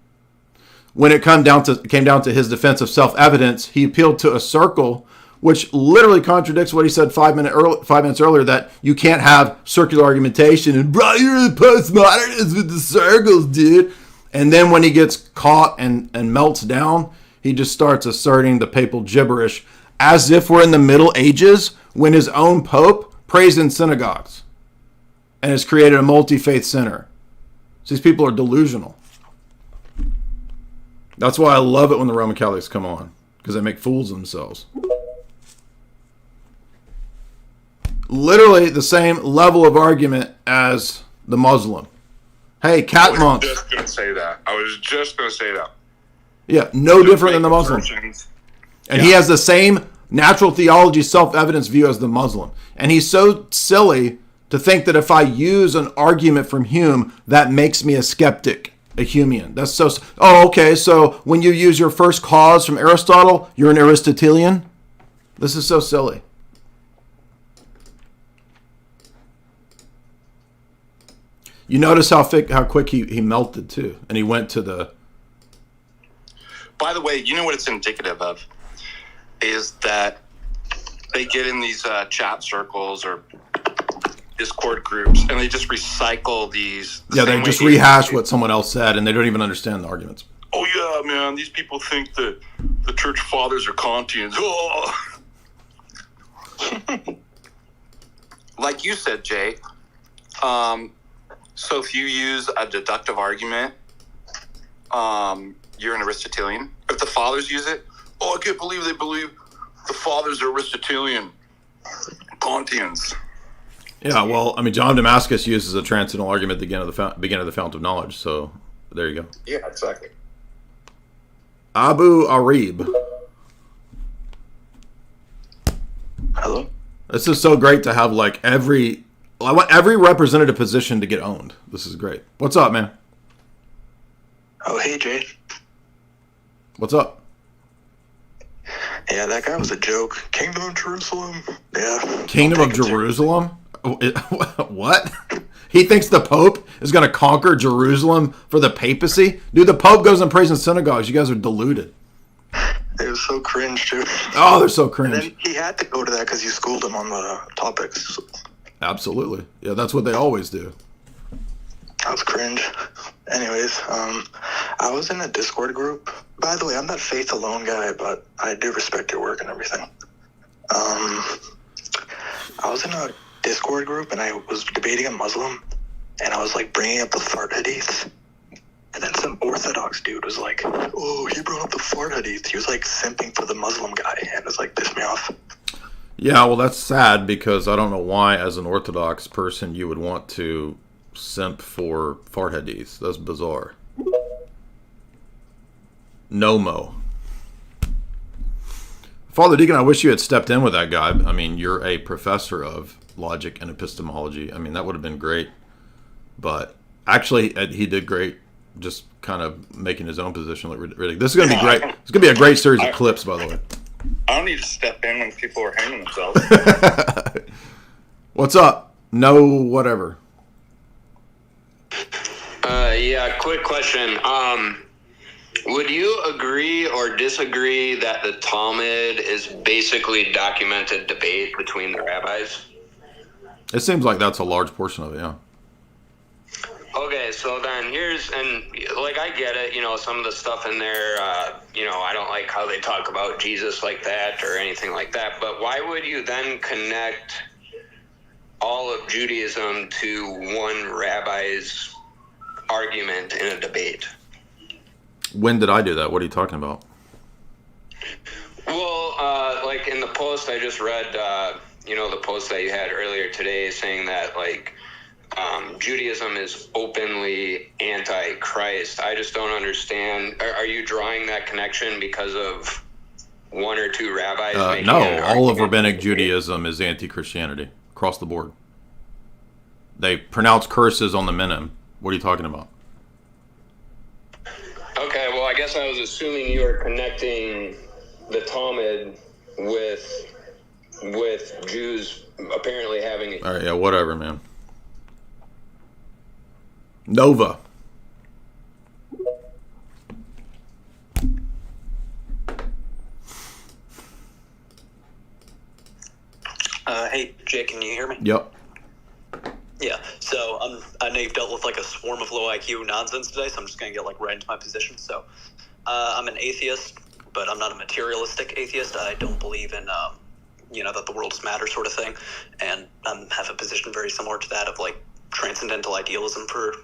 When it came down to his defense of self-evidence, he appealed to a circle, which literally contradicts what he said 5 minutes earlier, that you can't have circular argumentation and bro, you're the postmodernists with the circles, dude. And then when he gets caught and melts down, he just starts asserting the papal gibberish as if we're in the Middle Ages when his own pope prays in synagogues and has created a multi-faith center. So these people are delusional. That's why I love it when the Roman Catholics come on, because they make fools of themselves. Literally the same level of argument as the Muslim. Hey, cat monks. I was just going to say that. Yeah, no different than the Muslim. And he has the same natural theology self-evidence view as the Muslim. And he's so silly to think that if I use an argument from Hume, that makes me a skeptic, a Humean. That's so... Oh, okay, so when you use your first cause from Aristotle, you're an Aristotelian? This is so silly. You notice how quick he melted too, and he went to the. By the way, you know what it's indicative of is that they get in these chat circles or Discord groups, and they just recycle these. Yeah, they just rehash what someone else said, and they don't even understand the arguments. Oh yeah, man! These people think that the church fathers are Kantians. Oh. Like you said, Jay. So if you use a deductive argument, you're an Aristotelian. If the fathers use it, I can't believe they believe the fathers are Aristotelian, Kantians. Yeah, well, I mean, John Damascus uses a transcendental argument at the beginning of the fount of knowledge. So there you go. Yeah, exactly. Abu Arib. Hello. This is so great to have like I want every representative position to get owned. This is great. What's up, man? Oh, hey, Jay. What's up? Yeah, that guy was a joke. Kingdom of Jerusalem. Yeah. Kingdom of Jerusalem? What? He thinks the Pope is going to conquer Jerusalem for the papacy? Dude, the Pope goes and prays in synagogues. You guys are deluded. It was so cringe, too. Oh, they're so cringe. And then he had to go to that because you schooled him on the topics. Absolutely. Yeah, that's what they always do. That was cringe. Anyways, I was in a Discord group. By the way, I'm that faith alone guy, but I do respect your work and everything. I was in a Discord group, and I was debating a Muslim, and I was, like, bringing up the fart hadith. And then some Orthodox dude was like, oh, he brought up the fart hadith. He was, like, simping for the Muslim guy, and it was, like, pissed me off. Yeah, well, that's sad because I don't know why, as an Orthodox person, you would want to simp for fart hadiths. That's bizarre. No-mo. Father Deacon, I wish you had stepped in with that guy. I mean, you're a professor of logic and epistemology. I mean, that would have been great. But actually, he did great just kind of making his own position look ridiculous. This is going to be great. It's going to be a great series of clips, by the way. I don't need to step in when people are hanging themselves. What's up? No, whatever. Yeah, quick question. Would you agree or disagree that the Talmud is basically documented debate between the rabbis? It seems like that's a large portion of it, yeah. Okay, so then I get it, some of the stuff in there, I don't like how they talk about Jesus like that or anything like that, but why would you then connect all of Judaism to one rabbi's argument in a debate? When did I do that? What are you talking about? Well, like in the post I just read, the post that you had earlier today saying that, like, Judaism is openly anti-Christ. I just don't understand. Are you drawing that connection because of one or two rabbis? No, all of rabbinic Judaism is anti-Christianity across the board. They pronounce curses on the minim. What are you talking about? Okay, well, I guess I was assuming you were connecting the Talmud with Jews apparently having. All right, yeah, whatever, man. Nova. Hey, Jay, can you hear me? Yep. Yeah, so I know you've dealt with like a swarm of low IQ nonsense today, so I'm just going to get like right into my position. So I'm an atheist, but I'm not a materialistic atheist. I don't believe in, that the world is matter sort of thing. And I have a position very similar to that of like transcendental idealism for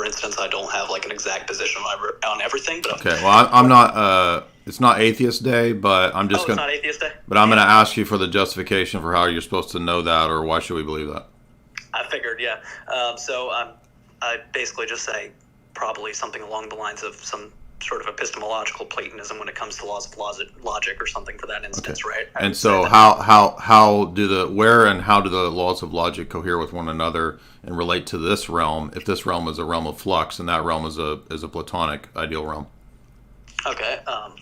instance. I don't have like an exact position on everything. But okay, well, I'm not, it's not Atheist Day, but I'm just it's not Atheist Day? But I'm going to ask you for the justification for how you're supposed to know that, or why should we believe that? I figured, yeah. So I basically just say probably something along the lines of some sort of epistemological Platonism when it comes to laws of logic or something for that instance, right? And so how do the laws of logic cohere with one another and relate to this realm? If this realm is a realm of flux and that realm is a Platonic ideal realm. Okay, I'm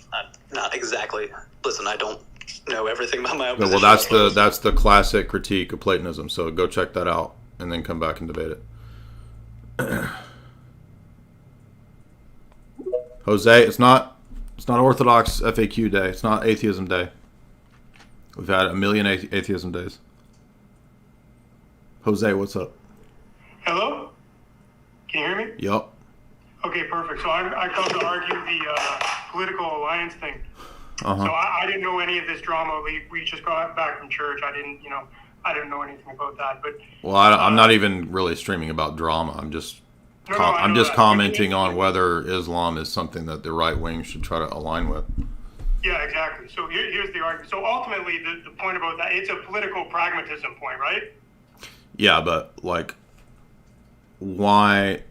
not exactly. Listen, I don't know everything about my own position. Well, that's the classic critique of Platonism. So go check that out and then come back and debate it. Jose, it's not Orthodox FAQ day. It's not Atheism Day. We've had a million Atheism days. Jose, what's up? Hello? Can you hear me? Yup. Okay, perfect. So I come to argue the political alliance thing. Uh-huh. So I didn't know any of this drama. We just got back from church. I didn't know anything about that. But Well, I'm not even really streaming about drama. I'm just commenting on whether Islam is something that the right wing should try to align with. Yeah, exactly. So here's the argument. So ultimately, the point about that, it's a political pragmatism point, right? Yeah, but like, why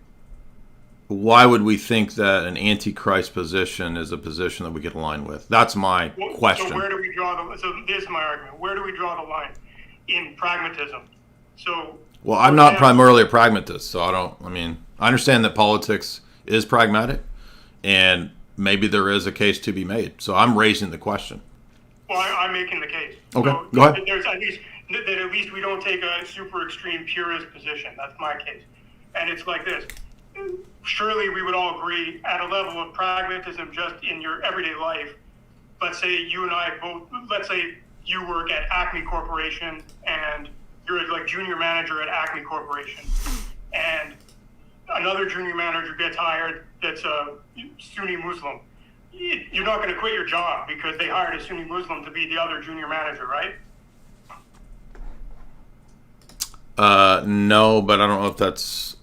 would we think that an antichrist position is a position that we could align with? That's my question. So where do we draw so this is my argument. Where do we draw the line in pragmatism? So. Well, I'm not primarily a pragmatist, so I understand that politics is pragmatic, and maybe there is a case to be made. So I'm raising the question. Well, I'm making the case. Okay, so go ahead. There's at least we don't take a super extreme purist position. That's my case. And it's like this. Surely we would all agree at a level of pragmatism just in your everyday life. Let's say you and I both, let's say you work at Acme Corporation and you're like junior manager at Acme Corporation. And another junior manager gets hired that's a Sunni Muslim. You're not going to quit your job because they hired a Sunni Muslim to be the other junior manager, right? No, but I don't know if that's.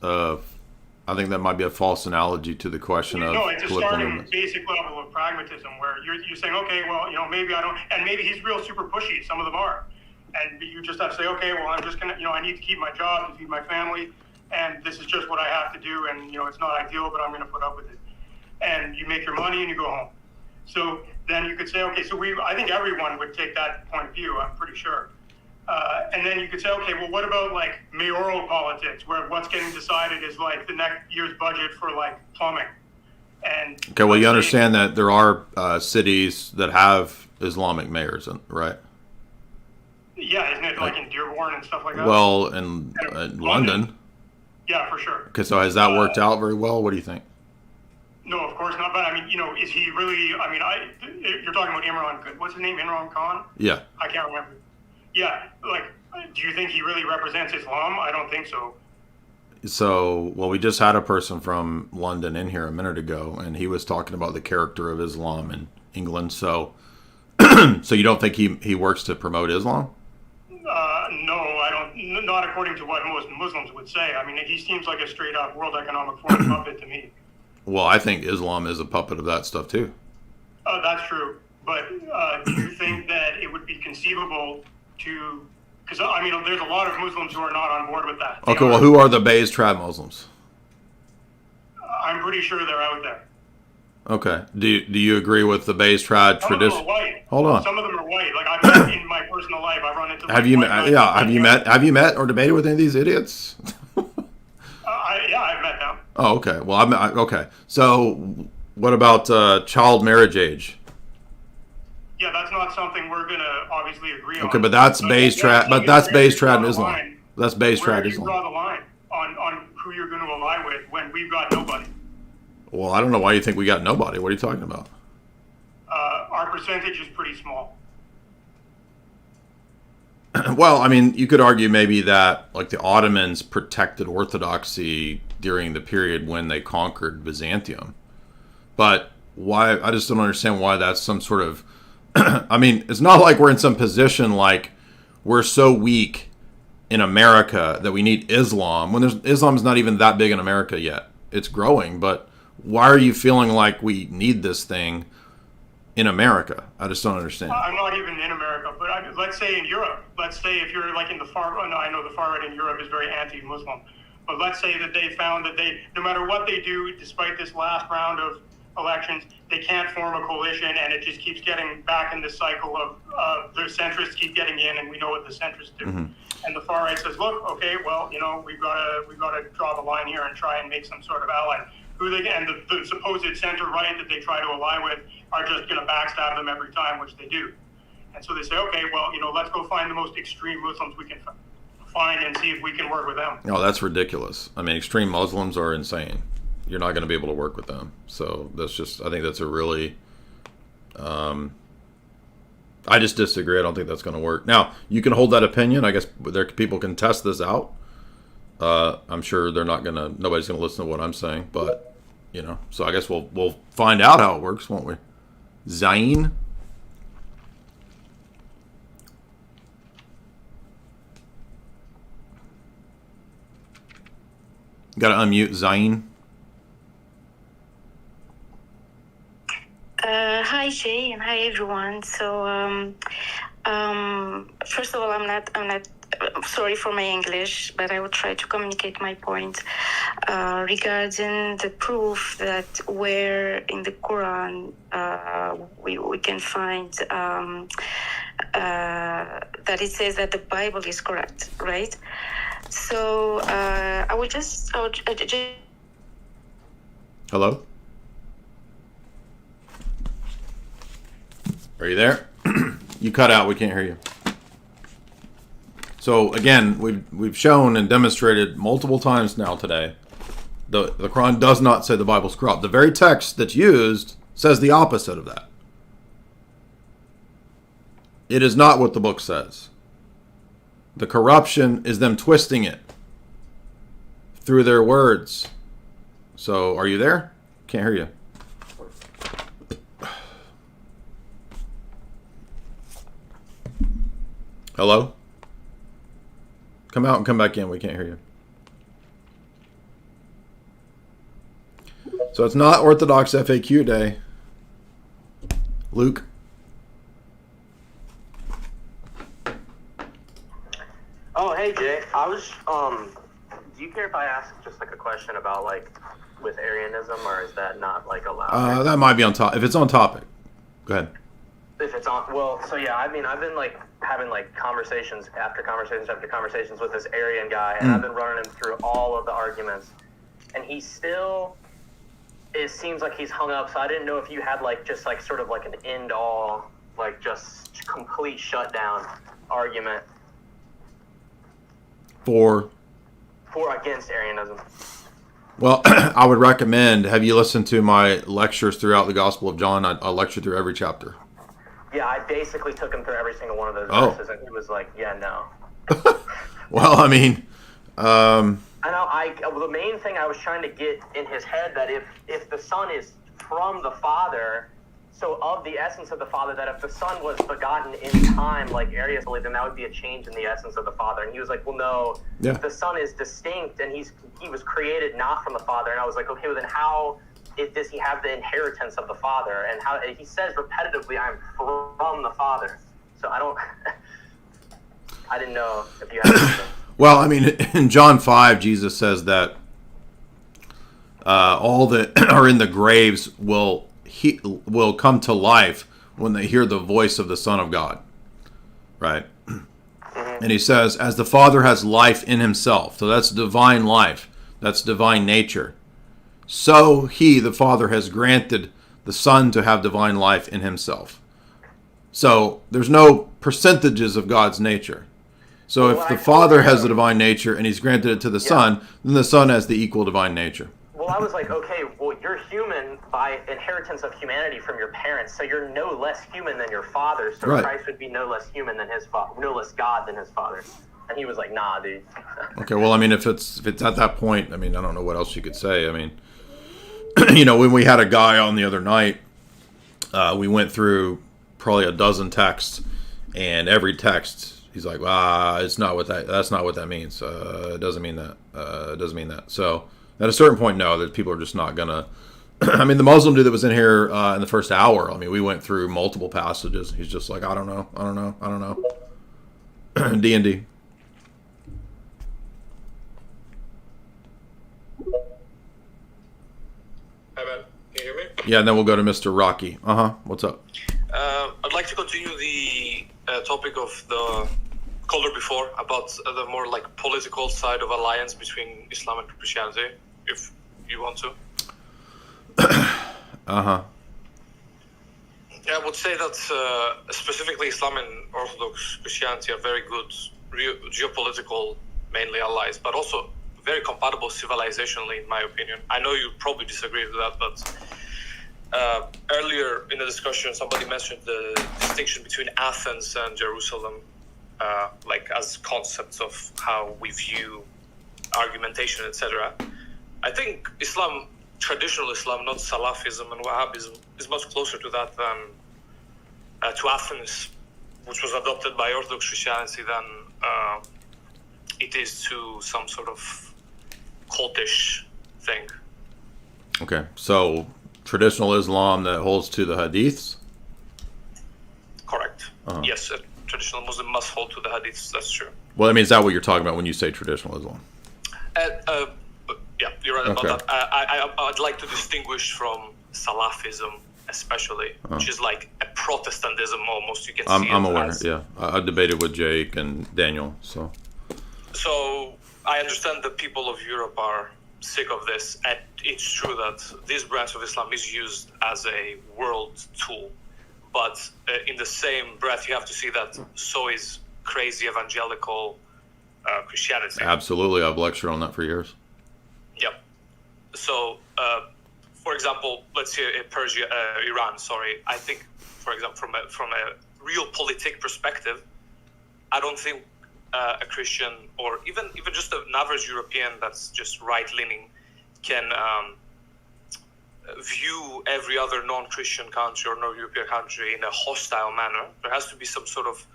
I think that might be a false analogy to the question of no, it's a political starting movements. basic level of pragmatism where you're saying, okay, well, maybe I don't, and maybe he's real super pushy. Some of them are, and you just have to say, okay, well, I'm just gonna, I need to keep my job to feed my family, and this is just what I have to do, and it's not ideal, but I'm gonna put up with it. And you make your money and you go home. So then you could say, okay, so I think everyone would take that point of view. I'm pretty sure. And then you could say, okay, well, what about like mayoral politics, where what's getting decided is like the next year's budget for like plumbing? And Okay, well, you understand that there are cities that have Islamic mayors, right? Yeah, isn't it like in Dearborn and stuff like that? Well, in London. Yeah, for sure. Okay, so has that worked out very well? What do you think? No, of course not. But I mean, is he really? I mean, you're talking about Imran. What's his name? Imran Khan? Yeah. I can't remember. Yeah, like, do you think he really represents Islam? I don't think so. So, well, we just had a person from London in here a minute ago, and he was talking about the character of Islam in England. So, so you don't think he works to promote Islam? No, I don't. Not according to what most Muslims would say. I mean, he seems like a straight up World Economic Forum puppet to me. Well, I think Islam is a puppet of that stuff too. That's true. But do you think that it would be conceivable to, because I mean, there's a lot of Muslims who are not on board with that. Okay, well, who are the Bayes Trad Muslims? I'm pretty sure they're out there. Okay. Do you agree with the Bayes Trad tradition? Some of them are white. Hold on. Some of them are white. Like I've in my personal life, I've run into. Have you met? Yeah. Have you met or debated with any of these idiots? I've met them. Oh, okay. Well, okay. So, what about child marriage age? Yeah, that's not something we're gonna obviously agree on. Okay, but that's Bayes Trad. But that's Bayes Trad Islam. That's Bayes Trad Islam. Where do you draw the line on who you're going to ally with when we've got nobody? Well, I don't know why you think we got nobody. What are you talking about? Our percentage is pretty small. Well, I mean, you could argue maybe that like the Ottomans protected Orthodoxy during the period when they conquered Byzantium. But why? I just don't understand why that's some sort of. I mean, it's not like we're in some position like we're so weak in America that we need Islam when Islam is not even that big in America yet. It's growing, but why are you feeling like we need this thing in America? I just don't understand. I'm not even in America, but let's say in Europe. Let's say if you're like in the far right, I know the far right in Europe is very anti-Muslim, but let's say that they found that no matter what they do, despite this last round of elections, they can't form a coalition, and it just keeps getting back in this cycle of the centrists keep getting in, and we know what the centrists do. Mm-hmm. And the far right says, look, okay, well, we've got to draw the line here and try and make some sort of ally. And the supposed center right that they try to ally with are just going to backstab them every time, which they do. And so they say, okay, well, let's go find the most extreme Muslims we can find and see if we can work with them. No, that's ridiculous. I mean, extreme Muslims are insane. You're not going to be able to work with them. So that's just, I think that's a really, I just disagree. I don't think that's going to work. Now, you can hold that opinion. I guess people can test this out. I'm sure nobody's going to listen to what I'm saying, but, so I guess we'll find out how it works, won't we? Zayn? Got to unmute Zayn. Hi Jay and hi everyone. So first of all, I'm not sorry for my English, but I will try to communicate my point regarding the proof that where in the Quran we can find that it says that the Bible is correct, right? So I would just Hello? Are you there? You cut out. We can't hear you. So again, we've shown and demonstrated multiple times now today, the Quran does not say the Bible's corrupt. The very text that's used says the opposite of that. It is not what the book says. The corruption is them twisting it through their words. So, are you there? Can't hear you. Hello? Come out and come back in. We can't hear you. So it's not Orthodox FAQ day. Luke? Oh, hey Jay. I was do you care if I ask just like a question about like with Arianism, or is that not like allowed? That might be on top. If it's on topic, go ahead. If it's on, well, so yeah, I mean, I've been like having like conversations after conversations with this Arian guy, and I've been running him through all of the arguments, and he still, it seems like he's hung up. So I didn't know if you had like just like sort of like an end all, like just complete shutdown argument For against Arianism. Well, I would recommend, have you listened to my lectures throughout the Gospel of John? I lecture through every chapter. Yeah, I basically took him through every single one of those verses, and he was like, yeah, no. Well, I mean... I know, the main thing I was trying to get in his head, that if the Son is from the Father, so of the essence of the Father, that if the Son was begotten in time, like Arius believed, then that would be a change in the essence of the Father. And he was like, well, no, the Son is distinct, and he was created not from the Father. And I was like, okay, well, then how does he have the inheritance of the Father? And how he says repetitively, I'm from the Father. So I didn't know if you had something. Well, I mean, in John 5, Jesus says that all that are in the graves will come to life when they hear the voice of the Son of God, right? And he says, as the Father has life in himself, so that's divine life, that's divine nature, so he, the Father, has granted the Son to have divine life in himself. So there's no percentages of God's nature. So if the Father has the divine nature and he's granted it to the Son, then the Son has the equal divine nature. Well, I was like, okay, well, you're human by inheritance of humanity from your parents, so you're no less human than your father. So Christ would be no less human than his father, no less God than his father. And he was like, nah, dude. Okay, well, I mean, if it's at that point, I mean, I don't know what else you could say. I mean, when we had a guy on the other night, we went through probably a dozen texts, and every text, he's like, it's not what that's not what that means. It doesn't mean that. It doesn't mean that. So at a certain point, no, that people are just not gonna. I mean, the Muslim dude that was in here in the first hour, I mean, we went through multiple passages. He's just like, I don't know. D&D. Hi, man. Can you hear me? Yeah, and then we'll go to Mr. Rocky. What's up? I'd like to continue the topic of the caller before about the more like political side of alliance between Islam and Christianity, if you want to. Yeah, I would say that specifically Islam and Orthodox Christianity are very good geopolitical mainly allies, but also very compatible civilizationally, in my opinion. I know you probably disagree with that, but earlier in the discussion, somebody mentioned the distinction between Athens and Jerusalem, like as concepts of how we view argumentation, etc. I think Islam, traditional Islam, not Salafism and Wahhabism, is much closer to that than to Athens, which was adopted by Orthodox Christianity, than it is to some sort of cultish thing. Okay, so traditional Islam that holds to the hadiths? Correct. Yes, a traditional Muslim must hold to the hadiths, that's true. Well, I mean, is that what you're talking about when you say traditional Islam? Yeah, you're right Okay. about that. I'd like to distinguish from Salafism, especially, which is like a Protestantism almost. You can see I'm it aware, as. yeah. I debated with Jake and Daniel, so. So I understand that people of Europe are sick of this, and it's true that this branch of Islam is used as a world tool. But in the same breath, you have to see that so is crazy evangelical Christianity. Absolutely, I've lectured on that for years. Yep. So, for example, let's say Persia, Iran. Sorry, I think, for example, from a real politic perspective, I don't think a Christian or even just an average European that's just right leaning can view every other non-Christian country or non-European country in a hostile manner. There has to be some sort of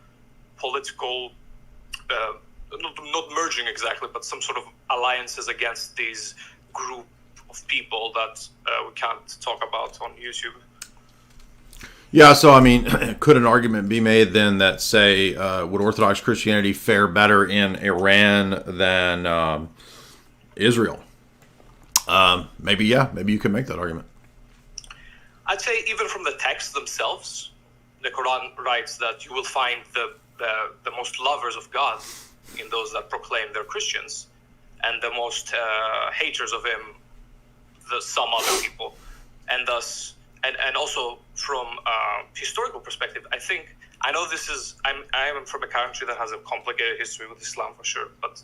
political. Not merging exactly, but some sort of alliances against these group of people that we can't talk about on YouTube. Yeah, so I mean, could an argument be made then that, say, would Orthodox Christianity fare better in Iran than Israel? Maybe you can make that argument. I'd say even from the texts themselves, the Quran writes that you will find the most lovers of God in those that proclaim they're Christians, and the most haters of him, some other people. And thus, and also from historical perspective, I know this is, I am from a country that has a complicated history with Islam for sure, but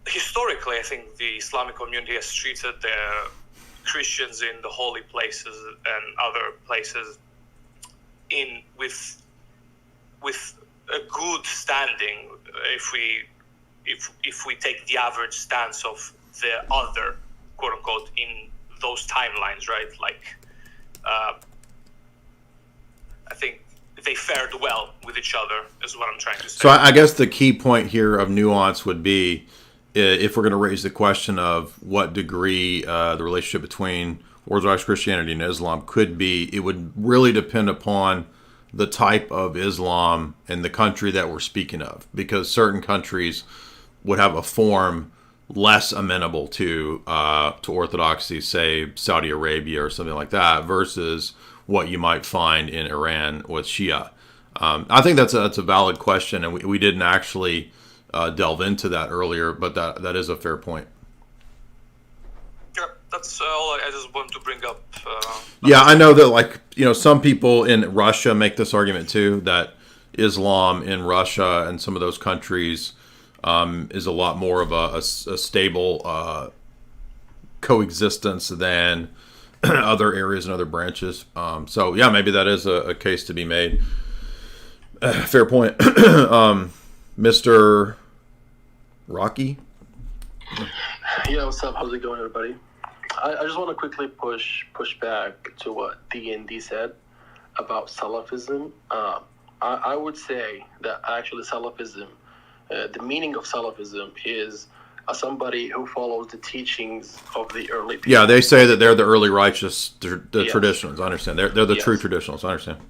historically, I think the Islamic community has treated the Christians in the holy places and other places with a good standing, if we take the average stance of the other, quote unquote, in those timelines, right? Like, I think they fared well with each other, is what I'm trying to say. So I guess the key point here of nuance would be, if we're going to raise the question of what degree the relationship between Orthodox Christianity and Islam could be, it would really depend upon the type of Islam and the country that we're speaking of, because certain countries would have a form less amenable to orthodoxy, say Saudi Arabia or something like that, versus what you might find in Iran with Shia. I think that's a valid question, and we didn't actually delve into that earlier, but that is a fair point. Yeah, that's all I just wanted to bring up. Yeah, I know that, some people in Russia make this argument too, that Islam in Russia and some of those countries is a lot more of a stable coexistence than other areas and other branches. So yeah, maybe that is a case to be made. Fair point. Mr. Rocky? Yeah, what's up? How's it going, everybody? I just want to quickly push back to what D&D said about Salafism. I would say that actually Salafism, the meaning of Salafism is somebody who follows the teachings of the early people. Yeah, they say that they're the early righteous, the Yes. traditionalists. I understand. They're the Yes. true traditionalists. I understand.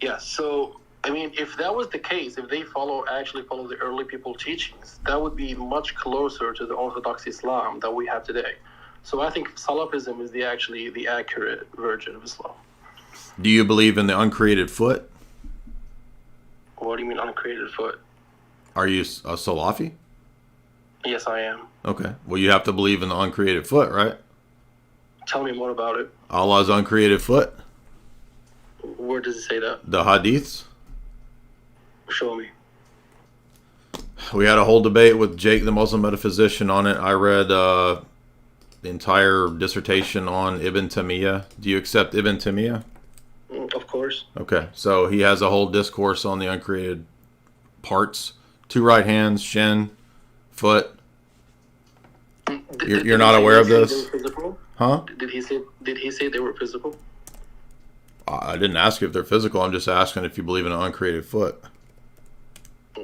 Yeah, so, I mean, if that was the case, if they actually follow the early people teachings, that would be much closer to the Orthodox Islam that we have today. So I think Salafism is actually the accurate version of Islam. Do you believe in the uncreated foot? What do you mean uncreated foot? Are you a Salafi? Yes, I am. Okay. Well, you have to believe in the uncreated foot, right? Tell me more about it. Allah's uncreated foot. Where does it say that? The hadiths. Show me. We had a whole debate with Jake, the Muslim metaphysician, on it. I read the entire dissertation on Ibn Taymiyyah. Do you accept Ibn Taymiyyah? Of course. Okay, so he has a whole discourse on the uncreated parts. 2 right hands, shin, foot. You're not aware of this? Huh? Did he say they were physical? I didn't ask you if they're physical. I'm just asking if you believe in an uncreated foot.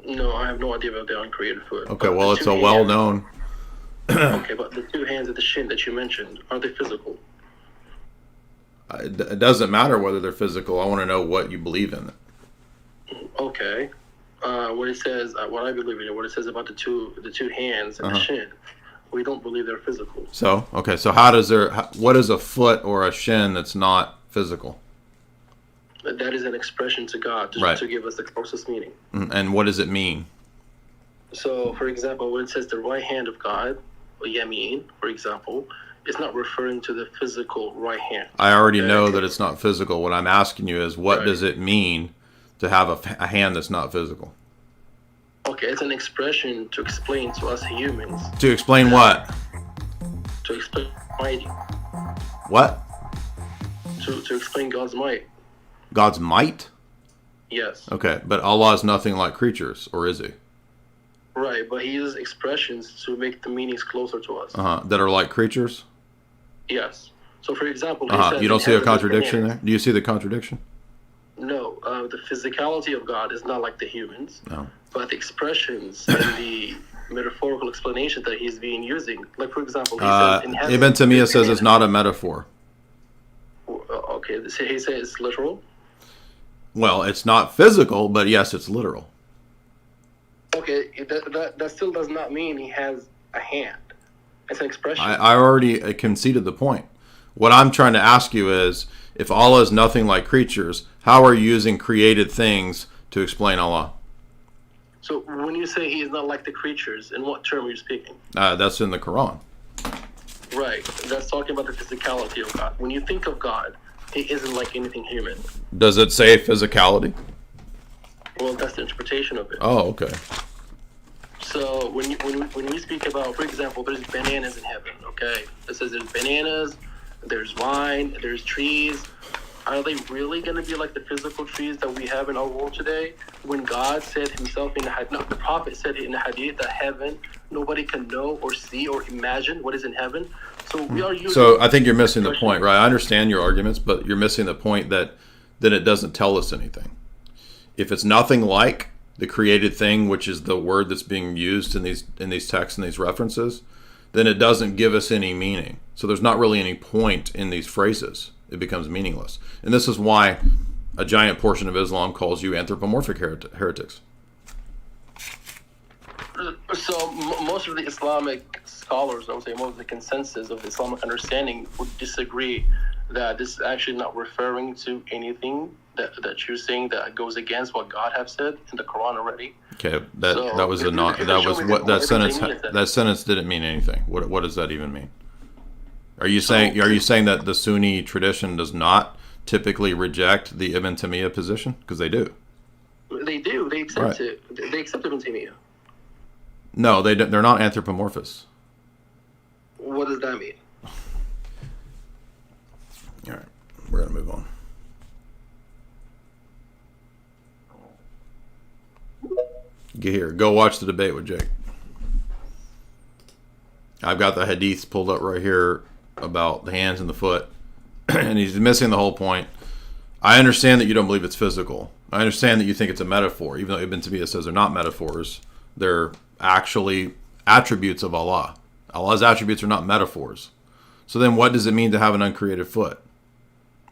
No, I have no idea about the uncreated foot. Okay, well, it's a well-known. Okay, but the 2 hands at the shin that you mentioned, are they physical? It doesn't matter whether they're physical. I want to know what you believe in. Okay. What it says, what I believe in, what it says about the two hands and the shin, we don't believe they're physical. So, okay, so what is a foot or a shin that's not physical? That is an expression to God, to give us the closest meaning. And what does it mean? So, for example, when it says the right hand of God, or Yamin, for example, it's not referring to the physical right hand. I already know that it's not physical. What I'm asking you is, what does it mean to have a hand that's not physical? Okay, it's an expression to explain to us humans. To explain what? To explain mighty. What? To explain God's might. God's might? Yes. Okay, but Allah is nothing like creatures, or is he? Right, but he uses expressions to make the meanings closer to us. That are like creatures? Yes. So, for example, he says you don't see a contradiction there? Do you see the contradiction? No, the physicality of God is not like the humans. No. But the expressions and the metaphorical explanations that he's being using, like for example, he says in heaven, Ibn Taymiyyah says it's not a metaphor. Okay, so he says it's literal. Well, it's not physical, but yes, it's literal. Okay, that still does not mean he has a hand. It's an expression. I already conceded the point. What I'm trying to ask you is, if Allah is nothing like creatures, how are you using created things to explain Allah? So when you say he is not like the creatures, in what term are you speaking? That's in the Quran. Right. That's talking about the physicality of God. When you think of God, he isn't like anything human. Does it say physicality? Well, that's the interpretation of it. Oh, okay. So when we speak about, for example, there's bananas in heaven, okay? It says there's bananas, there's wine, there's trees. Are they really going to be like the physical trees that we have in our world today? When God said himself in the hadith, no, the Prophet said in the hadith that heaven, nobody can know or see or imagine what is in heaven. So we are using. So I think you're missing the point, right? I understand your arguments, but you're missing the point that it doesn't tell us anything. If it's nothing like the created thing, which is the word that's being used in these texts and these references, then it doesn't give us any meaning. So there's not really any point in these phrases. It becomes meaningless. And this is why a giant portion of Islam calls you anthropomorphic heretics. So most of the Islamic scholars, I would say most of the consensus of the Islamic understanding would disagree that this is actually not referring to anything that you're saying that goes against what God has said in the Quran already. Okay, that sentence didn't mean anything. What does that even mean? Are you saying that the Sunni tradition does not typically reject the Ibn Taymiyyah position? Because they do. They do. They accept it. They accept Ibn Taymiyyah. No, they don't, they're not anthropomorphous. What does that mean? All right, we're gonna move on. Get here. Go watch the debate with Jake. I've got the hadiths pulled up right here about the hands and the foot, and he's missing the whole point. I understand that you don't believe it's physical. I understand that you think it's a metaphor, even though Ibn Taymiyyah says they're not metaphors. They're actually attributes of Allah. Allah's attributes are not metaphors. So then what does it mean to have an uncreated foot?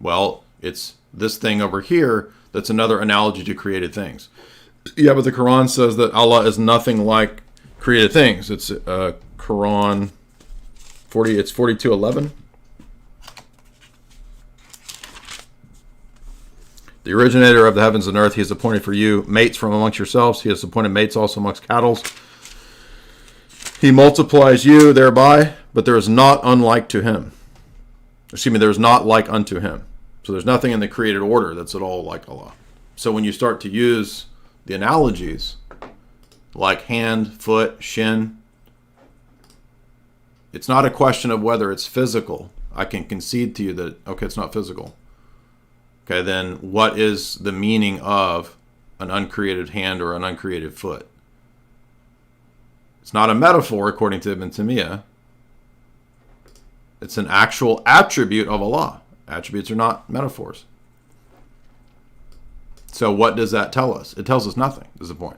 Well, it's this thing over here that's another analogy to created things. Yeah, but the Quran says that Allah is nothing like created things. It's Quran 40. It's 42:11. The originator of the heavens and earth, he has appointed for you mates from amongst yourselves. He has appointed mates also amongst cattle. He multiplies you thereby, but there is not unlike to him. There is not like unto him. So there's nothing in the created order that's at all like Allah. So when you start to use the analogies, like hand, foot, shin. It's not a question of whether it's physical. I can concede to you that, okay, it's not physical. Okay, then what is the meaning of an uncreated hand or an uncreated foot? It's not a metaphor, according to Ibn Taymiyyah. It's an actual attribute of Allah. Attributes are not metaphors. So what does that tell us? It tells us nothing, is the point.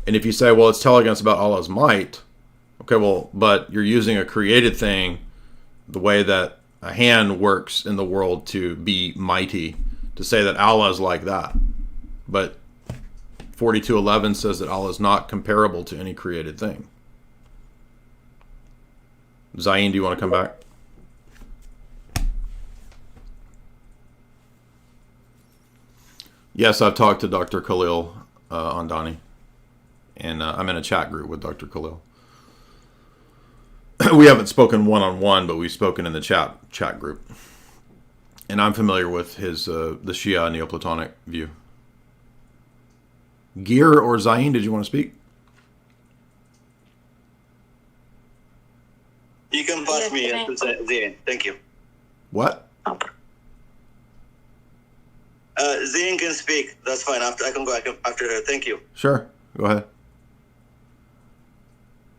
And if you say, well, it's telling us about Allah's might, okay, well, but you're using a created thing the way that a hand works in the world to be mighty, to say that Allah is like that. But 42:11 says that Allah is not comparable to any created thing. Zayn, do you want to come back? Yes, I've talked to Dr. Khalil Andani, and I'm in a chat group with Dr. Khalil. We haven't spoken one-on-one, but we've spoken in the chat group. And I'm familiar with his the Shia Neoplatonic view. Gear or Zayn, did you want to speak? You can pass me to Zayn. Thank you. What? Zayn can speak. That's fine. I can go after her. Thank you. Sure. Go ahead.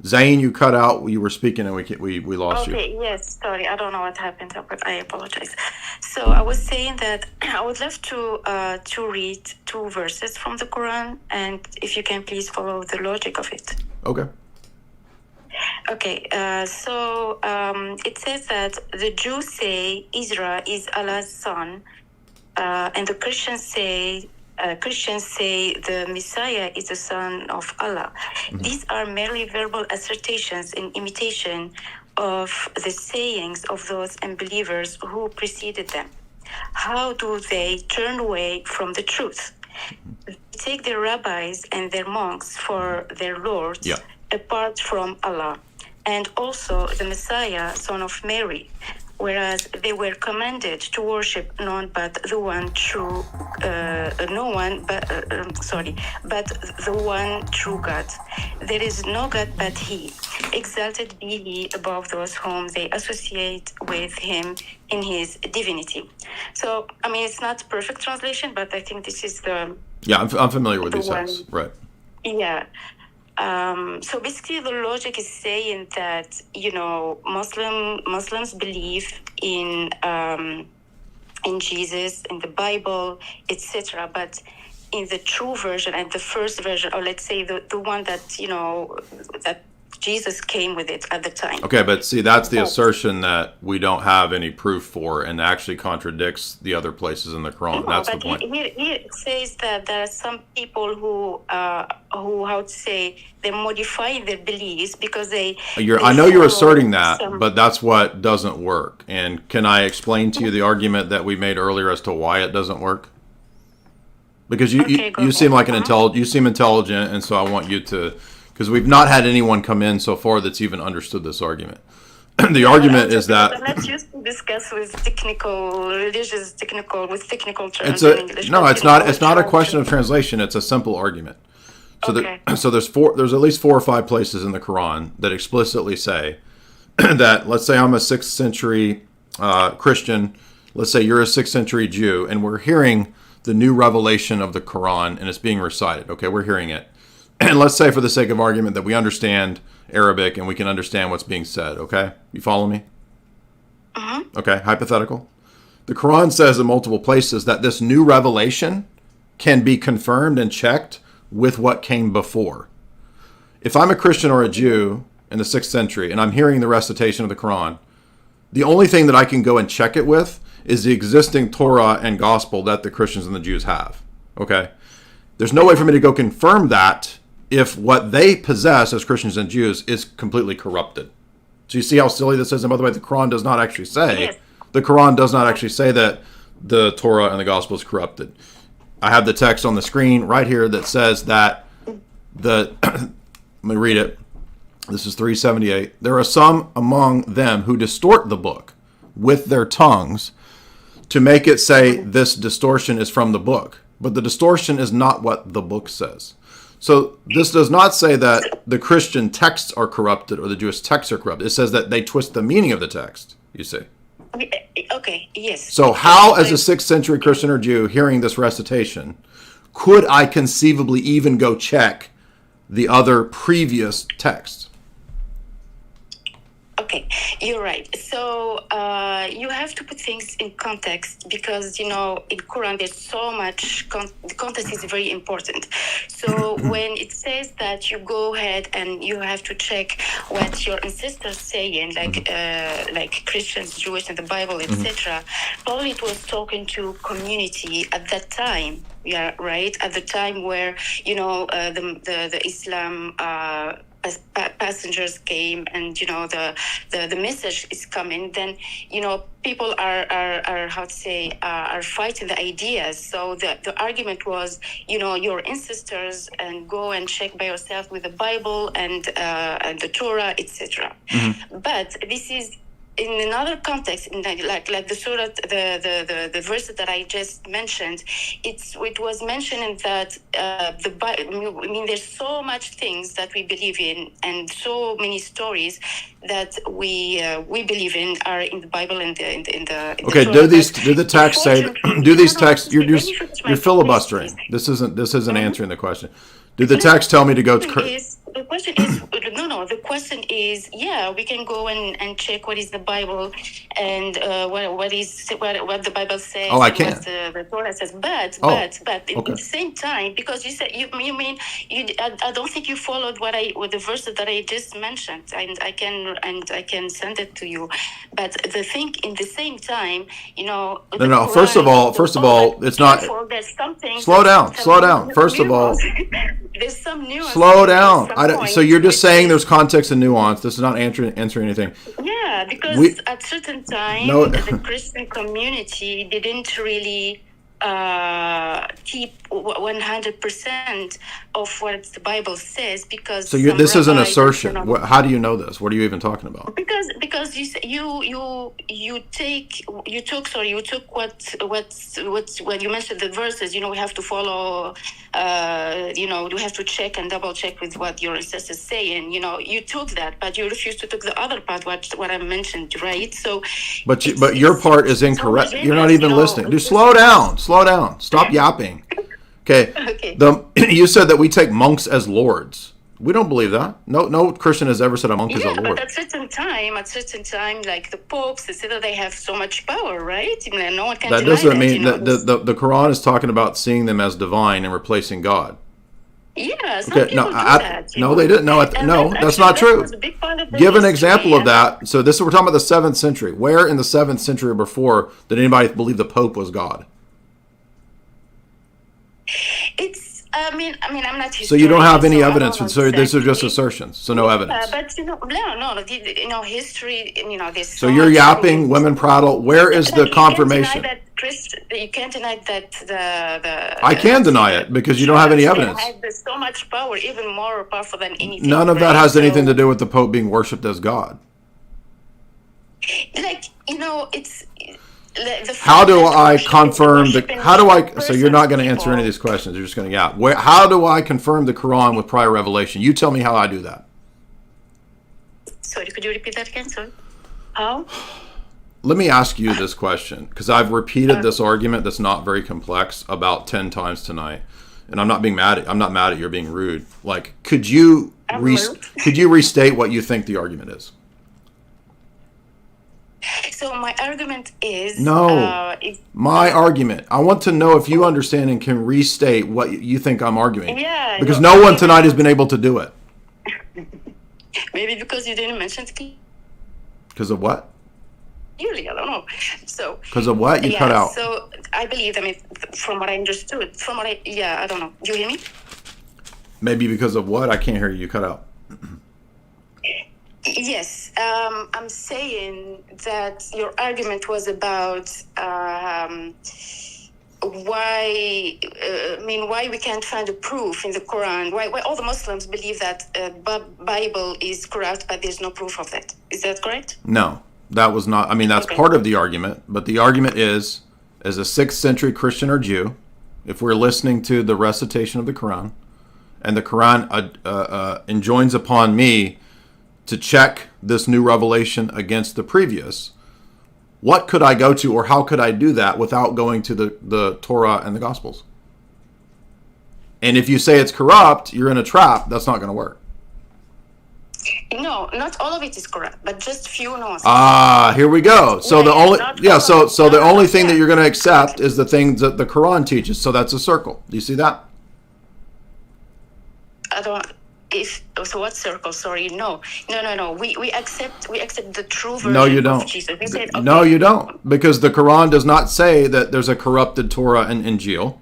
Zayn, you cut out. You were speaking and we lost you. Okay, yes, sorry. I don't know what happened, but I apologize. So I was saying that I would love to read 2 verses from the Quran, and if you can please follow the logic of it. Okay. Okay, so it says that the Jews say Israel is Allah's son, and the Christians say the Messiah is the son of Allah. Mm-hmm. These are merely verbal assertions in imitation of the sayings of those unbelievers who preceded them. How do they turn away from the truth? They take their rabbis and their monks for their lords, apart from Allah, and also the Messiah, son of Mary, whereas they were commanded to worship none but the one true, but the one true God. There is no God but He. Exalted be He above those whom they associate with Him in His divinity. So, I mean, it's not perfect translation, but I think this is the... Yeah, I'm familiar with these texts. Right. Yeah. So basically the logic is saying that, you know, Muslims believe in Jesus, in the Bible, etc. But in the true version and the first version, or let's say the one that, you know, that Jesus came with it at the time. Okay, but see, that's the assertion that we don't have any proof for and actually contradicts the other places in the Quran. No, that's but the point. He says that there are some people who how to say, they modify their beliefs because I know you're asserting that, but that's what doesn't work. And can I explain to you the argument that we made earlier as to why it doesn't work? Because you seem like you seem intelligent, and so I want you to... Because we've not had anyone come in so far that's even understood this argument. The argument is that... I'm not used to discuss with technical terms in English. No, it's not a question of translation. It's a simple argument. So there's at least 4 or 5 places in the Quran that explicitly say that, let's say I'm a 6th century Christian, let's say you're a 6th century Jew, and we're hearing the new revelation of the Quran, and it's being recited. Okay, we're hearing it. And let's say, for the sake of argument, that we understand Arabic and we can understand what's being said, okay? You follow me? Mm-hmm. Okay, hypothetical. The Quran says in multiple places that this new revelation can be confirmed and checked with what came before. If I'm a Christian or a Jew in the 6th century and I'm hearing the recitation of the Quran, the only thing that I can go and check it with is the existing Torah and Gospel that the Christians and the Jews have, okay? There's no way for me to go confirm that if what they possess as Christians and Jews is completely corrupted. So you see how silly this is? And by the way, the Quran does not actually say, that the Torah and the Gospel is corrupted. I have the text on the screen right here that says that let me read it. This is 378. There are some among them who distort the book with their tongues to make it say this distortion is from the book. but the distortion is not what the book says. So this does not say that the Christian texts are corrupted or the Jewish texts are corrupted. It says that they twist the meaning of the text, you see. Okay, yes. So how, as a 6th century Christian or Jew hearing this recitation, could I conceivably even go check the other previous texts? Okay, you're right. So you have to put things in context because, in Quran there's so much, the context is very important. So when it says that you go ahead and you have to check what your ancestors saying, like Christians, Jewish, and the Bible, etc., probably it was talking to community at that time. Yeah, right. At the time where, the Islam passengers came and the message is coming, then people are fighting the ideas. So the argument was your ancestors, and go and check by yourself with the Bible and the Torah, etc. But this is in another context, like the surah, the verse that I just mentioned, it was mentioning that the Bible. I mean, there's so much things that we believe in, and so many stories that we believe in are in the Bible and in the Okay, Torah. do the texts say? Do these texts? You're filibustering. This isn't answering the question. Do the texts tell me to go to? The question is no. The question is, yeah, we can go and check what is the Bible and what the Bible says. Oh, I can. What the Torah says, but at the same time, because you said you mean I don't think you followed what the verse that I just mentioned, and I can send it to you. But the thing in the same time, No. First of all, it's not. Slow down. First of all. There's some nuance. Slow down. So you're just saying there's context and nuance. This is not answering anything. Yeah, because at certain time, the Christian community didn't really keep 100% of what the Bible says, because so this is an assertion. How do you know this? What are you even talking about? Because you took what when you mentioned the verses, we have to follow, we have to check and double check with what your ancestors say, and you took that, but you refused to take the other part, what I mentioned, right? So but your part is incorrect. You're not even listening. Dude, slow down. Stop yapping. Okay. You said that we take monks as lords. We don't believe that. No Christian has ever said a monk is a lord. But at certain time, like the popes, they say that they have so much power, right? No one can deny that. Doesn't mean that the Quran is talking about seeing them as divine and replacing God. Yeah, some people do that. No, they didn't. That's not true. Give an example of that. So we're talking about the 7th century. Where in the 7th century or before did anybody believe the Pope was God? I'm not. So you don't have any evidence. So these are just assertions. So no evidence. But history. There's. So you're yapping. Women prattle. Where is the confirmation? You can't deny that the. I can deny it because you don't have any evidence. There's so much power, even more powerful than anything. None of that has anything to do with the Pope being worshipped as God. It's. How do I confirm so you're not going to answer any of these questions, you're just going to yap. How do I confirm the Quran with prior revelation? You tell me how I do that. Sorry, could you repeat that again, sir? How? Let me ask you this question, because I've repeated this argument that's not very complex about 10 times tonight, and I'm not mad at you, being rude. Like, could you restate what you think the argument is? So my argument is my argument. I want to know if you understand and can restate what you think I'm arguing. Yeah. Because no one tonight has been able to do it. Maybe because you didn't mention it. Because of what? Clearly, I don't know. So. Because of what? You cut out. So I believe. From what I understood, I don't know. Do you hear me? Maybe because of what? I can't hear you. You cut out. Yes, I'm saying that your argument was about why we can't find a proof in the Quran. Why all the Muslims believe that Bible is corrupt, but there's no proof of that. Is that correct? No, that was not. That's part of the argument. But the argument is, as a 6th century Christian or Jew, if we're listening to the recitation of the Quran, and the Quran enjoins upon me to check this new revelation against the previous, what could I go to, or how could I do that without going to the Torah and the Gospels? And if you say it's corrupt, you're in a trap. That's not going to work. No, not all of it is corrupt, but just few nuances. Here we go. So the only thing that you're going to accept is the things that the Quran teaches. So that's a circle. Do you see that? I don't. So what circle? Sorry, no. We accept the true version. No, you don't. Of Jesus. We said, okay. No, you don't, because the Quran does not say that there's a corrupted Torah and Injil.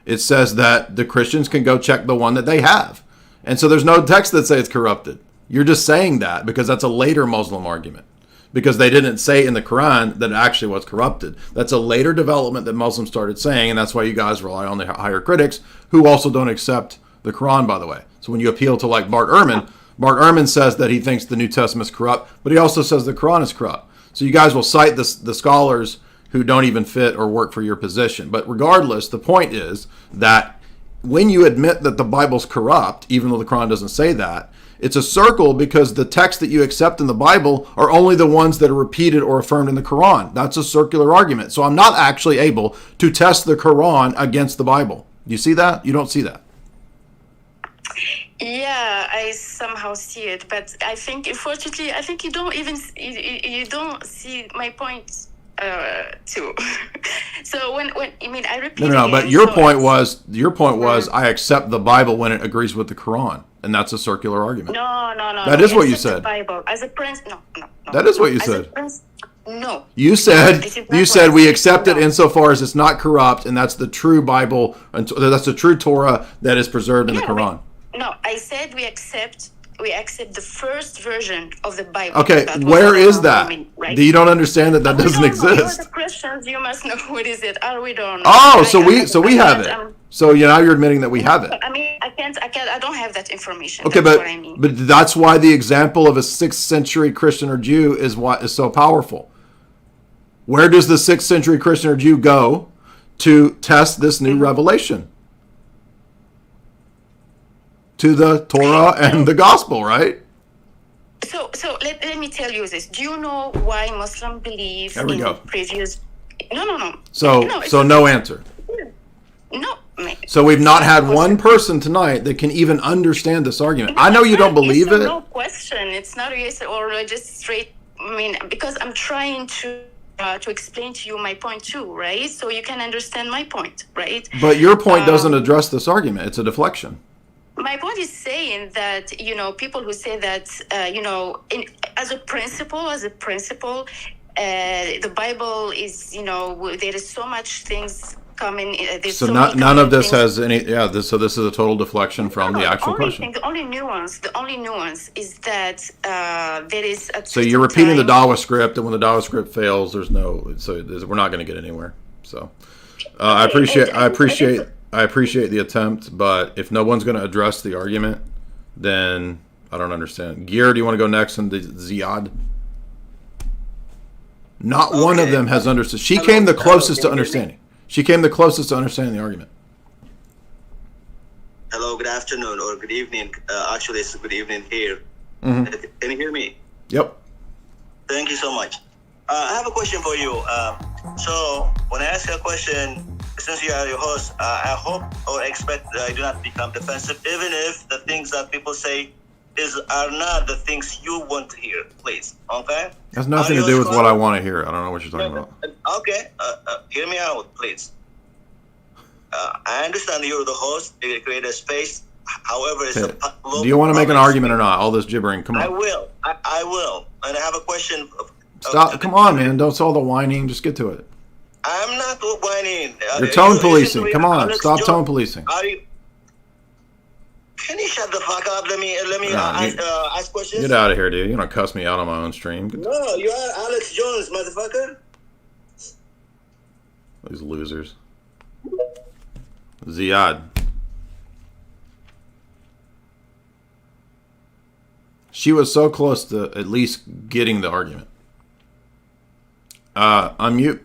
It says that the Christians can go check the one that they have, and so there's no text that says it's corrupted. You're just saying that because that's a later Muslim argument, because they didn't say in the Quran that it actually was corrupted. That's a later development that Muslims started saying, and that's why you guys rely on the higher critics who also don't accept the Quran, by the way. So when you appeal to like Bart Ehrman says that he thinks the New Testament is corrupt, but he also says the Quran is corrupt. So you guys will cite the scholars who don't even fit or work for your position. But regardless, the point is that when you admit that the Bible's corrupt, even though the Quran doesn't say that, it's a circle, because the texts that you accept in the Bible are only the ones that are repeated or affirmed in the Quran. That's a circular argument. So I'm not actually able to test the Quran against the Bible. Do you see that? You don't see that. Yeah, I somehow see it, but I think, unfortunately, you don't see my point too. So when I mean, I repeat. No. But your point was I accept the Bible when it agrees with the Quran, and that's a circular argument. No. That is what you said. The Bible as a prince. No. That is what you said. No. You said we accept it insofar as it's not corrupt, and that's the true Bible, and that's the true Torah that is preserved in the Quran. No, I said we accept the first version of the Bible. Okay, where is that? Right? You don't understand that doesn't exist. You're the Christians, you must know what is it. We don't. Oh, so we have it. So now you're admitting that we have it. I mean, I don't have that information. Okay, that's what I mean. But that's why the example of a 6th century Christian or Jew is so powerful. Where does the 6th century Christian or Jew go to test this new revelation? To the Torah and the Gospel, right? So let me tell you this. Do you know why Muslims believe previous? No. So no answer. No. So we've not had one person tonight that can even understand this argument. I know you don't believe it. No question. It's not a yes or just straight. I mean, because I'm trying to explain to you my point too, right? So you can understand my point, right? But your point doesn't address this argument. It's a deflection. My point is saying that, people who say that, as a principle, the Bible is, there is so much things coming. So none of this has any, so this is a total deflection from the actual question. The only nuance is that there is a. So you're repeating the Dawah script, and when the Dawah script fails, we're not going to get anywhere. So I appreciate the attempt, but if no one's going to address the argument, then I don't understand. Gear, do you want to go next? And Ziad? Not one of them has understood. She came the closest to understanding. The argument. Hello, good afternoon or good evening. Actually, it's good evening here. Mm-hmm. Can you hear me? Yep. Thank you so much. I have a question for you. So when I ask you a question, since you are your host, I hope or expect that I do not become defensive, even if the things that people say are not the things you want to hear, please. Okay? Has nothing to do with what I want to hear. I don't know what you're talking about. Okay. Hear me out, please. I understand you're the host. You create a space. However, it's do you want to make an argument or not? All this gibbering. Come on. I will. I will. And I have a question. Stop. Come on, man. Don't all the whining. Just get to it. I'm not whining. You're tone policing. Come on. Stop tone policing. Can you shut the fuck up? Let me ask questions. Get out of here, dude. You're gonna cuss me out on my own stream. No, you are Alex Jones, motherfucker. These losers. Ziad. She was so close to at least getting the argument. Unmute.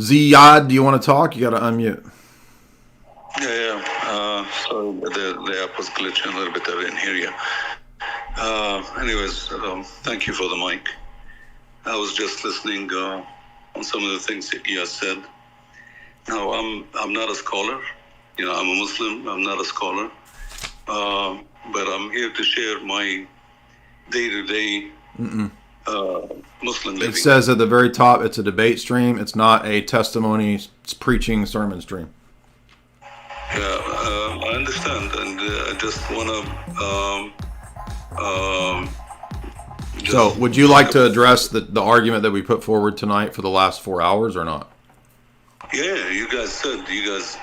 Ziyad, do you want to talk? You got to unmute. Yeah. Sorry, the app was glitching a little bit. I didn't hear you. Anyways, thank you for the mic. I was just listening on some of the things that you have said. Now, I'm not a scholar. You know, I'm a Muslim. I'm not a scholar. But I'm here to share my day-to-day Muslim living. It says at the very top, it's a debate stream. It's not a testimony, preaching sermon stream. Yeah, I understand, and I just want to. So, would you like to address the argument that we put forward tonight for the last 4 hours or not? Yeah, you guys said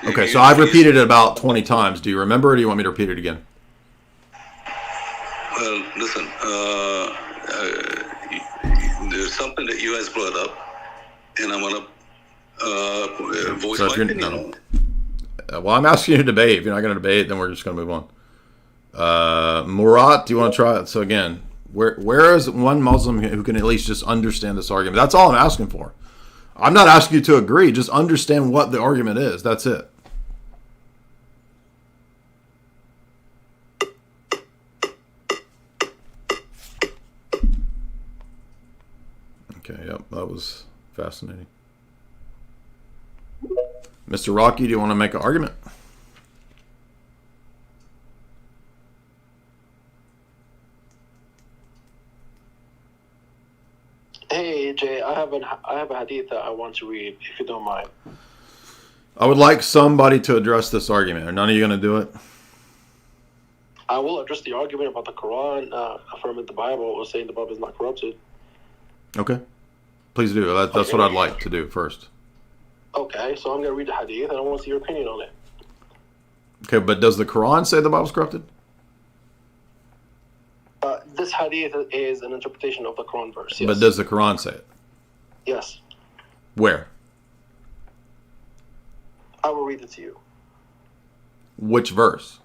Okay, so I've repeated it about 20 times. Do you remember, or do you want me to repeat it again? Well, listen. There's something that you guys brought up, and I want to voice my opinion. Well, I'm asking you to debate. If you're not going to debate, then we're just going to move on. Murat, do you want to try it? So again, where is one Muslim who can at least just understand this argument? That's all I'm asking for. I'm not asking you to agree. Just understand what the argument is. That's it. Okay, yep, that was fascinating. Mr. Rocky, do you want to make an argument? Hey AJ, I have a hadith that I want to read, if you don't mind. I would like somebody to address this argument. Are none of you going to do it? I will address the argument about the Quran affirming the Bible or saying the Bible is not corrupted. Okay. Please do. That's what I'd like to do first. Okay, so I'm going to read the hadith and I want to see your opinion on it. Okay, but does the Quran say the Bible's corrupted? This hadith is an interpretation of the Quran verse, yes. But does the Quran say it? Yes. Where? I will read it to you. Which verse?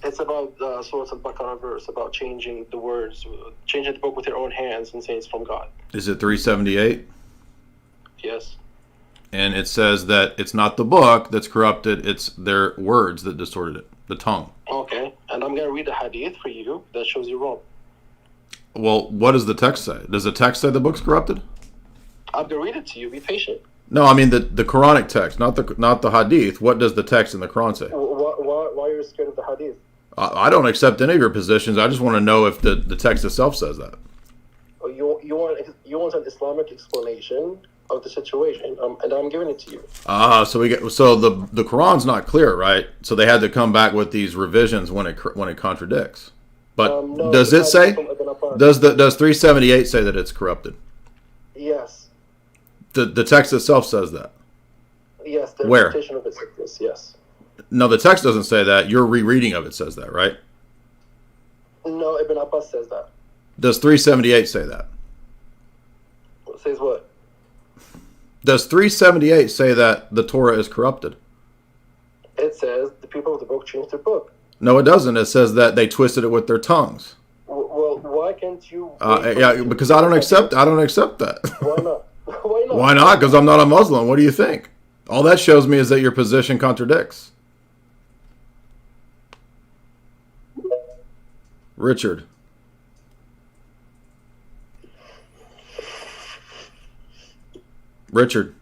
It's about Surah Al-Baqarah verse, about changing the words, changing the book with your own hands and saying it's from God. Is it 378? Yes. And it says that it's not the book that's corrupted, it's their words that distorted it, the tongue. Okay, and I'm going to read the hadith for you that shows you wrong. Well, what does the text say? Does the text say the book's corrupted? I'm going to read it to you. Be patient. No, I mean the Quranic text, not the hadith. What does the text in the Quran say? Why are you scared of the hadith? I don't accept any of your positions. I just want to know if the text itself says that. You want an Islamic explanation of the situation, and I'm giving it to you. So the Quran's not clear, right? So they had to come back with these revisions when it contradicts. But No, does it say? Does 378 say that it's corrupted? Yes. The text itself says that. Yes. The Where? interpretation of it says this. Yes. No, the text doesn't say that. Your rereading of it says that, right? No, Ibn Abbas says that. Does 378 say that? It says what? Does 378 say that the Torah is corrupted? It says the people of the book changed their book. No, it doesn't. It says that they twisted it with their tongues. Well, why can't you? Yeah, because I don't accept that. Why not? Why not? Why not? Because I'm not a Muslim. What do you think? All that shows me is that your position contradicts. Richard. Richard.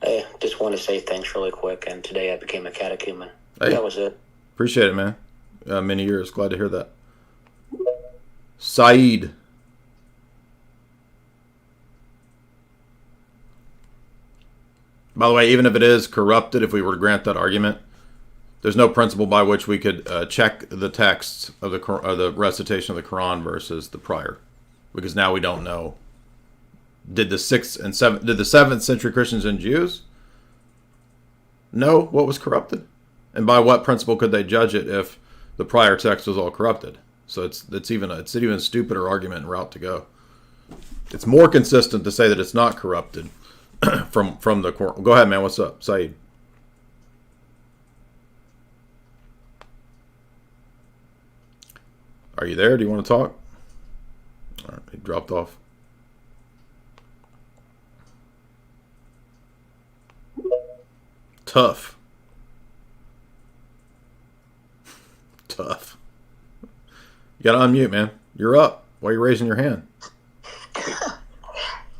I just want to say thanks really quick, and today I became a catechumen. Hey. That was it. Appreciate it, man. Many years. Glad to hear that. Saeed. By the way, even if it is corrupted, if we were to grant that argument, there's no principle by which we could check the texts of the recitation of the Quran versus the prior, because now we don't know. Did the 7th century Christians and Jews know what was corrupted, and by what principle could they judge it if the prior text was all corrupted? So it's even a stupider argument and route to go. It's more consistent to say that it's not corrupted from the Quran. Go ahead, man. What's up, Saeed? Are you there? Do you want to talk? All right, he dropped off. Tough. Tough. You gotta unmute, man. You're up. Why are you raising your hand?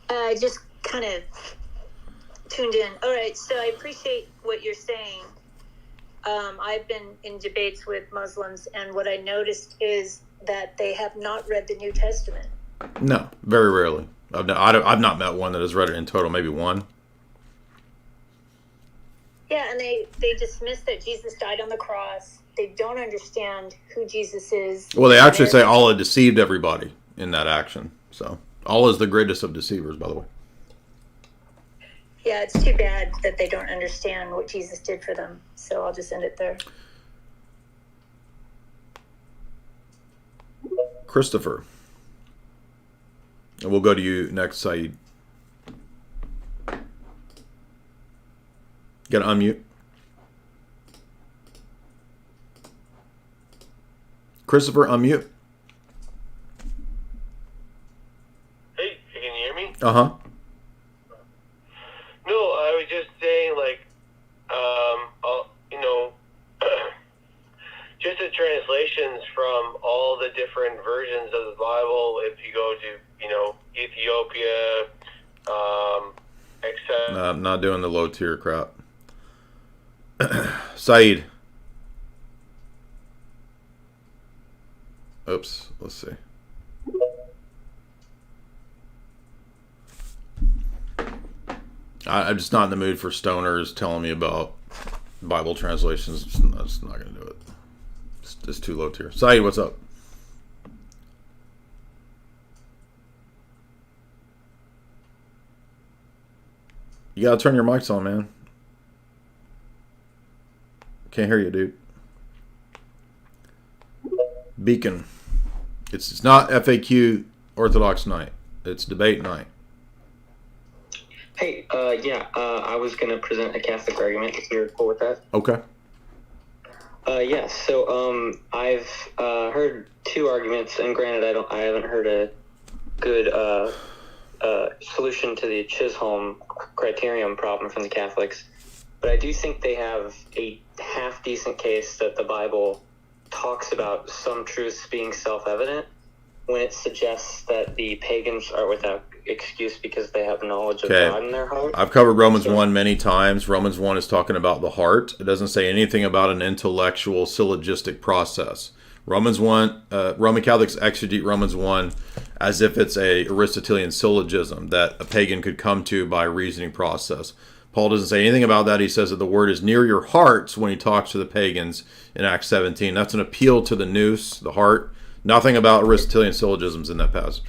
I just kind of tuned in. All right, so I appreciate what you're saying. I've been in debates with Muslims, and what I noticed is that they have not read the New Testament. No, very rarely. I've not met one that has read it in total, maybe one. Yeah, and they dismiss that Jesus died on the cross. They don't understand who Jesus is. Well, they actually say Allah deceived everybody in that action. So Allah is the greatest of deceivers, by the way. Yeah, it's too bad that they don't understand what Jesus did for them. So I'll just end it there. Christopher. And we'll go to you next, Saeed. Got to unmute. Christopher, unmute. Hey, can you hear me? Uh-huh. No, I was just saying, like, you know, just the translations from all the different versions of the Bible. If you go to, you know, Ethiopia, etc. No, I'm not doing the low tier crap. Saeed. Oops, let's see. I'm just not in the mood for stoners telling me about Bible translations. I'm just not going to do it. It's too low tier. Saeed, what's up? You got to turn your mics on, man. Can't hear you, dude. Beacon. It's not FAQ Orthodox night. It's debate night. Hey, I was going to present a Catholic argument if you're cool with that. Okay. I've heard two arguments, and granted, I haven't heard a good solution to the Chisholm criterion problem from the Catholics, but I do think they have a half-decent case that the Bible talks about some truths being self-evident when it suggests that the pagans are without excuse because they have knowledge of God in their heart. I've covered Romans 1 many times. Romans 1 is talking about the heart. It doesn't say anything about an intellectual syllogistic process. Roman Catholics exegete Romans 1 as if it's a Aristotelian syllogism that a pagan could come to by reasoning process. Paul doesn't say anything about that. He says that the word is near your hearts when he talks to the pagans in Acts 17. That's an appeal to the nous, the heart. Nothing about Aristotelian syllogisms in that passage.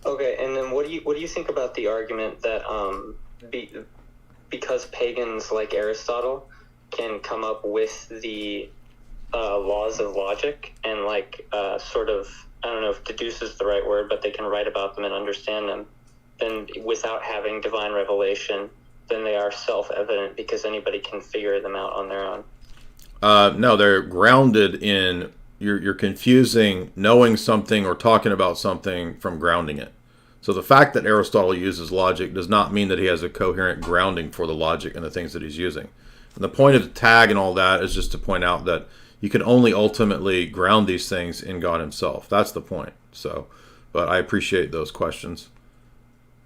Okay, and then what do you think about the argument that because pagans like Aristotle can come up with the laws of logic and sort of, I don't know if deduce is the right word, but they can write about them and understand them, then without having divine revelation, then they are self-evident because anybody can figure them out on their own? No, they're grounded in, you're confusing knowing something or talking about something from grounding it. So the fact that Aristotle uses logic does not mean that he has a coherent grounding for the logic and the things that he's using. And the point of the tag and all that is just to point out that you can only ultimately ground these things in God himself. That's the point. So, but I appreciate those questions.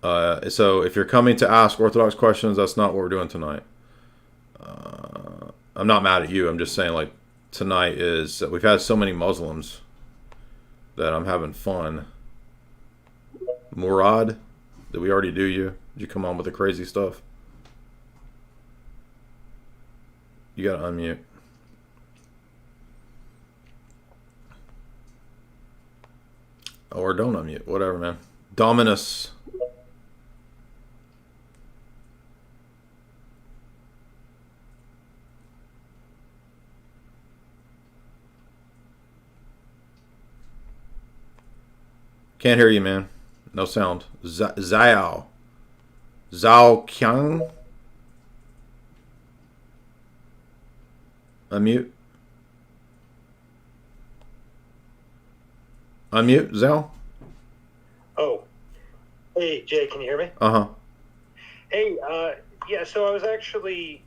So if you're coming to ask Orthodox questions, that's not what we're doing tonight. I'm not mad at you. I'm just saying, like, tonight is, we've had so many Muslims that I'm having fun. Murad, did we already do you? Did you come on with the crazy stuff? You gotta unmute. Or don't unmute. Whatever, man. Dominus. Can't hear you, man. No sound. Zhao. Zhao Qiang. Unmute. Unmute, Zhao. Oh. Hey, Jay, can you hear me? Uh-huh. Hey, so I was actually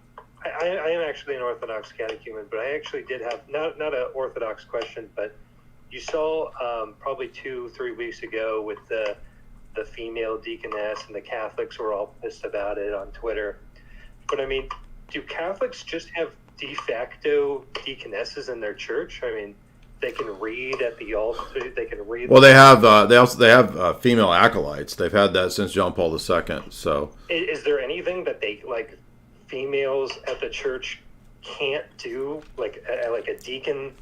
I am actually an Orthodox catechumen, but I actually did have not an Orthodox question, but you saw probably 2-3 weeks ago with the female deaconess, and the Catholics were all pissed about it on Twitter. But I mean, do Catholics just have de facto deaconesses in their church? I mean, they can read at the altar. They can read. Well, they have they have female acolytes. They've had that since John Paul II. So, is there anything that they like females at the church can't do, like a deacon?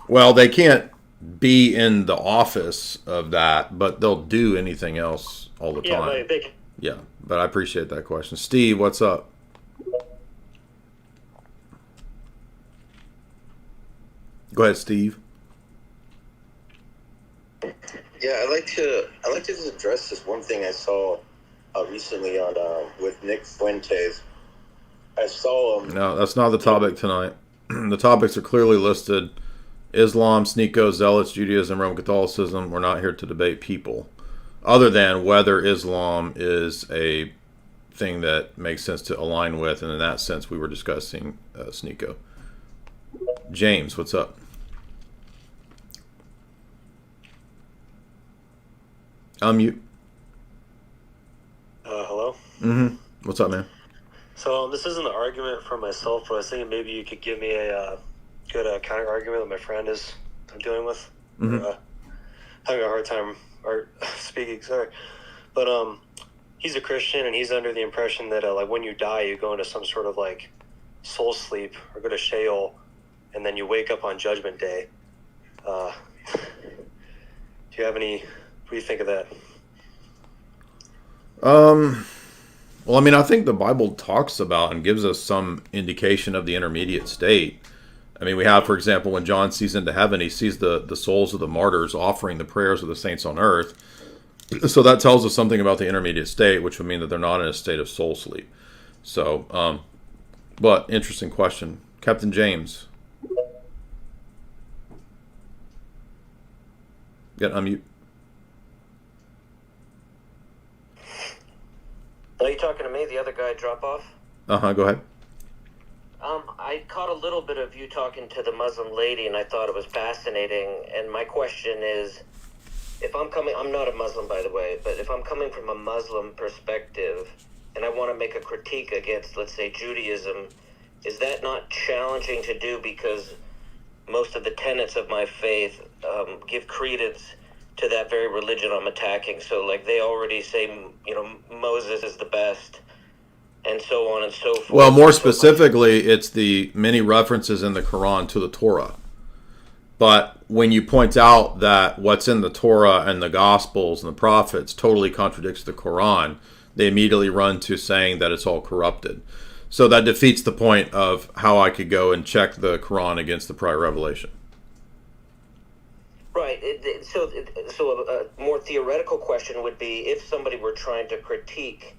well, they can't be in the office of that, but they'll do anything else all the time. Yeah, they can. Yeah, but I appreciate that question. Steve, what's up? Go ahead, Steve. Yeah, I'd like to just address this one thing I saw recently on with Nick Fuentes. I saw him. No, that's not the topic tonight. The topics are clearly listed: Islam, Sneako, Zealots, Judaism, Roman Catholicism. We're not here to debate people, other than whether Islam is a thing that makes sense to align with, and in that sense, we were discussing Sneako. James, what's up? Unmute. Hello? Mm-hmm. What's up, man? So this isn't an argument for myself, but I was thinking maybe you could give me a good counter argument that my friend I'm dealing with. Mm-hmm. Having a hard time speaking, sorry. But he's a Christian, and he's under the impression that like when you die, you go into some sort of like soul sleep or go to Sheol, and then you wake up on Judgment Day. Do you have any... What do you think of that? Well, I mean, I think the Bible talks about and gives us some indication of the intermediate state. I mean, we have, for example, when John sees into heaven, he sees the souls of the martyrs offering the prayers of the saints on earth. So that tells us something about the intermediate state, which would mean that they're not in a state of soul sleep. So, but interesting question. Captain James. Get unmute. Are you talking to me? The other guy drop off? Go ahead. I caught a little bit of you talking to the Muslim lady, and I thought it was fascinating. And my question is, if I'm not a Muslim, by the way, but if I'm coming from a Muslim perspective, and I want to make a critique against, let's say, Judaism, is that not challenging to do because most of the tenets of my faith give credence to that very religion I'm attacking? So, like, they already say, Moses is the best, and so on and so forth. Well, more specifically, it's the many references in the Quran to the Torah. But when you point out that what's in the Torah and the Gospels and the prophets totally contradicts the Quran, they immediately run to saying that it's all corrupted. So that defeats the point of how I could go and check the Quran against the prior revelation. Right. So a more theoretical question would be, if somebody were trying to critique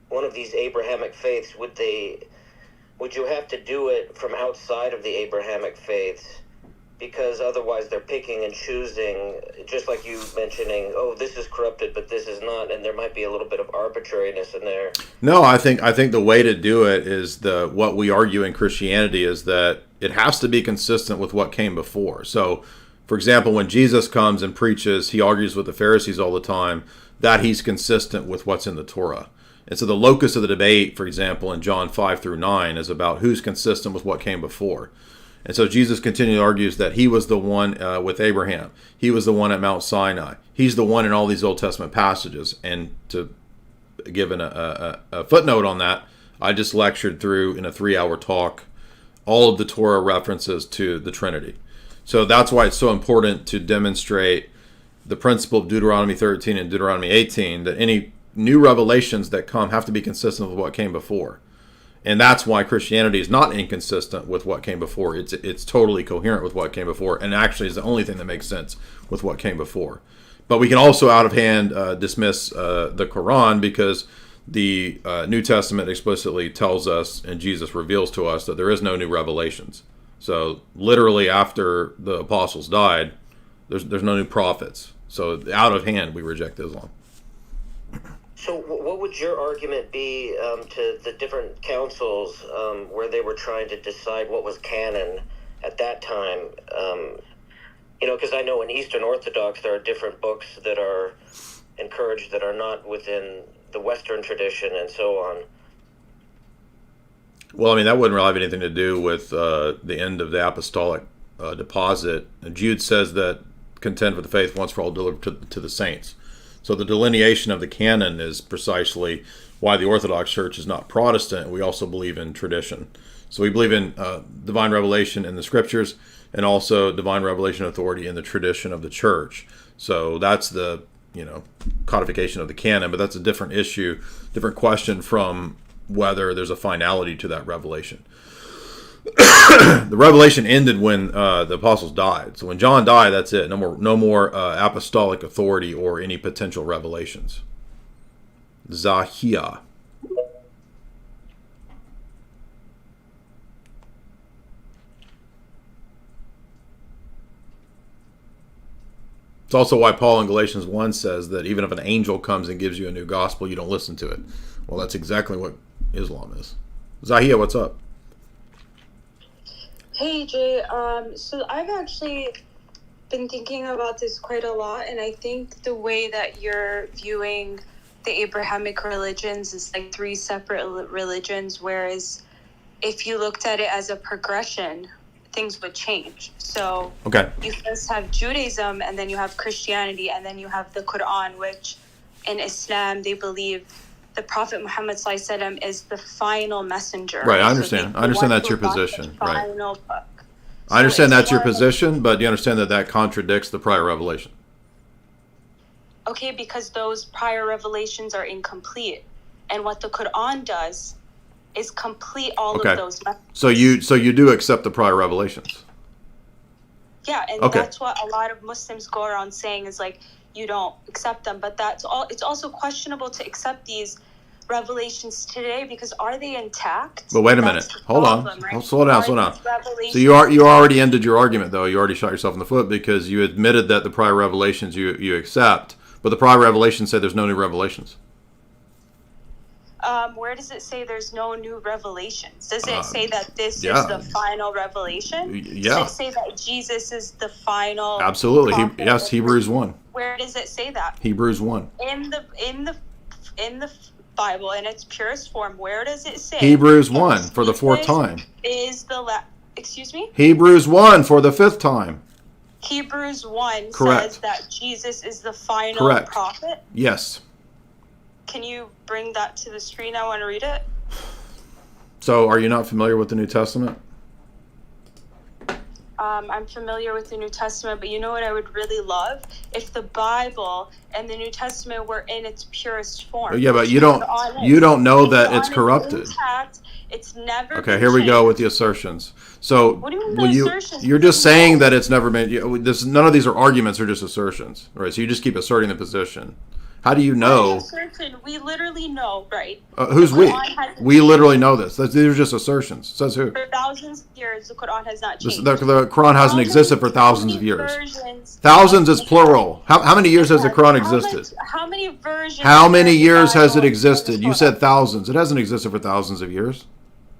one of these Abrahamic faiths, would you have to do it from outside of the Abrahamic faiths? Because otherwise they're picking and choosing, just like you mentioning, oh, this is corrupted, but this is not, and there might be a little bit of arbitrariness in there. No, I think the way to do it is what we argue in Christianity is that it has to be consistent with what came before. So, for example, when Jesus comes and preaches, he argues with the Pharisees all the time that he's consistent with what's in the Torah. And so the locus of the debate, for example, in John 5 through 9 is about who's consistent with what came before. And so Jesus continually argues that he was the one with Abraham. He was the one at Mount Sinai. He's the one in all these Old Testament passages. And to give a footnote on that, I just lectured through in a 3-hour talk all of the Torah references to the Trinity. So that's why it's so important to demonstrate the principle of Deuteronomy 13 and Deuteronomy 18, that any new revelations that come have to be consistent with what came before. And that's why Christianity is not inconsistent with what came before. It's totally coherent with what came before, and actually is the only thing that makes sense with what came before. But we can also out of hand dismiss the Quran, because the New Testament explicitly tells us, and Jesus reveals to us, that there is no new revelations. So literally after the apostles died, there's no new prophets. So out of hand, we reject Islam. So what would would your argument be to the different councils where they were trying to decide what was canon at that time? Because I know in Eastern Orthodox there are different books that are encouraged that are not within the Western tradition and so on. Well, I mean, that wouldn't really have anything to do with the end of the apostolic deposit. Jude says that contend for the faith once for all delivered to the saints. So the delineation of the canon is precisely why the Orthodox Church is not Protestant. We also believe in tradition. So we believe in divine revelation in the Scriptures and also divine revelation authority in the tradition of the Church. So that's the codification of the canon, but that's a different issue, different question from whether there's a finality to that revelation. The revelation ended when the apostles died. So when John died, that's it. No more apostolic authority or any potential revelations. Zahia. It's also why Paul in Galatians 1 says that even if an angel comes and gives you a new gospel, you don't listen to it. Well, that's exactly what Islam is. Zahia, what's up? Hey, Jay. So I've actually been thinking about this quite a lot, and I think the way that you're viewing the Abrahamic religions is like three separate religions, whereas if you looked at it as a progression, things would change. So you first have Judaism, and then you have Christianity, and then you have the Quran, which in Islam they believe the Prophet Muhammad ﷺ is the final messenger. Right, I understand. I understand that's your position. Right. I understand that's your position, but do you understand that contradicts the prior revelation? Okay, because those prior revelations are incomplete. And what the Quran does is complete all of those messages. So you do accept the prior revelations? Yeah, and that's what a lot of Muslims go around saying is like, you don't accept them, but that's all. It's also questionable to accept these revelations today because are they intact? But wait a minute, hold on, right? Slow down. So you already ended your argument though. You already shot yourself in the foot because you admitted that the prior revelations you accept, but the prior revelations say there's no new revelations. Where does it say there's no new revelations? Does it say that this is the final revelation? Yeah. Does it say that Jesus is the final? Absolutely. Yes, Hebrews 1. Where does it say that? Hebrews 1. In the Bible in its purest form, where does it say? Hebrews 1 for the fourth time. Excuse me? Hebrews 1 for the fifth time. Hebrews 1 Correct. says that Jesus is the final prophet? Yes. Can you bring that to the screen? I want to read it. So, are you not familiar with the New Testament? I'm familiar with the New Testament, but you know what I would really love? If the Bible and the New Testament were in its purest form. Yeah, but you don't know that it's corrupted. It's never. Okay, here we go with the assertions. So, what do you mean the assertions? You're just saying that it's never been. None of these are arguments; are just assertions, right? So you just keep asserting the position. How do you know? We literally know, right? Who's we? We literally know this. These are just assertions. Says who? For thousands of years, the Quran has not changed. The Quran hasn't existed for thousands of years. Thousands is plural. How many years has the Quran existed? How many versions? How many years has it existed? You said thousands. It hasn't existed for thousands of years.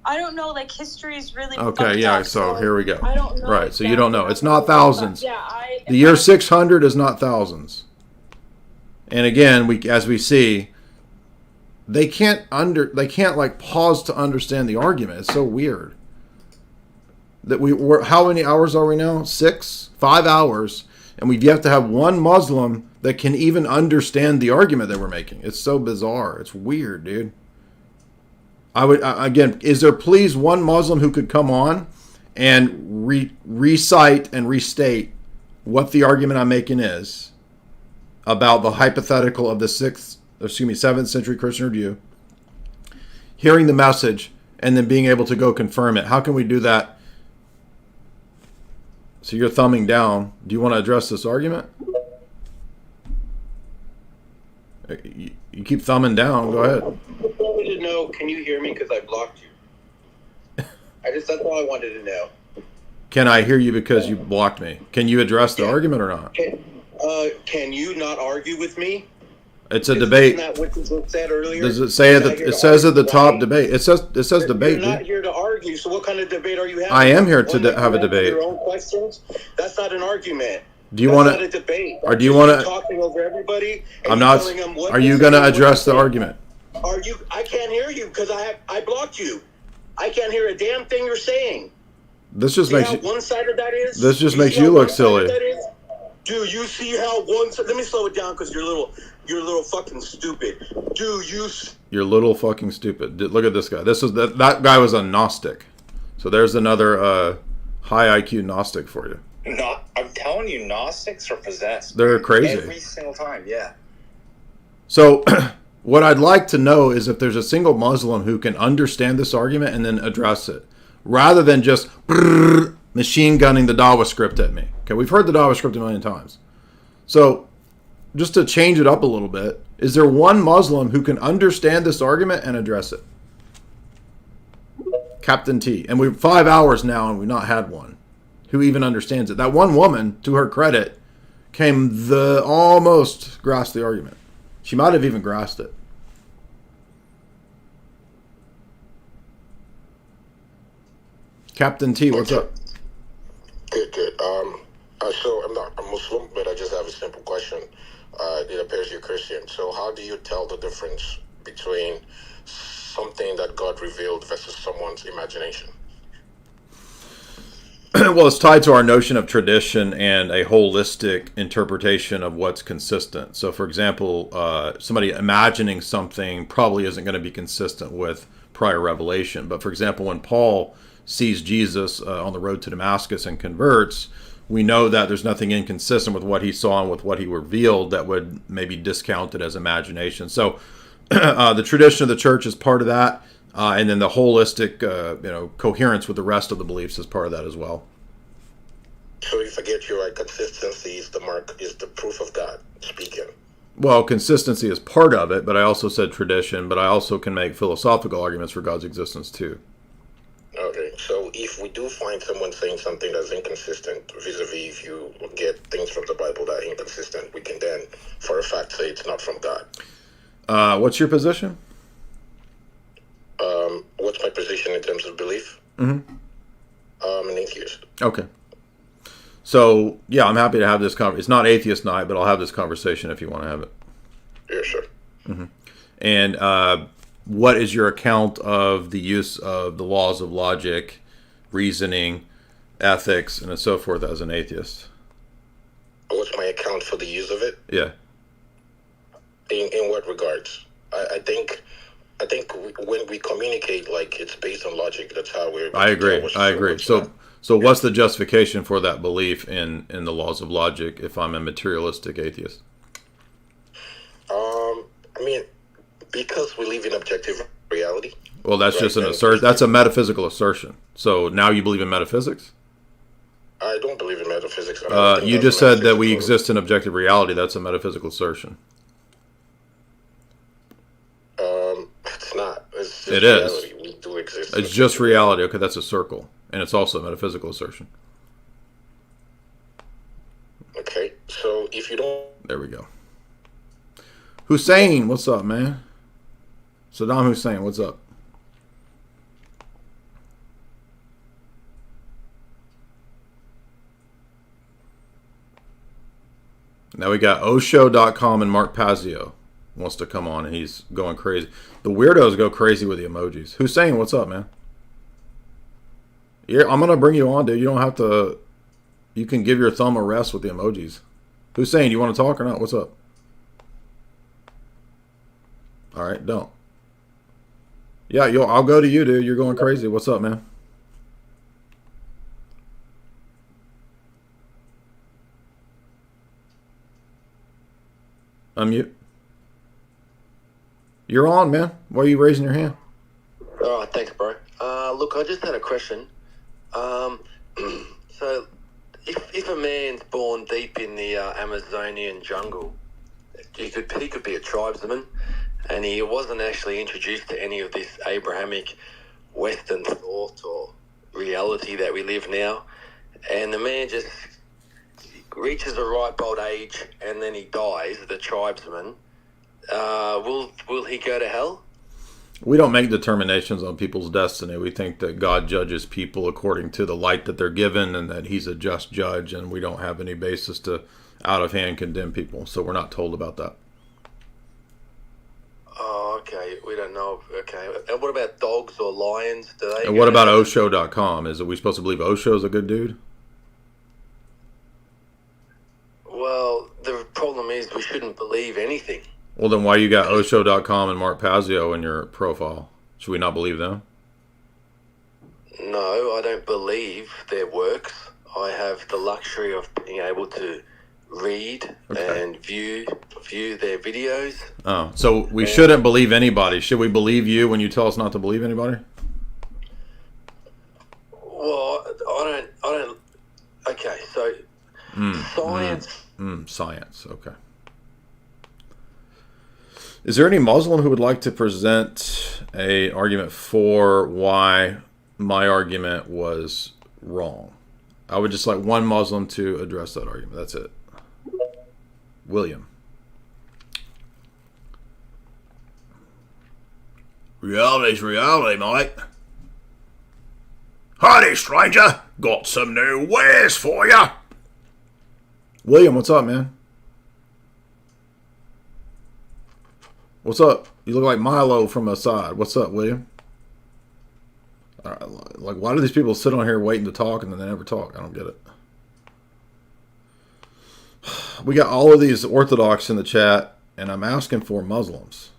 I don't know. Like history is really. Okay, yeah. So here we go. I don't know. Right. So you don't know. It's not thousands. The year 600 is not thousands. And again, as we see, they can't like pause to understand the argument. It's so weird that how many hours are we now? 5 hours, and we've yet to have one Muslim that can even understand the argument that we're making. It's so bizarre. It's weird, dude. Again, is there please one Muslim who could come on and recite and restate what the argument I'm making is about the hypothetical of the 7th century Christian or Jew, hearing the message, and then being able to go confirm it? How can we do that? So you're thumbing down. Do you want to address this argument? You keep thumbing down. Go ahead. I just wanted to know, can you hear me? Because I blocked you. That's all I wanted to know. Can I hear you because you blocked me? Can you address the argument or not? Can you not argue with me? It's a debate. Isn't that what was said earlier? Does it say it? It says at the top debate. It says debate. You're not here to argue. So what kind of debate are you having? I am here to have a debate. Your own questions. That's not an argument. Do you want to? Not a debate. Or do you want to? Talking over everybody. I'm not. Are you going to address the argument? Are you? I can't hear you because I blocked you. I can't hear a damn thing you're saying. This just makes you. One side of that is. This just makes you look silly. Do you see how one? Let me slow it down because you're a little fucking stupid. Do you? You're little fucking stupid. Look at this guy. That guy was a Gnostic. So there's another high IQ Gnostic for you. No, I'm telling you, Gnostics are possessed. They're crazy every single time. Yeah. So, what I'd like to know is if there's a single Muslim who can understand this argument and then address it, rather than just machine gunning the Dawa script at me. Okay, we've heard the Dawa script a million times. So, just to change it up a little bit, is there one Muslim who can understand this argument and address it? Captain T. And we're 5 hours now and we've not had one who even understands it. That one woman, to her credit, almost grasped the argument. She might have even grasped it. Captain T, what's up? Good. So I'm not a Muslim, but I just have a simple question. It appears you're Christian. So how do you tell the difference between something that God revealed versus someone's imagination? Well, it's tied to our notion of tradition and a holistic interpretation of what's consistent. So, for example, somebody imagining something probably isn't going to be consistent with prior revelation. But, for example, when Paul sees Jesus on the road to Damascus and converts, we know that there's nothing inconsistent with what he saw and with what he revealed that would maybe discount it as imagination. So, the tradition of the church is part of that. And then the holistic, coherence with the rest of the beliefs is part of that as well. So if I get you right, consistency is the proof of God speaking. Well, consistency is part of it, but I also said tradition, but I also can make philosophical arguments for God's existence too. Okay, so if we do find someone saying something that's inconsistent, vis-a-vis if you get things from the Bible that are inconsistent, we can then, for a fact, say it's not from God. What's your position? What's my position in terms of belief? Mm-hmm. I'm an atheist. Okay. So, yeah, I'm happy to have this conversation. It's not atheist night, but I'll have this conversation if you want to have it. Yeah, sure. Mm-hmm. And what is your account of the use of the laws of logic, reasoning, ethics, and so forth as an atheist? What's my account for the use of it? Yeah. In what regards? I think when we communicate, like, it's based on logic. That's how we're. I agree. So what's the justification for that belief in the laws of logic if I'm a materialistic atheist? I mean, because we live in objective reality. Well, that's just an assertion. That's a metaphysical assertion. So now you believe in metaphysics? I don't believe in metaphysics. You just said that we exist in objective reality. That's a metaphysical assertion. It's not. It's just it reality. is. We do exist. It's just reality. Okay, that's a circle. And it's also a metaphysical assertion. Okay, so if you don't... There we go. Hussein, what's up, man? Saddam Hussein, what's up? Now we got Osho.com and Mark Pazio wants to come on and he's going crazy. The weirdos go crazy with the emojis. Hussein, what's up, man? Yeah, I'm going to bring you on, dude. You don't have to... You can give your thumb a rest with the emojis. Hussein, you want to talk or not? What's up? All right, don't. Yeah, I'll go to you, dude. You're going crazy. What's up, man? Unmute. You're on, man. Why are you raising your hand? Oh, thanks, bro. Look, I just had a question. So, if a man's born deep in the Amazonian jungle, he could be a tribesman, and he wasn't actually introduced to any of this Abrahamic Western thought or reality that we live now, and the man just reaches a ripe old age, and then he dies, the tribesman, will he go to hell? We don't make determinations on people's destiny. We think that God judges people according to the light that they're given and that he's a just judge, and we don't have any basis to out of hand condemn people. So we're not told about that. Oh, okay. We don't know. Okay. And what about dogs or lions? Do they? And what about Osho.com? Are we supposed to believe Osho's a good dude? Well, the problem is we shouldn't believe anything. Well, then why you got Osho.com and Mark Pazio in your profile? Should we not believe them? No, I don't believe their works. I have the luxury of being able to read and view their videos. Oh, so we shouldn't believe anybody. Should we believe you when you tell us not to believe anybody? Well, I don't. Okay, so science. Science. Okay. Is there any Muslim who would like to present a argument for why my argument was wrong? I would just like one Muslim to address that argument. That's it. William. Reality's reality, mate. Howdy, stranger. Got some new wares for you. William, what's up, man? What's up? You look like Milo from the side. What's up, William? Like, why do these people sit on here waiting to talk and then they never talk? I don't get it. We got all of these Orthodox in the chat, and I'm asking for Muslims.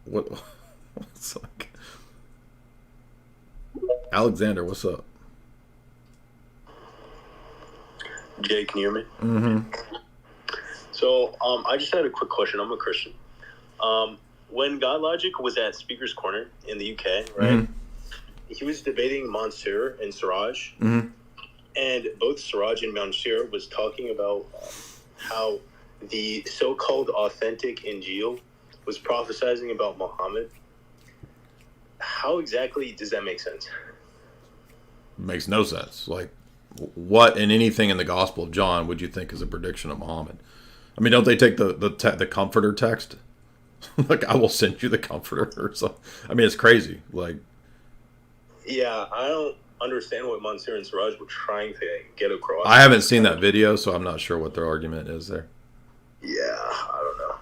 What's like? Alexander, what's up? Jay, can you hear me? Mm-hmm. So, I just had a quick question. I'm a Christian. When God Logic was at Speaker's Corner in the UK, right? Mm-hmm. He was debating Mansour and Siraj, Mm-hmm. and both Siraj and Mansour was talking about how the so-called authentic Injil was prophesizing about Muhammad. How exactly does that make sense? Makes no sense. Like, what in anything in the Gospel of John would you think is a prediction of Muhammad? I mean, don't they take the Comforter text? Like, I will send you the Comforter or something. I mean, it's crazy. Like, Yeah, I don't understand what Mansour and Siraj were trying to get across. I haven't seen that video, so I'm not sure what their argument is there. Yeah, I don't know.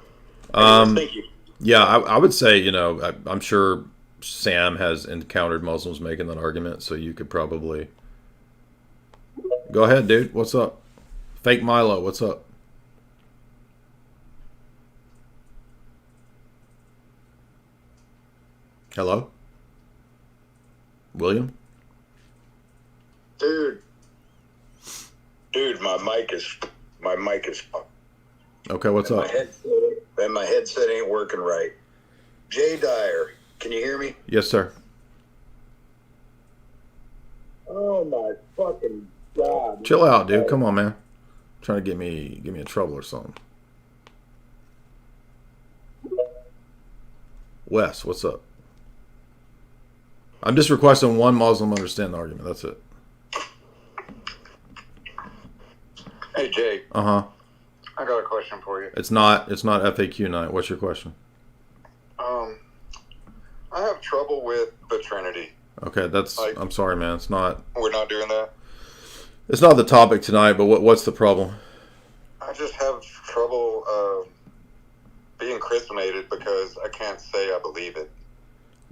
Anyways, thank you. Yeah, I would say, you know, I'm sure Sam has encountered Muslims making that argument, so you could probably... Go ahead, dude. What's up? Fake Milo, what's up? Hello? William? Dude, my mic is Okay, what's up? My headset ain't working right. Jay Dyer, can you hear me? Yes, sir. Oh my fucking god. Chill out, dude. Come on, man. Trying to get me in trouble or something. Wes, what's up? I'm just requesting one Muslim understand the argument. That's it. Hey Jay. Uh-huh. I got a question for you. It's not FAQ night. What's your question? I have trouble with the Trinity. Okay, I'm sorry, man. It's not. We're not doing that. It's not the topic tonight. But what's the problem? I just have trouble being christenated because I can't say I believe it.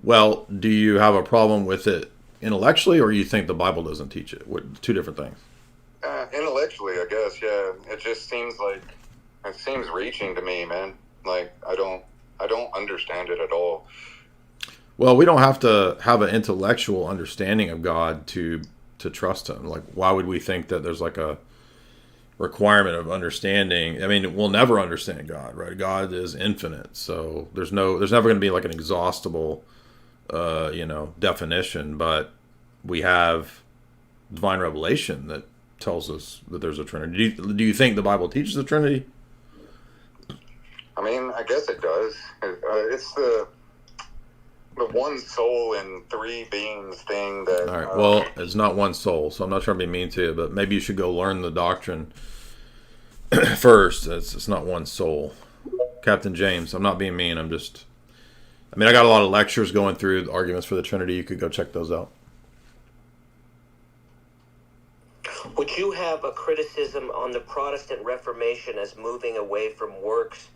Well, do you have a problem with it intellectually, or you think the Bible doesn't teach it? Two different things. Intellectually, I guess. Yeah, it just seems reaching to me, man. Like I don't understand it at all. Well, we don't have to have an intellectual understanding of God to trust him. Like, why would we think that there's like a requirement of understanding? I mean, we'll never understand God, right? God is infinite. So there's never going to be like an exhaustible, definition, but we have divine revelation that tells us that there's a Trinity. Do you think the Bible teaches the Trinity? I mean, I guess it does. It's the one soul and three beings thing that... All right, well, it's not one soul, so I'm not trying to be mean to you, but maybe you should go learn the doctrine first. It's not one soul. Captain James. I'm not being mean. I got a lot of lectures going through the arguments for the Trinity. You could go check those out. Would you have a criticism on the Protestant Reformation as moving away from works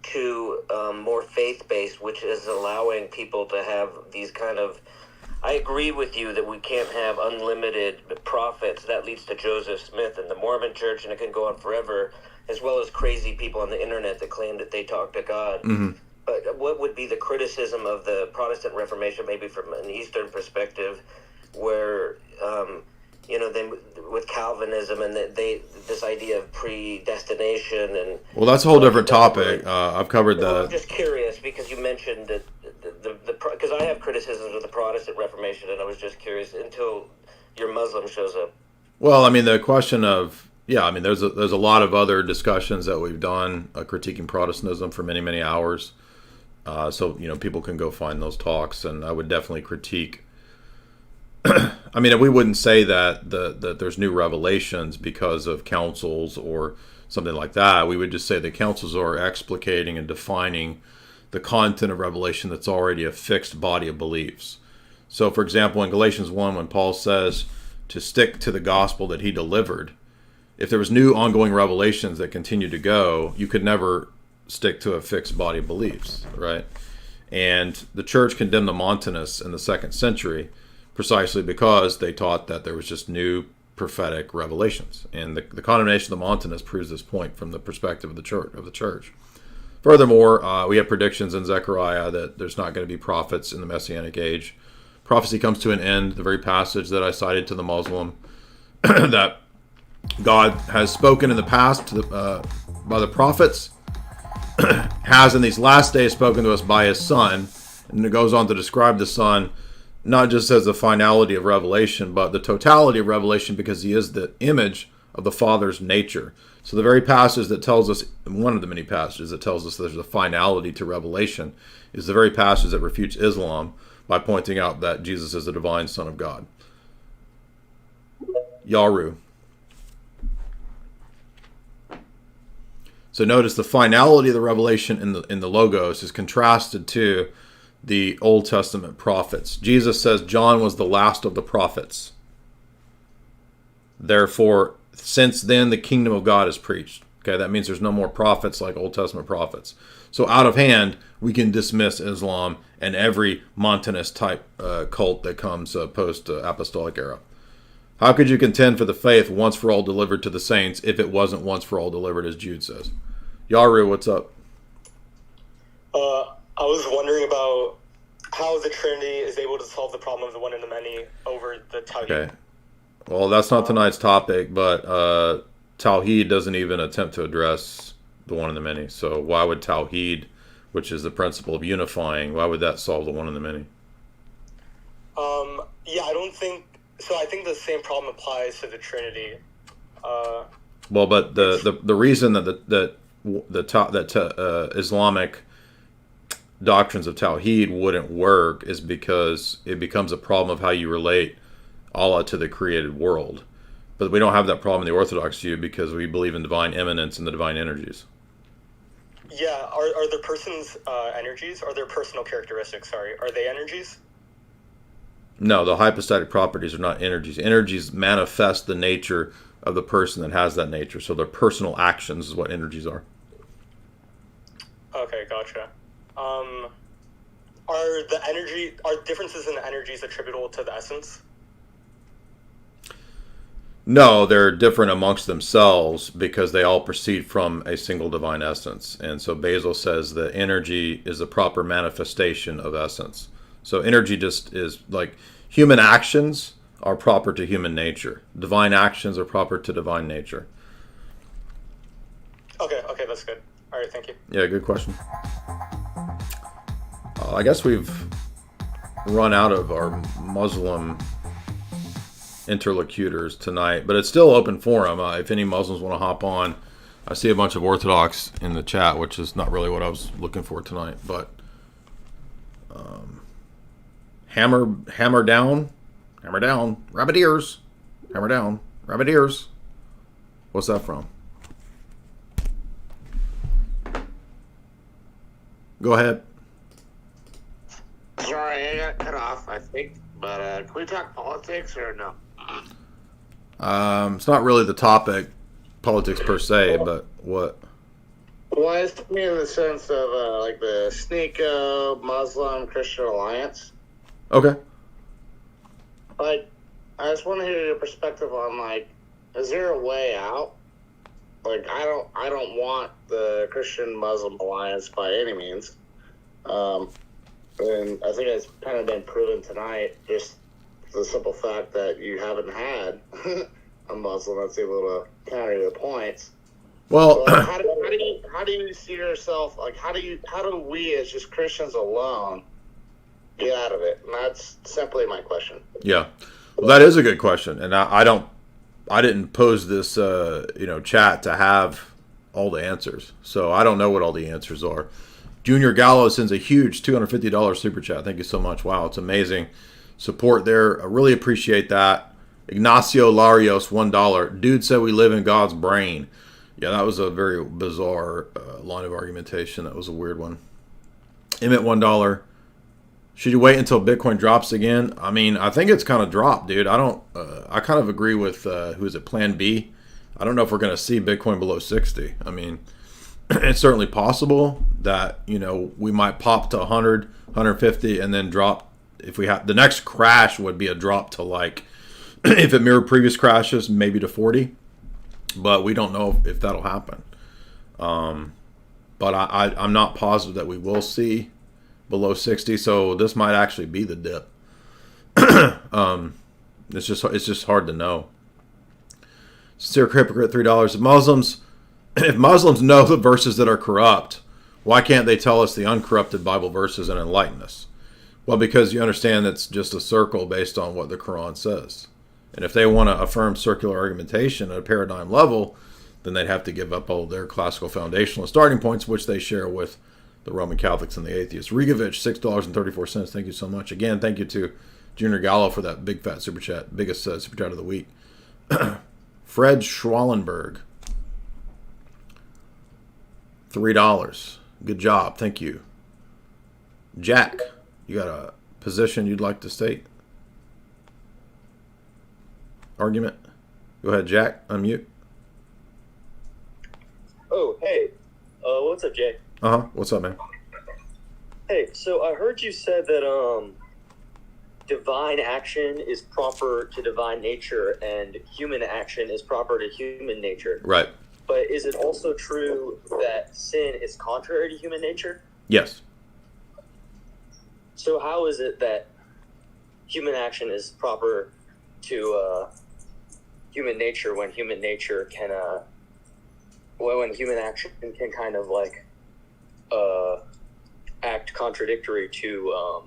to more faith-based, which is allowing people to have these kind of... I agree with you that we can't have unlimited prophets. That leads to Joseph Smith and the Mormon Church, and it can go on forever, as well as crazy people on the internet that claim that they talk to God. Mm-hmm. But what would be the criticism of the Protestant Reformation, maybe from an Eastern perspective, where... then with Calvinism and this idea of predestination and... Well, that's a whole different topic. I've covered that. I'm just curious because you mentioned that because I have criticisms of the Protestant Reformation, and I was just curious until your Muslim shows up. Well, the question of... there's a lot of other discussions that we've done critiquing Protestantism for many, many hours. So people can go find those talks, and I would definitely critique... we wouldn't say that there's new revelations because of councils or something like that. We would just say the councils are explicating and defining the content of revelation that's already a fixed body of beliefs. So, for example, in Galatians 1, when Paul says to stick to the gospel that he delivered, if there was new ongoing revelations that continued to go, you could never stick to a fixed body of beliefs, right? And the church condemned the Montanists in the 2nd century precisely because they taught that there was just new prophetic revelations. And the condemnation of the Montanists proves this point from the perspective of the church. Furthermore, we have predictions in Zechariah that there's not going to be prophets in the Messianic age. Prophecy comes to an end. The very passage that I cited to the Muslim that God has spoken in the past by the prophets has in these last days spoken to us by his Son. And it goes on to describe the Son not just as the finality of revelation, but the totality of revelation, because he is the image of the Father's nature. So the very passage that tells us, one of the many passages that tells us there's a finality to revelation, is the very passage that refutes Islam by pointing out that Jesus is the divine Son of God. Yaru. So notice the finality of the revelation in the Logos is contrasted to the Old Testament prophets. Jesus says John was the last of the prophets. Therefore, since then, the kingdom of God is preached. Okay, that means there's no more prophets like Old Testament prophets. So out of hand, we can dismiss Islam and every Montanist type cult that comes post-apostolic era. How could you contend for the faith once for all delivered to the saints if it wasn't once for all delivered, as Jude says? Yaru, what's up? I was wondering about how the Trinity is able to solve the problem of the one and the many over the Tawhid. Okay. Well, that's not tonight's topic, but Tawhid doesn't even attempt to address the one and the many. So why would Tawhid, which is the principle of unifying, why would that solve the one and the many? I don't think... So I think the same problem applies to the Trinity. Well, but the reason that Islamic doctrines of Tawhid wouldn't work is because it becomes a problem of how you relate Allah to the created world. But we don't have that problem in the Orthodox view because we believe in divine immanence and the divine energies. Yeah, are there persons energies? Are there personal characteristics? Sorry, are they energies? No, the hypostatic properties are not energies. Energies manifest the nature of the person that has that nature. So their personal actions is what energies are. Okay, gotcha. Are differences in the energies attributable to the essence? No, they're different amongst themselves because they all proceed from a single divine essence. And so Basil says that energy is the proper manifestation of essence. So energy just is like human actions are proper to human nature. Divine actions are proper to divine nature. Okay, that's good. All right, thank you. Yeah, good question. I guess we've run out of our Muslim interlocutors tonight, but it's still open forum. If any Muslims want to hop on, I see a bunch of Orthodox in the chat, which is not really what I was looking for tonight. But hammer down, rabbit ears, hammer down, rabbit ears. What's that from? Go ahead. Sorry, I got cut off, I think. But can we talk politics or no? It's not really the topic, politics per se, but what? Well, it's me in the sense of like the Sneako Muslim Christian alliance. Okay. Like, I just want to hear your perspective on, like, is there a way out? Like, I don't want the Christian Muslim alliance by any means. And I think it's kind of been proven tonight, just the simple fact that you haven't had a Muslim that's able to counter your points. Well, so how do you see yourself, like, how do we as just Christians alone get out of it? And that's simply my question. Yeah. Well, that is a good question. And I didn't pose this, chat to have all the answers. So I don't know what all the answers are. Junior Gallo sends a huge $250 super chat. Thank you so much. Wow, it's amazing support there. I really appreciate that. Ignacio Larios, $1. Dude said we live in God's brain. Yeah, that was a very bizarre line of argumentation. That was a weird one. Emmett, $1. Should you wait until Bitcoin drops again? I mean, I think it's kind of dropped, dude. I kind of agree with, who is it, Plan B? I don't know if we're going to see Bitcoin below 60. I mean, it's certainly possible that, we might pop to 100, 150 and then drop. If we have the next crash would be a drop to, like, if it mirrored previous crashes, maybe to 40. But we don't know if that'll happen. But I'm not positive that we will see below 60. So this might actually be the dip. It's just hard to know. Sincere Hypocrite, $3. If Muslims know the verses that are corrupt, why can't they tell us the uncorrupted Bible verses and enlighten us? Well, because you understand it's just a circle based on what the Quran says. And if they want to affirm circular argumentation at a paradigm level, then they'd have to give up all their classical foundational starting points, which they share with the Roman Catholics and the atheists. Rigovich, $6.34. Thank you so much. Again, thank you to Junior Gallo for that big fat super chat, biggest super chat of the week. Fred Schwallenberg, $3. Good job. Thank you. Jack, you got a position you'd like to state? Argument? Go ahead, Jack. Unmute. Oh, hey. What's up, Jay? What's up, man? Hey, so I heard you said that divine action is proper to divine nature and human action is proper to human nature. Right. But is it also true that sin is contrary to human nature? Yes. So how is it that human action is proper to human nature when human nature can, when human action can kind of like act contradictory to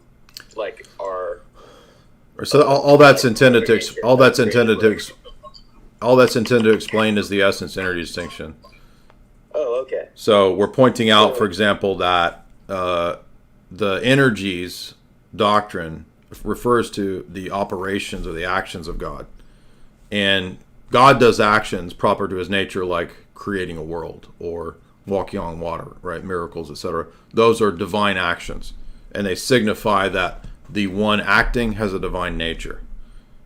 like our. So all that's intended to explain is the essence energy distinction. Oh, okay. So we're pointing out, for example, that the energies doctrine refers to the operations or the actions of God. And God does actions proper to his nature, like creating a world or walking on water, right? Miracles, etc. Those are divine actions. And they signify that the one acting has a divine nature.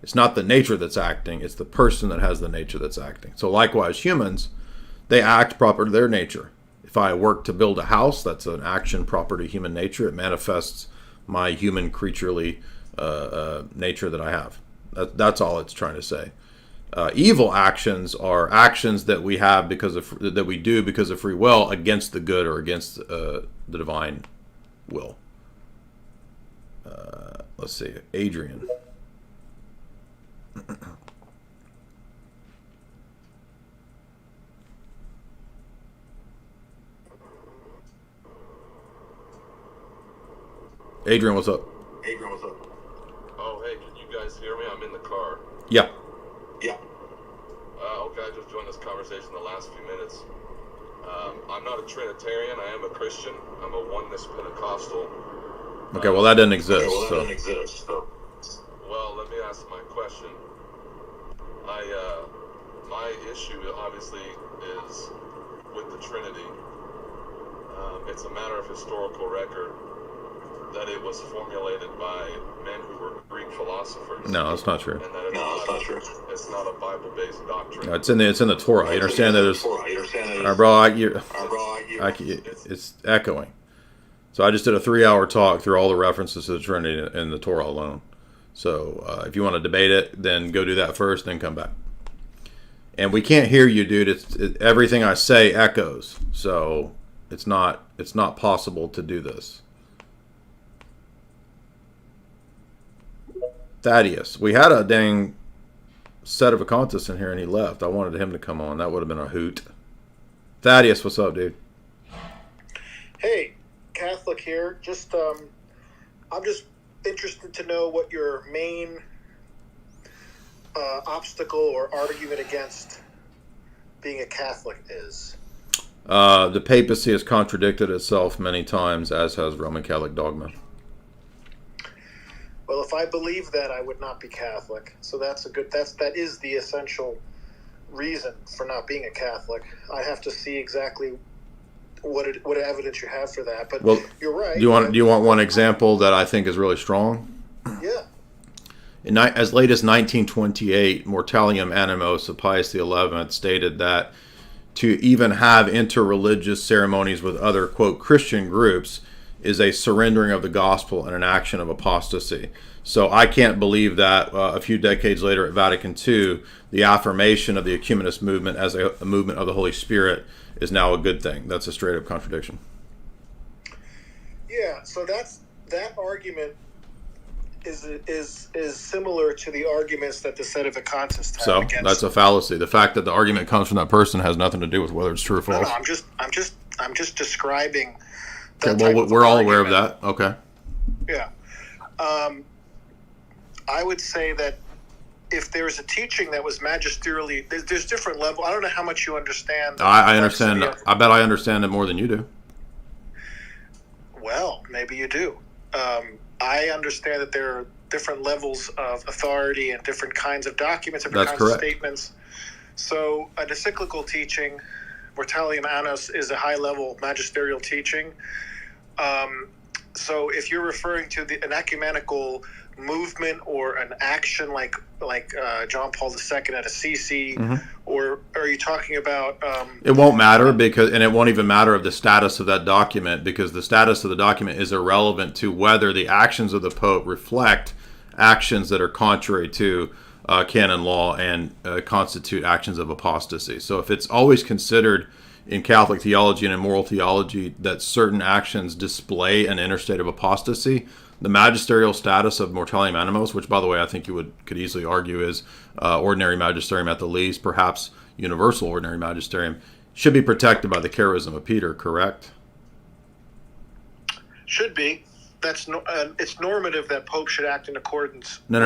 It's not the nature that's acting, it's the person that has the nature that's acting. So likewise, humans, they act proper to their nature. If I work to build a house, that's an action proper to human nature. It manifests my human creaturely nature that I have. That's all it's trying to say. Evil actions are actions that we have that we do because of free will against the good or against the divine will. Let's see, Adrian. Adrian, what's up? Oh, hey, can you guys hear me? I'm in the car. Yeah. Okay, I just joined this conversation the last few minutes. I'm not a Trinitarian. I am a Christian. I'm a oneness Pentecostal. Okay, well, that doesn't exist. Well, let me ask my question. My issue, obviously, is with the Trinity. It's a matter of historical record that it was formulated by men who were Greek philosophers. No, that's not true. And that it's not a Bible-based doctrine. No, it's in the Torah. You understand that there's... bro, it's echoing. So I just did a 3-hour talk through all the references to the Trinity in the Torah alone. So if you want to debate it, then go do that first, then come back. And we can't hear you, dude. Everything I say echoes. So it's not possible to do this. Thaddeus. We had a dang set of Acontis in here and he left. I wanted him to come on. That would have been a hoot. Thaddeus, what's up, dude? Hey, Catholic here. Just I'm just interested to know what your main obstacle or argument against being a Catholic is. The papacy has contradicted itself many times, as has Roman Catholic dogma. Well, if I believe that, I would not be Catholic. So that is the essential reason for not being a Catholic. I have to see exactly what evidence you have for that. But well, you're right. Do you want one example that I think is really strong? Yeah. As late as 1928, Mortalium Animos of Pius XI stated that to even have interreligious ceremonies with other, quote, Christian groups is a surrendering of the gospel and an action of apostasy. So I can't believe that a few decades later at Vatican II, the affirmation of the ecumenist movement as a movement of the Holy Spirit is now a good thing. That's a straight up contradiction. Yeah, so that argument is similar to the arguments that the Sedevacantists have. So against that's a fallacy. The fact that the argument comes from that person has nothing to do with whether it's true or false. No, I'm just describing. Okay, well, we're all aware of that. Okay. Yeah. I would say that if there's a teaching that was magisterially, there's different levels. I don't know how much you understand. I understand. I bet I understand it more than you do. Well, maybe you do. I understand that there are different levels of authority and different kinds of documents, different kinds of statements. So an encyclical teaching, Mortalium Annos, is a high-level magisterial teaching. So if you're referring to an ecumenical movement or an action like John Paul II at Assisi, or are you talking about... it won't matter and it won't even matter of the status of that document, because the status of the document is irrelevant to whether the actions of the Pope reflect actions that are contrary to canon law and constitute actions of apostasy. So if it's always considered in Catholic theology and in moral theology that certain actions display an inner state of apostasy, the magisterial status of Mortalium Animos, which, by the way, I think you could easily argue is ordinary magisterium at the least, perhaps universal ordinary magisterium, should be protected by the charism of Peter, correct? Should be. That's it's normative that Pope should act in accordance with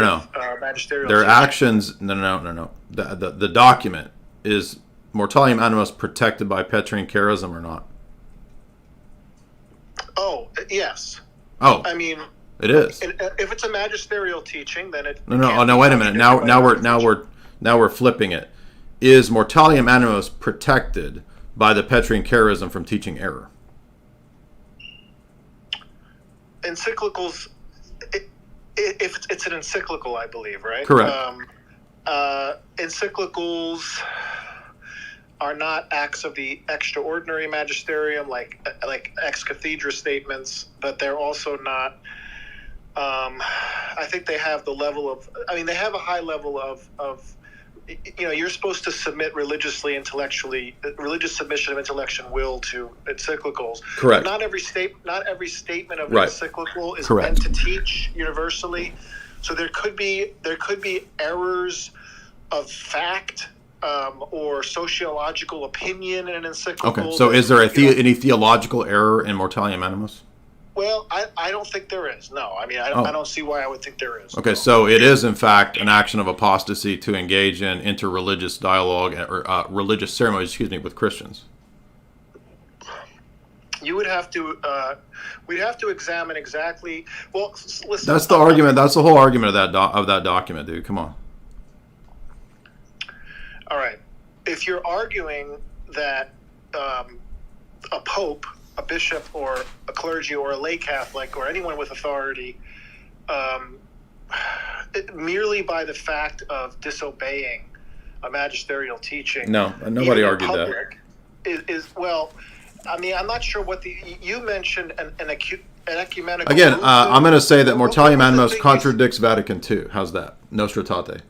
magisterial their actions. No. The document is Mortalium Animos protected by Petrine charism or not? Oh, yes. Oh, I mean, it is. If it's a magisterial teaching, then it. No. Oh, no. Wait a minute. Now we're flipping it. Is Mortalium Animos protected by the Petrine charism from teaching error? Encyclicals. If it's an encyclical, I believe, right? Correct. Encyclicals are not acts of the extraordinary magisterium, like ex cathedra statements, but they're also not. I think they have the level of. I mean, they have a high level of. You're supposed to submit religious submission of intellect and will to encyclicals. Correct. Not every statement of right. an encyclical is Correct. meant to teach universally. So there could be errors of fact. Or sociological opinion in an encyclical. Okay, so is there any theological error in Mortalium Animos? Well, I don't think there is. No, I mean, I don't see why I would think there is. Okay, so it is in fact an action of apostasy to engage in interreligious dialogue or religious ceremonies, with Christians. You would have to. We'd have to examine exactly. Well, listen. That's the argument. That's the whole argument of that document, dude. Come on. All right. If you're arguing that a pope a bishop or a clergy or a lay Catholic or anyone with authority, merely by the fact of disobeying a magisterial teaching. No, nobody argued that. Is well, I mean, I'm not sure what you mentioned an ecumenical. Again, I'm going to say that Mortalium Animos contradicts Vatican II. How's that? Nostra Aetate.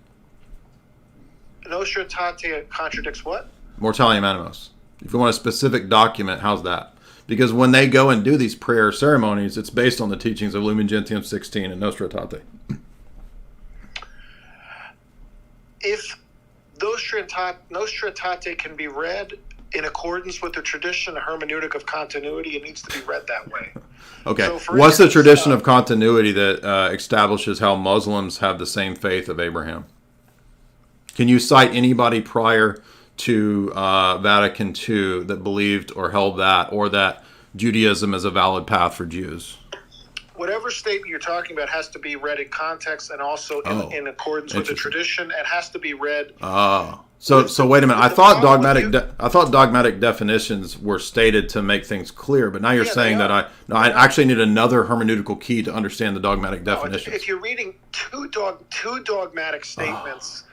Nostra Aetate contradicts what? Mortalium Animos. If you want a specific document, how's that? Because when they go and do these prayer ceremonies, it's based on the teachings of Lumen Gentium 16 and Nostra Aetate. If Nostra Aetate can be read in accordance with the tradition, a hermeneutic of continuity, it needs to be read that way. Okay. So what's the tradition of continuity that establishes how Muslims have the same faith of Abraham? Can you cite anybody prior to Vatican II that believed or held that, or that Judaism is a valid path for Jews? Whatever statement you're talking about has to be read in context and also in accordance with the tradition. It has to be read. So wait a minute. I thought dogmatic definitions were stated to make things clear, but now you're saying that I actually need another hermeneutical key to understand the dogmatic definitions. If you're reading two dogmatic statements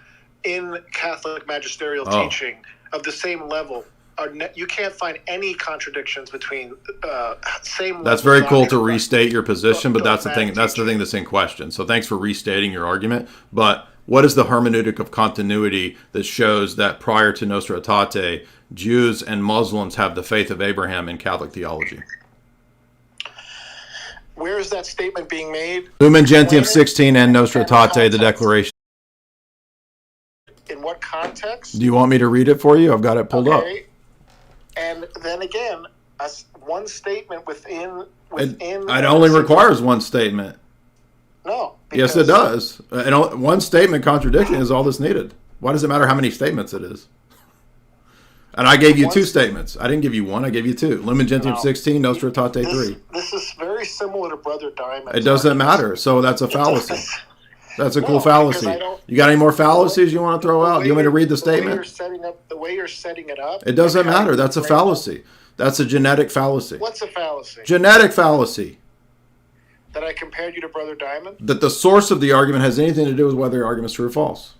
in Catholic magisterial teaching of the same level, you can't find any contradictions between same. That's very cool to restate your position, but that's the thing. That's the thing that's in question. So thanks for restating your argument. But what is the hermeneutic of continuity that shows that prior to Nostra Aetate, Jews and Muslims have the faith of Abraham in Catholic theology? Where is that statement being made? Lumen Gentium 16 and Nostra Aetate, the declaration. In what context? Do you want me to read it for you? I've got it pulled up. And then again, one statement within. It only requires one statement. No. Yes, it does. And one statement contradiction is all that's needed. Why does it matter how many statements it is? And I gave you two statements. I didn't give you one. I gave you two. Lumen Gentium 16, Nostra Aetate 3. This is very similar to Brother Diamond. It doesn't matter. So that's a fallacy. That's a cool fallacy. You got any more fallacies you want to throw out? Do you want me to read the statement? The way you're setting it up. It doesn't matter. That's a fallacy. That's a genetic fallacy. What's a fallacy? Genetic fallacy. That I compared you to Brother Diamond? That the source of the argument has anything to do with whether the argument is true or false.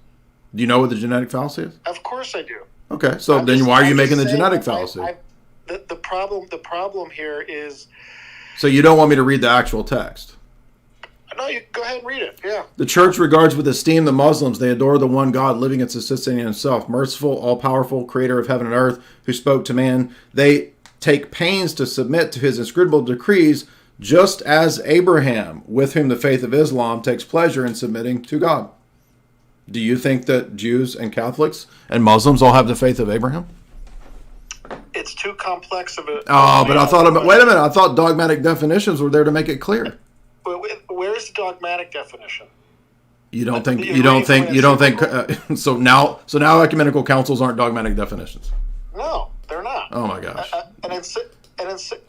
Do you know what the genetic fallacy is? Of course I do. Okay, so then why are you making the genetic fallacy? The problem here is. So you don't want me to read the actual text? No, you go ahead and read it. Yeah. The church regards with esteem the Muslims. They adore the one God, living and subsisting in himself, merciful, all-powerful, creator of heaven and earth, who spoke to man. They take pains to submit to his inscrutable decrees, just as Abraham, with whom the faith of Islam takes pleasure in submitting to God. Do you think that Jews and Catholics and Muslims all have the faith of Abraham? It's too complex of a... Oh, but I thought... Wait a minute. I thought dogmatic definitions were there to make it clear. Where's the dogmatic definition? You don't think... So now ecumenical councils aren't dogmatic definitions? No, they're not. Oh, my gosh.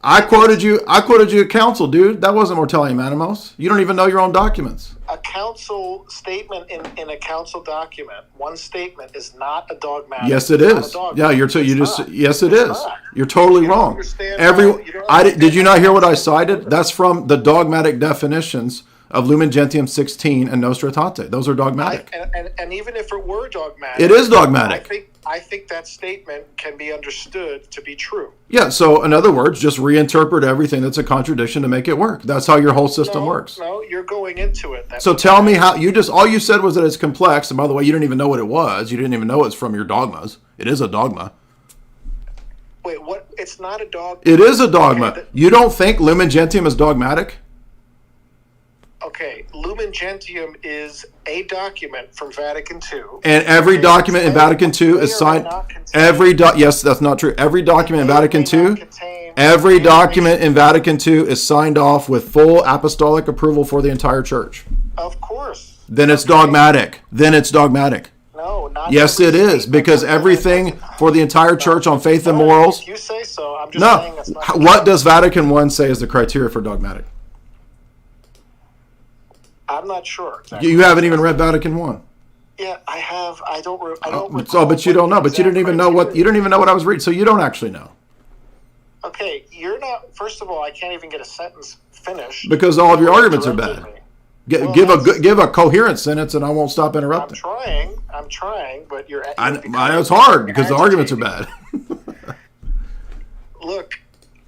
I quoted you a council, dude. That wasn't Mortalium Animos. You don't even know your own documents. A council statement in a council document, one statement is not a dogmatic. Yes, it is. Yeah, yes, it is. You're totally wrong. Did you not hear what I cited? That's from the dogmatic definitions of Lumen Gentium 16 and Nostra Aetate. Those are dogmatic. And even if it were dogmatic, it is dogmatic. I think that statement can be understood to be true. Yeah, so in other words, just reinterpret everything that's a contradiction to make it work. That's how your whole system works. No, you're going into it. So tell me how all you said was that it's complex, and by the way, you didn't even know what it was. You didn't even know it's from your dogmas. It is a dogma. Wait, what? It's not a dogma. It is a dogma. You don't think Lumen Gentium is dogmatic? Okay, Lumen Gentium is a document from Vatican II. And every document in Vatican II is signed. Yes, that's not true. Every document in Vatican II. Every document in Vatican II is signed off with full apostolic approval for the entire church. Of course. Then it's dogmatic. No, not. Yes, it is, because everything for the entire church on faith and morals. If you say so. I'm just saying that's not. What does Vatican I say is the criteria for dogmatic? I'm not sure. Exactly. You haven't even read Vatican I. Yeah, I have. I don't. But you don't know. But you didn't even know what I was reading. So you don't actually know. Okay, you're not. First of all, I can't even get a sentence finished Because all of your arguments are bad. Give a coherent sentence, and I won't stop interrupting. I'm trying, but you're. I know it's hard because the arguments are bad. Look,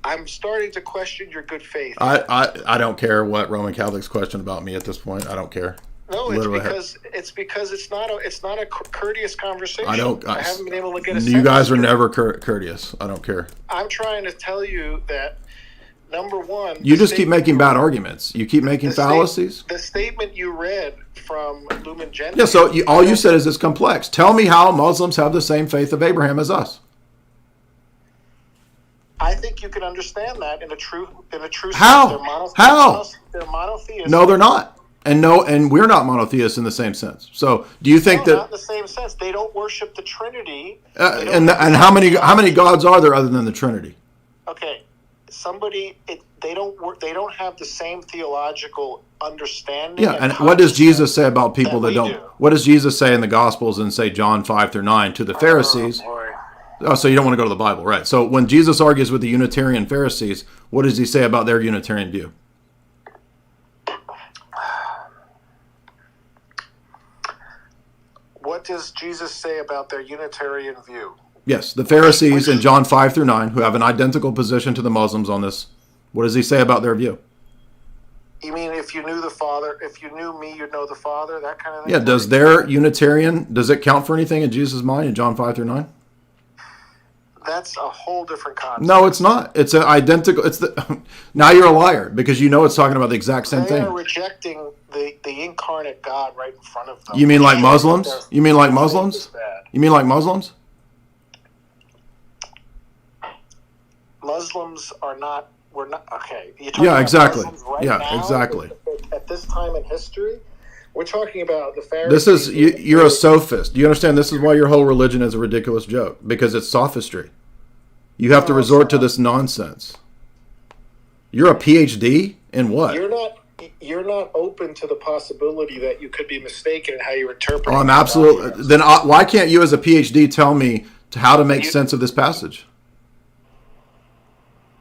I'm starting to question your good faith. I don't care what Roman Catholics question about me at this point. I don't care. No, it's because it's not a courteous conversation. I haven't been able to get a. You guys are never courteous. I don't care. I'm trying to tell you that. Number one, you just keep making bad arguments. You keep making fallacies. The statement you read from Lumen Gentium. Yeah, so all you said is it's complex. Tell me how Muslims have the same faith of Abraham as us. I think you can understand that in a true How? sense. How? They're monotheists. No, they're not. And we're not monotheists in the same sense. So, do you think that? Not in the same sense. They don't worship the Trinity. And how many gods are there other than the Trinity? Okay. They don't have the same theological understanding. Yeah, and what does Jesus say about people that don't? What does Jesus say in the Gospels in, say, John 5-9 to the Pharisees? Oh, so you don't want to go to the Bible, right? So when Jesus argues with the Unitarian Pharisees, what does he say about their Unitarian view? What does Jesus say about their Unitarian view? Yes, the Pharisees in John 5-9, who have an identical position to the Muslims on this, what does he say about their view? You mean if you knew the Father, if you knew me, you'd know the Father, that kind of thing? Yeah, does their Unitarian, does it count for anything in Jesus' mind in John 5-9? That's a whole different concept. No, it's not. It's an identical, now you're a liar because you know it's talking about the exact same thing. They are rejecting the incarnate God right in front of them. You mean like Muslims? You mean like Muslims? You mean like Muslims? Muslims are not. We're not. Okay. Yeah, exactly. Right now, exactly. At this time in history, we're talking about the Pharisees. This is you're a sophist. Do you understand? This is why your whole religion is a ridiculous joke because it's sophistry. You have to resort to this nonsense. You're a PhD in what? You're not open to the possibility that you could be mistaken in how you interpret. Oh, I'm absolutely. Then why can't you, as a PhD, tell me how to make sense of this passage?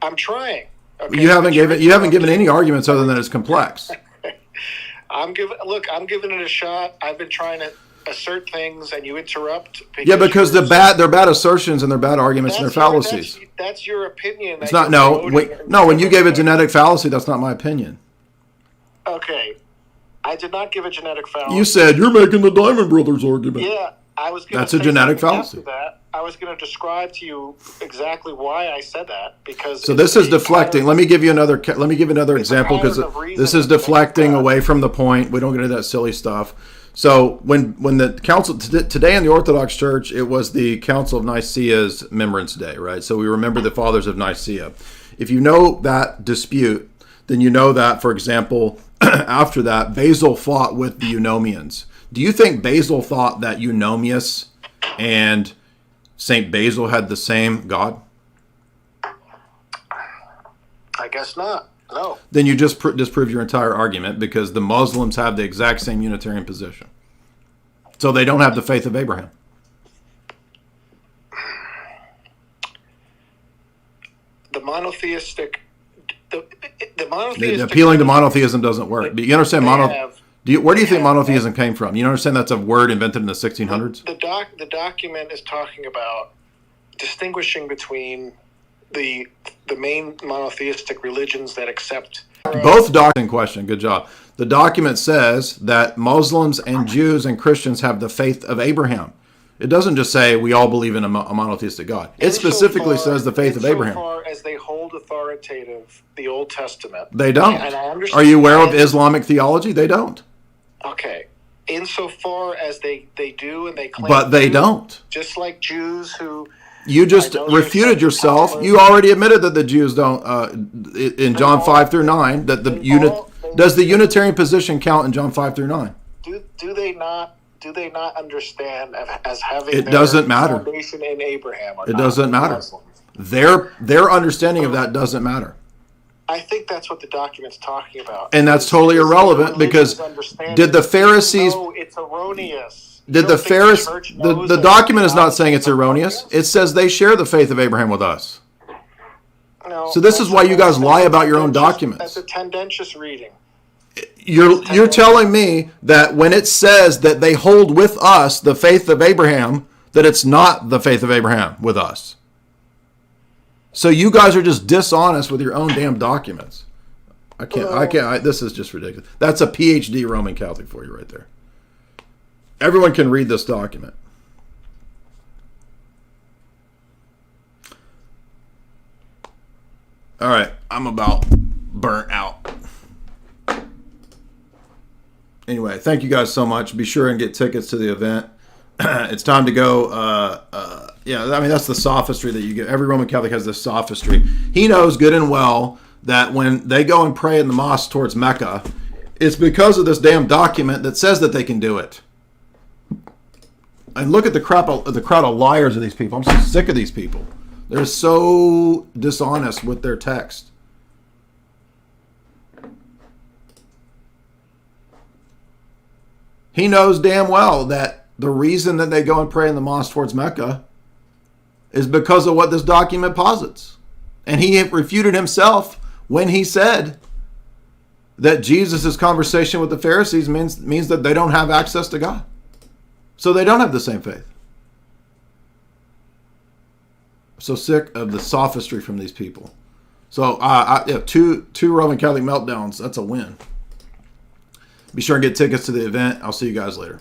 I'm trying. Okay? You haven't given any arguments other than it's complex. I'm giving it a shot. I've been trying to assert things, and you interrupt. Because they're bad assertions and they're bad arguments and they're fallacies. That's your opinion. It's not. No. When you gave a genetic fallacy, that's not my opinion. Okay, I did not give a genetic fallacy. You said you're making the Diamond Brothers argument. Yeah, I was. That's a genetic fallacy. I was going to describe to you exactly why I said that because. So this is deflecting. Let me give you another example because this is deflecting away from the point. We don't get into that silly stuff. So when the council today in the Orthodox Church, it was the Council of Nicaea's Remembrance Day, right? So we remember the fathers of Nicaea. If you know that dispute, then you know that, for example, after that, Basil fought with the Eunomians. Do you think Basil thought that Eunomius and Saint Basil had the same God? I guess not. No. Then you just disprove your entire argument because the Muslims have the exact same Unitarian position. So they don't have the faith of Abraham. The monotheistic appealing to monotheism doesn't work. But you understand where do you think monotheism came from? You understand that's a word invented in the 1600s? The document is talking about distinguishing between the main monotheistic religions that accept both doctrines in question. Good job. The document says that Muslims and Jews and Christians have the faith of Abraham. It doesn't just say we all believe in a monotheistic God. It specifically says the faith of Abraham. Insofar as they hold authoritative the Old Testament. They don't. Are you aware of Islamic theology? They don't. Okay. Insofar as they do and they claim. But they don't. Just like Jews who. You just refuted yourself. You already admitted that the Jews don't. In John 5-9, that does the Unitarian position count in John 5-9? Do they not? Do they not understand as having it doesn't matter. Foundation in Abraham? It doesn't matter. Their understanding of that doesn't matter. I think that's what the document's talking about. And that's totally irrelevant because did the Pharisees? No, it's erroneous. Did the Pharisees? The document is not saying it's erroneous. It says they share the faith of Abraham with us. No, So this is why you guys lie about your own documents. That's a tendentious reading. You're telling me that when it says that they hold with us the faith of Abraham, that it's not the faith of Abraham with us. So you guys are just dishonest with your own damn documents. I can't. This is just ridiculous. That's a PhD Roman Catholic for you right there. Everyone can read this document. All right, I'm about burnt out. Anyway, thank you guys so much. Be sure and get tickets to the event. It's time to go. Yeah, I mean, that's the sophistry that you get. Every Roman Catholic has this sophistry. He knows good and well that when they go and pray in the mosque towards Mecca, it's because of this damn document that says that they can do it. And look at the crowd of liars of these people. I'm so sick of these people. They're so dishonest with their text. He knows damn well that the reason that they go and pray in the mosque towards Mecca is because of what this document posits. And he refuted himself when he said that Jesus' conversation with the Pharisees means that they don't have access to God. So they don't have the same faith. So sick of the sophistry from these people. So two Roman Catholic meltdowns. That's a win. Be sure and get tickets to the event. I'll see you guys later.